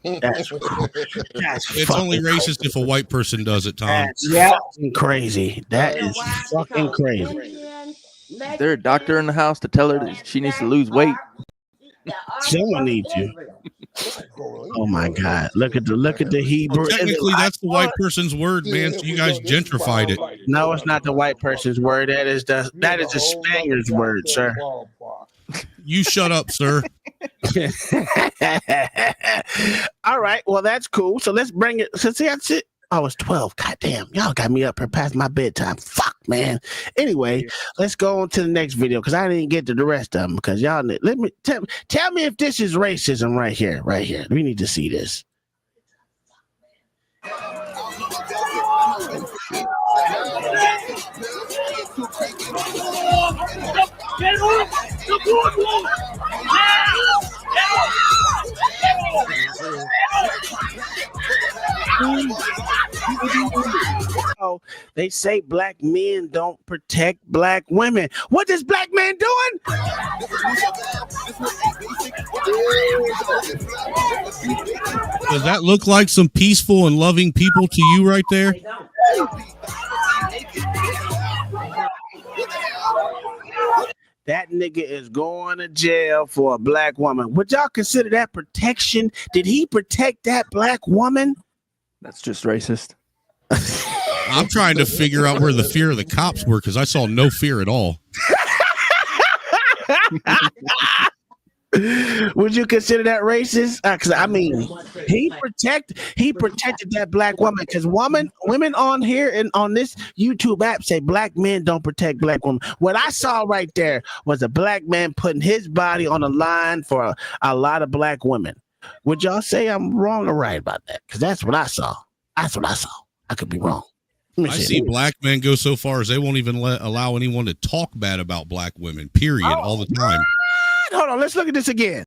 Speaker 14: That's
Speaker 6: it's only racist if a white person does it, Tom.
Speaker 14: That's fucking crazy. That is fucking crazy.
Speaker 13: Is there a doctor in the house to tell her that she needs to lose weight?
Speaker 14: Someone needs you. Oh my God! Look at the Hebrew.
Speaker 6: Well, technically, that's the white person's word, man. So you guys gentrified it.
Speaker 14: No, it's not the white person's word. That is the Spaniard's word, sir.
Speaker 6: You shut up, sir.
Speaker 14: All right. Well, that's cool. So let's bring it. So see, that's it. I was 12. God damn. Y'all got me up here past my bedtime. Fuck, man. Anyway, let's go on to the next video because I didn't get to the rest of them because y'all tell me if this is racism right here. Right here. We need to see this. Oh, they say black men don't protect black women. What is black man doing?
Speaker 6: Does that look like some peaceful and loving people to you right there?
Speaker 14: That nigga is going to jail for a black woman. Would y'all consider that protection? Did he protect that black woman?
Speaker 13: That's just racist.
Speaker 6: I'm trying to figure out where the fear of the cops were because I saw no fear at all.
Speaker 14: Would you consider that racist? Because I mean, he protected that black woman. Because women on here and on this YouTube app say black men don't protect black women. What I saw right there was a black man putting his body on the line for a lot of black women. Would y'all say I'm wrong or right about that? Because that's what I saw. That's what I saw. I could be wrong.
Speaker 6: I see black men go so far as they won't even allow anyone to talk bad about black women, period, all the time.
Speaker 14: Hold on, let's look at this again.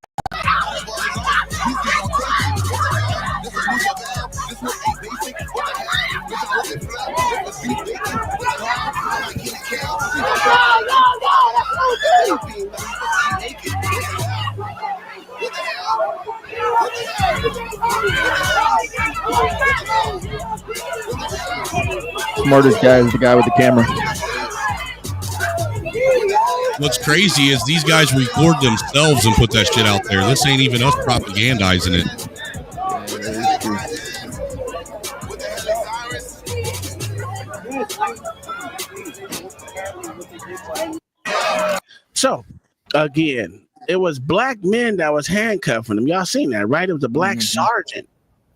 Speaker 13: Smartest guy is the guy with the camera.
Speaker 6: What's crazy is these guys record themselves and put that shit out there. This ain't even us propagandizing it.
Speaker 14: So, again, it was black men that was handcuffing them. Y'all seen that, right? It was a black sergeant.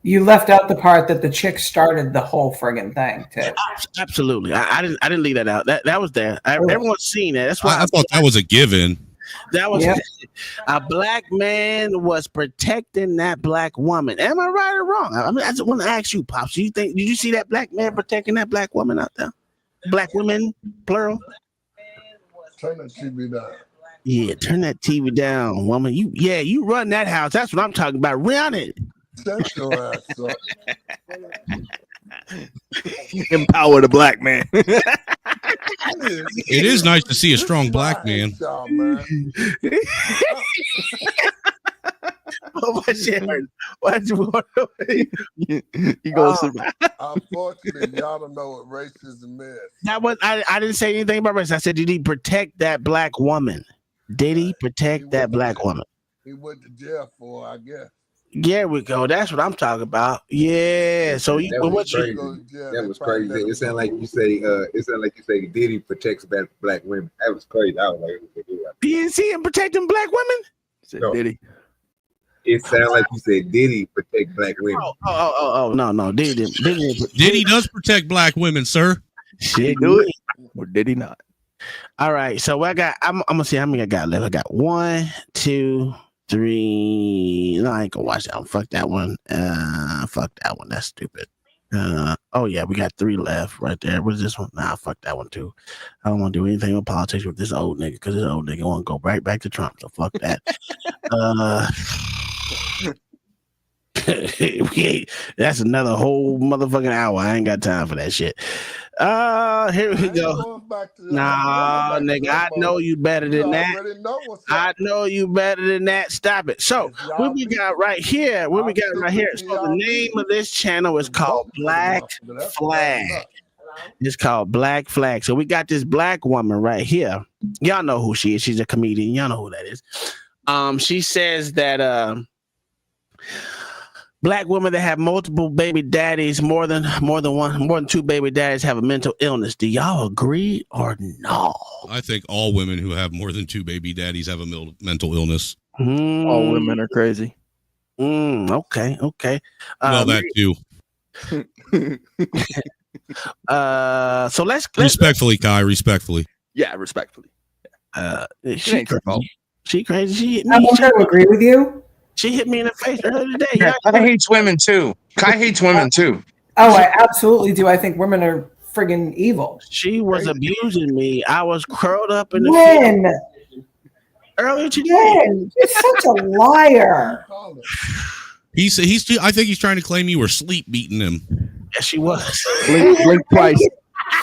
Speaker 2: You left out the part that the chick started the whole friggin' thing too.
Speaker 14: Absolutely, I didn't leave that out. That was there. Everyone's seen that. That's why
Speaker 6: I thought that was a given.
Speaker 14: That was a black man was protecting that black woman. Am I right or wrong? I mean, I just want to ask you, Pops. Did you see that black man protecting that black woman out there? Black women, plural.
Speaker 10: Turn that TV down.
Speaker 14: Yeah, turn that TV down, woman. You run that house. That's what I'm talking about. Run it.
Speaker 10: Shut your ass up.
Speaker 13: Empower the black man.
Speaker 6: It is nice to see a strong black man.
Speaker 10: Unfortunately, y'all don't know what racism is.
Speaker 14: That was I didn't say anything about race. I said, did he protect that black woman? Did he protect that black woman?
Speaker 10: He went to jail for, I guess.
Speaker 14: There we go. That's what I'm talking about. Yeah. So
Speaker 4: that was crazy. It sounded like you say. Diddy protects black women. That was crazy. I was like,
Speaker 14: you didn't see him protecting black women?
Speaker 4: No,
Speaker 13: Diddy.
Speaker 4: it sounds like you said Diddy protect black women.
Speaker 14: No,
Speaker 6: Diddy does protect black women, sir.
Speaker 14: Shit,
Speaker 13: do it, or did he not?
Speaker 14: All right, so I'm gonna see how many I got left. I got 1, 2, 3. No, I ain't gonna watch that one. Fuck that one. Fuck that one. That's stupid. Oh yeah, we got 3 left right there. What is this one? Nah, fuck that one too. I don't want to do anything with politics with this old nigga because this old nigga want to go right back to Trump. So fuck that. That's another whole motherfucking hour. I ain't got time for that shit. Here we go. Nah, nigga, I know you better than that. I know you better than that. Stop it. So, what we got right here? So, the name of this channel is called Black Flag. It's called Black Flag. So, we got this black woman right here. Y'all know who she is. She's a comedian. Y'all know who that is. She says that black women that have multiple baby daddies, more than 2 baby daddies, have a mental illness. Do y'all agree or no?
Speaker 6: I think all women who have more than 2 baby daddies have a mental illness.
Speaker 13: All women are crazy.
Speaker 14: Okay.
Speaker 6: Well, that too.
Speaker 14: So let's
Speaker 6: respectfully, Kai. Respectfully.
Speaker 13: Yeah, respectfully.
Speaker 14: She ain't her fault. She crazy. She hit me.
Speaker 2: I'm going to agree with you.
Speaker 14: She hit me in the face earlier today.
Speaker 5: Kai hates women too. Kai hates women too.
Speaker 2: Oh, I absolutely do. I think women are friggin' evil.
Speaker 14: She was abusing me. I was curled up in the
Speaker 2: When?
Speaker 14: field. Earlier today.
Speaker 2: When? You're such a liar.
Speaker 6: I think he's trying to claim you were sleep beating him.
Speaker 14: Yes, she was.
Speaker 13: Blink twice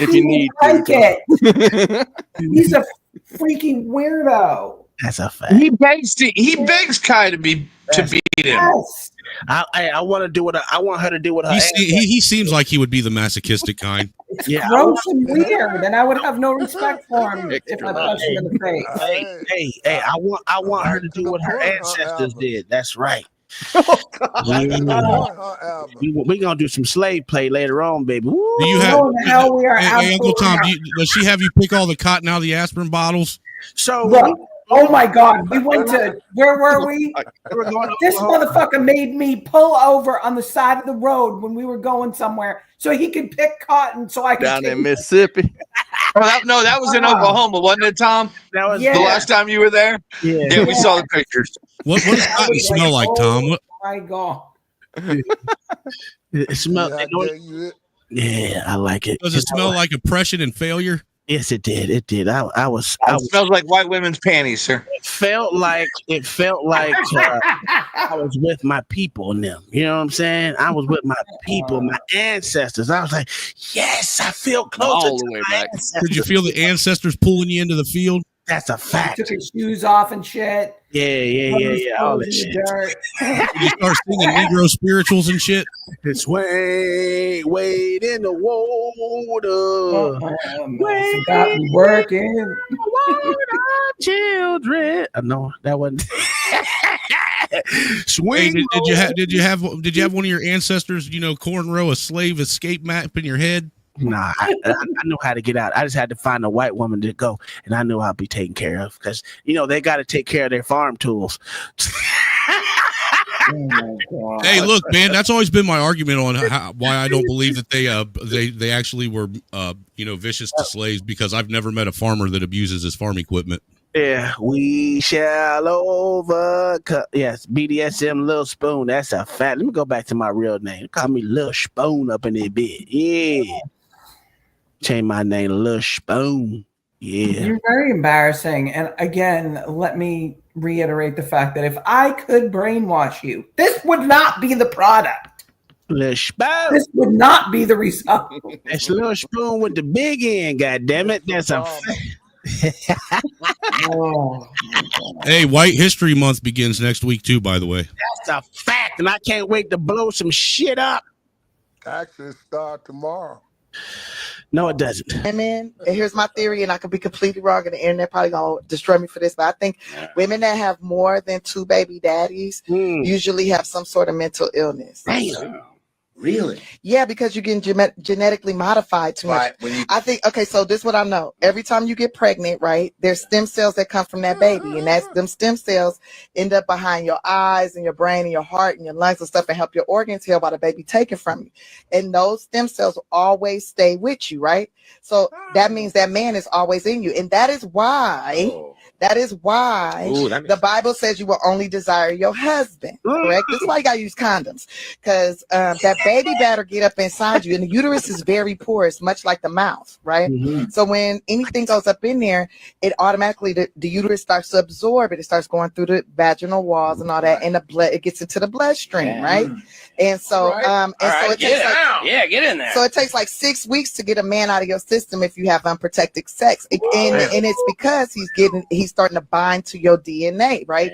Speaker 13: if you need
Speaker 2: to. He's a freaking weirdo.
Speaker 14: That's a fact.
Speaker 5: He begs Kai to beat him.
Speaker 2: Yes.
Speaker 14: I want to do what I want her to do what her.
Speaker 6: He seems like he would be the masochistic kind.
Speaker 2: It's gross and weird, and I would have no respect for him if I punched him in the face.
Speaker 14: Hey! I want her to do what her ancestors did. That's right. We're gonna do some slave play later on, baby. Woo.
Speaker 6: Do you have? Hey, Uncle Tom, does she have you pick all the cotton out of the aspirin bottles?
Speaker 14: So
Speaker 2: look. Oh my God! We went to where were we? This motherfucker made me pull over on the side of the road when we were going somewhere, so he could pick cotton. So I could
Speaker 13: down in Mississippi.
Speaker 5: That was in Oklahoma, wasn't it, Tom?
Speaker 14: That was
Speaker 5: the last time you were there.
Speaker 14: Yeah,
Speaker 5: we saw the pictures.
Speaker 6: What does cotton smell like, Tom?
Speaker 2: Oh my God!
Speaker 14: It smells. Yeah, I like it.
Speaker 6: Does it smell like oppression and failure?
Speaker 14: Yes, it did. It did. It
Speaker 5: smells like white women's panties, sir.
Speaker 14: It felt like I was with my people and them. You know what I'm saying? I was with my people, my ancestors. I was like, yes, I feel closer
Speaker 13: all the way back.
Speaker 6: Did you feel the ancestors pulling you into the field?
Speaker 14: That's a fact.
Speaker 2: He took his shoes off and shit.
Speaker 14: Yeah. All that shit.
Speaker 6: Did you start singing Negro spirituals and shit?
Speaker 14: It's wade in the water.
Speaker 2: Wade got me working.
Speaker 14: Water, children. No, that wasn't.
Speaker 6: Swing. Hey, did you have one of your ancestors? Cornrow a slave escape map in your head?
Speaker 14: Nah, I know how to get out. I just had to find a white woman to go, and I knew I'd be taken care of because they got to take care of their farm tools.
Speaker 2: Oh
Speaker 6: hey, look, man, that's always been my argument on why I don't believe that they actually were vicious to slaves, because I've never met a farmer that abuses his farm equipment.
Speaker 14: Yeah, we shall overcome. Yes, BDSM Lil Spoon. That's a fact. Let me go back to my real name. Call me Lil Spoon up in there bit. Yeah. Change my name to Lil Spoon. Yeah.
Speaker 2: You're very embarrassing. And again, let me reiterate the fact that if I could brainwash you, this would not be the product.
Speaker 14: Lil Spoon.
Speaker 2: This would not be the result.
Speaker 14: It's Lil Spoon with the big end, goddammit. That's a fact.
Speaker 6: Hey, White History Month begins next week too, by the way.
Speaker 14: That's a fact, and I can't wait to blow some shit up.
Speaker 10: Actually, start tomorrow.
Speaker 14: No, it doesn't.
Speaker 1: Women, and here's my theory, and I could be completely wrong, and the internet probably gonna destroy me for this, but I think women that have more than 2 baby daddies usually have some sort of mental illness.
Speaker 14: Damn.
Speaker 8: Really?
Speaker 1: Yeah, because you're getting genetically modified too much. I think, okay, so this is what I know. Every time you get pregnant, right, there's stem cells that come from that baby. And that's them stem cells end up behind your eyes and your brain and your heart and your lungs and stuff and help your organs heal while the baby taken from you. And those stem cells will always stay with you, right? So that means that man is always in you. And that is why... the Bible says you will only desire your husband, correct? This is why you gotta use condoms, because that baby better get up inside you, and the uterus is very porous, much like the mouth, right? So when anything goes up in there, it automatically the uterus starts to absorb it. It starts going through the vaginal walls and all that, and the blood, it gets into the bloodstream, right? And so so it takes
Speaker 8: get in there.
Speaker 1: So it takes like 6 weeks to get a man out of your system if you have unprotected sex, and it's because he's starting to bind to your DNA, right?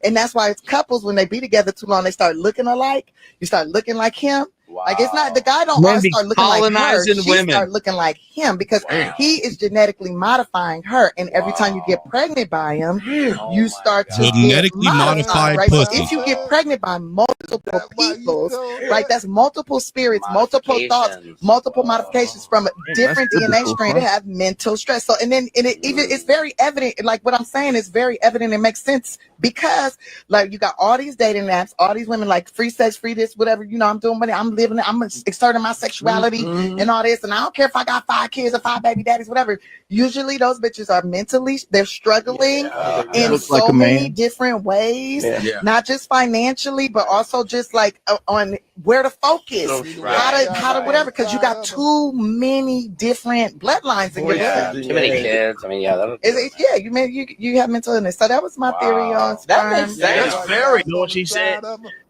Speaker 1: And that's why it's couples, when they be together too long, they start looking alike. You start looking like him. Like, it's not, the guy don't start looking like her. She start looking like him because he is genetically modifying her. And every time you get pregnant by him, you start to
Speaker 6: genetically modified
Speaker 1: right?
Speaker 6: pussy.
Speaker 1: If you get pregnant by multiple people, right? That's multiple spirits, multiple thoughts, multiple modifications from a different DNA strain to have mental stress. So, and it's very evident. Like what I'm saying is very evident. It makes sense because, like, you got all these dating apps, all these women like free sex, free this, whatever. You know, I'm doing money. I'm living it. I'm exerting my sexuality and all this. And I don't care if I got 5 kids or 5 baby daddies, whatever. Usually those bitches are mentally, they're struggling in so many different ways, not just financially, but also just like on where to focus, how to whatever, because you got too many different bloodlines in your blood.
Speaker 8: Too many kids. I mean,
Speaker 1: you have mental illness. So that was my theory on sperm.
Speaker 14: That's very. You know what she said?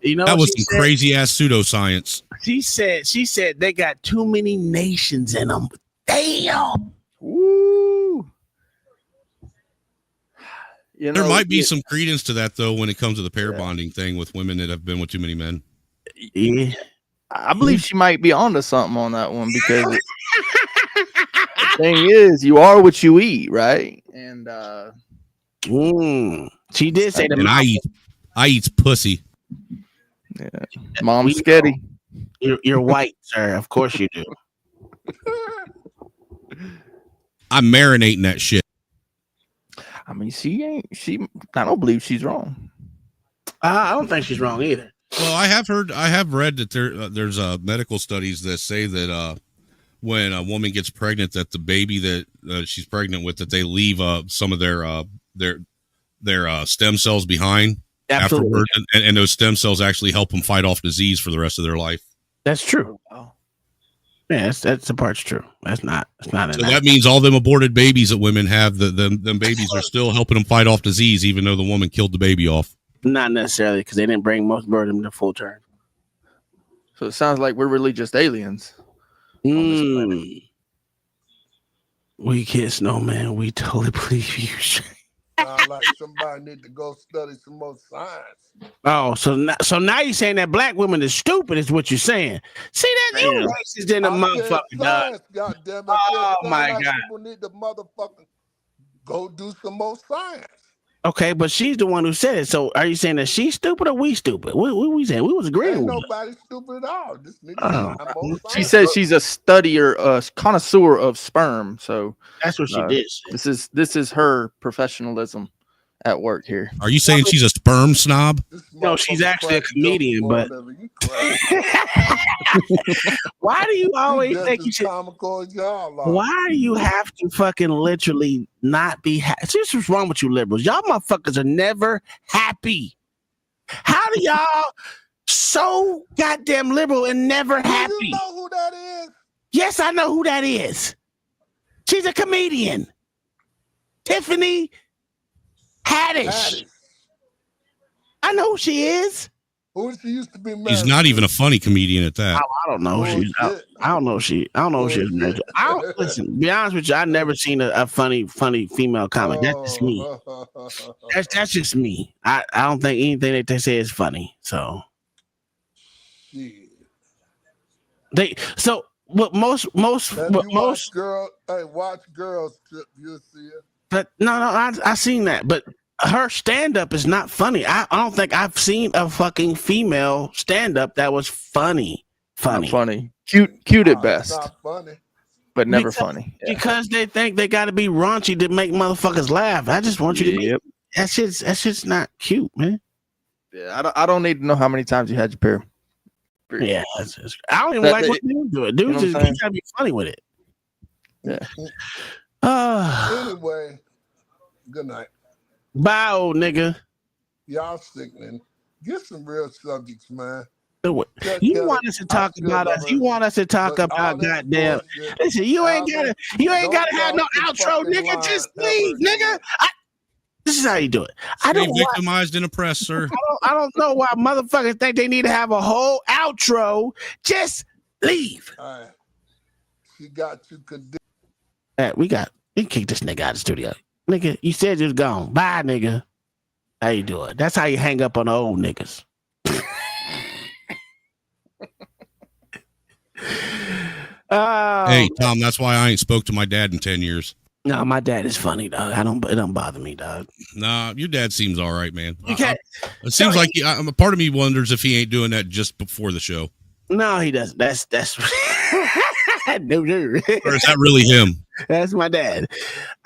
Speaker 14: You know
Speaker 6: that
Speaker 14: what
Speaker 6: was
Speaker 14: she
Speaker 6: some
Speaker 14: said?
Speaker 6: crazy ass pseudoscience.
Speaker 14: She said they got too many nations in them. Damn.
Speaker 13: Woo.
Speaker 6: There might be some credence to that though when it comes to the pair bonding thing with women that have been with too many men.
Speaker 13: Yeah, I believe she might be onto something on that one because the thing is, you are what you eat, right? And
Speaker 14: she did say that.
Speaker 6: And I eat pussy.
Speaker 13: Yeah, Mom's sketty.
Speaker 14: You're white, sir. Of course you do.
Speaker 6: I'm marinating that shit.
Speaker 13: I mean, I don't believe she's wrong.
Speaker 14: I don't think she's wrong either.
Speaker 6: Well, I have read that there's medical studies that say that when a woman gets pregnant, that the baby that she's pregnant with, that they leave some of their stem cells behind.
Speaker 14: Absolutely.
Speaker 6: Afterward, and those stem cells actually help them fight off disease for the rest of their life.
Speaker 14: That's true. Yeah, that's the part's true. It's not. So
Speaker 6: that means all them aborted babies that women have, them babies are still helping them fight off disease, even though the woman killed the baby off.
Speaker 14: Not necessarily, because they didn't bring most of them to full term.
Speaker 13: So it sounds like we're really just aliens.
Speaker 14: We kids, snowman. We totally believe you.
Speaker 10: Sound like somebody need to go study some more science.
Speaker 14: Oh, so now you're saying that black women is stupid, is what you're saying. See that you racist in the motherfucker, dog.
Speaker 10: Goddamn it.
Speaker 14: Oh my God.
Speaker 10: People need to motherfucking go do some more science.
Speaker 14: Okay, but she's the one who said it. So are you saying that she's stupid or we stupid? What we saying? We was agreeing
Speaker 10: Ain't
Speaker 14: with
Speaker 10: nobody stupid at all. This nigga
Speaker 13: She said she's a studier, connoisseur of sperm. So
Speaker 14: that's what she did.
Speaker 13: This is her professionalism at work here.
Speaker 6: Are you saying she's a sperm snob?
Speaker 14: No, she's actually a comedian, but why do you always think you should? Why do you have to fucking literally not be happy? See, what's wrong with you liberals? Y'all motherfuckers are never happy. How do y'all so goddamn liberal and never happy?
Speaker 10: You know who that is?
Speaker 14: Yes, I know who that is. She's a comedian. Tiffany Haddish. I know who she is.
Speaker 10: Who she used to be married.
Speaker 6: She's not even a funny comedian at that.
Speaker 14: I don't know. I don't know. She is married. Listen, be honest with you, I've never seen a funny female comic. That's just me. That's just me. I don't think anything that they say is funny. So watch girls trip, you'll see it. But no, I seen that. But her stand-up is not funny. I don't think I've seen a fucking female stand-up that was funny. funny.
Speaker 13: Not funny. Cute at best.
Speaker 10: Not funny.
Speaker 13: But never funny.
Speaker 14: Yeah. Because they think they got to be raunchy to make motherfuckers laugh. I just want you to be. That shit's not cute, man.
Speaker 13: Yeah, I don't need to know how many times you had your period.
Speaker 14: Yeah, I don't even like when dudes do it. Dudes just gotta be funny with it.
Speaker 13: Yeah.
Speaker 10: Anyway, good night.
Speaker 14: Bye, old nigga.
Speaker 10: Y'all sickening. Get some real subjects, man.
Speaker 14: You want us to talk about us? You want us to talk about goddamn? Listen, you ain't gotta have no outro, nigga. Just leave, nigga. This is how you do it. I don't
Speaker 6: victimized and oppressed, sir.
Speaker 14: I don't know why motherfuckers think they need to have a whole outro. Just leave.
Speaker 10: All right. She got you conditioned.
Speaker 14: We can kick this nigga out of the studio. Nigga, you said you was gone. Bye, nigga. How you doing? That's how you hang up on the old niggas.
Speaker 6: Hey, Tom, that's why I ain't spoke to my dad in 10 years.
Speaker 14: No, my dad is funny, dog. It don't bother me, dog.
Speaker 6: Nah, your dad seems all right, man.
Speaker 14: It
Speaker 6: seems like a part of me wonders if he ain't doing that just before the show.
Speaker 14: No, he doesn't. That's
Speaker 6: Or is that really him?
Speaker 14: That's my dad.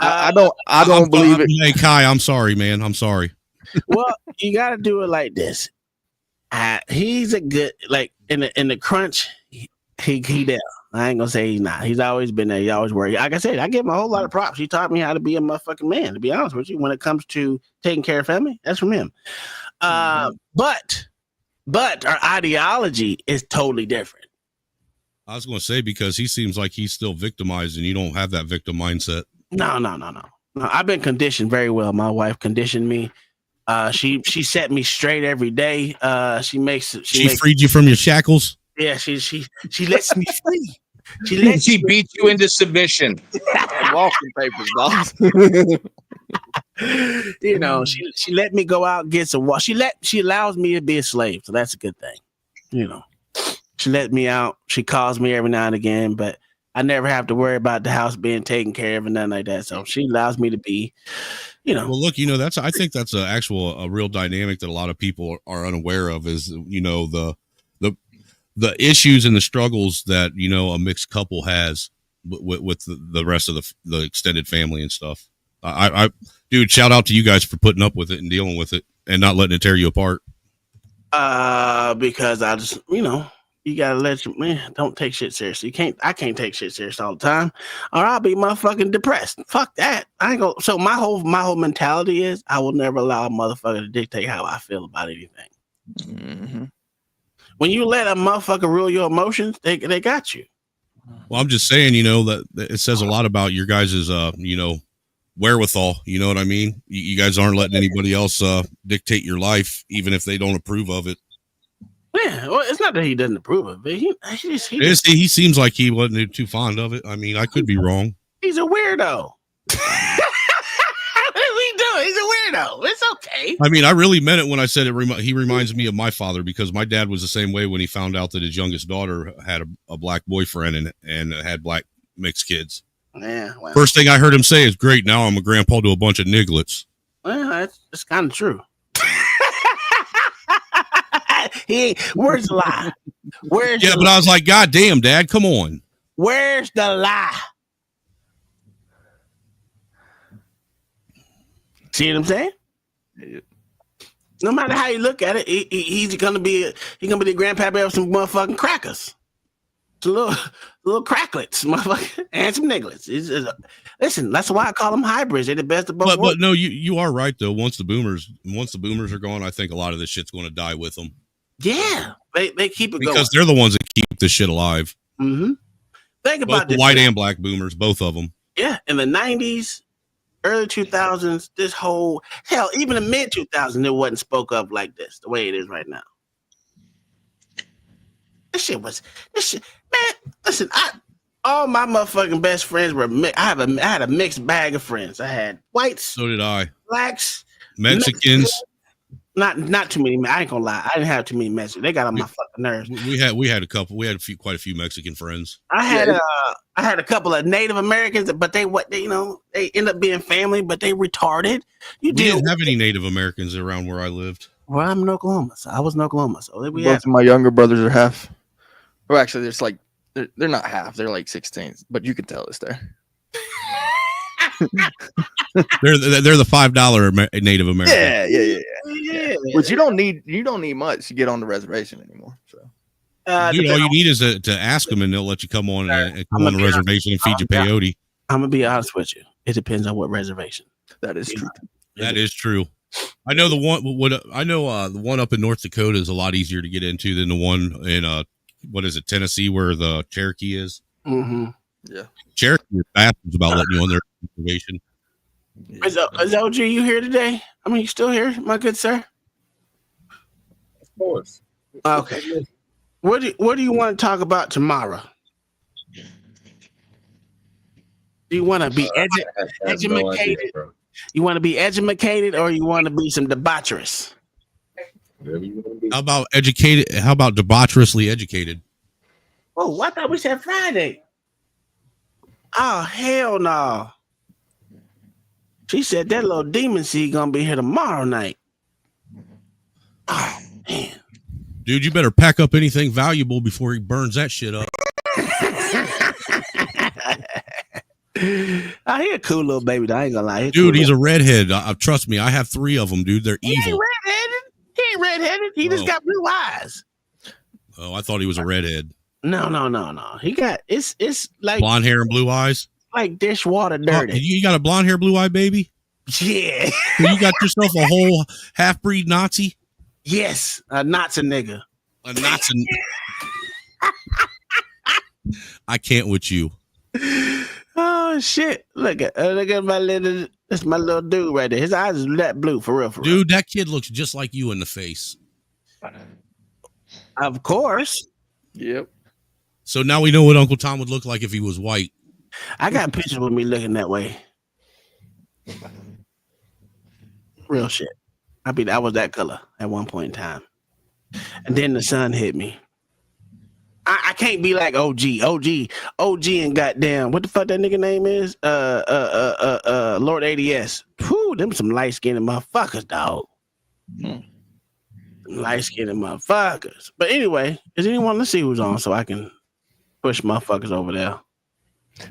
Speaker 13: I don't believe it.
Speaker 6: Hey, Kai, I'm sorry, man. I'm sorry.
Speaker 14: Well, you got to do it like this. He's a good, like in the crunch. He there. I ain't gonna say he's not. He's always been there. He always worried. Like I said, I give him a whole lot of props. He taught me how to be a motherfucking man. To be honest with you, when it comes to taking care of family, that's from him. But our ideology is totally different.
Speaker 6: I was gonna say because he seems like he's still victimized, and you don't have that victim mindset.
Speaker 14: No. I've been conditioned very well. My wife conditioned me. She set me straight every day. She
Speaker 6: freed you from your shackles.
Speaker 14: Yeah, she lets me free.
Speaker 5: She beat you into submission.
Speaker 13: Walking papers, boss.
Speaker 14: You know, she let me go out and get some water. She allows me to be a slave, so that's a good thing. You know, she let me out. She calls me every now and again, but I never have to worry about the house being taken care of and nothing like that. So she allows me to be, you know.
Speaker 6: Well, look, you know, I think that's a real dynamic that a lot of people are unaware of is, you know, the issues and the struggles that, you know, a mixed couple has with the rest of the extended family and stuff. Dude, shout out to you guys for putting up with it and dealing with it and not letting it tear you apart.
Speaker 14: Because I just, you know, you gotta don't take shit seriously. I can't take shit serious all the time, or I'll be motherfucking depressed. Fuck that. I ain't gonna. So my whole mentality is I will never allow a motherfucker to dictate how I feel about anything.
Speaker 13: Mm-hmm.
Speaker 14: When you let a motherfucker rule your emotions, they got you.
Speaker 6: Well, I'm just saying, you know, that it says a lot about your guys' you know, wherewithal. You know what I mean? You guys aren't letting anybody else dictate your life, even if they don't approve of it.
Speaker 14: Yeah, well, it's not that he doesn't approve of it.
Speaker 6: He seems like he wasn't too fond of it. I mean, I could be wrong.
Speaker 14: He's a weirdo. What are we doing? He's a weirdo. It's okay.
Speaker 6: I mean, I really meant it when I said he reminds me of my father, because my dad was the same way when he found out that his youngest daughter had a black boyfriend and had black mixed kids.
Speaker 14: Yeah. Well,
Speaker 6: first thing I heard him say is, "Great, now I'm a grandpa to a bunch of nigglets."
Speaker 14: Well, that's kind of true. Where's the lie?
Speaker 6: But I was like, God damn, Dad, come on.
Speaker 14: Where's the lie? See what I'm saying? Yeah. No matter how you look at it, he's gonna be the grandpappy of some motherfucking crackers, some little cracklets, motherfucker, and some nigglets. Listen, that's why I call them hybrids. They're the best of both worlds.
Speaker 6: But no, you are right though. Once the boomers are gone, I think a lot of this shit's going to die with them.
Speaker 14: Yeah, they keep it going
Speaker 6: because they're the ones that keep this shit alive.
Speaker 14: Mm-hmm. Think about
Speaker 6: both the white and black boomers, both of them.
Speaker 14: Yeah, in the 90s, early 2000s, this whole hell, even the mid 2000s, it wasn't spoke of like this, the way it is right now. This shit, man. Listen, all my motherfucking best friends were mixed. I had a mixed bag of friends. I had whites.
Speaker 6: So did I.
Speaker 14: Blacks.
Speaker 6: Mexicans.
Speaker 14: Not too many. I ain't gonna lie. I didn't have too many Mexicans. They got on my fucking nerves.
Speaker 6: We had a couple. We had quite a few Mexican friends.
Speaker 14: I had a couple of Native Americans, but they end up being family, but they retarded.
Speaker 6: We didn't have any Native Americans around where I lived.
Speaker 14: Well, I'm in Oklahoma. So I was in Oklahoma. So
Speaker 13: both of my younger brothers are half. Well, actually, there's like they're not half; they're like 16ths, but you can tell it's there.
Speaker 6: They're the $5 Native American.
Speaker 13: Yeah. Which you don't need much to get on the reservation anymore. So,
Speaker 6: dude, all you need is to ask them, and they'll let you come on and come on the reservation and feed you peyote.
Speaker 14: I'm gonna be honest with you. It depends on what reservation.
Speaker 13: That is true.
Speaker 6: That is true. I know the one up in North Dakota is a lot easier to get into than the one in Tennessee, where the Cherokee is.
Speaker 14: Mm-hmm.
Speaker 13: Yeah,
Speaker 6: Cherokee is bastards about letting you on their reservation.
Speaker 14: Is OG you here today? I mean, you still here, my good sir?
Speaker 4: Of course.
Speaker 14: Okay. What do you want to talk about tomorrow? Do you want to be educated? You want to be educated, or you want to be some debaucherous?
Speaker 6: How about educated? How about debaucherously educated?
Speaker 14: Oh, I thought we said Friday. Oh, hell no. She said that little demon seed gonna be here tomorrow night. Oh, man.
Speaker 6: Dude, you better pack up anything valuable before he burns that shit up.
Speaker 14: He a cool little baby. I ain't gonna lie.
Speaker 6: Dude, he's a redhead. Trust me, I have 3 of them, dude. They're evil.
Speaker 14: He ain't redheaded. He just got blue eyes.
Speaker 6: Oh, I thought he was a redhead.
Speaker 14: No. He got it's like
Speaker 6: blonde hair and blue eyes.
Speaker 14: Like dishwater dirty.
Speaker 6: Oh, you got a blonde hair, blue eye baby?
Speaker 14: Yeah.
Speaker 6: So you got yourself a whole half-breed Nazi?
Speaker 14: Yes, a Nazi nigga.
Speaker 6: A Nazi. I can't with you.
Speaker 14: Oh shit! Look at my little. That's my little dude right there. His eyes is that blue for real.
Speaker 6: Dude, that kid looks just like you in the face.
Speaker 14: Of course.
Speaker 13: Yep.
Speaker 6: So now we know what Uncle Tom would look like if he was white.
Speaker 14: I got pictures with me looking that way. Real shit. I was that color at one point in time, and then the sun hit me. I can't be like OG, and goddamn, what the fuck that nigga name is? Lord ADS. Whew, them some light skinned motherfuckers, dog. Light skinned motherfuckers. But anyway, is anyone? Let's see who's on so I can push motherfuckers over there.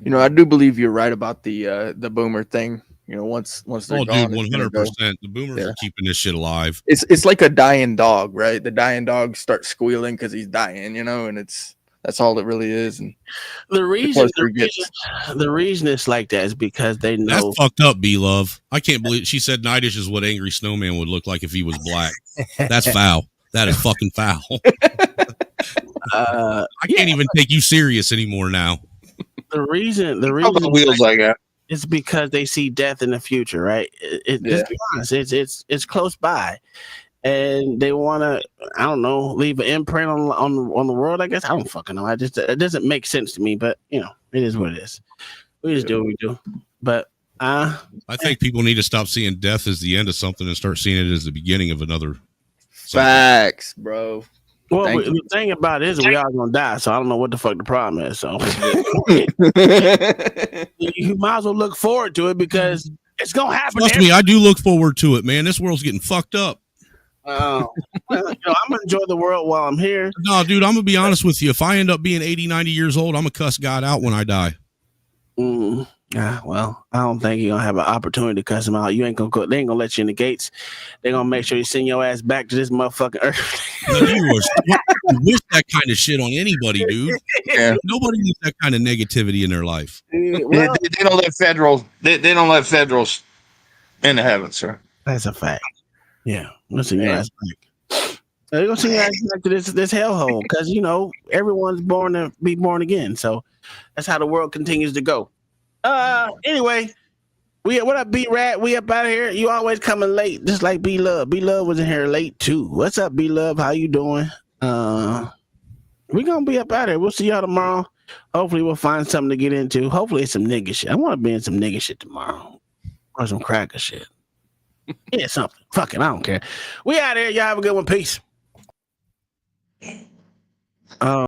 Speaker 13: You know, I do believe you're right about the boomer thing. You know, once they're gone,
Speaker 6: dude, 100%. The boomers are keeping this shit alive.
Speaker 13: It's like a dying dog, right? The dying dog starts squealing because he's dying, you know, and that's all it really is. And
Speaker 14: the reason it's like that is because they know
Speaker 6: that's fucked up, B-Love. I can't believe she said Nightish is what Angry Snowman would look like if he was black. That's foul. That is fucking foul. I can't even take you serious anymore now.
Speaker 14: The reason
Speaker 5: wheels I got.
Speaker 14: It's because they see death in the future, right? Let's be honest, it's close by, and they want to, I don't know, leave an imprint on the world. I guess I don't fucking know. It doesn't make sense to me, but you know, it is what it is. We just do what we do. But
Speaker 6: I think people need to stop seeing death as the end of something and start seeing it as the beginning of another.
Speaker 13: Facts, bro.
Speaker 14: Well, the thing about it is we all gonna die, so I don't know what the fuck the problem is. So you might as well look forward to it because it's gonna happen.
Speaker 6: Trust me, I do look forward to it, man. This world's getting fucked up.
Speaker 14: I'm gonna enjoy the world while I'm here.
Speaker 6: No, dude, I'm gonna be honest with you. If I end up being 80, 90 years old, I'm gonna cuss God out when I die.
Speaker 14: Well, I don't think you're gonna have an opportunity to cuss him out. You ain't gonna go. They ain't gonna let you in the gates. They're gonna make sure you send your ass back to this motherfucking earth.
Speaker 6: You wish that kind of shit on anybody, dude. Yeah. Nobody needs that kind of negativity in their life.
Speaker 5: Well, they don't let federals. They don't let federals in the heavens, sir.
Speaker 14: That's a fact. Yeah, listen, your ass back. They're gonna send your ass back to this hellhole because you know everyone's born to be born again. So that's how the world continues to go. Anyway, what up, B-Rat? We up out of here. You always coming late, just like B-Love. B-Love was in here late too. What's up, B-Love? How you doing? We gonna be up out of here. We'll see y'all tomorrow. Hopefully we'll find something to get into. Hopefully it's some nigga shit. I want to be in some nigga shit tomorrow. Or some cracker shit. Yeah, something. Fuck it, I don't care. We out of here. Y'all have a good one. Peace.